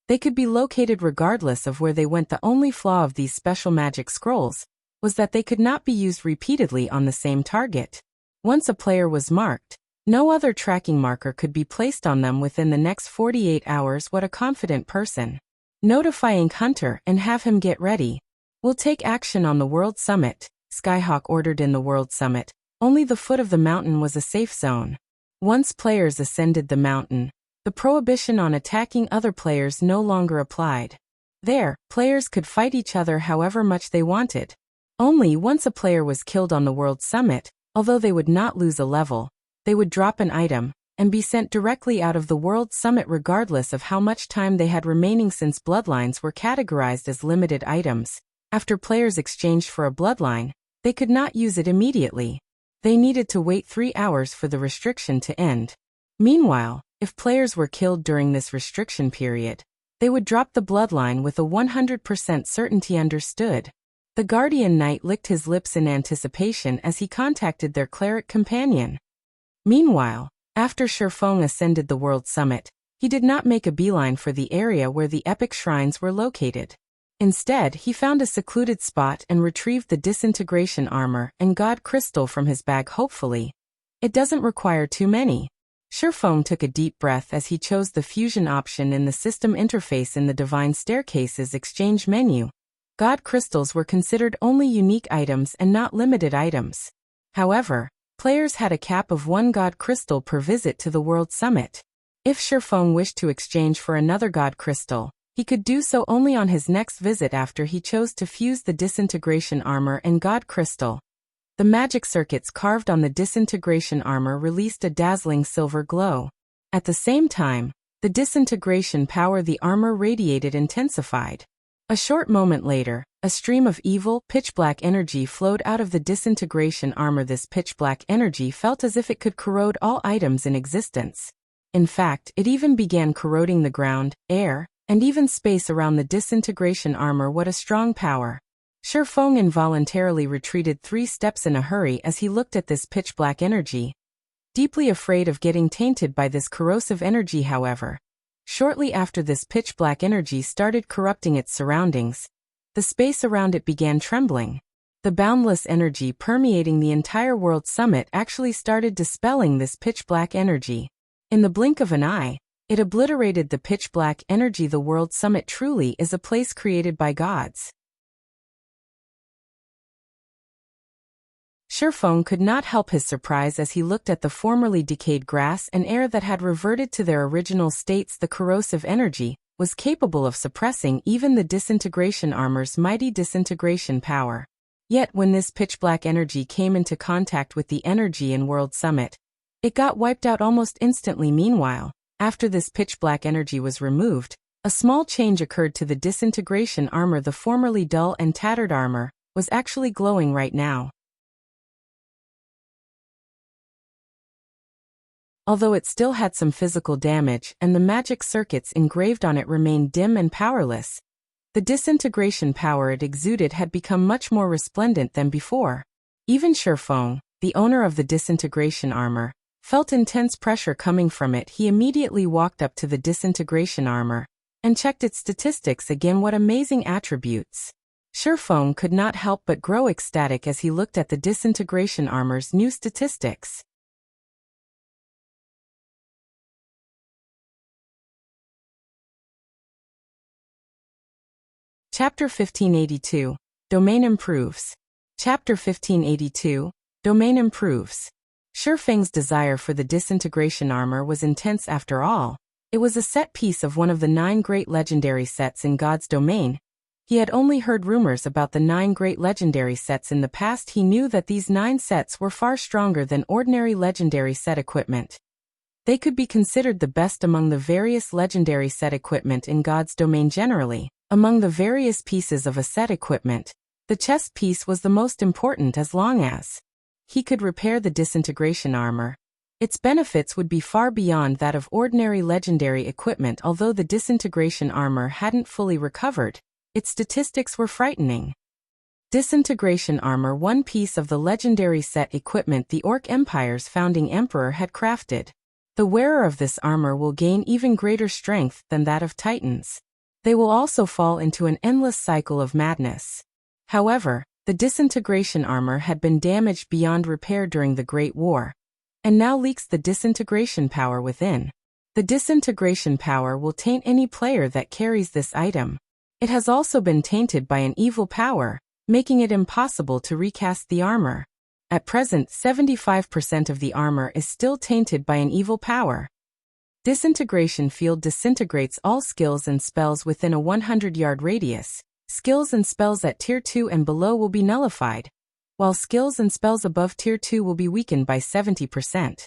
they could be located regardless of where they went. The only flaw of these special magic scrolls was that they could not be used repeatedly on the same target. Once a player was marked, no other tracking marker could be placed on them within the next 48 hours. What a confident person. Notifying Hunter and have him get ready. We'll take action on the World Summit, Skyhawk ordered. In the World Summit, only the foot of the mountain was a safe zone. Once players ascended the mountain, the prohibition on attacking other players no longer applied. There, players could fight each other however much they wanted. Only once a player was killed on the World Summit, although they would not lose a level, they would drop an item and be sent directly out of the World Summit regardless of how much time they had remaining. Since bloodlines were categorized as limited items, after players exchanged for a bloodline, they could not use it immediately. They needed to wait 3 hours for the restriction to end. Meanwhile, if players were killed during this restriction period, they would drop the bloodline with a 100% certainty. Understood. The Guardian Knight licked his lips in anticipation as he contacted their cleric companion. Meanwhile, after Shifeng ascended the World Summit, he did not make a beeline for the area where the epic shrines were located. Instead, he found a secluded spot and retrieved the disintegration armor and God crystal from his bag. Hopefully, it doesn't require too many. Shifeng took a deep breath as he chose the fusion option in the system interface in the Divine Staircase's exchange menu. God crystals were considered only unique items and not limited items. However, players had a cap of 1 God crystal per visit to the World Summit. If Shifeng wished to exchange for another God crystal, he could do so only on his next visit after he chose to fuse the disintegration armor and God crystal. The magic circuits carved on the disintegration armor released a dazzling silver glow. At the same time, the disintegration power the armor radiated intensified. A short moment later, a stream of evil, pitch-black energy flowed out of the disintegration armor. This pitch-black energy felt as if it could corrode all items in existence. In fact, it even began corroding the ground, air, and even space around the disintegration armor. What a strong power. Shi Feng involuntarily retreated 3 steps in a hurry as he looked at this pitch-black energy, deeply afraid of getting tainted by this corrosive energy. However, shortly after this pitch-black energy started corrupting its surroundings, the space around it began trembling. The boundless energy permeating the entire World Summit actually started dispelling this pitch-black energy. In the blink of an eye, it obliterated the pitch-black energy. The World Summit truly is a place created by gods. Shi Feng could not help his surprise as he looked at the formerly decayed grass and air that had reverted to their original states. The corrosive energy was capable of suppressing even the disintegration armor's mighty disintegration power. Yet when this pitch-black energy came into contact with the energy in World Summit, it got wiped out almost instantly. Meanwhile, after this pitch-black energy was removed, a small change occurred to the disintegration armor. The formerly dull and tattered armor was actually glowing right now. Although it still had some physical damage and the magic circuits engraved on it remained dim and powerless, the disintegration power it exuded had become much more resplendent than before. Even Shi Feng, the owner of the disintegration armor, felt intense pressure coming from it. He immediately walked up to the disintegration armor and checked its statistics again. What amazing attributes! Shi Feng could not help but grow ecstatic as he looked at the disintegration armor's new statistics. Chapter 1582. Domain improves. Chapter 1582. Domain improves. Shi Feng's desire for the disintegration armor was intense. After all, it was a set piece of one of the 9 great legendary sets in God's domain. He had only heard rumors about the 9 great legendary sets in the past. He knew that these 9 sets were far stronger than ordinary legendary set equipment. They could be considered the best among the various legendary set equipment in God's domain. Generally, among the various pieces of a set equipment, the chest piece was the most important. As long as he could repair the disintegration armor, its benefits would be far beyond that of ordinary legendary equipment. Although the disintegration armor hadn't fully recovered, its statistics were frightening. Disintegration armor, one piece of the legendary set equipment the Orc Empire's founding emperor had crafted. The wearer of this armor will gain even greater strength than that of Titans. They will also fall into an endless cycle of madness. However, the disintegration armor had been damaged beyond repair during the Great War, and now leaks the disintegration power within. The disintegration power will taint any player that carries this item. It has also been tainted by an evil power, making it impossible to recast the armor. At present, 75% of the armor is still tainted by an evil power. Disintegration field disintegrates all skills and spells within a 100-yard radius. Skills and spells at Tier 2 and below will be nullified, while skills and spells above Tier 2 will be weakened by 70%.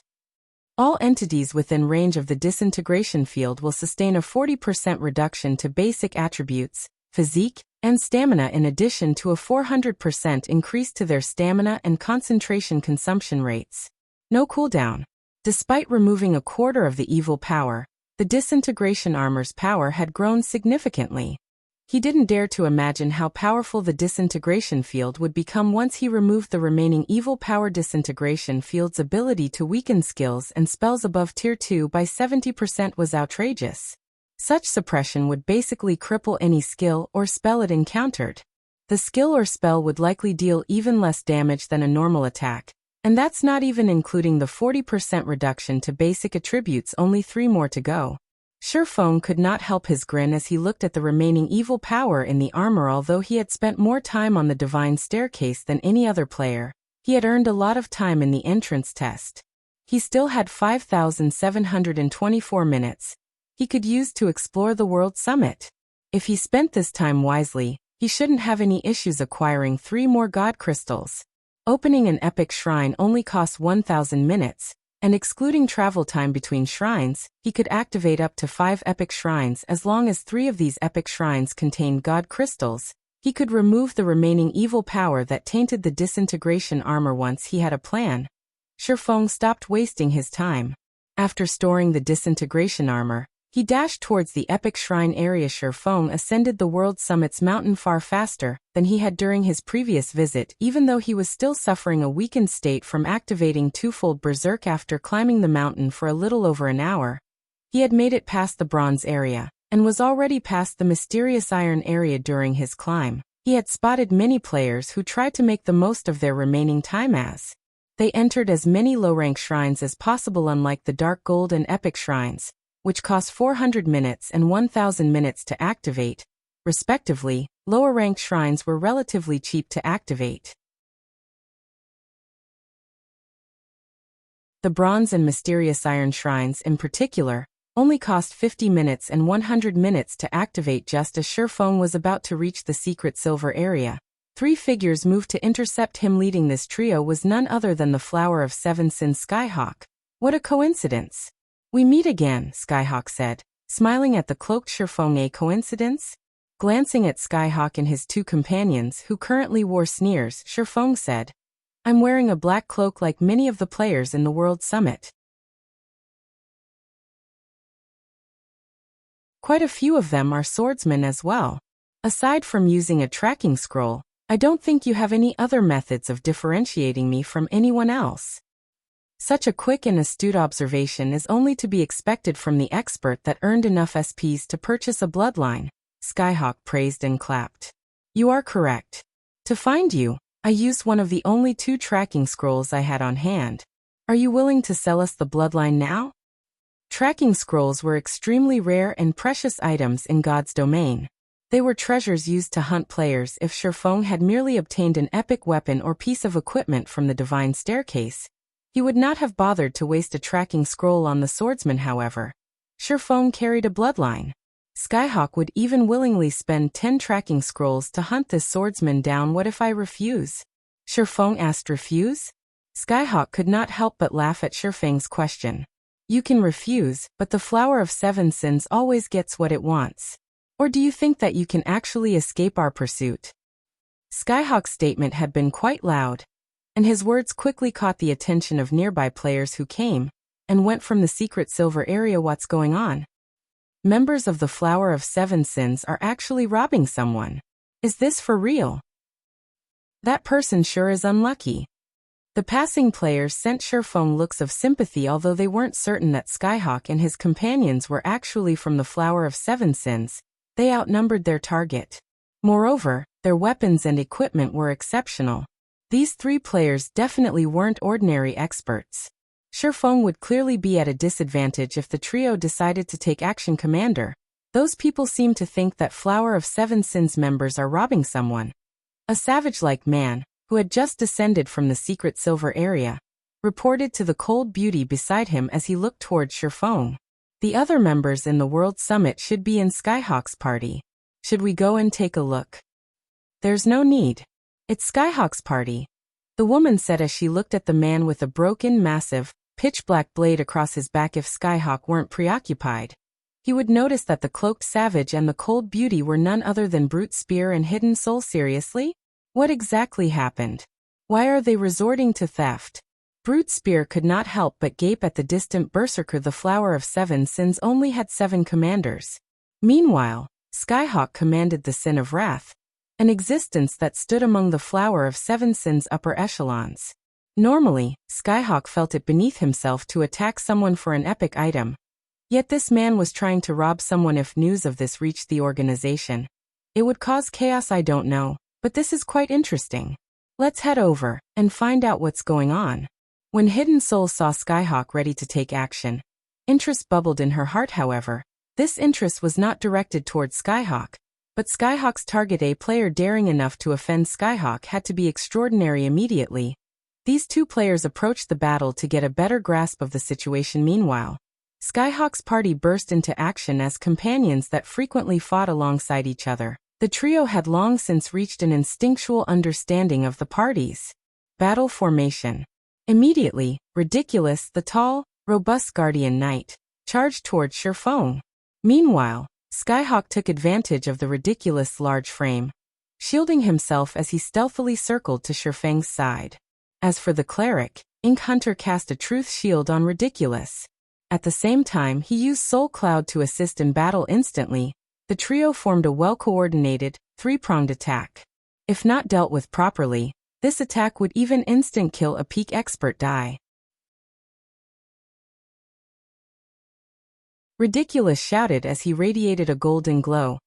All entities within range of the disintegration field will sustain a 40% reduction to basic attributes, physique, and stamina, in addition to a 400% increase to their stamina and concentration consumption rates. No cooldown. Despite removing a quarter of the evil power, the disintegration armor's power had grown significantly. He didn't dare to imagine how powerful the disintegration field would become once he removed the remaining evil power. Disintegration field's ability to weaken skills and spells above Tier 2 by 70% was outrageous. Such suppression would basically cripple any skill or spell it encountered. The skill or spell would likely deal even less damage than a normal attack, and that's not even including the 40% reduction to basic attributes. Only 3 more to go. Shi Feng could not help his grin as he looked at the remaining evil power in the armor. Although he had spent more time on the divine staircase than any other player, he had earned a lot of time in the entrance test. He still had 5,724 minutes he could use to explore the World Summit. If he spent this time wisely, he shouldn't have any issues acquiring 3 more God Crystals. Opening an epic shrine only costs 1,000 minutes, and excluding travel time between shrines, he could activate up to 5 epic shrines. As long as 3 of these epic shrines contained God Crystals, he could remove the remaining evil power that tainted the disintegration armor. Once he had a plan, Shi Feng stopped wasting his time. After storing the disintegration armor, he dashed towards the epic shrine area. Shifeng ascended the world summit's mountain far faster than he had during his previous visit, even though he was still suffering a weakened state from activating twofold berserk after climbing the mountain for a little over an hour. He had made it past the bronze area, and was already past the mysterious iron area during his climb. He had spotted many players who tried to make the most of their remaining time as they entered as many low-rank shrines as possible, unlike the dark gold and epic shrines, which cost 400 minutes and 1,000 minutes to activate, respectively. Lower-ranked shrines were relatively cheap to activate. The bronze and mysterious iron shrines, in particular, only cost 50 minutes and 100 minutes to activate. Just as Shifeng was about to reach the secret silver area, 3 figures moved to intercept him. Leading this trio was none other than the Flower of Seven Sins Skyhawk. What a coincidence! We meet again, Skyhawk said, smiling at the cloaked Shifeng. A coincidence? Glancing at Skyhawk and his 2 companions who currently wore sneers, Shifeng said, I'm wearing a black cloak like many of the players in the World Summit. Quite a few of them are swordsmen as well. Aside from using a tracking scroll, I don't think you have any other methods of differentiating me from anyone else. Such a quick and astute observation is only to be expected from the expert that earned enough SPs to purchase a bloodline. Skyhawk praised and clapped. You are correct. To find you, I used one of the only 2 tracking scrolls I had on hand. Are you willing to sell us the bloodline now? Tracking scrolls were extremely rare and precious items in God's domain. They were treasures used to hunt players. If Shifeng had merely obtained an epic weapon or piece of equipment from the divine staircase, he would not have bothered to waste a tracking scroll on the swordsman. However, Shifeng carried a bloodline. Skyhawk would even willingly spend 10 tracking scrolls to hunt this swordsman down. What if I refuse? Shifeng asked. Refuse? Skyhawk could not help but laugh at Shifeng's question. You can refuse, but the Flower of Seven Sins always gets what it wants. Or do you think that you can actually escape our pursuit? Skyhawk's statement had been quite loud, and his words quickly caught the attention of nearby players who came and went from the secret silver area. What's going on? Members of the Flower of Seven Sins are actually robbing someone. Is this for real? That person sure is unlucky. The passing players sent Shifeng looks of sympathy, although they weren't certain that Skyhawk and his companions were actually from the Flower of Seven Sins. They outnumbered their target. Moreover, their weapons and equipment were exceptional. These 3 players definitely weren't ordinary experts. Shifeng would clearly be at a disadvantage if the trio decided to take action. Commander, those people seem to think that Flower of Seven Sins members are robbing someone. A savage-like man, who had just descended from the secret silver area, reported to the cold beauty beside him as he looked towards Shifeng. The other members in the World Summit should be in Skyhawk's party. Should we go and take a look? There's no need. It's Skyhawk's party, the woman said as she looked at the man with a broken, massive, pitch-black blade across his back. If Skyhawk weren't preoccupied, he would notice that the cloaked savage and the cold beauty were none other than Brute Spear and Hidden Soul. Seriously? What exactly happened? Why are they resorting to theft? Brute Spear could not help but gape at the distant berserker. The Flower of Seven Sins only had 7 commanders. Meanwhile, Skyhawk commanded the Sin of Wrath, an existence that stood among the Flower of Seven Sins' upper echelons. Normally, Skyhawk felt it beneath himself to attack someone for an epic item. Yet this man was trying to rob someone. If news of this reached the organization, it would cause chaos. I don't know, but this is quite interesting. Let's head over and find out what's going on. When Hidden Soul saw Skyhawk ready to take action, interest bubbled in her heart. However, this interest was not directed towards Skyhawk, but Skyhawk's target. A player daring enough to offend Skyhawk had to be extraordinary. Immediately, these 2 players approached the battle to get a better grasp of the situation. Meanwhile, Skyhawk's party burst into action as companions that frequently fought alongside each other. The trio had long since reached an instinctual understanding of the party's battle formation. Immediately, Ridiculous, the tall, robust Guardian Knight, charged towards Shifeng. Meanwhile, Skyhawk took advantage of the Ridiculous' large frame, shielding himself as he stealthily circled to Shifeng's side. As for the cleric, Ink Hunter cast a truth shield on Ridiculous. At the same time, he used Soul Cloud to assist in battle instantly. The trio formed a well-coordinated, three-pronged attack. If not dealt with properly, this attack would even instant kill a peak expert die. Ridiculous shouted as he radiated a golden glow,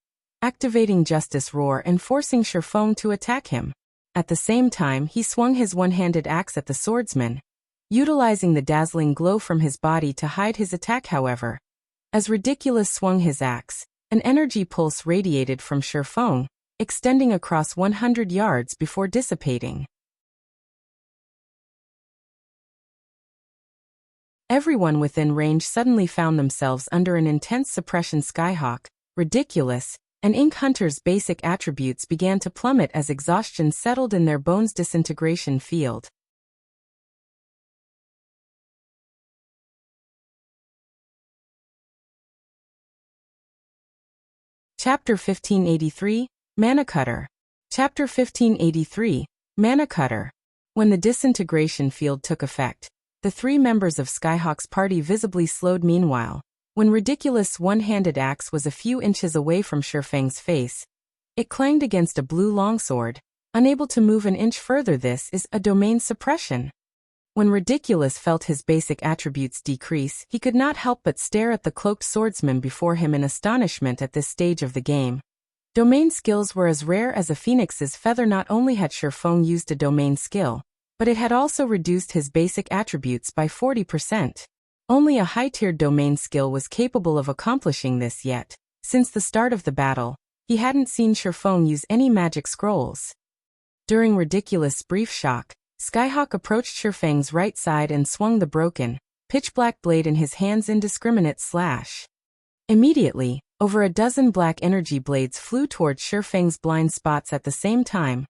activating Justice Roar and forcing Shifeng to attack him. At the same time, he swung his one-handed axe at the swordsman, utilizing the dazzling glow from his body to hide his attack. However, as Ridiculous swung his axe, an energy pulse radiated from Shifeng, extending across 100 yards before dissipating. Everyone within range suddenly found themselves under an intense suppression. Skyhawk, Ridiculous, and Ink Hunter's basic attributes began to plummet as exhaustion settled in their bones. Disintegration field. Chapter 1583, Mana Cutter. Chapter 1583, Mana Cutter. When the disintegration field took effect, the three members of Skyhawk's party visibly slowed. Meanwhile, when Ridiculous' one-handed axe was a few inches away from Shifeng's face, it clanged against a blue longsword, unable to move an inch further. This is a domain suppression. When Ridiculous felt his basic attributes decrease, he could not help but stare at the cloaked swordsman before him in astonishment. At this stage of the game, domain skills were as rare as a phoenix's feather. Not only had Shifeng used a domain skill, but it had also reduced his basic attributes by 40%. Only a high-tiered domain skill was capable of accomplishing this yet. Since the start of the battle, he hadn't seen Shifeng use any magic scrolls. During Ridiculous' brief shock, Skyhawk approached Shifeng's right side and swung the broken, pitch-black blade in his hands. Indiscriminate slash. Immediately, over a dozen black energy blades flew towards Shifeng's blind spots. At the same time,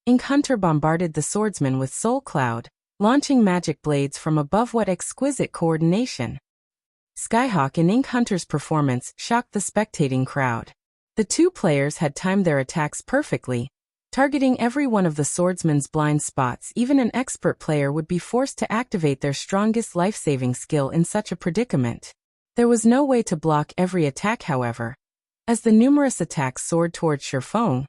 Ink Hunter bombarded the swordsman with Soul Cloud, launching magic blades from above. What exquisite coordination! Skyhawk and Ink Hunter's performance shocked the spectating crowd. The two players had timed their attacks perfectly, targeting every one of the swordsman's blind spots. Even an expert player would be forced to activate their strongest life-saving skill in such a predicament. There was no way to block every attack. However, as the numerous attacks soared towards Shifeng,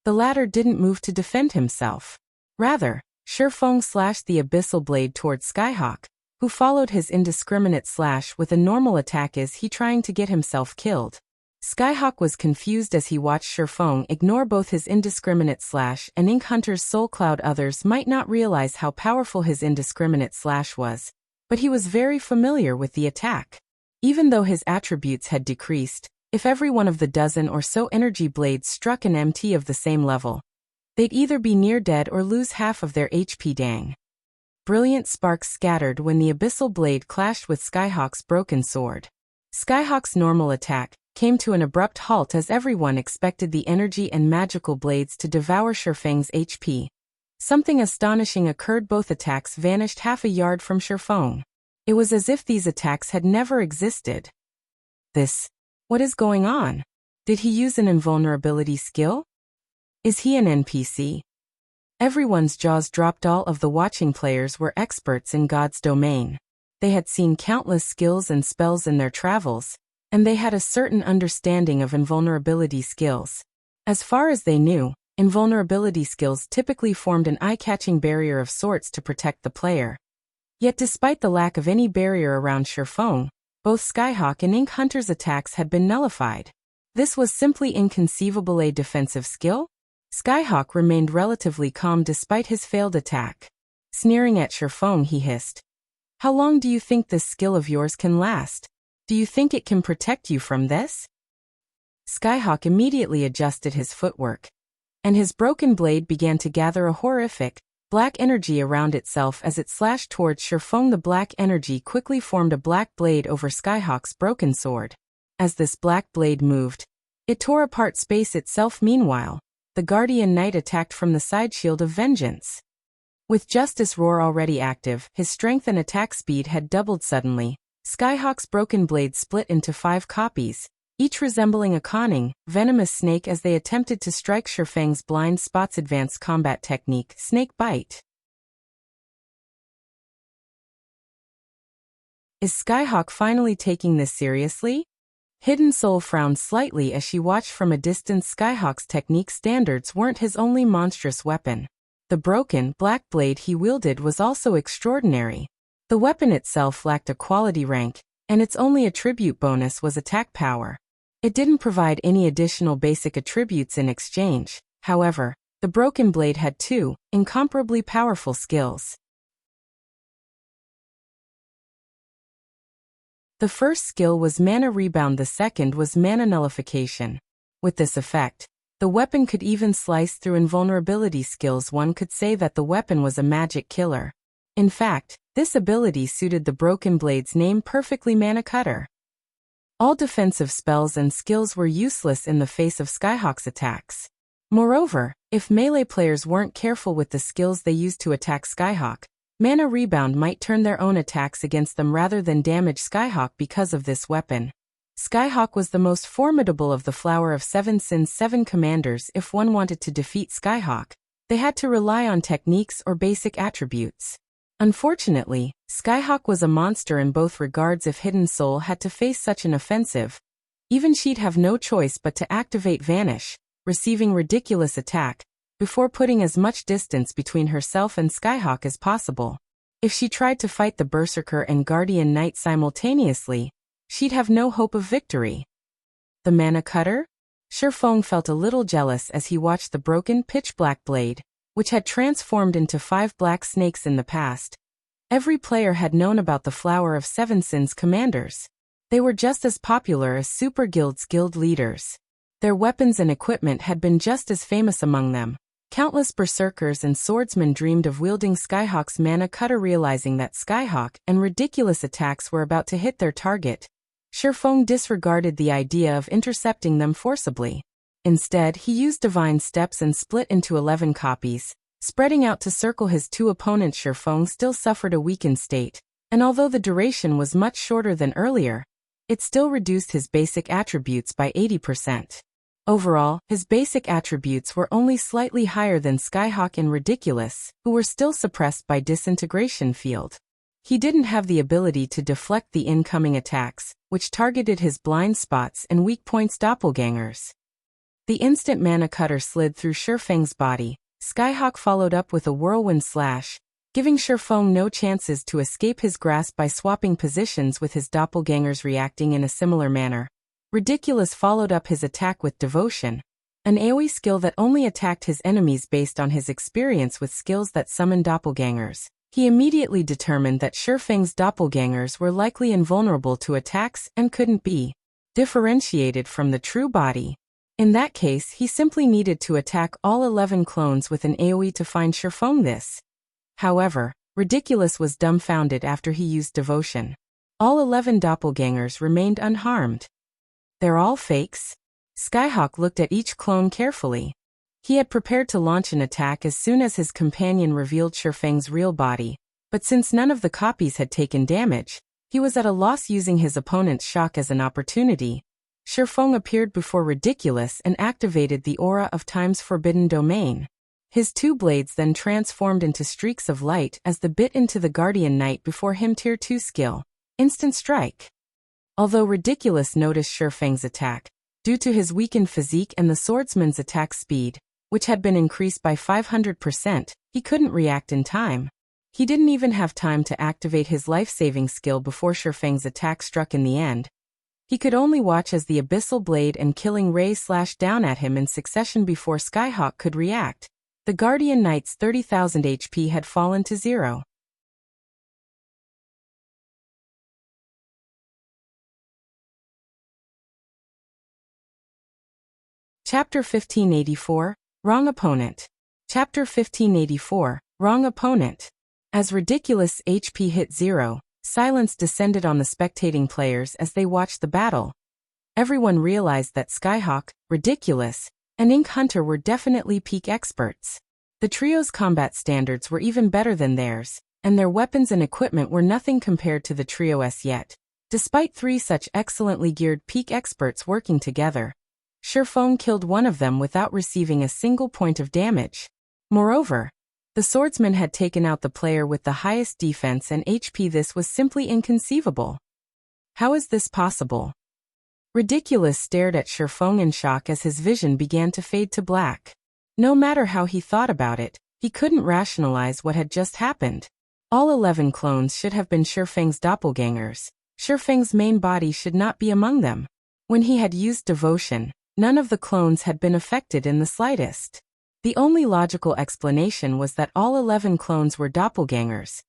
the latter didn't move to defend himself. Rather, Shifeng slashed the abyssal blade towards Skyhawk, who followed his indiscriminate slash with a normal attack. Is he trying to get himself killed? Skyhawk was confused as he watched Shifeng ignore both his indiscriminate slash and Ink Hunter's Soul Cloud. Others might not realize how powerful his indiscriminate slash was, but he was very familiar with the attack. Even though his attributes had decreased, if every one of the dozen or so energy blades struck an MT of the same level, they'd either be near dead or lose half of their HP. Dang. Brilliant sparks scattered when the abyssal blade clashed with Skyhawk's broken sword. Skyhawk's normal attack came to an abrupt halt as everyone expected the energy and magical blades to devour Shifeng's HP. Something astonishing occurred. Both attacks vanished half a yard from Shifeng. It was as if these attacks had never existed. What is going on? Did he use an invulnerability skill? Is he an NPC? Everyone's jaws dropped. All of the watching players were experts in God's domain. They had seen countless skills and spells in their travels, and they had a certain understanding of invulnerability skills. As far as they knew, invulnerability skills typically formed an eye-catching barrier of sorts to protect the player. Yet despite the lack of any barrier around Shifeng, both Skyhawk and Ink Hunter's attacks had been nullified. This was simply inconceivable. A defensive skill? Skyhawk remained relatively calm despite his failed attack. Sneering at Shifeng, he hissed, "How long do you think this skill of yours can last? Do you think it can protect you from this?" Skyhawk immediately adjusted his footwork, and his broken blade began to gather a horrific, black energy around itself as it slashed towards Shifeng. The black energy quickly formed a black blade over Skyhawk's broken sword. As this black blade moved, it tore apart space itself. Meanwhile, the Guardian Knight attacked from the side. Shield of Vengeance. With Justice Roar already active, his strength and attack speed had doubled suddenly. Skyhawk's broken blade split into 5 copies, each resembling a conning, venomous snake as they attempted to strike Shifeng's blind spots. Advanced combat technique, Snake Bite. Is Skyhawk finally taking this seriously? Hidden Soul frowned slightly as she watched from a distance. Skyhawk's technique standards weren't his only monstrous weapon. The broken, black blade he wielded was also extraordinary. The weapon itself lacked a quality rank, and its only attribute bonus was attack power. It didn't provide any additional basic attributes in exchange. However, the broken blade had two incomparably powerful skills. The first skill was Mana Rebound, the second was Mana Nullification. With this effect, the weapon could even slice through invulnerability skills. One could say that the weapon was a magic killer. In fact, this ability suited the broken blade's name perfectly: Mana Cutter. All defensive spells and skills were useless in the face of Skyhawk's attacks. Moreover, if melee players weren't careful with the skills they used to attack Skyhawk, Mana Rebound might turn their own attacks against them rather than damage Skyhawk. Because of this weapon, Skyhawk was the most formidable of the Flower of Seven Sins 7 commanders. If one wanted to defeat Skyhawk, they had to rely on techniques or basic attributes. Unfortunately, Skyhawk was a monster in both regards. If Hidden Soul had to face such an offensive, even she'd have no choice but to activate Vanish, receiving ridiculous attack, before putting as much distance between herself and Skyhawk as possible. If she tried to fight the Berserker and Guardian Knight simultaneously, she'd have no hope of victory. The Mana Cutter? Shifeng felt a little jealous as he watched the broken pitch-black blade, which had transformed into 5 black snakes in the past. Every player had known about the Flower of Seven Sins commanders. They were just as popular as Super Guild's guild leaders. Their weapons and equipment had been just as famous among them. Countless berserkers and swordsmen dreamed of wielding Skyhawk's Mana Cutter. Realizing that Skyhawk and ridiculous attacks were about to hit their target, Shifeng disregarded the idea of intercepting them forcibly. Instead, he used Divine Steps and split into 11 copies, spreading out to circle his 2 opponents. Shifeng still suffered a weakened state, and although the duration was much shorter than earlier, it still reduced his basic attributes by 80%. Overall, his basic attributes were only slightly higher than Skyhawk and Ridiculous, who were still suppressed by Disintegration Field. He didn't have the ability to deflect the incoming attacks, which targeted his blind spots and weak points. Doppelgangers. The instant Mana Cutter slid through Shifeng's body, Skyhawk followed up with a whirlwind slash, giving Shifeng no chances to escape his grasp. By swapping positions with his doppelgangers reacting in a similar manner, Ridiculous followed up his attack with Devotion, an AoE skill that only attacked his enemies based on his experience with skills that summon doppelgangers. He immediately determined that Shifeng's doppelgangers were likely invulnerable to attacks and couldn't be differentiated from the true body. In that case, he simply needed to attack all 11 clones with an AoE to find Shifeng. This, however, Ridiculous was dumbfounded after he used Devotion. All 11 doppelgangers remained unharmed. They're all fakes? Skyhawk looked at each clone carefully. He had prepared to launch an attack as soon as his companion revealed Shifeng's real body, but since none of the copies had taken damage, he was at a loss. Using his opponent's shock as an opportunity, Shifeng appeared before Ridiculous and activated the aura of Time's forbidden domain. His 2 blades then transformed into streaks of light as the bit into the Guardian Knight before him. Tier 2 skill, Instant Strike. Although Ridiculous noticed Shifeng's attack, due to his weakened physique and the swordsman's attack speed, which had been increased by 500%, he couldn't react in time. He didn't even have time to activate his life-saving skill before Shifeng's attack struck. In the end, he could only watch as the Abyssal Blade and Killing Ray slashed down at him in succession before Skyhawk could react. The Guardian Knight's 30,000 HP had fallen to 0. Chapter 1584, Wrong Opponent. Chapter 1584, Wrong Opponent. As Ridiculous' HP hit 0, silence descended on the spectating players as they watched the battle. Everyone realized that Skyhawk, Ridiculous, and Ink Hunter were definitely peak experts. The trio's combat standards were even better than theirs, and their weapons and equipment were nothing compared to the trio's yet. Despite 3 such excellently geared peak experts working together, Shifeng killed one of them without receiving a single point of damage. Moreover, the The swordsman had taken out the player with the highest defense and HP. This was simply inconceivable. How is this possible? Ridiculous stared at Shifeng in shock as his vision began to fade to black. No matter how he thought about it, he couldn't rationalize what had just happened. All 11 clones should have been Shifeng's doppelgangers. Shifeng's main body should not be among them. When he had used devotion, none of the clones had been affected in the slightest. The only logical explanation was that all 11 clones were doppelgangers.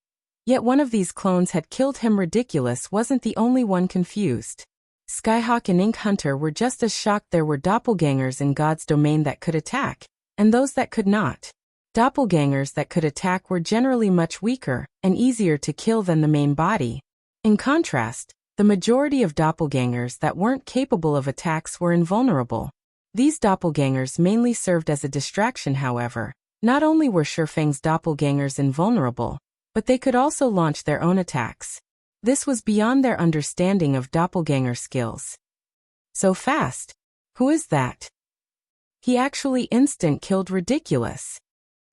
Yet one of these clones had killed him. Ridiculous wasn't the only one confused. Skyhawk and Ink Hunter were just as shocked. There were doppelgangers in God's domain that could attack, and those that could not. Doppelgangers that could attack were generally much weaker and easier to kill than the main body. In contrast, the majority of doppelgangers that weren't capable of attacks were invulnerable. These doppelgangers mainly served as a distraction. However, not only were Shifeng's doppelgangers invulnerable, but they could also launch their own attacks. This was beyond their understanding of doppelganger skills. So fast. Who is that? He actually instant-killed. Ridiculous.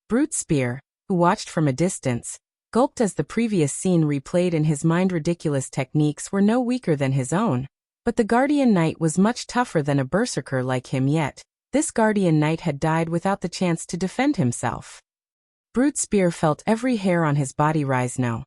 Brute Spear, who watched from a distance, gulped as the previous scene replayed in his mind. Ridiculous techniques were no weaker than his own, but the Guardian Knight was much tougher than a berserker like him. Yet this Guardian Knight had died without the chance to defend himself. Brute Spear felt every hair on his body rise. No.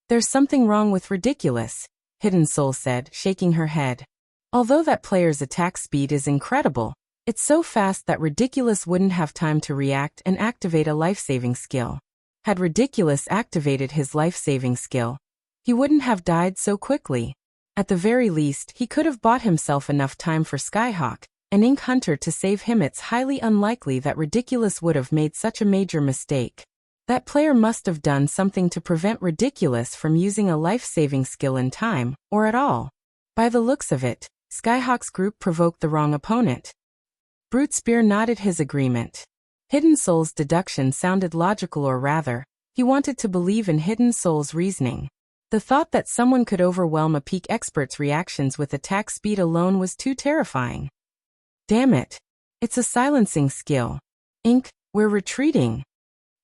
There's something wrong with Ridiculous, Hidden Soul said, shaking her head. Although that player's attack speed is incredible, it's so fast that Ridiculous wouldn't have time to react and activate a life-saving skill. Had Ridiculous activated his life-saving skill, he wouldn't have died so quickly. At the very least, he could have bought himself enough time for Skyhawk and Ink Hunter to save him. It's highly unlikely that Ridiculous would have made such a major mistake. That player must have done something to prevent Ridiculous from using a life-saving skill in time, or at all. By the looks of it, Skyhawk's group provoked the wrong opponent. Brute Spear nodded his agreement. Hidden Soul's deduction sounded logical, or rather, he wanted to believe in Hidden Soul's reasoning. The thought that someone could overwhelm a peak expert's reactions with attack speed alone was too terrifying. Damn it. It's a silencing skill. Ink, we're retreating.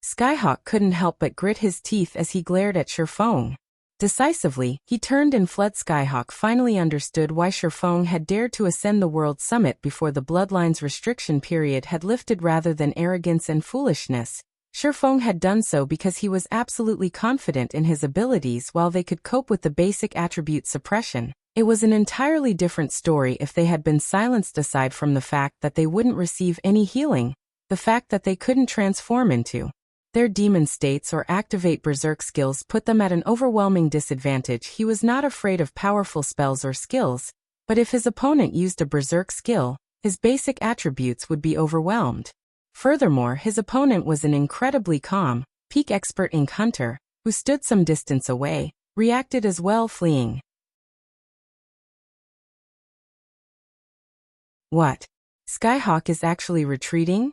Skyhawk couldn't help but grit his teeth as he glared at Shifeng. Decisively, he turned and fled. Skyhawk finally understood why Shifeng had dared to ascend the World Summit before the Bloodline's restriction period had lifted. Rather than arrogance and foolishness, Shifeng had done so because he was absolutely confident in his abilities. While they could cope with the basic attribute suppression, it was an entirely different story if they had been silenced. Aside from the fact that they wouldn't receive any healing, the fact that they couldn't transform into their demon states or activate berserk skills put them at an overwhelming disadvantage. He was not afraid of powerful spells or skills, but if his opponent used a berserk skill, his basic attributes would be overwhelmed. Furthermore, his opponent was an incredibly calm, peak expert Ink Hunter, who stood some distance away, reacted as well, fleeing. What? Skyhawk is actually retreating?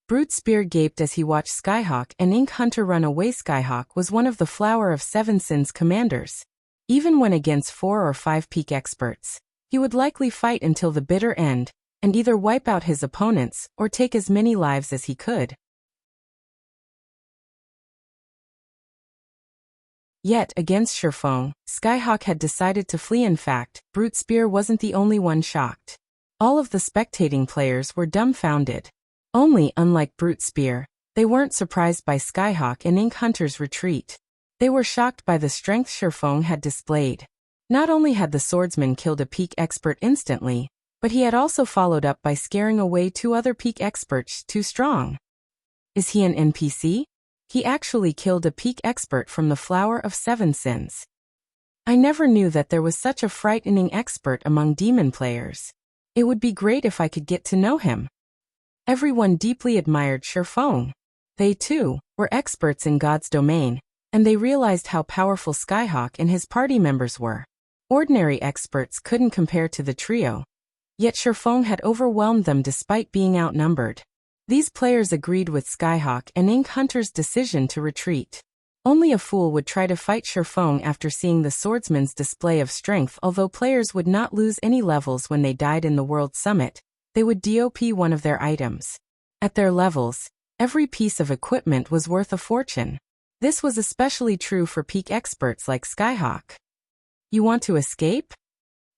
Brute Spear gaped as he watched Skyhawk and Ink Hunter run away. Skyhawk was one of the Flower of Seven Sins commanders. Even when against 4 or 5 peak experts, he would likely fight until the bitter end, and either wipe out his opponents or take as many lives as he could. Yet, against Shifeng, Skyhawk had decided to flee. In fact, Brute Spear wasn't the only one shocked. All of the spectating players were dumbfounded. Only, unlike Brute Spear, they weren't surprised by Skyhawk and Ink Hunter's retreat. They were shocked by the strength Shifeng had displayed. Not only had the swordsman killed a peak expert instantly, but he had also followed up by scaring away 2 other peak experts too strong. Is he an NPC? He actually killed a peak expert from the Flower of Seven Sins. I never knew that there was such a frightening expert among demon players. It would be great if I could get to know him. Everyone deeply admired Shifeng. They, too, were experts in God's domain, and they realized how powerful Skyhawk and his party members were. Ordinary experts couldn't compare to the trio. Yet Shifeng had overwhelmed them despite being outnumbered. These players agreed with Skyhawk and Ink Hunter's decision to retreat. Only a fool would try to fight Shifeng after seeing the swordsman's display of strength. Although players would not lose any levels when they died in the World Summit, they would DOP one of their items. At their levels, Every piece of equipment was worth a fortune. This was especially true for peak experts like Skyhawk. You want to escape?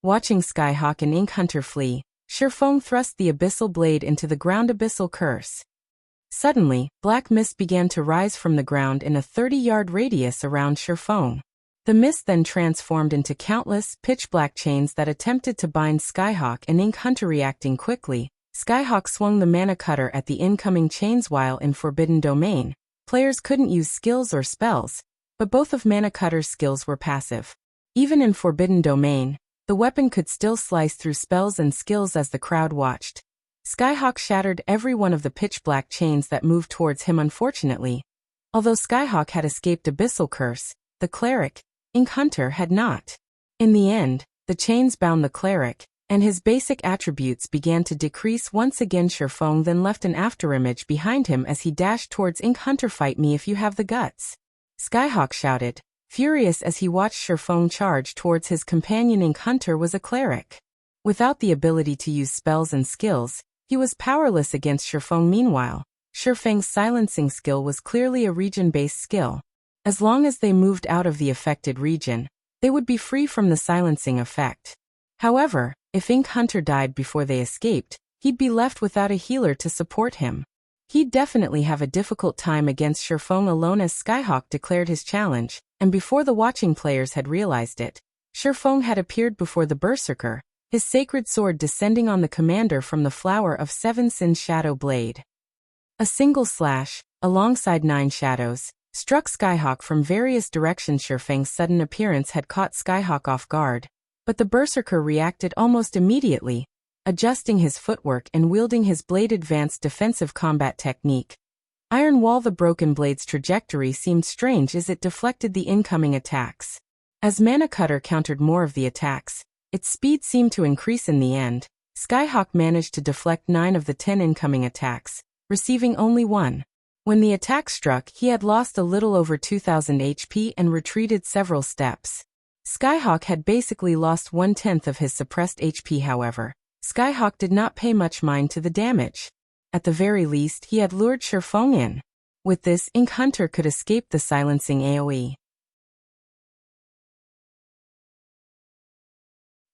Watching Skyhawk and Ink Hunter flee, Shifeng thrust the abyssal blade into the ground. Abyssal curse. Suddenly, black mist began to rise from the ground in a 30-yard radius around Shifeng. The mist then transformed into countless, pitch-black chains that attempted to bind Skyhawk and Ink Hunter. Reacting quickly, Skyhawk swung the mana cutter at the incoming chains. While in Forbidden Domain, players couldn't use skills or spells, but both of mana cutter's skills were passive. Even in Forbidden Domain, the weapon could still slice through spells and skills. As the crowd watched, Skyhawk shattered every one of the pitch-black chains that moved towards him. Unfortunately, although Skyhawk had escaped Abyssal Curse, the cleric, Ink Hunter, had not. In the end, the chains bound the cleric, and his basic attributes began to decrease once again. Shifeng then left an afterimage behind him as he dashed towards Ink Hunter. Fight me if you have the guts, Skyhawk shouted, furious as he watched Shifeng charge towards his companion. Ink Hunter was a cleric. Without the ability to use spells and skills, he was powerless against Shifeng. Meanwhile, Shifeng's silencing skill was clearly a region-based skill. As long as they moved out of the affected region, they would be free from the silencing effect. However, if Ink Hunter died before they escaped, he'd be left without a healer to support him. He'd definitely have a difficult time against Shifeng alone. As Skyhawk declared his challenge, and before the watching players had realized it, Shifeng had appeared before the Berserker, his sacred sword descending on the commander from the Flower of Seven Sins Shadow Blade. A single slash, alongside 9 shadows, struck Skyhawk from various directions. Shifeng's sudden appearance had caught Skyhawk off guard, but the Berserker reacted almost immediately, adjusting his footwork and wielding his blade. Advanced defensive combat technique. Iron Wall. The broken blade's trajectory seemed strange as it deflected the incoming attacks. As Mana Cutter countered more of the attacks, its speed seemed to increase. In the end, Skyhawk managed to deflect 9 of the 10 incoming attacks, receiving only 1. When the attack struck, he had lost a little over 2,000 HP and retreated several steps. Skyhawk had basically lost 1/10 of his suppressed HP. However, Skyhawk did not pay much mind to the damage. At the very least, he had lured Shifeng in. With this, Ink Hunter could escape the silencing AoE.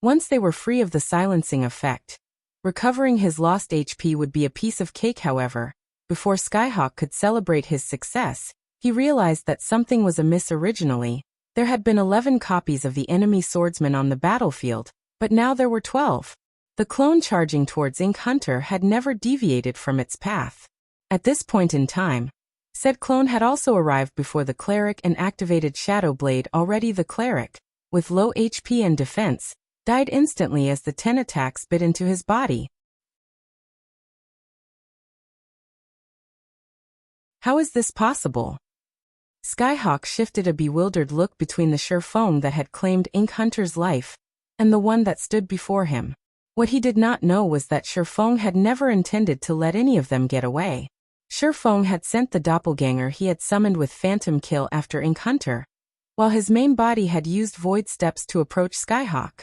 Once they were free of the silencing effect, recovering his lost HP would be a piece of cake. However, before Skyhawk could celebrate his success, he realized that something was amiss. Originally, there had been 11 copies of the enemy swordsman on the battlefield, but now there were 12. The clone charging towards Ink Hunter had never deviated from its path. At this point in time, said clone had also arrived before the cleric and activated Shadow Blade. Already the cleric, with low HP and defense, died instantly as the 10 attacks bit into his body. How is this possible? Skyhawk shifted a bewildered look between the Shifeng that had claimed Ink Hunter's life and the one that stood before him. What he did not know was that Shifeng had never intended to let any of them get away. Shifeng had sent the doppelganger he had summoned with Phantom Kill after Ink Hunter, while his main body had used Void Steps to approach Skyhawk.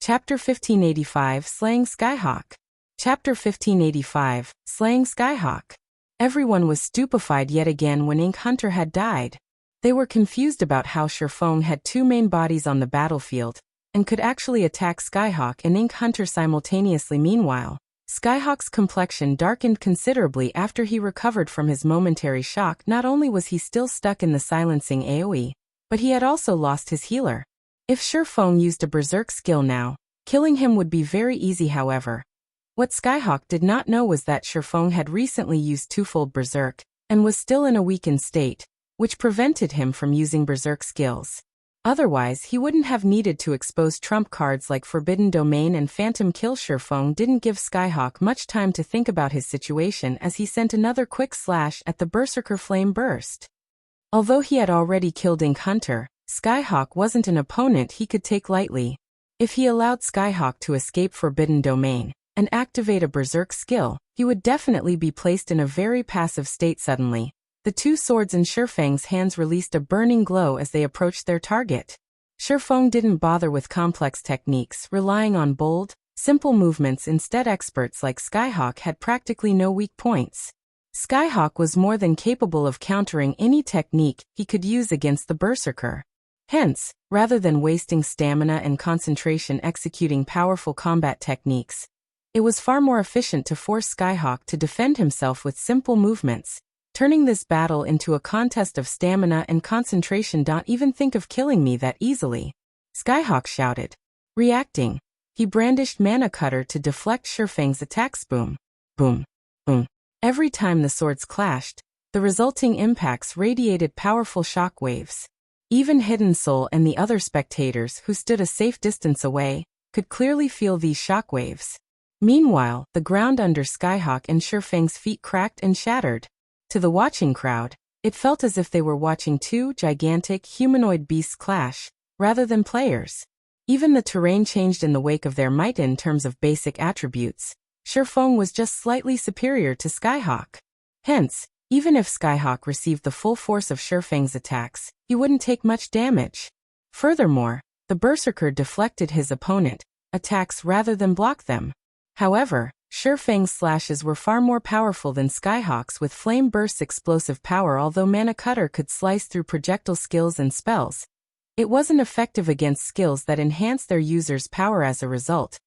Chapter 1585 Slaying Skyhawk. Chapter 1585 Slaying Skyhawk. Everyone was stupefied yet again when Ink Hunter had died. They were confused about how Shifeng had 2 main bodies on the battlefield, and could actually attack Skyhawk and Ink Hunter simultaneously. Meanwhile, Skyhawk's complexion darkened considerably after he recovered from his momentary shock. Not only was he still stuck in the silencing AoE, but he had also lost his healer. If Shifeng used a Berserk skill now, killing him would be very easy. However, what Skyhawk did not know was that Shifeng had recently used twofold Berserk, and was still in a weakened state, which prevented him from using Berserk skills. Otherwise, he wouldn't have needed to expose trump cards like Forbidden Domain and Phantom Kill. Shifeng didn't give Skyhawk much time to think about his situation as he sent another quick slash at the Berserker Flame Burst. Although he had already killed Ink Hunter, Skyhawk wasn't an opponent he could take lightly. If he allowed Skyhawk to escape Forbidden Domain and activate a Berserk skill, he would definitely be placed in a very passive state. Suddenly, the 2 swords in Shifeng's hands released a burning glow as they approached their target. Shifeng didn't bother with complex techniques, relying on bold, simple movements. Instead, experts like Skyhawk had practically no weak points. Skyhawk was more than capable of countering any technique he could use against the Berserker. Hence, rather than wasting stamina and concentration executing powerful combat techniques, it was far more efficient to force Skyhawk to defend himself with simple movements, turning this battle into a contest of stamina and concentration. Don't even think of killing me that easily, Skyhawk shouted. Reacting, he brandished Mana Cutter to deflect Shifeng's attacks. Boom, boom, boom. Every time the swords clashed, the resulting impacts radiated powerful shock waves. Even Hidden Soul and the other spectators who stood a safe distance away could clearly feel these shock waves. Meanwhile, the ground under Skyhawk and Shifeng's feet cracked and shattered. To the watching crowd, it felt as if they were watching two gigantic humanoid beasts clash, rather than players. Even the terrain changed in the wake of their might. In terms of basic attributes, Shifeng was just slightly superior to Skyhawk. Hence, even if Skyhawk received the full force of Shifeng's attacks, he wouldn't take much damage. Furthermore, the Berserker deflected his opponent's attacks rather than block them. However, Shifeng's slashes were far more powerful than Skyhawk's with Flame Burst's explosive power. Although Mana Cutter could slice through projectile skills and spells, it wasn't effective against skills that enhanced their user's power. As a result,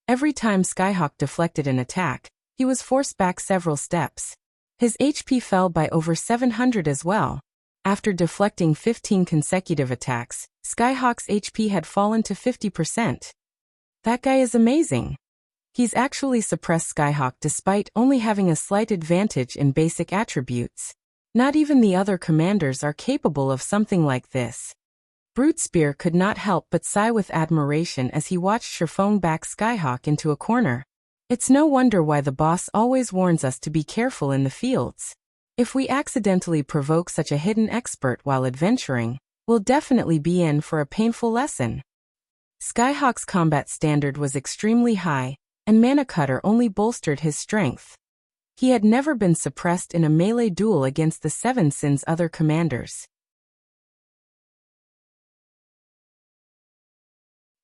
every time Skyhawk deflected an attack, he was forced back several steps. His HP fell by over 700 as well. After deflecting 15 consecutive attacks, Skyhawk's HP had fallen to 50%. That guy is amazing. He's actually suppressed Skyhawk despite only having a slight advantage in basic attributes. Not even the other commanders are capable of something like this. Brute Spear could not help but sigh with admiration as he watched Shifeng back Skyhawk into a corner. It's no wonder why the boss always warns us to be careful in the fields. If we accidentally provoke such a hidden expert while adventuring, we'll definitely be in for a painful lesson. Skyhawk's combat standard was extremely high, and Mana Cutter only bolstered his strength. He had never been suppressed in a melee duel against the Seven Sins' other commanders.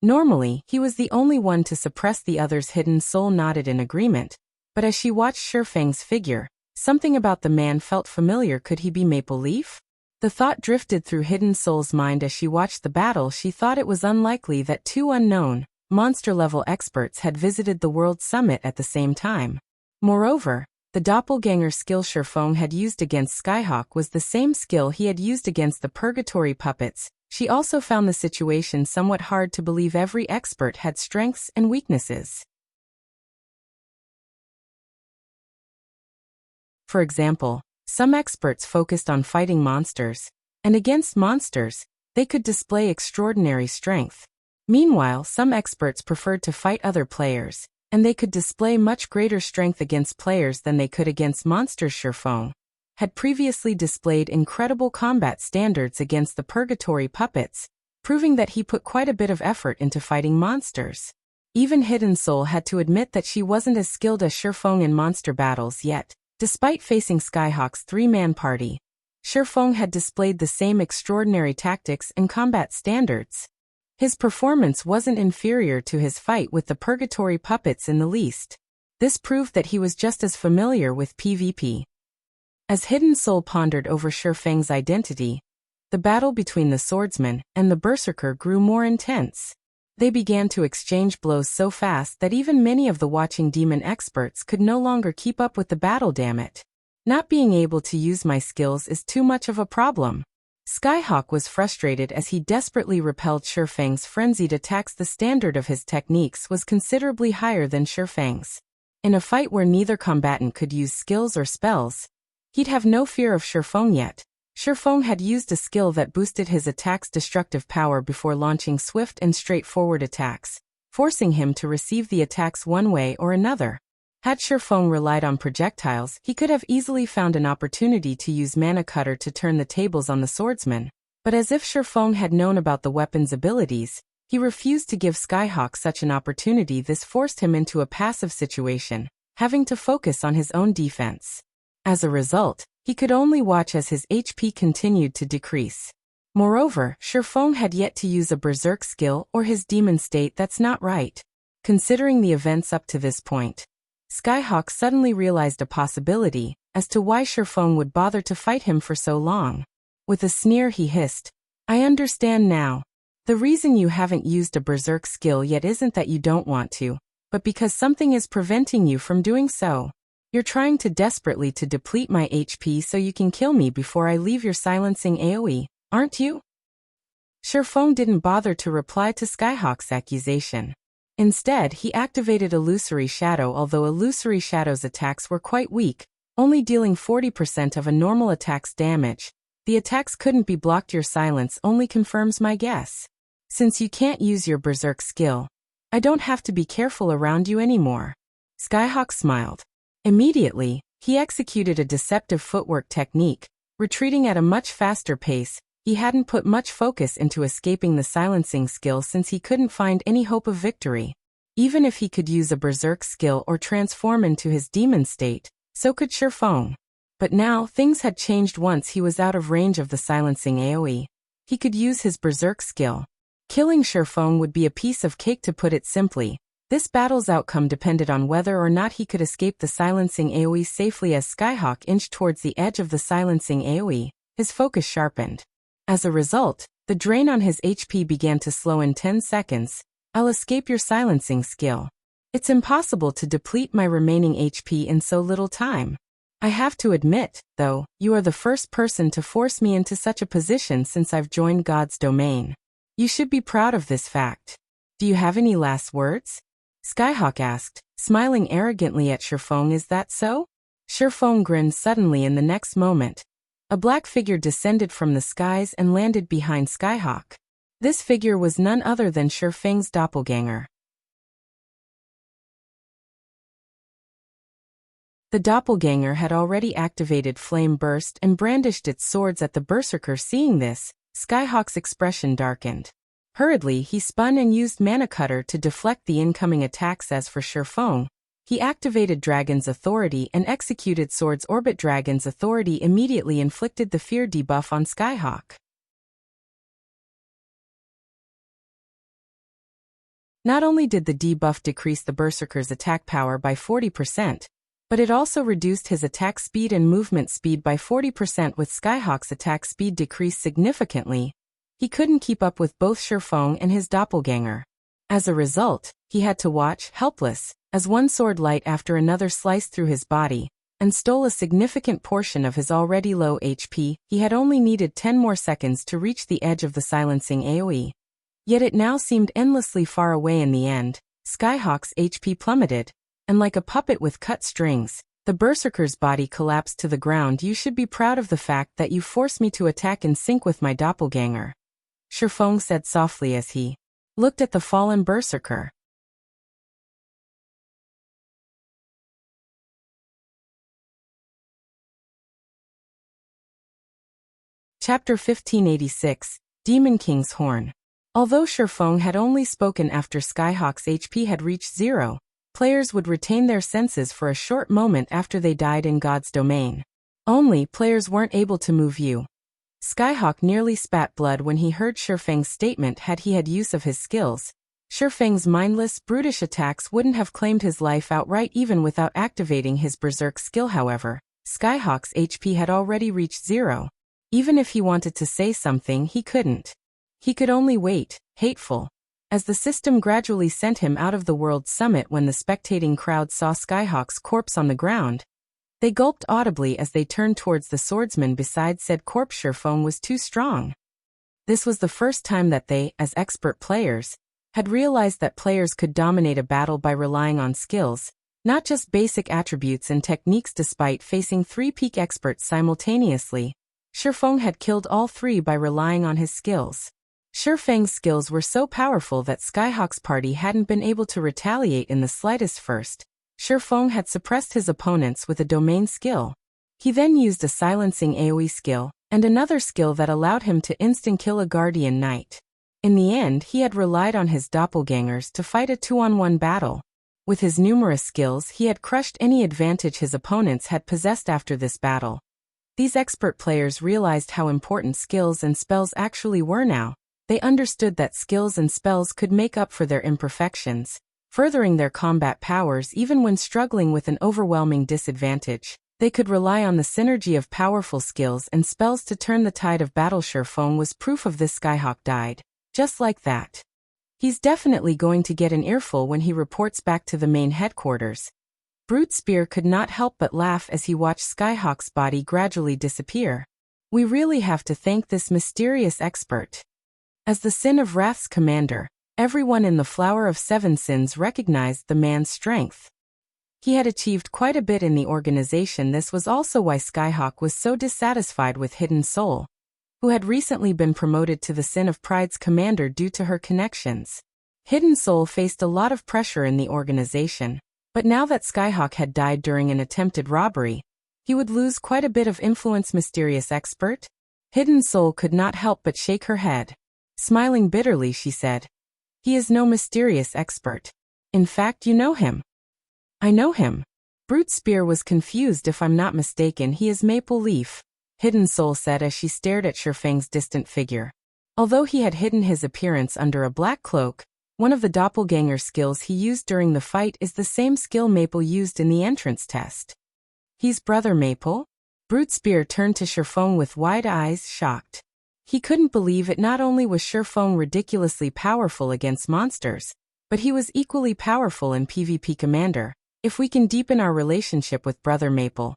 Normally, he was the only one to suppress the others. Hidden Soul nodded in agreement, but as she watched Shifeng's figure, something about the man felt familiar. Could he be Maple Leaf? The thought drifted through Hidden Soul's mind as she watched the battle. She thought it was unlikely that two unknown, monster-level experts had visited the World Summit at the same time. Moreover, the doppelganger skill Shifeng had used against Skyhawk was the same skill he had used against the Purgatory Puppets. She also found the situation somewhat hard to believe. Every expert had strengths and weaknesses. For example, some experts focused on fighting monsters, and against monsters, they could display extraordinary strength. Meanwhile, some experts preferred to fight other players, and they could display much greater strength against players than they could against monsters. Shifeng had previously displayed incredible combat standards against the Purgatory Puppets, proving that he put quite a bit of effort into fighting monsters. Even Hidden Soul had to admit that she wasn't as skilled as Shifeng in monster battles yet. Despite facing Skyhawk's three-man party, Shifeng had displayed the same extraordinary tactics and combat standards. His performance wasn't inferior to his fight with the Purgatory Puppets in the least. This proved that he was just as familiar with PvP. As Hidden Soul pondered over Shifeng's identity, the battle between the swordsman and the berserker grew more intense. They began to exchange blows so fast that even many of the watching demon experts could no longer keep up with the battle. Damn it. Not being able to use my skills is too much of a problem. Skyhawk was frustrated as he desperately repelled Shifeng's frenzied attacks. The standard of his techniques was considerably higher than Shifeng's. In a fight where neither combatant could use skills or spells, he'd have no fear of Shifeng yet. Shifeng had used a skill that boosted his attack's destructive power before launching swift and straightforward attacks, forcing him to receive the attacks one way or another. Had Shifeng relied on projectiles, he could have easily found an opportunity to use Mana Cutter to turn the tables on the swordsman. But as if Shifeng had known about the weapon's abilities, he refused to give Skyhawk such an opportunity. This forced him into a passive situation, having to focus on his own defense. As a result, he could only watch as his HP continued to decrease. Moreover, Shifeng had yet to use a berserk skill or his demon state. That's not right. Considering the events up to this point, Skyhawk suddenly realized a possibility as to why Shifeng would bother to fight him for so long. With a sneer he hissed, "I understand now. The reason you haven't used a berserk skill yet isn't that you don't want to, but because something is preventing you from doing so. You're trying to desperately to deplete my HP so you can kill me before I leave your silencing AoE, aren't you?" Shifeng didn't bother to reply to Skyhawk's accusation. Instead, he activated Illusory Shadow. Although Illusory Shadow's attacks were quite weak, only dealing 40% of a normal attack's damage, the attacks couldn't be blocked. Your silence only confirms my guess. Since you can't use your berserk skill, I don't have to be careful around you anymore. Skyhawk smiled. Immediately, he executed a deceptive footwork technique, retreating at a much faster pace. He hadn't put much focus into escaping the silencing skill since he couldn't find any hope of victory. Even if he could use a berserk skill or transform into his demon state, so could Shifeng. But now, things had changed. Once he was out of range of the silencing AoE, he could use his berserk skill. Killing Shifeng would be a piece of cake. To put it simply, this battle's outcome depended on whether or not he could escape the silencing AoE safely. As Skyhawk inched towards the edge of the silencing AoE, his focus sharpened. As a result, the drain on his HP began to slow. In 10 seconds, I'll escape your silencing skill. It's impossible to deplete my remaining HP in so little time. I have to admit, though, you are the first person to force me into such a position since I've joined God's domain. You should be proud of this fact. Do you have any last words? Skyhawk asked, smiling arrogantly at Shifeng. Is that so? Shifeng grinned suddenly. In the next moment, a black figure descended from the skies and landed behind Skyhawk. This figure was none other than Shifeng's doppelganger. The doppelganger had already activated Flame Burst and brandished its swords at the berserker. Seeing this, Skyhawk's expression darkened. Hurriedly, he spun and used Mana Cutter to deflect the incoming attacks. As for Shifeng, he activated Dragon's Authority and executed Sword's Orbit. Dragon's Authority immediately inflicted the fear debuff on Skyhawk. Not only did the debuff decrease the berserker's attack power by 40%, but it also reduced his attack speed and movement speed by 40%. With Skyhawk's attack speed decreased significantly, he couldn't keep up with both Shifeng and his doppelganger. As a result, he had to watch, helpless, as one sword light after another sliced through his body, and stole a significant portion of his already low HP. He had only needed 10 more seconds to reach the edge of the silencing AoE. Yet it now seemed endlessly far away. In the end, Skyhawk's HP plummeted, and like a puppet with cut strings, the berserker's body collapsed to the ground. You should be proud of the fact that you forced me to attack in sync with my doppelganger, Shifeng said softly as he looked at the fallen berserker. Chapter 1586, Demon King's Horn. Although Shifeng had only spoken after Skyhawk's HP had reached 0, players would retain their senses for a short moment after they died in God's domain. Only players weren't able to move you. Skyhawk nearly spat blood when he heard Shifeng's statement. Had he had use of his skills, Shifeng's mindless, brutish attacks wouldn't have claimed his life outright even without activating his berserk skill. However, Skyhawk's HP had already reached 0. Even if he wanted to say something, he couldn't. He could only wait, hateful, as the system gradually sent him out of the World Summit. When the spectating crowd saw Skyhawk's corpse on the ground, they gulped audibly as they turned towards the swordsman beside said corpse. Shifeng was too strong. This was the first time that they, as expert players, had realized that players could dominate a battle by relying on skills, not just basic attributes and techniques. Despite facing 3 peak experts simultaneously, Shifeng had killed all 3 by relying on his skills. Shifeng's skills were so powerful that Skyhawk's party hadn't been able to retaliate in the slightest. First, Shifeng had suppressed his opponents with a domain skill. He then used a silencing AoE skill, and another skill that allowed him to instant-kill a Guardian Knight. In the end, he had relied on his doppelgangers to fight a 2-on-1 battle. With his numerous skills, he had crushed any advantage his opponents had possessed. After this battle, These expert players realized how important skills and spells actually were now. They understood that skills and spells could make up for their imperfections, furthering their combat powers even when struggling with an overwhelming disadvantage. They could rely on the synergy of powerful skills and spells to turn the tide of battle. Sherfeng was proof of this. Skyhawk died. Just like that. He's definitely going to get an earful when he reports back to the main headquarters. Brute Spear could not help but laugh as he watched Skyhawk's body gradually disappear. We really have to thank this mysterious expert. As the Sin of Wrath's commander, everyone in the Flower of Seven Sins recognized the man's strength. He had achieved quite a bit in the organization. This was also why Skyhawk was so dissatisfied with Hidden Soul, who had recently been promoted to the Sin of Pride's commander due to her connections. Hidden Soul faced a lot of pressure in the organization, but now that Skyhawk had died during an attempted robbery, he would lose quite a bit of influence. Mysterious expert? Hidden Soul could not help but shake her head. Smiling bitterly, she said, "He is no mysterious expert. In fact, you know him." "I know him." Brute Spear was confused. "If I'm not mistaken, he is Maple Leaf," Hidden Soul said as she stared at Sherfeng's distant figure. Although he had hidden his appearance under a black cloak, one of the doppelganger skills he used during the fight is the same skill Maple used in the entrance test. "He's Brother Maple?" Brute Spear turned to Sherfeng with wide eyes, shocked. He couldn't believe it. Not only was Sherfeng ridiculously powerful against monsters, but he was equally powerful in PvP. "Commander, if we can deepen our relationship with Brother Maple,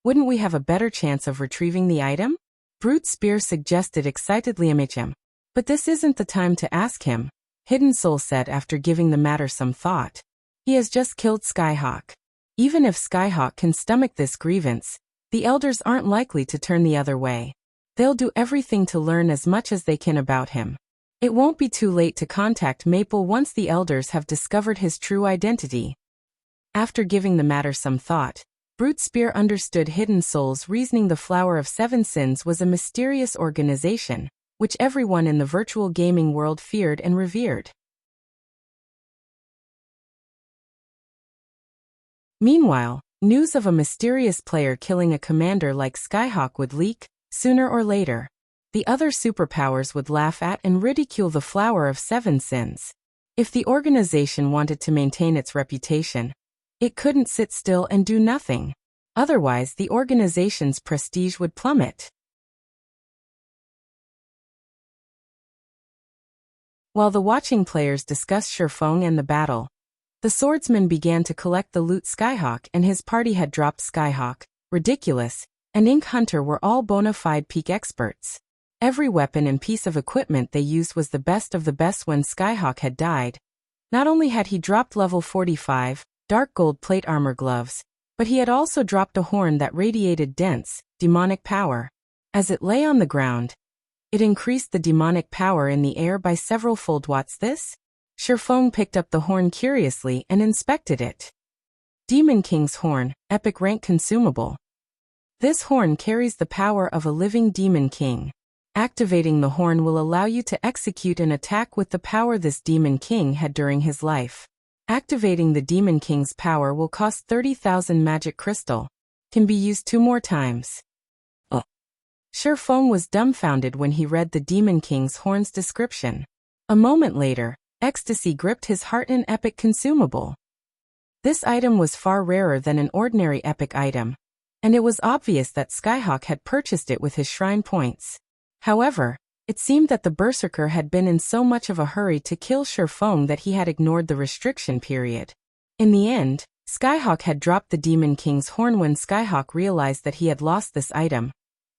wouldn't we have a better chance of retrieving the item?" Brute Spear suggested excitedly. "MHM. But this isn't the time to ask him," Hidden Soul said after giving the matter some thought. "He has just killed Skyhawk. Even if Skyhawk can stomach this grievance, the elders aren't likely to turn the other way. They'll do everything to learn as much as they can about him. It won't be too late to contact Maple once the elders have discovered his true identity." After giving the matter some thought, Brute Spear understood Hidden Soul's reasoning. The Flower of Seven Sins was a mysterious organization, which everyone in the virtual gaming world feared and revered. Meanwhile, news of a mysterious player killing a commander like Skyhawk would leak. Sooner or later, the other superpowers would laugh at and ridicule the Flower of Seven Sins. If the organization wanted to maintain its reputation, it couldn't sit still and do nothing. Otherwise, the organization's prestige would plummet. While the watching players discussed Sherfeng and the battle, the swordsman began to collect the loot. Skyhawk and his party had dropped. Skyhawk, Ridiculous, and Ink Hunter were all bona fide peak experts. Every weapon and piece of equipment they used was the best of the best. When Skyhawk had died, not only had he dropped level 45, dark gold plate armor gloves, but he had also dropped a horn that radiated dense, demonic power. As it lay on the ground, it increased the demonic power in the air by several fold. "What's this?" Sherfeng picked up the horn curiously and inspected it. Demon King's Horn, epic rank consumable. This horn carries the power of a living Demon King. Activating the horn will allow you to execute an attack with the power this Demon King had during his life. Activating the Demon King's power will cost 30,000 magic crystal. Can be used 2 more times. Sherfeng was dumbfounded when he read the Demon King's horn's description. A moment later, ecstasy gripped his heart. An epic consumable. This item was far rarer than an ordinary epic item, and it was obvious that Skyhawk had purchased it with his shrine points. However, it seemed that the Berserker had been in so much of a hurry to kill Sherfeng that he had ignored the restriction period. In the end, Skyhawk had dropped the Demon King's horn. When Skyhawk realized that he had lost this item,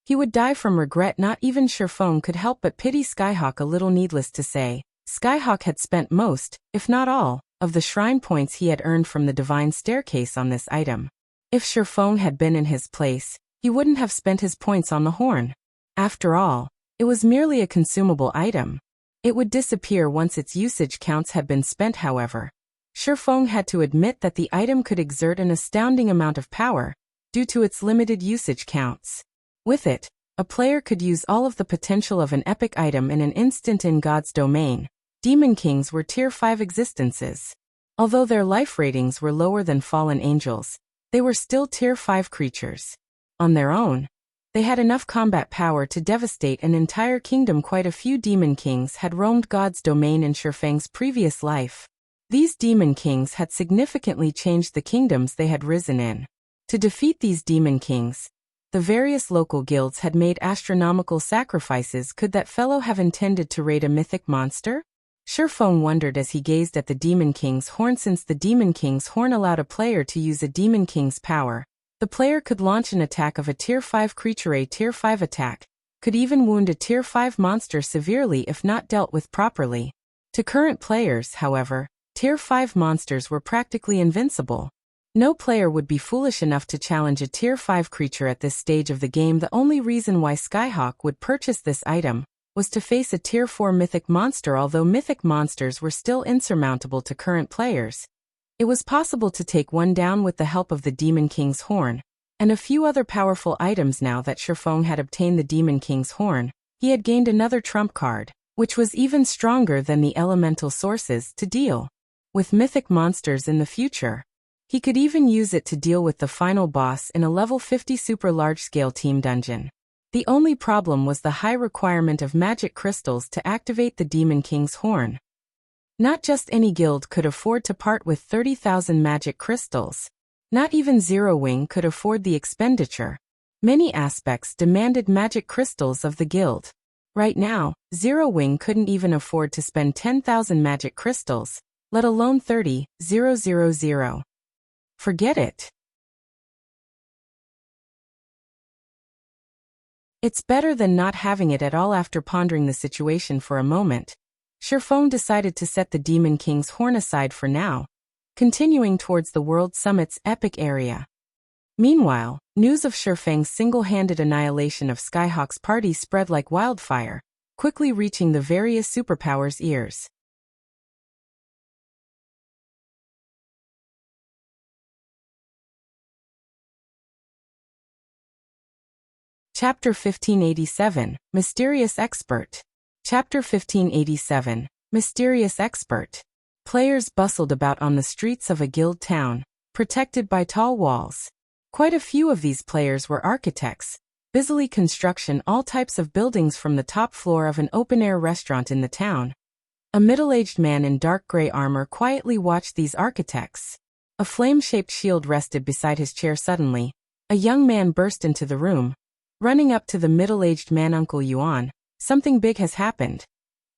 he would die from regret. Not even Sherfeng could help but pity Skyhawk a little. Needless to say, Skyhawk had spent most, if not all, of the shrine points he had earned from the Divine Staircase on this item. If Sherfeng had been in his place, he wouldn't have spent his points on the horn. After all, it was merely a consumable item. It would disappear once its usage counts had been spent. However, Sherfeng had to admit that the item could exert an astounding amount of power, due to its limited usage counts. With it, a player could use all of the potential of an epic item in an instant. In God's domain, Demon Kings were Tier 5 existences. Although their life ratings were lower than fallen angels, they were still Tier 5 creatures. On their own, They had enough combat power to devastate an entire kingdom. Quite a few demon kings had roamed God's domain in Shifeng's previous life. These demon kings had significantly changed the kingdoms they had risen in. To defeat these demon kings, the various local guilds had made astronomical sacrifices. Could that fellow have intended to raid a mythic monster? Shifeng wondered as he gazed at the Demon King's horn. Since the Demon King's horn allowed a player to use a Demon King's power, the player could launch an attack of a Tier 5 creature. A Tier 5 attack could even wound a Tier 5 monster severely if not dealt with properly. To current players, however, Tier 5 monsters were practically invincible. No player would be foolish enough to challenge a Tier 5 creature at this stage of the game. The only reason why Skyhawk would purchase this item was to face a Tier 4 mythic monster. Although mythic monsters were still insurmountable to current players, it was possible to take one down with the help of the Demon King's horn and a few other powerful items. Now that Shifeng had obtained the Demon King's horn, he had gained another trump card, which was even stronger than the elemental sources to deal with mythic monsters in the future. He could even use it to deal with the final boss in a level 50 super large-scale team dungeon. The only problem was the high requirement of magic crystals to activate the Demon King's horn. Not just any guild could afford to part with 30,000 magic crystals. Not even Zero Wing could afford the expenditure. Many aspects demanded magic crystals of the guild. Right now, Zero Wing couldn't even afford to spend 10,000 magic crystals, let alone 30,000. Forget it. It's better than not having it at all. After pondering the situation for a moment, Shifeng decided to set the Demon King's horn aside for now, continuing towards the World Summit's epic area. Meanwhile, news of Shifeng's single-handed annihilation of Skyhawk's party spread like wildfire, quickly reaching the various superpowers' ears. Chapter 1587, Mysterious Expert. Chapter 1587, Mysterious Expert. Players bustled about on the streets of a guild town, protected by tall walls. Quite a few of these players were architects, busily constructing all types of buildings from the top floor of an open-air restaurant in the town. A middle-aged man in dark gray armor quietly watched these architects. A flame-shaped shield rested beside his chair. Suddenly, a young man burst into the room. Running up to the middle-aged man, "Uncle Yuan, something big has happened,"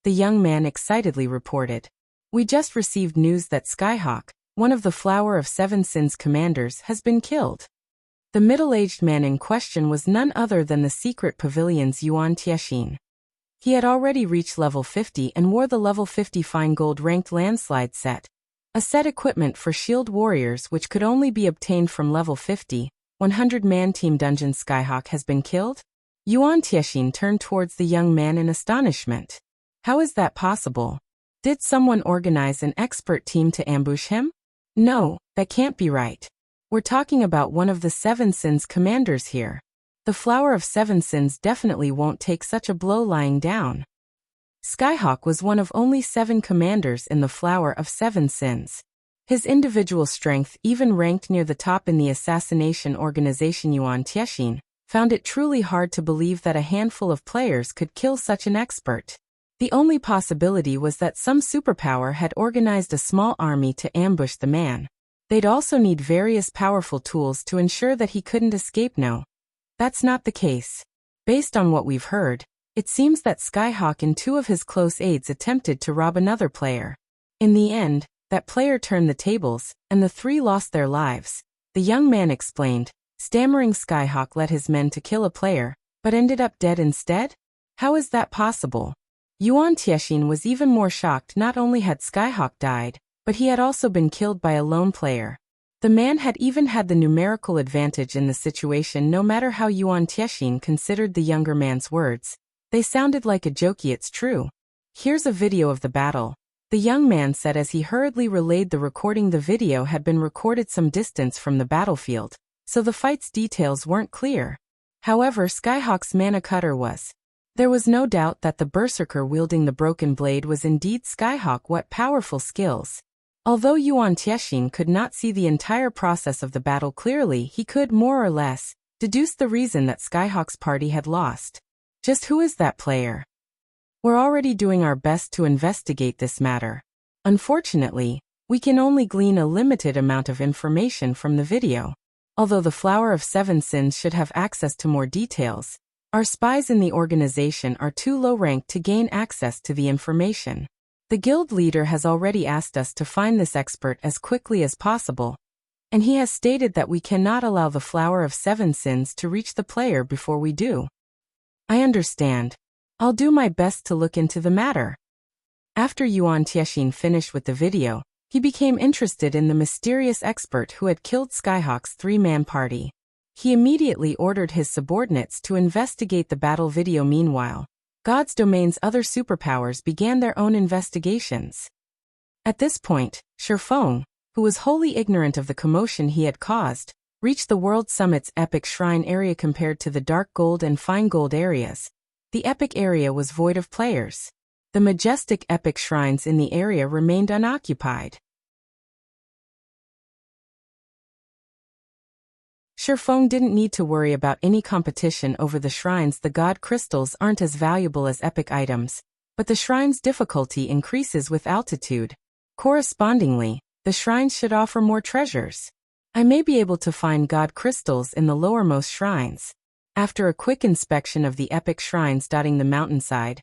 the young man excitedly reported. "We just received news that Skyhawk, one of the Flower of Seven Sins commanders, has been killed." The middle-aged man in question was none other than the secret pavilion's Yuan Tiexin. He had already reached level 50 and wore the level 50 fine gold ranked landslide set, a set equipment for shield warriors which could only be obtained from level 50. 100-man team dungeon. Skyhawk has been killed? Yuan Tiexin turned towards the young man in astonishment. How is that possible? Did someone organize an expert team to ambush him? No, that can't be right. We're talking about one of the Seven Sins commanders here. The Flower of Seven Sins definitely won't take such a blow lying down. Skyhawk was one of only 7 commanders in the Flower of Seven Sins. His individual strength even ranked near the top in the assassination organization. Yuan Tiexin found it truly hard to believe that a handful of players could kill such an expert. The only possibility was that some superpower had organized a small army to ambush the man. They'd also need various powerful tools to ensure that he couldn't escape. No, that's not the case. Based on what we've heard, it seems that Skyhawk and 2 of his close aides attempted to rob another player. In the end, that player turned the tables, and the 3 lost their lives, the young man explained. Stammering, Skyhawk led his men to kill a player, but ended up dead instead? How is that possible? Yuan Tiexin was even more shocked. Not only had Skyhawk died, but he had also been killed by a lone player. The man had even had the numerical advantage in the situation. No matter how Yuan Tiexin considered the younger man's words, they sounded like a joke. It's true. Here's a video of the battle, the young man said as he hurriedly relayed the recording. The video had been recorded some distance from the battlefield, so the fight's details weren't clear. However, Skyhawk's mana cutter was. There was no doubt that the berserker wielding the broken blade was indeed Skyhawk. What powerful skills! Although Yuan Tiexin could not see the entire process of the battle clearly, he could more or less deduced the reason that Skyhawk's party had lost. Just who is that player? We're already doing our best to investigate this matter. Unfortunately, we can only glean a limited amount of information from the video. Although the Flower of Seven Sins should have access to more details, our spies in the organization are too low ranked to gain access to the information. The guild leader has already asked us to find this expert as quickly as possible, and he has stated that we cannot allow the Flower of Seven Sins to reach the player before we do. I understand. I'll do my best to look into the matter. After Yuan Tiexin finished with the video, he became interested in the mysterious expert who had killed Skyhawk's three-man party. He immediately ordered his subordinates to investigate the battle video. Meanwhile, God's Domain's other superpowers began their own investigations. At this point, Shifeng, who was wholly ignorant of the commotion he had caused, reached the World Summit's epic shrine area. Compared to the dark gold and fine gold areas, the epic area was void of players. The majestic epic shrines in the area remained unoccupied. Shifeng didn't need to worry about any competition over the shrines. The god crystals aren't as valuable as epic items, but the shrine's difficulty increases with altitude. Correspondingly, the shrines should offer more treasures. I may be able to find god crystals in the lowermost shrines. After a quick inspection of the epic shrines dotting the mountainside,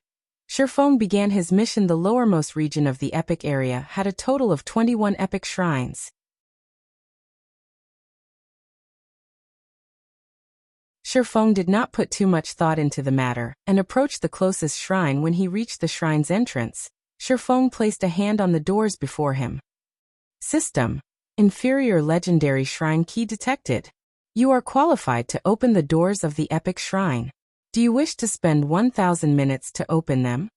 Shifeng began his mission. The lowermost region of the epic area had a total of 21 epic shrines. Shifeng did not put too much thought into the matter and approached the closest shrine. When he reached the shrine's entrance, Shifeng placed a hand on the doors before him. System: Inferior Legendary Shrine Key detected. You are qualified to open the doors of the epic shrine. Do you wish to spend 1,000 minutes to open them?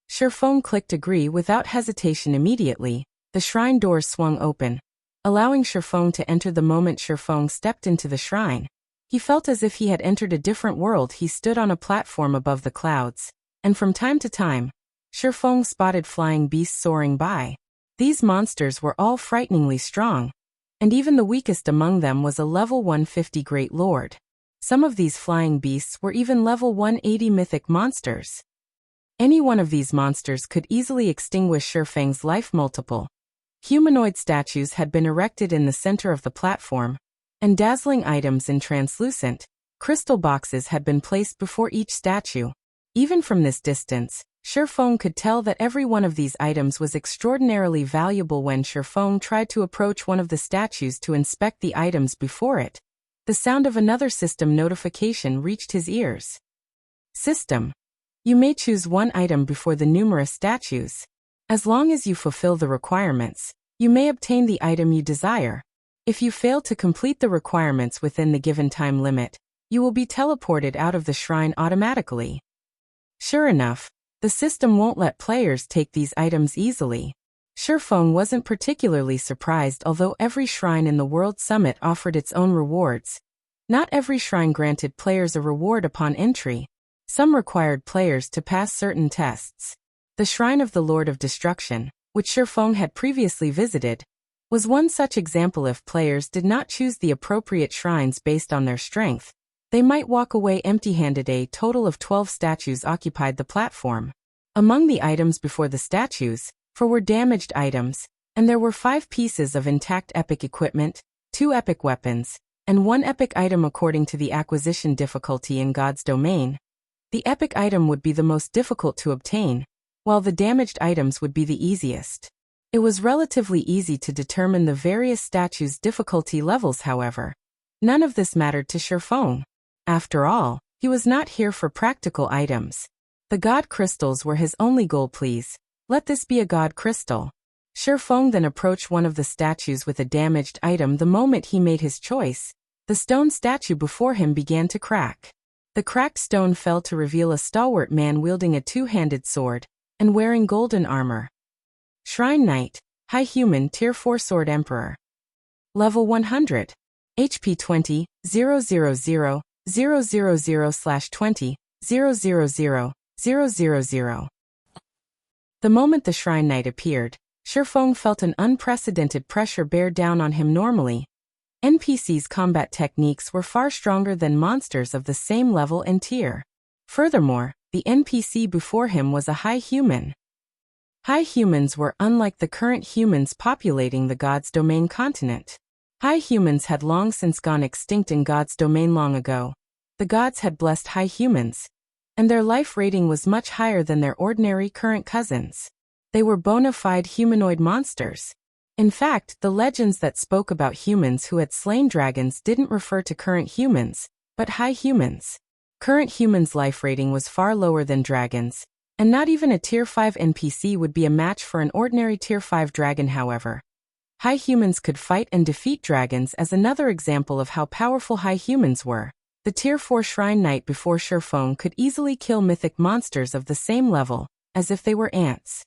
Shifeng clicked agree without hesitation. Immediately, the shrine doors swung open, allowing Shifeng to enter. The moment Shifeng stepped into the shrine, he felt as if he had entered a different world. He stood on a platform above the clouds, and from time to time, Shifeng spotted flying beasts soaring by. These monsters were all frighteningly strong, and even the weakest among them was a level 150 Great Lord. Some of these flying beasts were even level 180 mythic monsters. Any one of these monsters could easily extinguish Shifeng's life multiple. Humanoid statues had been erected in the center of the platform, and dazzling items in translucent, crystal boxes had been placed before each statue. Even from this distance, Shifeng could tell that every one of these items was extraordinarily valuable. When Shifeng tried to approach one of the statues to inspect the items before it, the sound of another system notification reached his ears. System: You may choose one item before the numerous statues. As long as you fulfill the requirements, you may obtain the item you desire. If you fail to complete the requirements within the given time limit, you will be teleported out of the shrine automatically. Sure enough, the system won't let players take these items easily. Shifeng wasn't particularly surprised. Although every shrine in the World Summit offered its own rewards, not every shrine granted players a reward upon entry. Some required players to pass certain tests. The Shrine of the Lord of Destruction, which Shifeng had previously visited, was one such example. If players did not choose the appropriate shrines based on their strength, they might walk away empty-handed. A total of 12 statues occupied the platform. Among the items before the statues, 4 were damaged items, and there were 5 pieces of intact epic equipment, 2 epic weapons, and 1 epic item. According to the acquisition difficulty in God's Domain, the epic item would be the most difficult to obtain, while the damaged items would be the easiest. It was relatively easy to determine the various statues' difficulty levels. However, none of this mattered to Shifeng. After all, he was not here for practical items. The god crystals were his only goal. Please, let this be a god crystal. Shifeng then approached one of the statues with a damaged item. The moment he made his choice, the stone statue before him began to crack. The cracked stone fell to reveal a stalwart man wielding a 2-handed sword and wearing golden armor. Shrine Knight, High Human Tier 4 Sword Emperor. Level 100. HP 20, 000, 000/20, 000, 000. The moment the Shrine Knight appeared, Shifeng felt an unprecedented pressure bear down on him. Normally, NPCs' combat techniques were far stronger than monsters of the same level and tier. Furthermore, the NPC before him was a high human. High humans were unlike the current humans populating the God's Domain continent. High humans had long since gone extinct in God's Domain long ago. The gods had blessed high humans, and their life rating was much higher than their ordinary current cousins. They were bona fide humanoid monsters. In fact, the legends that spoke about humans who had slain dragons didn't refer to current humans, but high humans. Current humans' life rating was far lower than dragons, and not even a Tier 5 NPC would be a match for an ordinary Tier 5 dragon. However, high humans could fight and defeat dragons as another example of how powerful high humans were. The Tier 4 Shrine Knight before Sherfeng could easily kill mythic monsters of the same level, as if they were ants.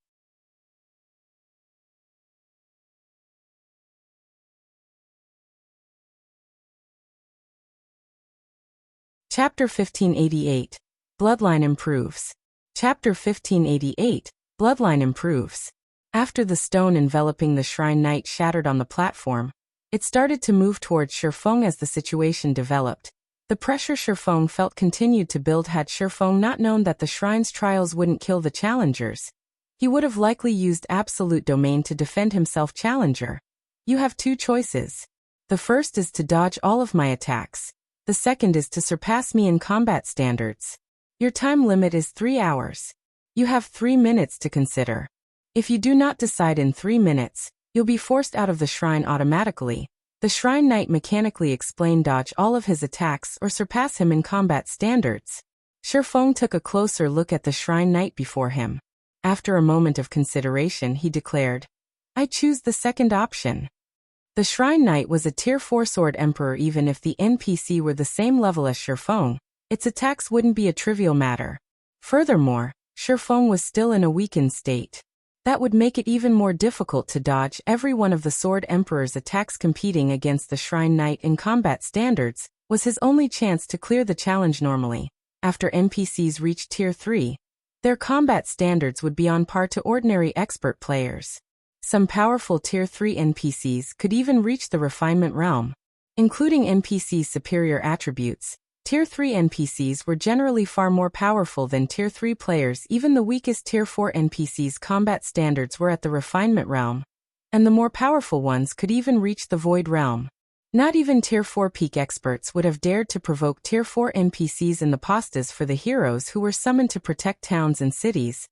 Chapter 1588. Bloodline Improves. Chapter 1588. Bloodline Improves. After the stone enveloping the Shrine Knight shattered on the platform, it started to move towards Sherfeng as the situation developed. The pressure Sherfeng felt continued to build. Had Sherfeng not known that the shrine's trials wouldn't kill the challengers, he would have likely used Absolute Domain to defend himself. Challenger, you have two choices. The first is to dodge all of my attacks. The second is to surpass me in combat standards. Your time limit is 3 hours. You have 3 minutes to consider. If you do not decide in 3 minutes, you'll be forced out of the shrine automatically. The Shrine Knight mechanically explained: dodge all of his attacks or surpass him in combat standards. Sherfeng took a closer look at the Shrine Knight before him. After a moment of consideration, he declared, I choose the second option. The Shrine Knight was a Tier 4 Sword Emperor. Even if the NPC were the same level as Sherfeng, its attacks wouldn't be a trivial matter. Furthermore, Sherfeng was still in a weakened state. That would make it even more difficult to dodge every one of the Sword Emperor's attacks. Competing against the Shrine Knight in combat standards was his only chance to clear the challenge. Normally, after NPCs reached Tier 3, their combat standards would be on par to ordinary expert players. Some powerful Tier 3 NPCs could even reach the refinement realm. Including NPCs' superior attributes, Tier 3 NPCs were generally far more powerful than Tier 3 players. Even the weakest Tier 4 NPCs' combat standards were at the refinement realm, and the more powerful ones could even reach the void realm. Not even Tier 4 peak experts would have dared to provoke Tier 4 NPCs in the postas for the heroes who were summoned to protect towns and cities.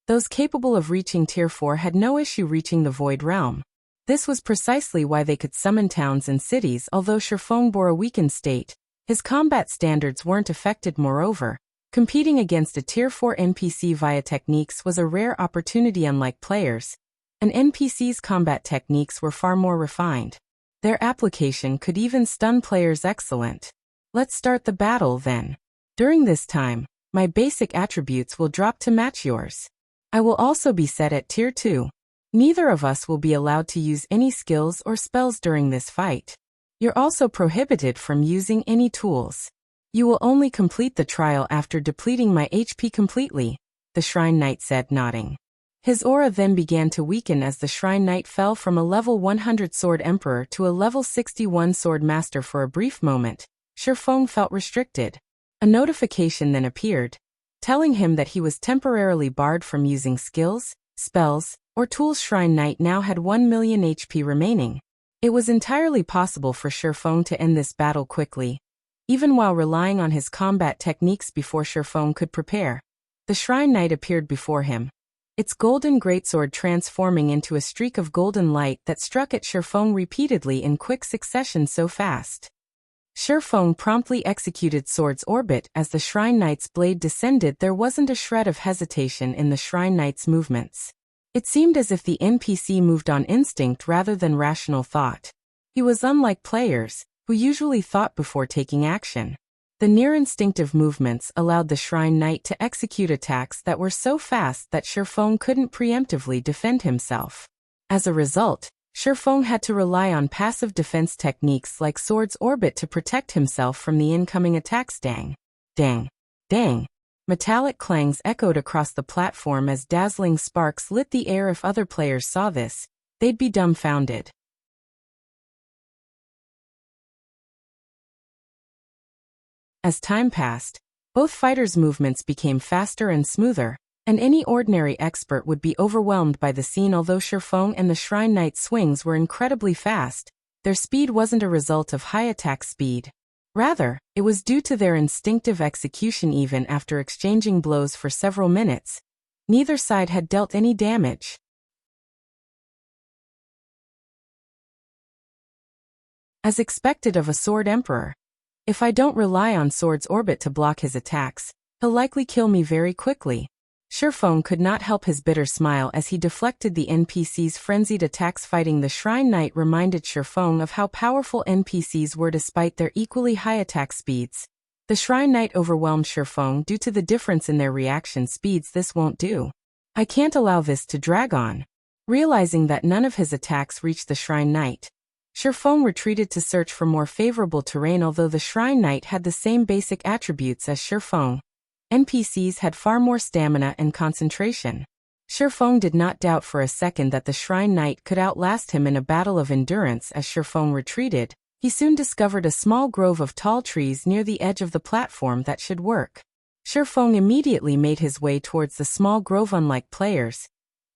Those capable of reaching Tier 4 had no issue reaching the Void Realm. This was precisely why they could summon towns and cities. Although Sherfeng bore a weakened state, his combat standards weren't affected. Moreover, competing against a Tier 4 NPC via techniques was a rare opportunity. Unlike players, an NPC's combat techniques were far more refined. Their application could even stun players. Excellent. Let's start the battle then. During this time, my basic attributes will drop to match yours. I will also be set at Tier 2. Neither of us will be allowed to use any skills or spells during this fight. You're also prohibited from using any tools. You will only complete the trial after depleting my HP completely, the Shrine Knight said, nodding. His aura then began to weaken as the Shrine Knight fell from a level 100 Sword Emperor to a level 61 Sword Master. For a brief moment, Sherfeng felt restricted. A notification then appeared, telling him that he was temporarily barred from using skills, spells, or tools. Shrine Knight now had 1 million HP remaining. It was entirely possible for Sherfeng to end this battle quickly, even while relying on his combat techniques. Before Sherfeng could prepare, the Shrine Knight appeared before him, its golden greatsword transforming into a streak of golden light that struck at Sherfeng repeatedly in quick succession. So fast, Sherfeng promptly executed Sword's Orbit as the Shrine Knight's blade descended. There wasn't a shred of hesitation in the Shrine Knight's movements. It seemed as if the NPC moved on instinct rather than rational thought. He was unlike players, who usually thought before taking action. The near-instinctive movements allowed the Shrine Knight to execute attacks that were so fast that Sherfeng couldn't preemptively defend himself. As a result, Sherfeng had to rely on passive defense techniques like Sword's Orbit to protect himself from the incoming attacks. Dang. Dang. Dang. Metallic clangs echoed across the platform as dazzling sparks lit the air. If other players saw this, they'd be dumbfounded. As time passed, both fighters' movements became faster and smoother, and any ordinary expert would be overwhelmed by the scene. Although Shifeng and the Shrine Knight's swings were incredibly fast, their speed wasn't a result of high attack speed. Rather, it was due to their instinctive execution. Even after exchanging blows for several minutes, neither side had dealt any damage. As expected of a Sword Emperor, if I don't rely on Sword's orbit to block his attacks, he'll likely kill me very quickly. Shifeng could not help his bitter smile as he deflected the NPC's frenzied attacks. Fighting the Shrine Knight reminded Shifeng of how powerful NPCs were despite their equally high attack speeds. The Shrine Knight overwhelmed Shifeng due to the difference in their reaction speeds. This won't do. I can't allow this to drag on. Realizing that none of his attacks reached the Shrine Knight, Shifeng retreated to search for more favorable terrain. Although the Shrine Knight had the same basic attributes as Shifeng, NPCs had far more stamina and concentration. Shifeng did not doubt for a second that the Shrine Knight could outlast him in a battle of endurance. As Shifeng retreated, he soon discovered a small grove of tall trees near the edge of the platform that should work. Shifeng immediately made his way towards the small grove. Unlike players,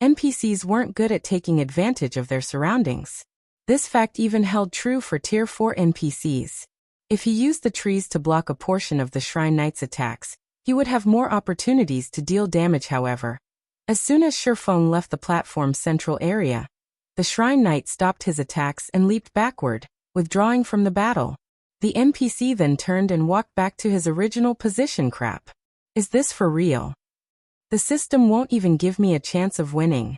NPCs weren't good at taking advantage of their surroundings. This fact even held true for Tier 4 NPCs. If he used the trees to block a portion of the Shrine Knight's attacks, he would have more opportunities to deal damage. However, as soon as Shifeng left the platform's central area, the Shrine Knight stopped his attacks and leaped backward, withdrawing from the battle. The NPC then turned and walked back to his original position. Crap. Is this for real? The system won't even give me a chance of winning.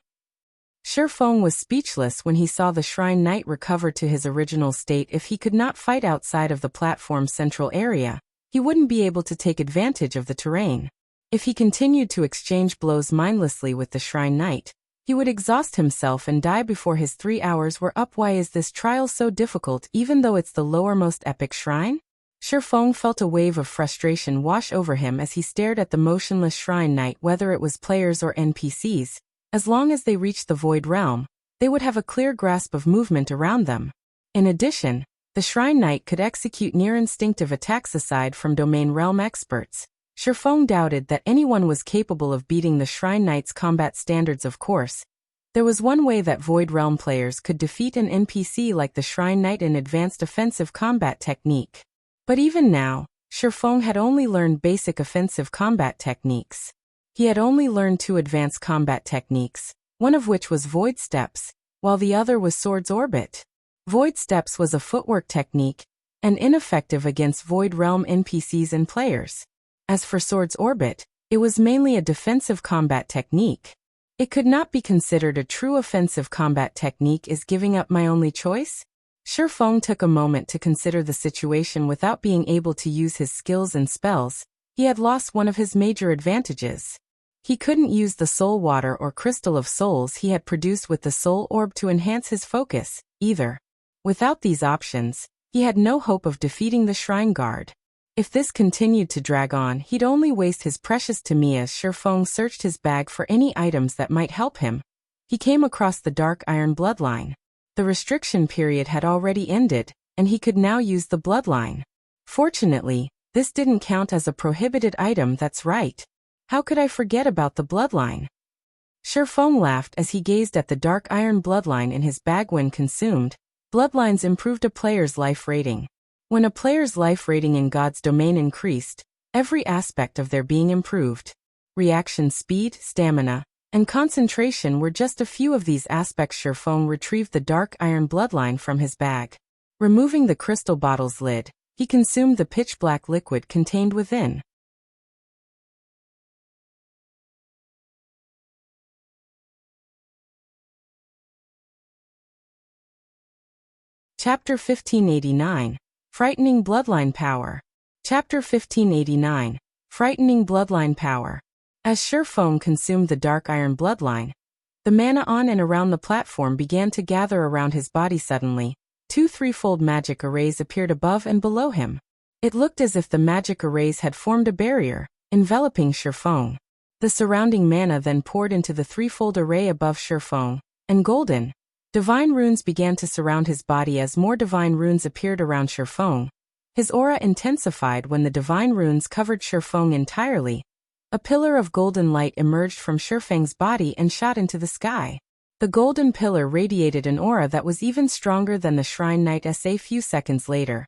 Shifeng was speechless when he saw the Shrine Knight recover to his original state. If he could not fight outside of the platform's central area, he wouldn't be able to take advantage of the terrain. If he continued to exchange blows mindlessly with the Shrine Knight, he would exhaust himself and die before his 3 hours were up. Why is this trial so difficult even though it's the lowermost epic shrine? Shifeng felt a wave of frustration wash over him as he stared at the motionless Shrine Knight. Whether it was players or NPCs, as long as they reached the Void Realm, they would have a clear grasp of movement around them. In addition, the Shrine Knight could execute near-instinctive attacks. Aside from Domain Realm experts, Shifeng doubted that anyone was capable of beating the Shrine Knight's combat standards. Of course, there was one way that Void Realm players could defeat an NPC like the Shrine Knight: an advanced offensive combat technique. But even now, Shifeng had only learned basic offensive combat techniques. He had only learned 2 advanced combat techniques, one of which was Void Steps, while the other was Sword's Orbit. Void Steps was a footwork technique, and ineffective against Void Realm NPCs and players. As for Sword's Orbit, it was mainly a defensive combat technique. It could not be considered a true offensive combat technique. Is giving up my only choice? Shifeng took a moment to consider the situation. Without being able to use his skills and spells, he had lost one of his major advantages. He couldn't use the Soul Water or Crystal of Souls he had produced with the Soul Orb to enhance his focus, either. Without these options, he had no hope of defeating the Shrine Guard. If this continued to drag on, he'd only waste his precious time. As Shifeng searched his bag for any items that might help him, he came across the Dark Iron Bloodline. The restriction period had already ended, and he could now use the Bloodline. Fortunately, this didn't count as a prohibited item. That's right. How could I forget about the Bloodline? Shifeng laughed as he gazed at the Dark Iron Bloodline in his bag. When consumed, Bloodlines improved a player's life rating. When a player's life rating in God's domain increased, every aspect of their being improved. Reaction speed, stamina, and concentration were just a few of these aspects. Shifeng retrieved the Dark Iron Bloodline from his bag. Removing the crystal bottle's lid, he consumed the pitch-black liquid contained within. Chapter 1589. Frightening Bloodline Power. Chapter 1589. Frightening Bloodline Power. As Shifeng consumed the Dark Iron Bloodline, the mana on and around the platform began to gather around his body. Suddenly, 2 threefold magic arrays appeared above and below him. It looked as if the magic arrays had formed a barrier, enveloping Shifeng. The surrounding mana then poured into the threefold array above Shifeng, and golden, divine runes began to surround his body. As more divine runes appeared around Shifeng, His aura intensified when the divine runes covered Shifeng entirely. A pillar of golden light emerged from Shifeng's body and shot into the sky. The golden pillar radiated an aura that was even stronger than the Shrine Knight's. A few seconds later,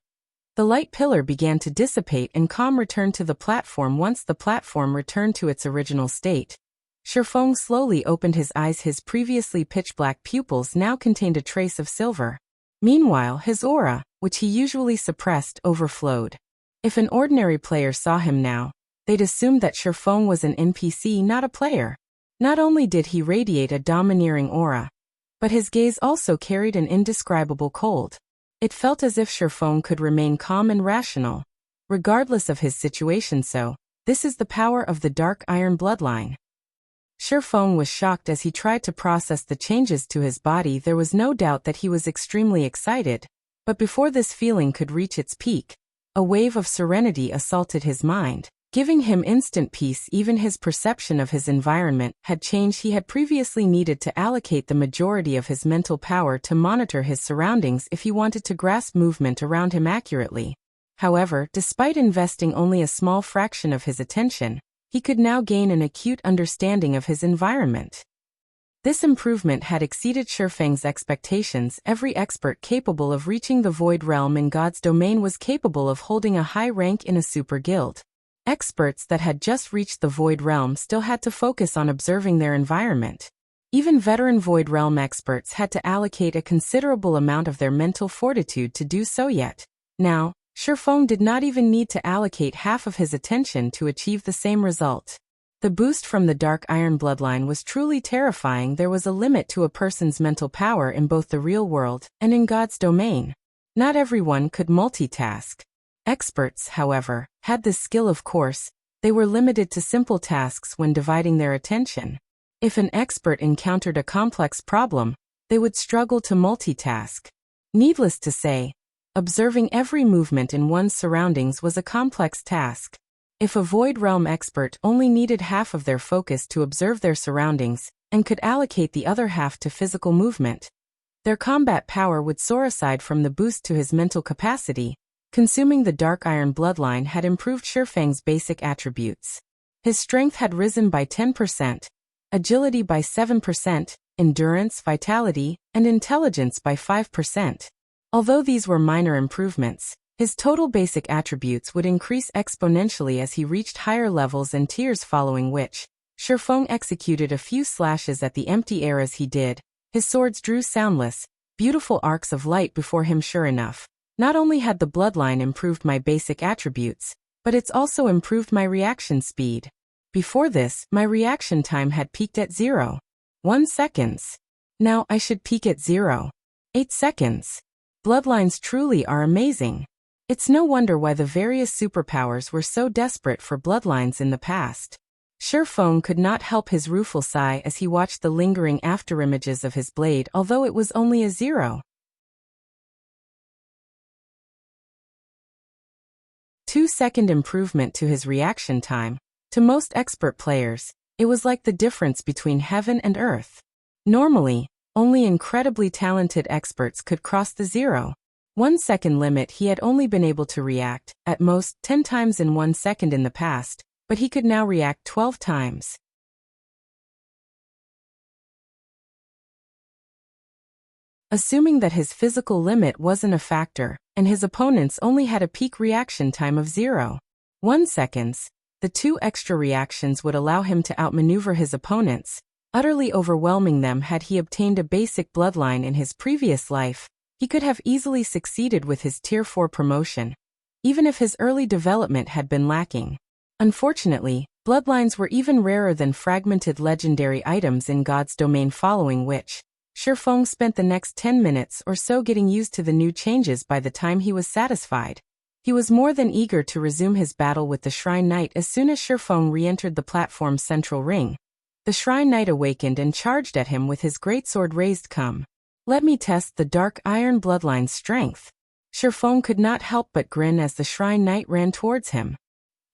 the light pillar began to dissipate and calm returned to the platform. Once the platform returned to its original state, Shifeng slowly opened his eyes. His previously pitch-black pupils now contained a trace of silver. Meanwhile, his aura, which he usually suppressed, overflowed. If an ordinary player saw him now, they'd assume that Shifeng was an NPC, not a player. Not only did he radiate a domineering aura, but his gaze also carried an indescribable cold. It felt as if Shifeng could remain calm and rational, regardless of his situation. So, this is the power of the Dark Iron bloodline. Shifeng was shocked as he tried to process the changes to his body. There was no doubt that he was extremely excited, but before this feeling could reach its peak, a wave of serenity assaulted his mind, giving him instant peace. Even his perception of his environment had changed. He had previously needed to allocate the majority of his mental power to monitor his surroundings if he wanted to grasp movement around him accurately. However, despite investing only a small fraction of his attention, he could now gain an acute understanding of his environment. This improvement had exceeded Shifeng's expectations. Every expert capable of reaching the Void Realm in God's domain was capable of holding a high rank in a super guild. Experts that had just reached the Void Realm still had to focus on observing their environment. Even veteran Void Realm experts had to allocate a considerable amount of their mental fortitude to do so. Yet now, Shifeng did not even need to allocate half of his attention to achieve the same result. The boost from the Dark Iron bloodline was truly terrifying. There was a limit to a person's mental power in both the real world and in God's domain. Not everyone could multitask. Experts, however, had this skill. Of course, they were limited to simple tasks when dividing their attention. If an expert encountered a complex problem, they would struggle to multitask. Needless to say, observing every movement in one's surroundings was a complex task. If a Void Realm expert only needed half of their focus to observe their surroundings, and could allocate the other half to physical movement, their combat power would soar. Aside from the boost to his mental capacity, consuming the Dark Iron bloodline had improved Shifeng's basic attributes. His strength had risen by 10%, agility by 7%, endurance, vitality, and intelligence by 5%. Although these were minor improvements, his total basic attributes would increase exponentially as he reached higher levels and tiers, following which, Shifeng executed a few slashes at the empty air. As he did, his swords drew soundless, beautiful arcs of light before him. Sure enough, not only had the bloodline improved my basic attributes, but it's also improved my reaction speed. Before this, my reaction time had peaked at 0.1 seconds. Now I should peak at 0.8 seconds. Bloodlines truly are amazing. It's no wonder why the various superpowers were so desperate for bloodlines in the past. Shifeng could not help his rueful sigh as he watched the lingering afterimages of his blade. Although it was only a 0.2 second improvement to his reaction time, to most expert players, it was like the difference between heaven and earth. Normally, only incredibly talented experts could cross the 0.1 second limit. He had only been able to react, at most, 10 times in 1 second in the past, but he could now react 12 times. Assuming that his physical limit wasn't a factor, and his opponents only had a peak reaction time of 0.1 seconds, the 2 extra reactions would allow him to outmaneuver his opponents, utterly overwhelming them. Had he obtained a basic bloodline in his previous life, he could have easily succeeded with his Tier 4 promotion, even if his early development had been lacking. Unfortunately, bloodlines were even rarer than fragmented legendary items in God's domain, following which, Shifeng spent the next 10 minutes or so getting used to the new changes. By the time he was satisfied, he was more than eager to resume his battle with the Shrine Knight. As soon as Shifeng re-entered the platform's central ring, the Shrine Knight awakened and charged at him with his greatsword raised. Come, let me test the Dark Iron bloodline's strength. Shifeng could not help but grin as the Shrine Knight ran towards him.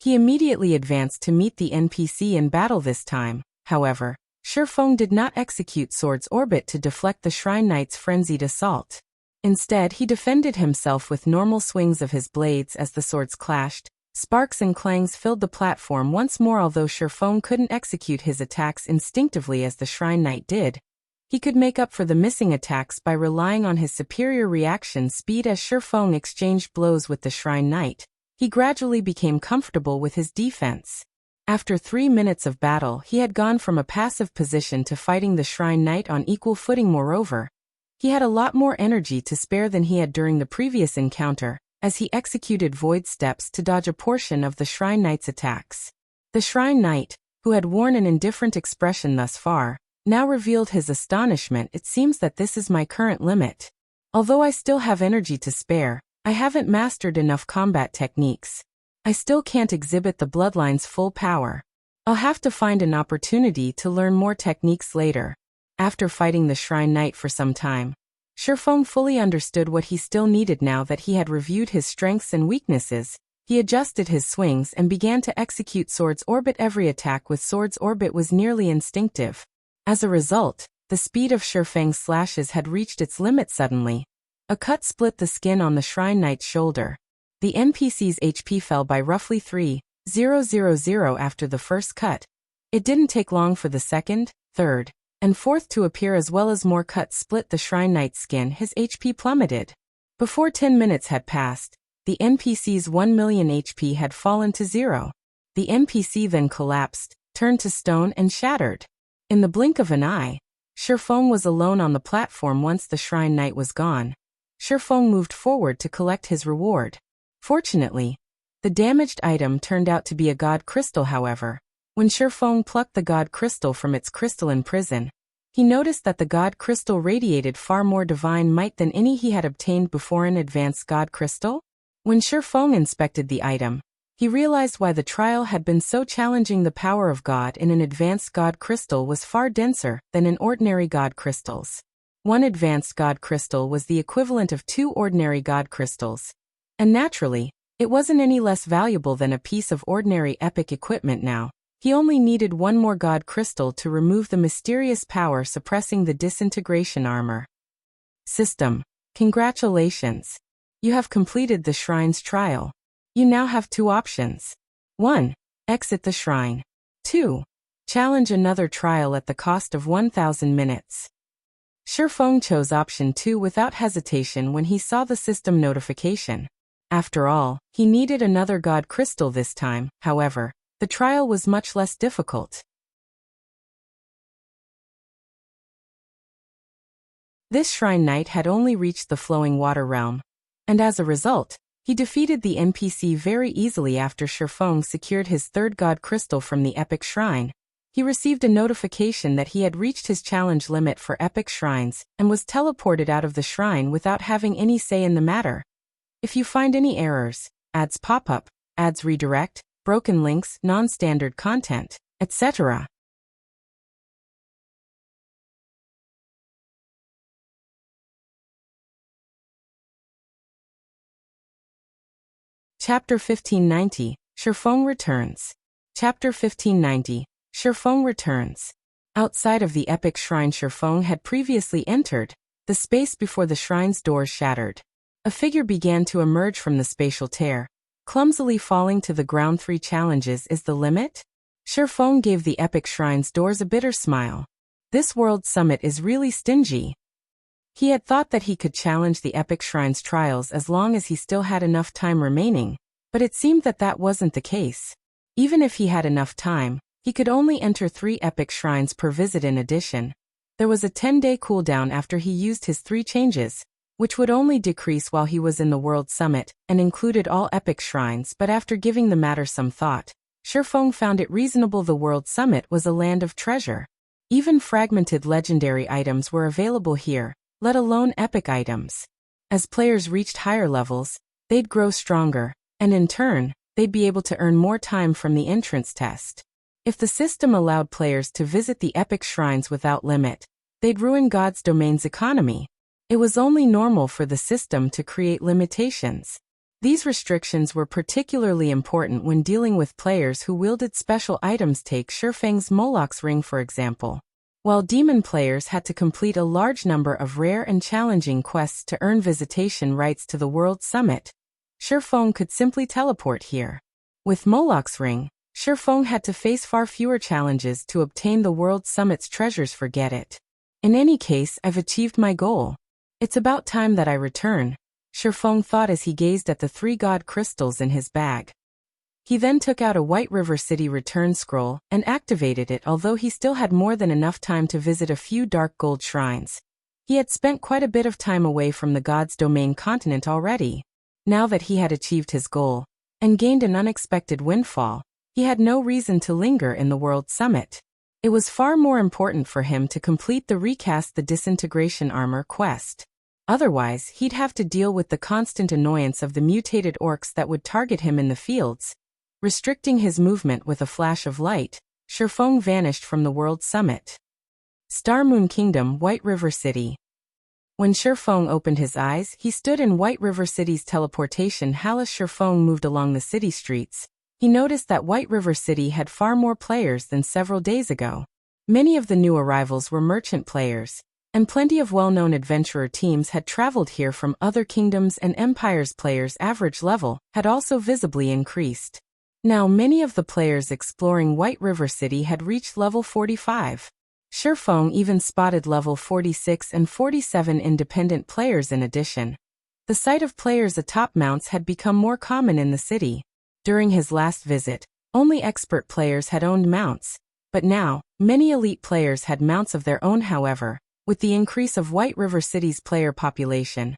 He immediately advanced to meet the NPC in battle. This time, however, Shifeng did not execute Sword's Orbit to deflect the Shrine Knight's frenzied assault. Instead, he defended himself with normal swings of his blades as the swords clashed. Sparks and clangs filled the platform once more. Although Shifeng couldn't execute his attacks instinctively as the Shrine Knight did, he could make up for the missing attacks by relying on his superior reaction speed. As Shifeng exchanged blows with the Shrine Knight, he gradually became comfortable with his defense. After 3 minutes of battle, he had gone from a passive position to fighting the Shrine Knight on equal footing. Moreover, he had a lot more energy to spare than he had during the previous encounter, as he executed void steps to dodge a portion of the Shrine Knight's attacks. The Shrine Knight, who had worn an indifferent expression thus far, now revealed his astonishment. It seems that this is my current limit. Although I still have energy to spare, I haven't mastered enough combat techniques. I still can't exhibit the bloodline's full power. I'll have to find an opportunity to learn more techniques later. After fighting the Shrine Knight for some time, Shifeng fully understood what he still needed. Now that he had reviewed his strengths and weaknesses, he adjusted his swings and began to execute Swords Orbit. Every attack with Swords Orbit was nearly instinctive. As a result, the speed of Shifeng's slashes had reached its limit. Suddenly, a cut split the skin on the Shrine Knight's shoulder. The NPC's HP fell by roughly 3,000 after the first cut. It didn't take long for the second, third, and fourth to appear, as well as more cuts split the Shrine Knight's skin. His HP plummeted. Before 10 minutes had passed, the NPC's 1 million HP had fallen to 0. The NPC then collapsed, turned to stone and shattered. In the blink of an eye, Shifeng was alone on the platform. Once the Shrine Knight was gone, Shifeng moved forward to collect his reward. Fortunately, the damaged item turned out to be a god crystal. However, when Shifeng plucked the god crystal from its crystalline prison, he noticed that the god crystal radiated far more divine might than any he had obtained before. An advanced god crystal? When Shifeng inspected the item, he realized why the trial had been so challenging. The power of God in an advanced god crystal was far denser than in ordinary god crystals. One advanced god crystal was the equivalent of 2 ordinary god crystals. And naturally, it wasn't any less valuable than a piece of ordinary epic equipment. Now, he only needed 1 more god crystal to remove the mysterious power suppressing the disintegration armor. System. Congratulations. You have completed the shrine's trial. You now have 2 options. 1. Exit the shrine. 2. Challenge another trial at the cost of 1,000 minutes. Shifeng chose option 2 without hesitation when he saw the system notification. After all, he needed another god crystal this time. However, the trial was much less difficult. This Shrine Knight had only reached the flowing water realm, and as a result, he defeated the NPC very easily. After Shifeng secured his 3rd god crystal from the epic shrine, he received a notification that he had reached his challenge limit for epic shrines and was teleported out of the shrine without having any say in the matter. If you find any errors, ads pop up, ads redirect, broken links, non-standard content, etc. Chapter 1590, Shifeng returns. Chapter 1590, Shifeng returns. Outside of the epic shrine Shifeng had previously entered, the space before the shrine's doors shattered. A figure began to emerge from the spatial tear, clumsily falling to the ground. 3 challenges is the limit? Shifeng gave the epic shrine's doors a bitter smile. This world summit is really stingy. He had thought that he could challenge the epic shrine's trials as long as he still had enough time remaining, but it seemed that that wasn't the case. Even if he had enough time, he could only enter 3 epic shrines per visit. In addition, there was a 10-day cooldown after he used his 3 changes, which would only decrease while he was in the World Summit, and included all epic shrines. But after giving the matter some thought, Shifeng found it reasonable. The World Summit was a land of treasure. Even fragmented legendary items were available here, let alone epic items. As players reached higher levels, they'd grow stronger, and in turn, they'd be able to earn more time from the entrance test. If the system allowed players to visit the epic shrines without limit, they'd ruin God's domain's economy. It was only normal for the system to create limitations. These restrictions were particularly important when dealing with players who wielded special items. Take Shifeng's Moloch's ring for example. while demon players had to complete a large number of rare and challenging quests to earn visitation rights to the World Summit. Shifeng could simply teleport here. With Moloch's ring, Shifeng had to face far fewer challenges to obtain the World Summit's treasures. Forget it. In any case, I've achieved my goal. It's about time that I return, Shifeng thought as he gazed at the 3 god crystals in his bag. He then took out a White River City return scroll and activated it. Although he still had more than enough time to visit a few dark gold shrines. He had spent quite a bit of time away from the God's Domain continent already. Now that he had achieved his goal and gained an unexpected windfall, he had no reason to linger in the World Summit. It was far more important for him to complete the Recast the Disintegration Armor quest. Otherwise, he'd have to deal with the constant annoyance of the mutated orcs that would target him in the fields. Restricting his movement with a flash of light, Shifeng vanished from the World Summit. Star Moon Kingdom, White River City. When Shifeng opened his eyes, he stood in White River City's teleportation hall. As Shifeng moved along the city streets, he noticed that White River City had far more players than several days ago. Many of the new arrivals were merchant players, and plenty of well-known adventurer teams had traveled here from other kingdoms and empires. Players' average level had also visibly increased. Now many of the players exploring White River City had reached level 45. Shifeng even spotted level 46 and 47 independent players in addition. The sight of players atop mounts had become more common in the city. During his last visit, only expert players had owned mounts, but now, many elite players had mounts of their own. However, with the increase of White River City's player population,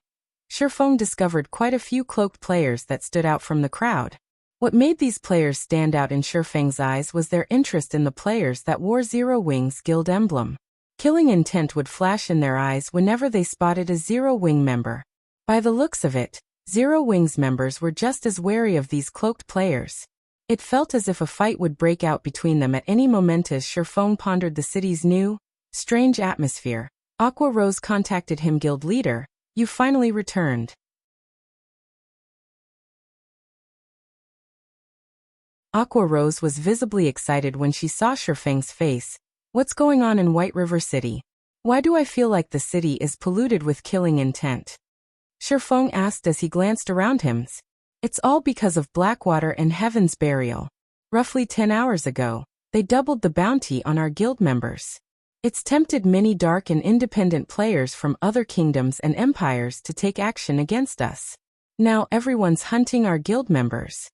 Shifeng discovered quite a few cloaked players that stood out from the crowd. What made these players stand out in Shifeng's eyes was their interest in the players that wore Zero Wings Guild emblem. Killing intent would flash in their eyes whenever they spotted a Zero Wing member. By the looks of it, Zero Wings members were just as wary of these cloaked players. It felt as if a fight would break out between them at any moment. As Shifeng pondered the city's new, strange atmosphere, Aqua Rose contacted him. Guild leader, you finally returned. Aqua Rose was visibly excited when she saw Shifeng's face. What's going on in White River City? Why do I feel like the city is polluted with killing intent? Shifeng asked as he glanced around him. It's all because of Blackwater and Heaven's Burial. Roughly 10 hours ago, they doubled the bounty on our guild members. It's tempted many dark and independent players from other kingdoms and empires to take action against us. Now everyone's hunting our guild members.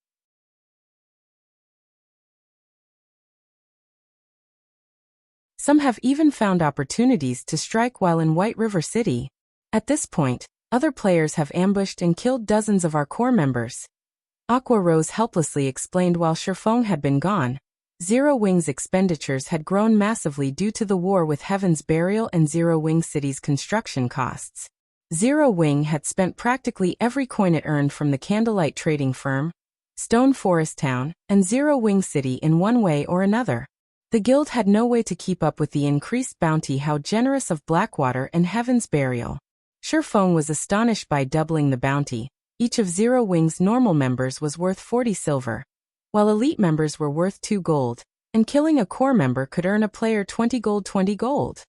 Some have even found opportunities to strike while in White River City. At this point, other players have ambushed and killed dozens of our core members. Aqua Rose helplessly explained while Shifeng had been gone. Zero Wing's expenditures had grown massively due to the war with Heaven's Burial and Zero Wing City's construction costs. Zero Wing had spent practically every coin it earned from the Candlelight Trading Firm, Stone Forest Town, and Zero Wing City in one way or another. The guild had no way to keep up with the increased bounty. How generous of Blackwater and Heaven's Burial. Shifeng was astonished by doubling the bounty. Each of Zero Wing's normal members was worth 40 silver, while elite members were worth 2 gold, and killing a core member could earn a player 20 gold. 20 gold.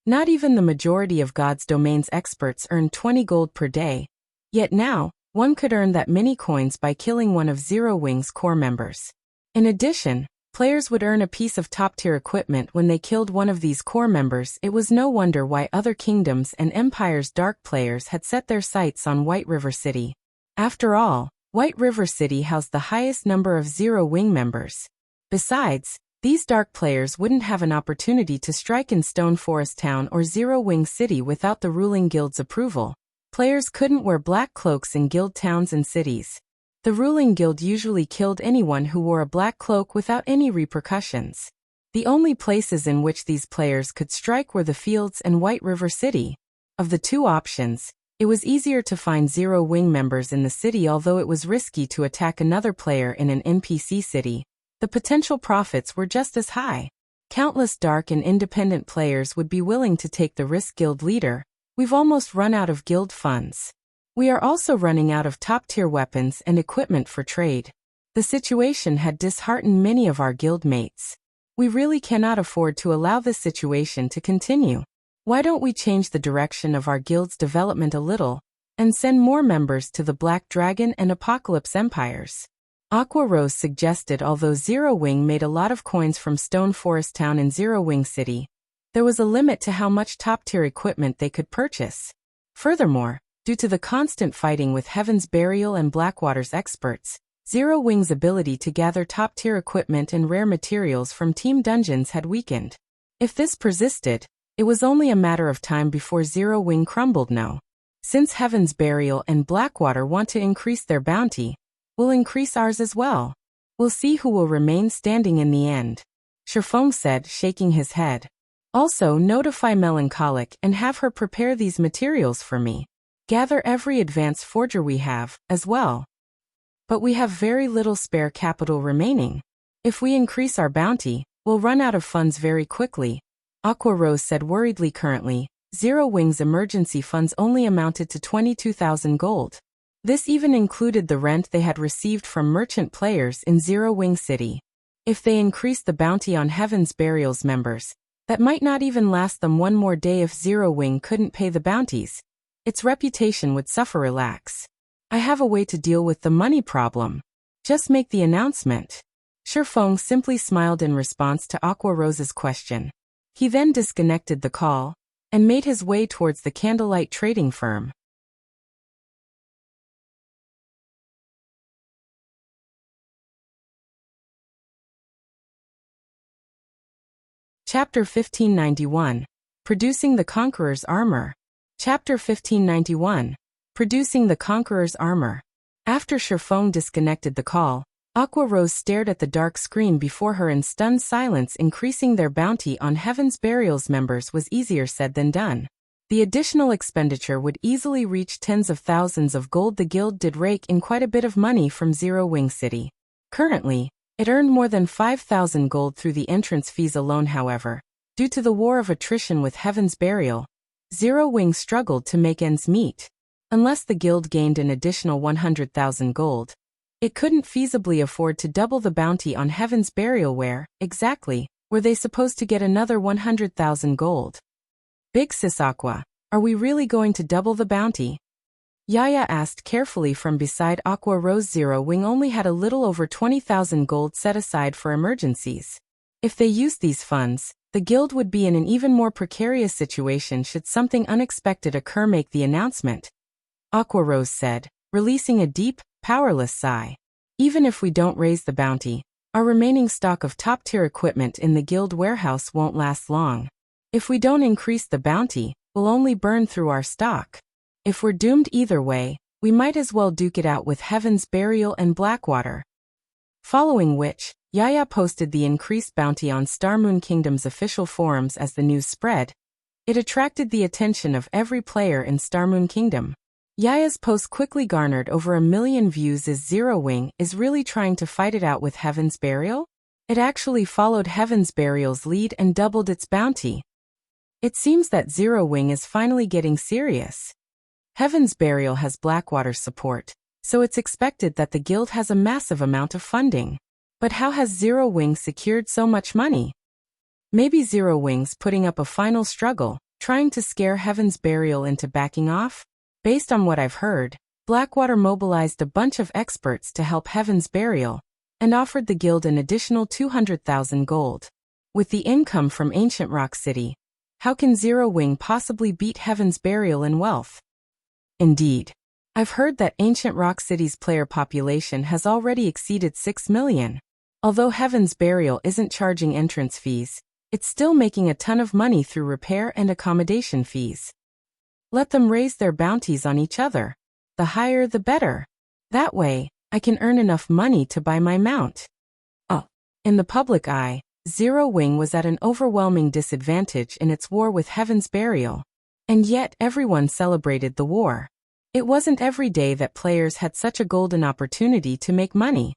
Not even the majority of God's Domain's experts earned 20 gold per day. Yet now, one could earn that many coins by killing one of Zero Wing's core members. In addition, players would earn a piece of top-tier equipment when they killed one of these core members. It was no wonder why other kingdoms and empires' dark players had set their sights on White River City. After all, White River City housed the highest number of Zero Wing members. Besides, these dark players wouldn't have an opportunity to strike in Stone Forest Town or Zero Wing City without the ruling guild's approval. Players couldn't wear black cloaks in guild towns and cities. The ruling guild usually killed anyone who wore a black cloak without any repercussions. The only places in which these players could strike were the fields and White River City. Of the two options, it was easier to find Zero Wing members in the city. Although it was risky to attack another player in an NPC city, the potential profits were just as high. Countless dark and independent players would be willing to take the risk. Guild leader, we've almost run out of guild funds. We are also running out of top-tier weapons and equipment for trade. The situation had disheartened many of our guild mates. We really cannot afford to allow this situation to continue. Why don't we change the direction of our guild's development a little, and send more members to the Black Dragon and Apocalypse Empires? Aqua Rose suggested. Although Zero Wing made a lot of coins from Stone Forest Town and Zero Wing City, there was a limit to how much top-tier equipment they could purchase. Furthermore, due to the constant fighting with Heaven's Burial and Blackwater's experts, Zero Wing's ability to gather top-tier equipment and rare materials from team dungeons had weakened. If this persisted, it was only a matter of time before Zero Wing crumbled. No. Since Heaven's Burial and Blackwater want to increase their bounty, we'll increase ours as well. We'll see who will remain standing in the end, Shifeng said, shaking his head. Also notify Melancholic and have her prepare these materials for me. Gather every advanced forger we have, as well. But we have very little spare capital remaining. If we increase our bounty, we'll run out of funds very quickly, Aqua Rose said worriedly. Currently, Zero Wing's emergency funds only amounted to 22,000 gold. This even included the rent they had received from merchant players in Zero Wing City. If they increased the bounty on Heaven's Burial's members, that might not even last them one more day. If Zero Wing couldn't pay the bounties, its reputation would suffer. Relax. I have a way to deal with the money problem. Just make the announcement. Shifeng simply smiled in response to Aqua Rose's question. He then disconnected the call and made his way towards the candlelight trading firm. Chapter 1591. Producing the Conqueror's Armor. Chapter 1591. Producing the Conqueror's Armor. After Shifeng disconnected the call, Aqua Rose stared at the dark screen before her in stunned silence. Increasing their bounty on Heaven's Burial's members was easier said than done. The additional expenditure would easily reach tens of thousands of gold. The guild did rake in quite a bit of money from Zero Wing City. Currently, it earned more than 5,000 gold through the entrance fees alone. However, due to the war of attrition with Heaven's Burial, Zero Wing struggled to make ends meet. Unless the guild gained an additional 100,000 gold, it couldn't feasibly afford to double the bounty on Heaven's Burial. Where, exactly, were they supposed to get another 100,000 gold? Big Sis Aqua, are we really going to double the bounty? Yaya asked carefully from beside Aqua Rose. Zero Wing only had a little over 20,000 gold set aside for emergencies. If they used these funds, the guild would be in an even more precarious situation should something unexpected occur. Make the announcement, Aqua Rose said, releasing a deep, powerless sigh. Even if we don't raise the bounty, our remaining stock of top-tier equipment in the guild warehouse won't last long. If we don't increase the bounty, we'll only burn through our stock. If we're doomed either way, we might as well duke it out with Heaven's Burial and Blackwater. Following which, Yaya posted the increased bounty on Starmoon Kingdom's official forums. As the news spread, it attracted the attention of every player in Starmoon Kingdom. Yaya's post quickly garnered over 1 million views. Is Zero Wing is really trying to fight it out with Heaven's Burial? It actually followed Heaven's Burial's lead and doubled its bounty. It seems that Zero Wing is finally getting serious. Heaven's Burial has Blackwater's support, so it's expected that the guild has a massive amount of funding. But how has Zero Wing secured so much money? Maybe Zero Wing's putting up a final struggle, trying to scare Heaven's Burial into backing off? Based on what I've heard, Blackwater mobilized a bunch of experts to help Heaven's Burial, and offered the guild an additional 200,000 gold. With the income from Ancient Rock City, how can Zero Wing possibly beat Heaven's Burial in wealth? Indeed, I've heard that Ancient Rock City's player population has already exceeded 6 million. Although Heaven's Burial isn't charging entrance fees, it's still making a ton of money through repair and accommodation fees. Let them raise their bounties on each other. The higher the better. That way, I can earn enough money to buy my mount. In the public eye, Zero Wing was at an overwhelming disadvantage in its war with Heaven's Burial. And yet everyone celebrated the war. It wasn't every day that players had such a golden opportunity to make money.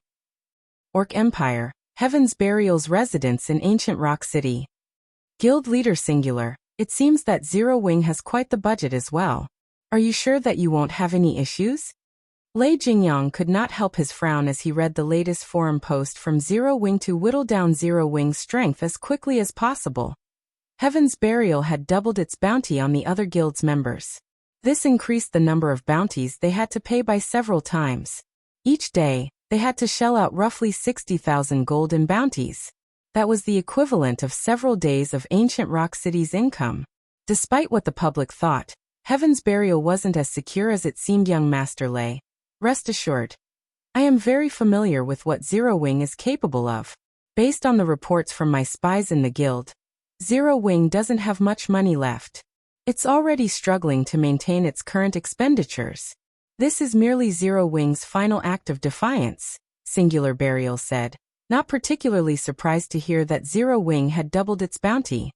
Orc Empire, Heaven's Burial's residence in Ancient Rock City. Guild Leader Singular. It seems that Zero Wing has quite the budget as well. Are you sure that you won't have any issues? Lei Jingyang could not help his frown as he read the latest forum post from Zero Wing to whittle down Zero Wing's strength as quickly as possible. Heaven's Burial had doubled its bounty on the other guild's members. This increased the number of bounties they had to pay by several times. Each day, they had to shell out roughly 60,000 gold in bounties. That was the equivalent of several days of ancient Rock City's income. Despite what the public thought, Heaven's Burial wasn't as secure as it seemed. Young Master Lei, rest assured. I am very familiar with what Zero Wing is capable of. Based on the reports from my spies in the guild, Zero Wing doesn't have much money left. It's already struggling to maintain its current expenditures. This is merely Zero Wing's final act of defiance, Singular Burial said, not particularly surprised to hear that Zero Wing had doubled its bounty.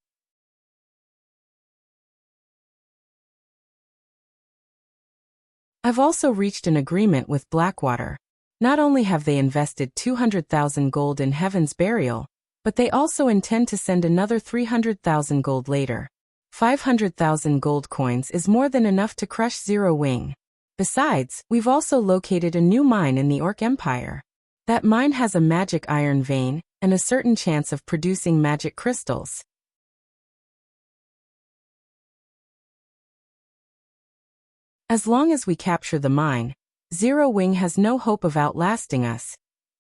I've also reached an agreement with Blackwater. Not only have they invested 200,000 gold in Heaven's Burial, but they also intend to send another 300,000 gold later. 500,000 gold coins is more than enough to crush Zero Wing. Besides, we've also located a new mine in the Orc Empire. That mine has a magic iron vein and a certain chance of producing magic crystals. As long as we capture the mine, Zero Wing has no hope of outlasting us,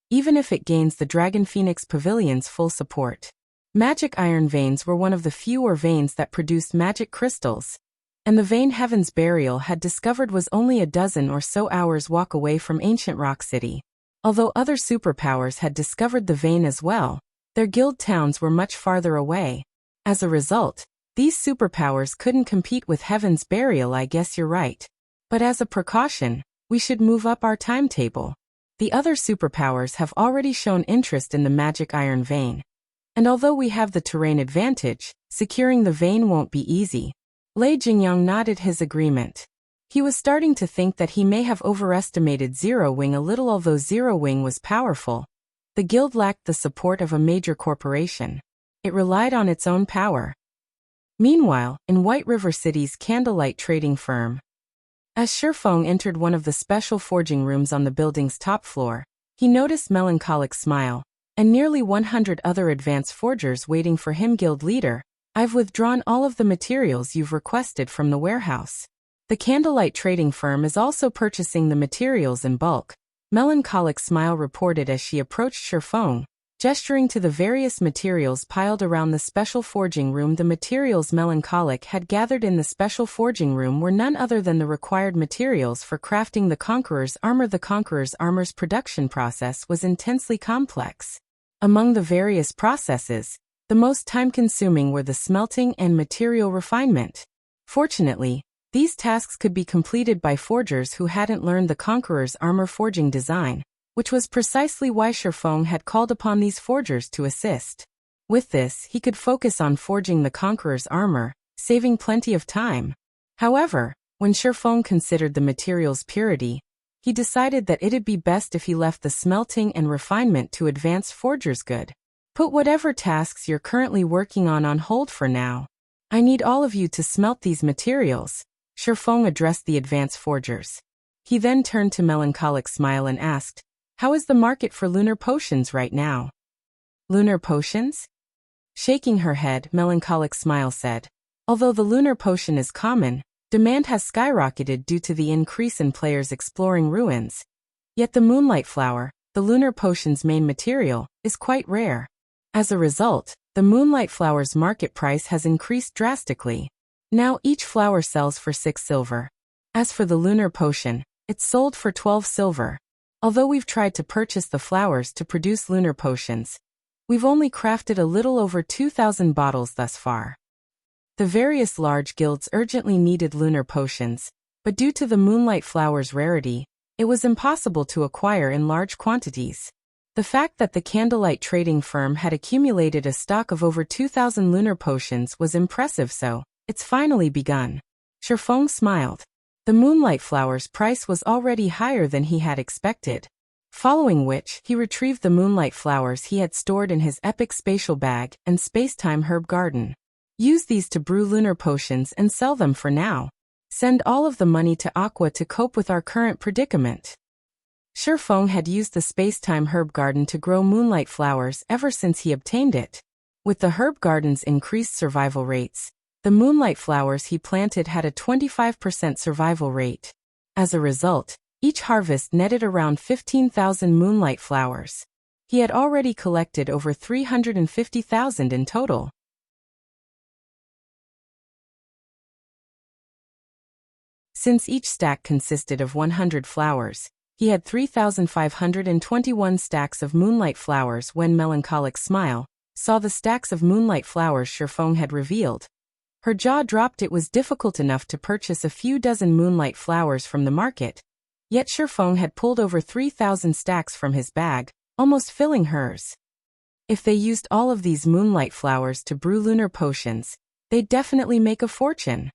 even if it gains the Dragon Phoenix Pavilion's full support. Magic iron veins were one of the fewer veins that produced magic crystals, and the vein Heaven's Burial had discovered was only a dozen or so hours walk away from ancient Rock City. Although other superpowers had discovered the vein as well, their guild towns were much farther away. As a result, these superpowers couldn't compete with Heaven's Burial. I guess you're right. But as a precaution, we should move up our timetable. The other superpowers have already shown interest in the magic iron vein. And although we have the terrain advantage, securing the vein won't be easy. Lei Jingyang nodded his agreement. He was starting to think that he may have overestimated Zero Wing a little. Although Zero Wing was powerful, the guild lacked the support of a major corporation. It relied on its own power. Meanwhile, in White River City's candlelight trading firm, as Shifeng entered one of the special forging rooms on the building's top floor, he noticed Melancholic Smile and nearly 100 other advanced forgers waiting for him. Guild leader, I've withdrawn all of the materials you've requested from the warehouse. The candlelight trading firm is also purchasing the materials in bulk, Melancholic Smile reported as she approached Shifeng, gesturing to the various materials piled around the special forging room. The materials Melancholic had gathered in the special forging room were none other than the required materials for crafting the Conqueror's armor. The Conqueror's armor's production process was intensely complex. Among the various processes, the most time-consuming were the smelting and material refinement. Fortunately, these tasks could be completed by forgers who hadn't learned the Conqueror's armor forging design, which was precisely why Shifeng had called upon these forgers to assist. With this, he could focus on forging the Conqueror's armor, saving plenty of time. However, when Shifeng considered the material's purity, he decided that it'd be best if he left the smelting and refinement to advanced forgers. Good. Put whatever tasks you're currently working on hold for now. I need all of you to smelt these materials, Shifeng addressed the advanced forgers. He then turned to Melancholic Smile and asked, how is the market for lunar potions right now? Lunar potions? Shaking her head, Melancholic Smile said, although the lunar potion is common, demand has skyrocketed due to the increase in players exploring ruins. Yet the Moonlight Flower, the lunar potion's main material, is quite rare. As a result, the Moonlight Flower's market price has increased drastically. Now each flower sells for 6 silver. As for the lunar potion, it's sold for 12 silver. Although we've tried to purchase the flowers to produce lunar potions, we've only crafted a little over 2,000 bottles thus far. The various large guilds urgently needed lunar potions, but due to the Moonlight Flower's rarity, it was impossible to acquire in large quantities. The fact that the candlelight trading firm had accumulated a stock of over 2,000 lunar potions was impressive, so it's finally begun. Shifeng smiled. The Moonlight Flower's price was already higher than he had expected. Following which, he retrieved the Moonlight Flowers he had stored in his epic spatial bag and space-time herb garden. Use these to brew lunar potions and sell them for now. Send all of the money to Aqua to cope with our current predicament. Feng had used the space-time herb garden to grow moonlight flowers ever since he obtained it. With the herb garden's increased survival rates, the moonlight flowers he planted had a 25% survival rate. As a result, each harvest netted around 15,000 moonlight flowers. He had already collected over 350,000 in total. Since each stack consisted of 100 flowers, he had 3,521 stacks of moonlight flowers when Melancholic Smile saw the stacks of moonlight flowers Feng had revealed. Her jaw dropped. It was difficult enough to purchase a few dozen moonlight flowers from the market, yet Feng had pulled over 3,000 stacks from his bag, almost filling hers. If they used all of these moonlight flowers to brew lunar potions, they'd definitely make a fortune.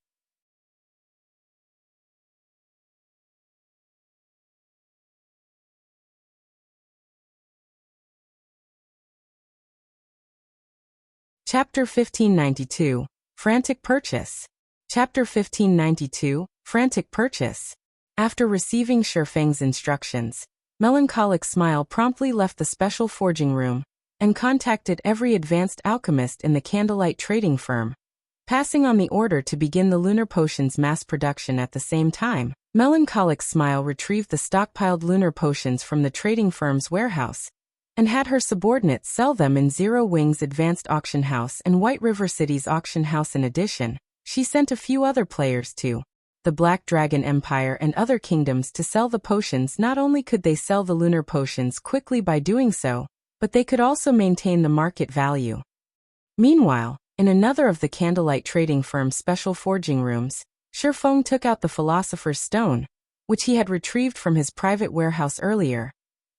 Chapter 1592, Frantic Purchase. Chapter 1592, Frantic Purchase. After receiving Feng's instructions, Melancholic Smile promptly left the special forging room and contacted every advanced alchemist in the candlelight trading firm, passing on the order to begin the lunar potions mass production at the same time. Melancholic Smile retrieved the stockpiled lunar potions from the trading firm's warehouse and had her subordinates sell them in Zero Wing's Advanced Auction House and White River City's auction house. In addition, she sent a few other players to the Black Dragon Empire and other kingdoms to sell the potions. Not only could they sell the lunar potions quickly by doing so, but they could also maintain the market value. Meanwhile, in another of the candlelight trading firm's special forging rooms, Feng took out the Philosopher's Stone, which he had retrieved from his private warehouse earlier,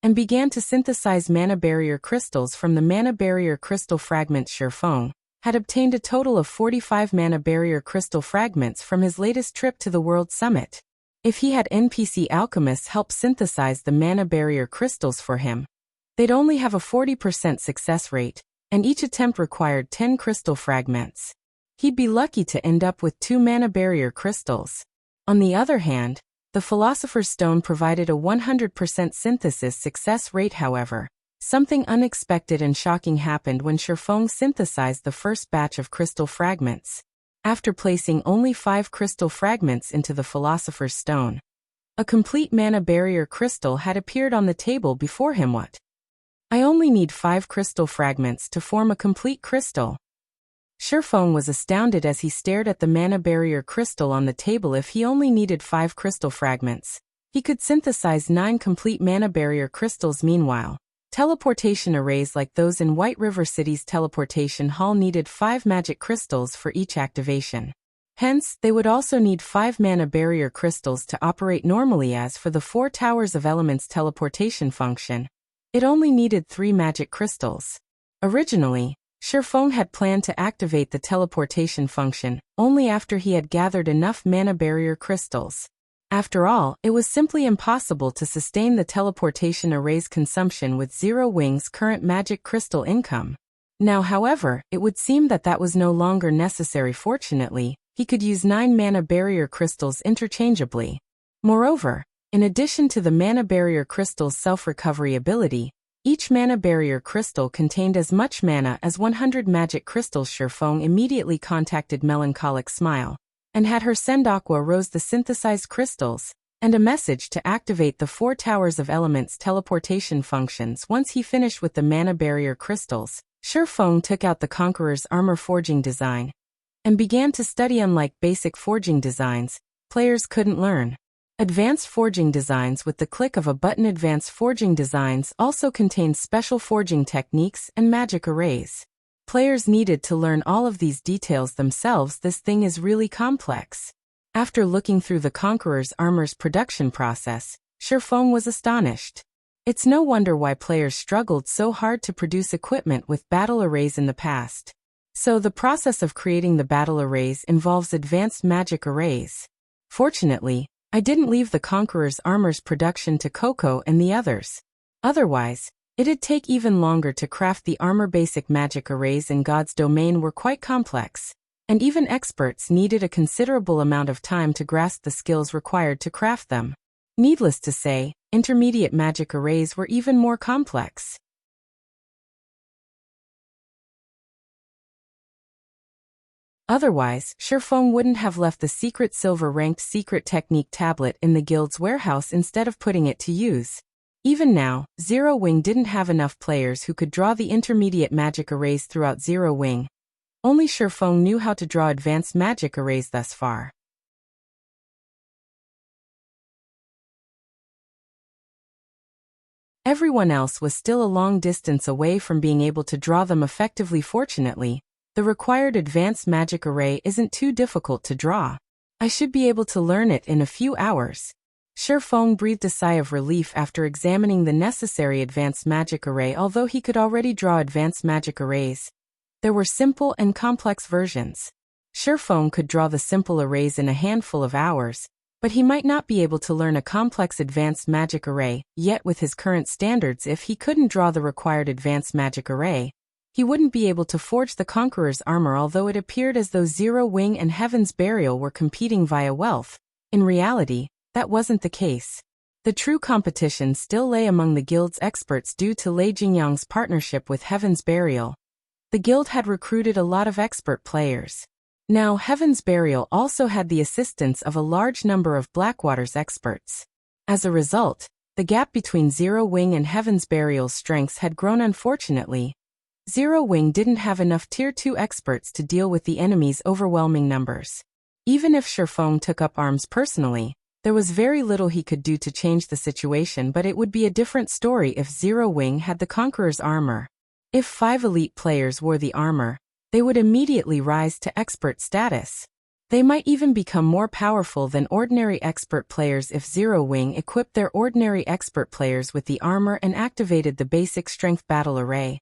and began to synthesize mana barrier crystals from the mana barrier crystal fragments. Feng had obtained a total of 45 mana barrier crystal fragments from his latest trip to the World Summit. If he had NPC alchemists help synthesize the mana barrier crystals for him, they'd only have a 40% success rate, and each attempt required 10 crystal fragments. He'd be lucky to end up with 2 mana barrier crystals. On the other hand, the Philosopher's Stone provided a 100% synthesis success rate. However, something unexpected and shocking happened when Feng synthesized the first batch of crystal fragments. After placing only 5 crystal fragments into the Philosopher's Stone, a complete mana barrier crystal had appeared on the table before him. What? I only need 5 crystal fragments to form a complete crystal. Feng was astounded as he stared at the mana barrier crystal on the table. If he only needed 5 crystal fragments, he could synthesize 9 complete mana barrier crystals. Meanwhile, teleportation arrays like those in White River City's teleportation hall needed 5 magic crystals for each activation. Hence, they would also need 5 mana barrier crystals to operate normally. As for the 4 Towers of Elements teleportation function, it only needed 3 magic crystals. Originally, Feng had planned to activate the teleportation function only after he had gathered enough mana barrier crystals. After all, it was simply impossible to sustain the teleportation array's consumption with Zero Wing's current magic crystal income. Now, however, it would seem that that was no longer necessary. Fortunately, he could use 9 mana barrier crystals interchangeably. Moreover, in addition to the mana barrier crystal's self-recovery ability, each mana barrier crystal contained as much mana as 100 magic crystals. Feng immediately contacted Melancholic Smile and had her send Aqua Rose the synthesized crystals and a message to activate the 4 Towers of Elements teleportation functions. Once he finished with the mana barrier crystals, Feng took out the Conqueror's armor forging design and began to study. Unlike basic forging designs, players couldn't learn advanced forging designs with the click of a button. Advanced forging designs also contained special forging techniques and magic arrays. Players needed to learn all of these details themselves. This thing is really complex. After looking through the Conqueror's armor's production process, Feng was astonished. It's no wonder why players struggled so hard to produce equipment with battle arrays in the past. So the process of creating the battle arrays involves advanced magic arrays. Fortunately, I didn't leave the Conqueror's armor's production to Coco and the others. Otherwise, it'd take even longer to craft the armor. Basic magic arrays in God's domain were quite complex, and even experts needed a considerable amount of time to grasp the skills required to craft them. Needless to say, intermediate magic arrays were even more complex. Otherwise, Shifeng wouldn't have left the secret silver-ranked secret technique tablet in the guild's warehouse instead of putting it to use. Even now, Zero Wing didn't have enough players who could draw the intermediate magic arrays throughout Zero Wing. Only Shifeng knew how to draw advanced magic arrays thus far. Everyone else was still a long distance away from being able to draw them effectively. Fortunately, the required advanced magic array isn't too difficult to draw. I should be able to learn it in a few hours. Shifeng breathed a sigh of relief after examining the necessary advanced magic array. Although he could already draw advanced magic arrays, there were simple and complex versions. Shifeng could draw the simple arrays in a handful of hours, but he might not be able to learn a complex advanced magic array. Yet with his current standards, if he couldn't draw the required advanced magic array, he wouldn't be able to forge the Conqueror's armor. Although it appeared as though Zero Wing and Heaven's Burial were competing via wealth, in reality, that wasn't the case. The true competition still lay among the guild's experts due to Lei Jingyang's partnership with Heaven's Burial. The guild had recruited a lot of expert players. Now Heaven's Burial also had the assistance of a large number of Blackwater's experts. As a result, the gap between Zero Wing and Heaven's Burial's strengths had grown. Unfortunately, Zero Wing didn't have enough Tier 2 experts to deal with the enemy's overwhelming numbers. Even if Shifeng took up arms personally, there was very little he could do to change the situation. But it would be a different story if Zero Wing had the Conqueror's armor. If 5 elite players wore the armor, they would immediately rise to expert status. They might even become more powerful than ordinary expert players if Zero Wing equipped their ordinary expert players with the armor and activated the basic strength battle array.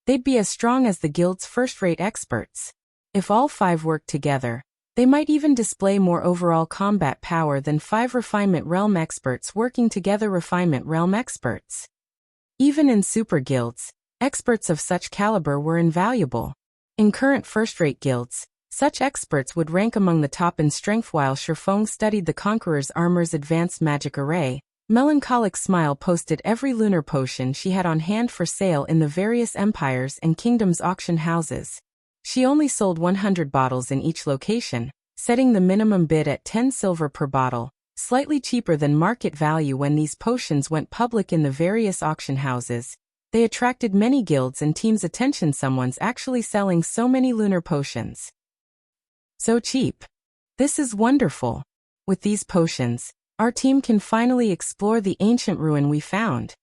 They'd be as strong as the guild's first-rate experts. If all 5 worked together, they might even display more overall combat power than 5 Refinement Realm experts working together. Refinement Realm experts. Even in super guilds, experts of such caliber were invaluable. In current first-rate guilds, such experts would rank among the top in strength. While Shifeng studied the Conqueror's armor's advanced magic array, Melancholic Smile posted every lunar potion she had on hand for sale in the various empires and kingdoms auction houses. She only sold 100 bottles in each location, setting the minimum bid at 10 silver per bottle, slightly cheaper than market value. When these potions went public in the various auction houses, they attracted many guilds and teams' attention. Someone's actually selling so many lunar potions. So cheap. This is wonderful. With these potions, our team can finally explore the ancient ruin we found.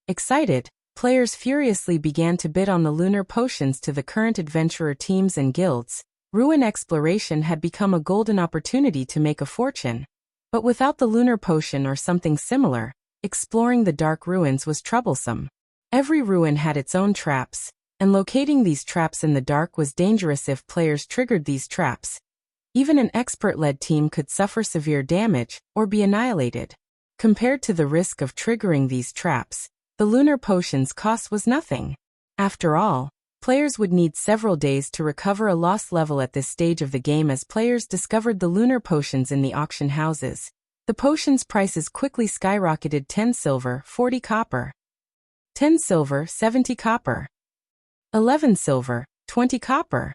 Excited, players furiously began to bid on the lunar potions to the current adventurer teams and guilds. Ruin exploration had become a golden opportunity to make a fortune. But without the lunar potion or something similar, exploring the dark ruins was troublesome. Every ruin had its own traps, and locating these traps in the dark was dangerous if players triggered these traps. Even an expert-led team could suffer severe damage or be annihilated. Compared to the risk of triggering these traps, the lunar potion's cost was nothing. After all, players would need several days to recover a lost level at this stage of the game. As players discovered the lunar potions in the auction houses, the potions' prices quickly skyrocketed. 10 silver, 40 copper. 10 silver, 70 copper. 11 silver, 20 copper.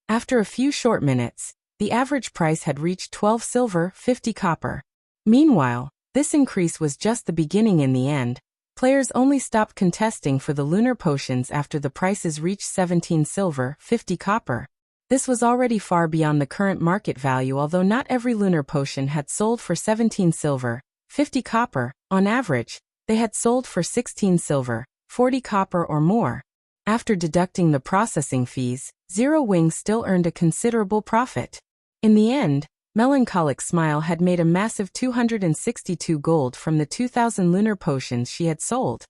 After a few short minutes, the average price had reached 12 silver, 50 copper. Meanwhile, this increase was just the beginning. In the end, players only stopped contesting for the lunar potions after the prices reached 17 silver, 50 copper. This was already far beyond the current market value. Although not every lunar potion had sold for 17 silver, 50 copper, on average, they had sold for 16 silver, 40 copper or more. After deducting the processing fees, Zero Wing still earned a considerable profit. In the end, Melancholic Smile had made a massive 262 gold from the 2,000 lunar potions she had sold.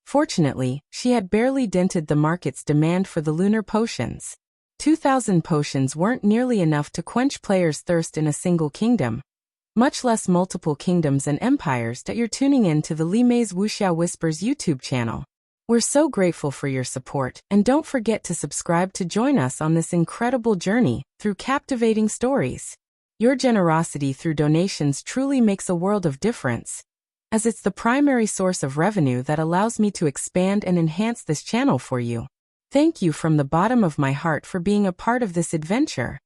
Fortunately, she had barely dented the market's demand for the lunar potions. 2,000 potions weren't nearly enough to quench players' thirst in a single kingdom, much less multiple kingdoms and empires. That you're tuning in to the Li Mei's Wuxia Whispers YouTube channel. We're so grateful for your support, and don't forget to subscribe to join us on this incredible journey through captivating stories. Your generosity through donations truly makes a world of difference, as it's the primary source of revenue that allows me to expand and enhance this channel for you. Thank you from the bottom of my heart for being a part of this adventure.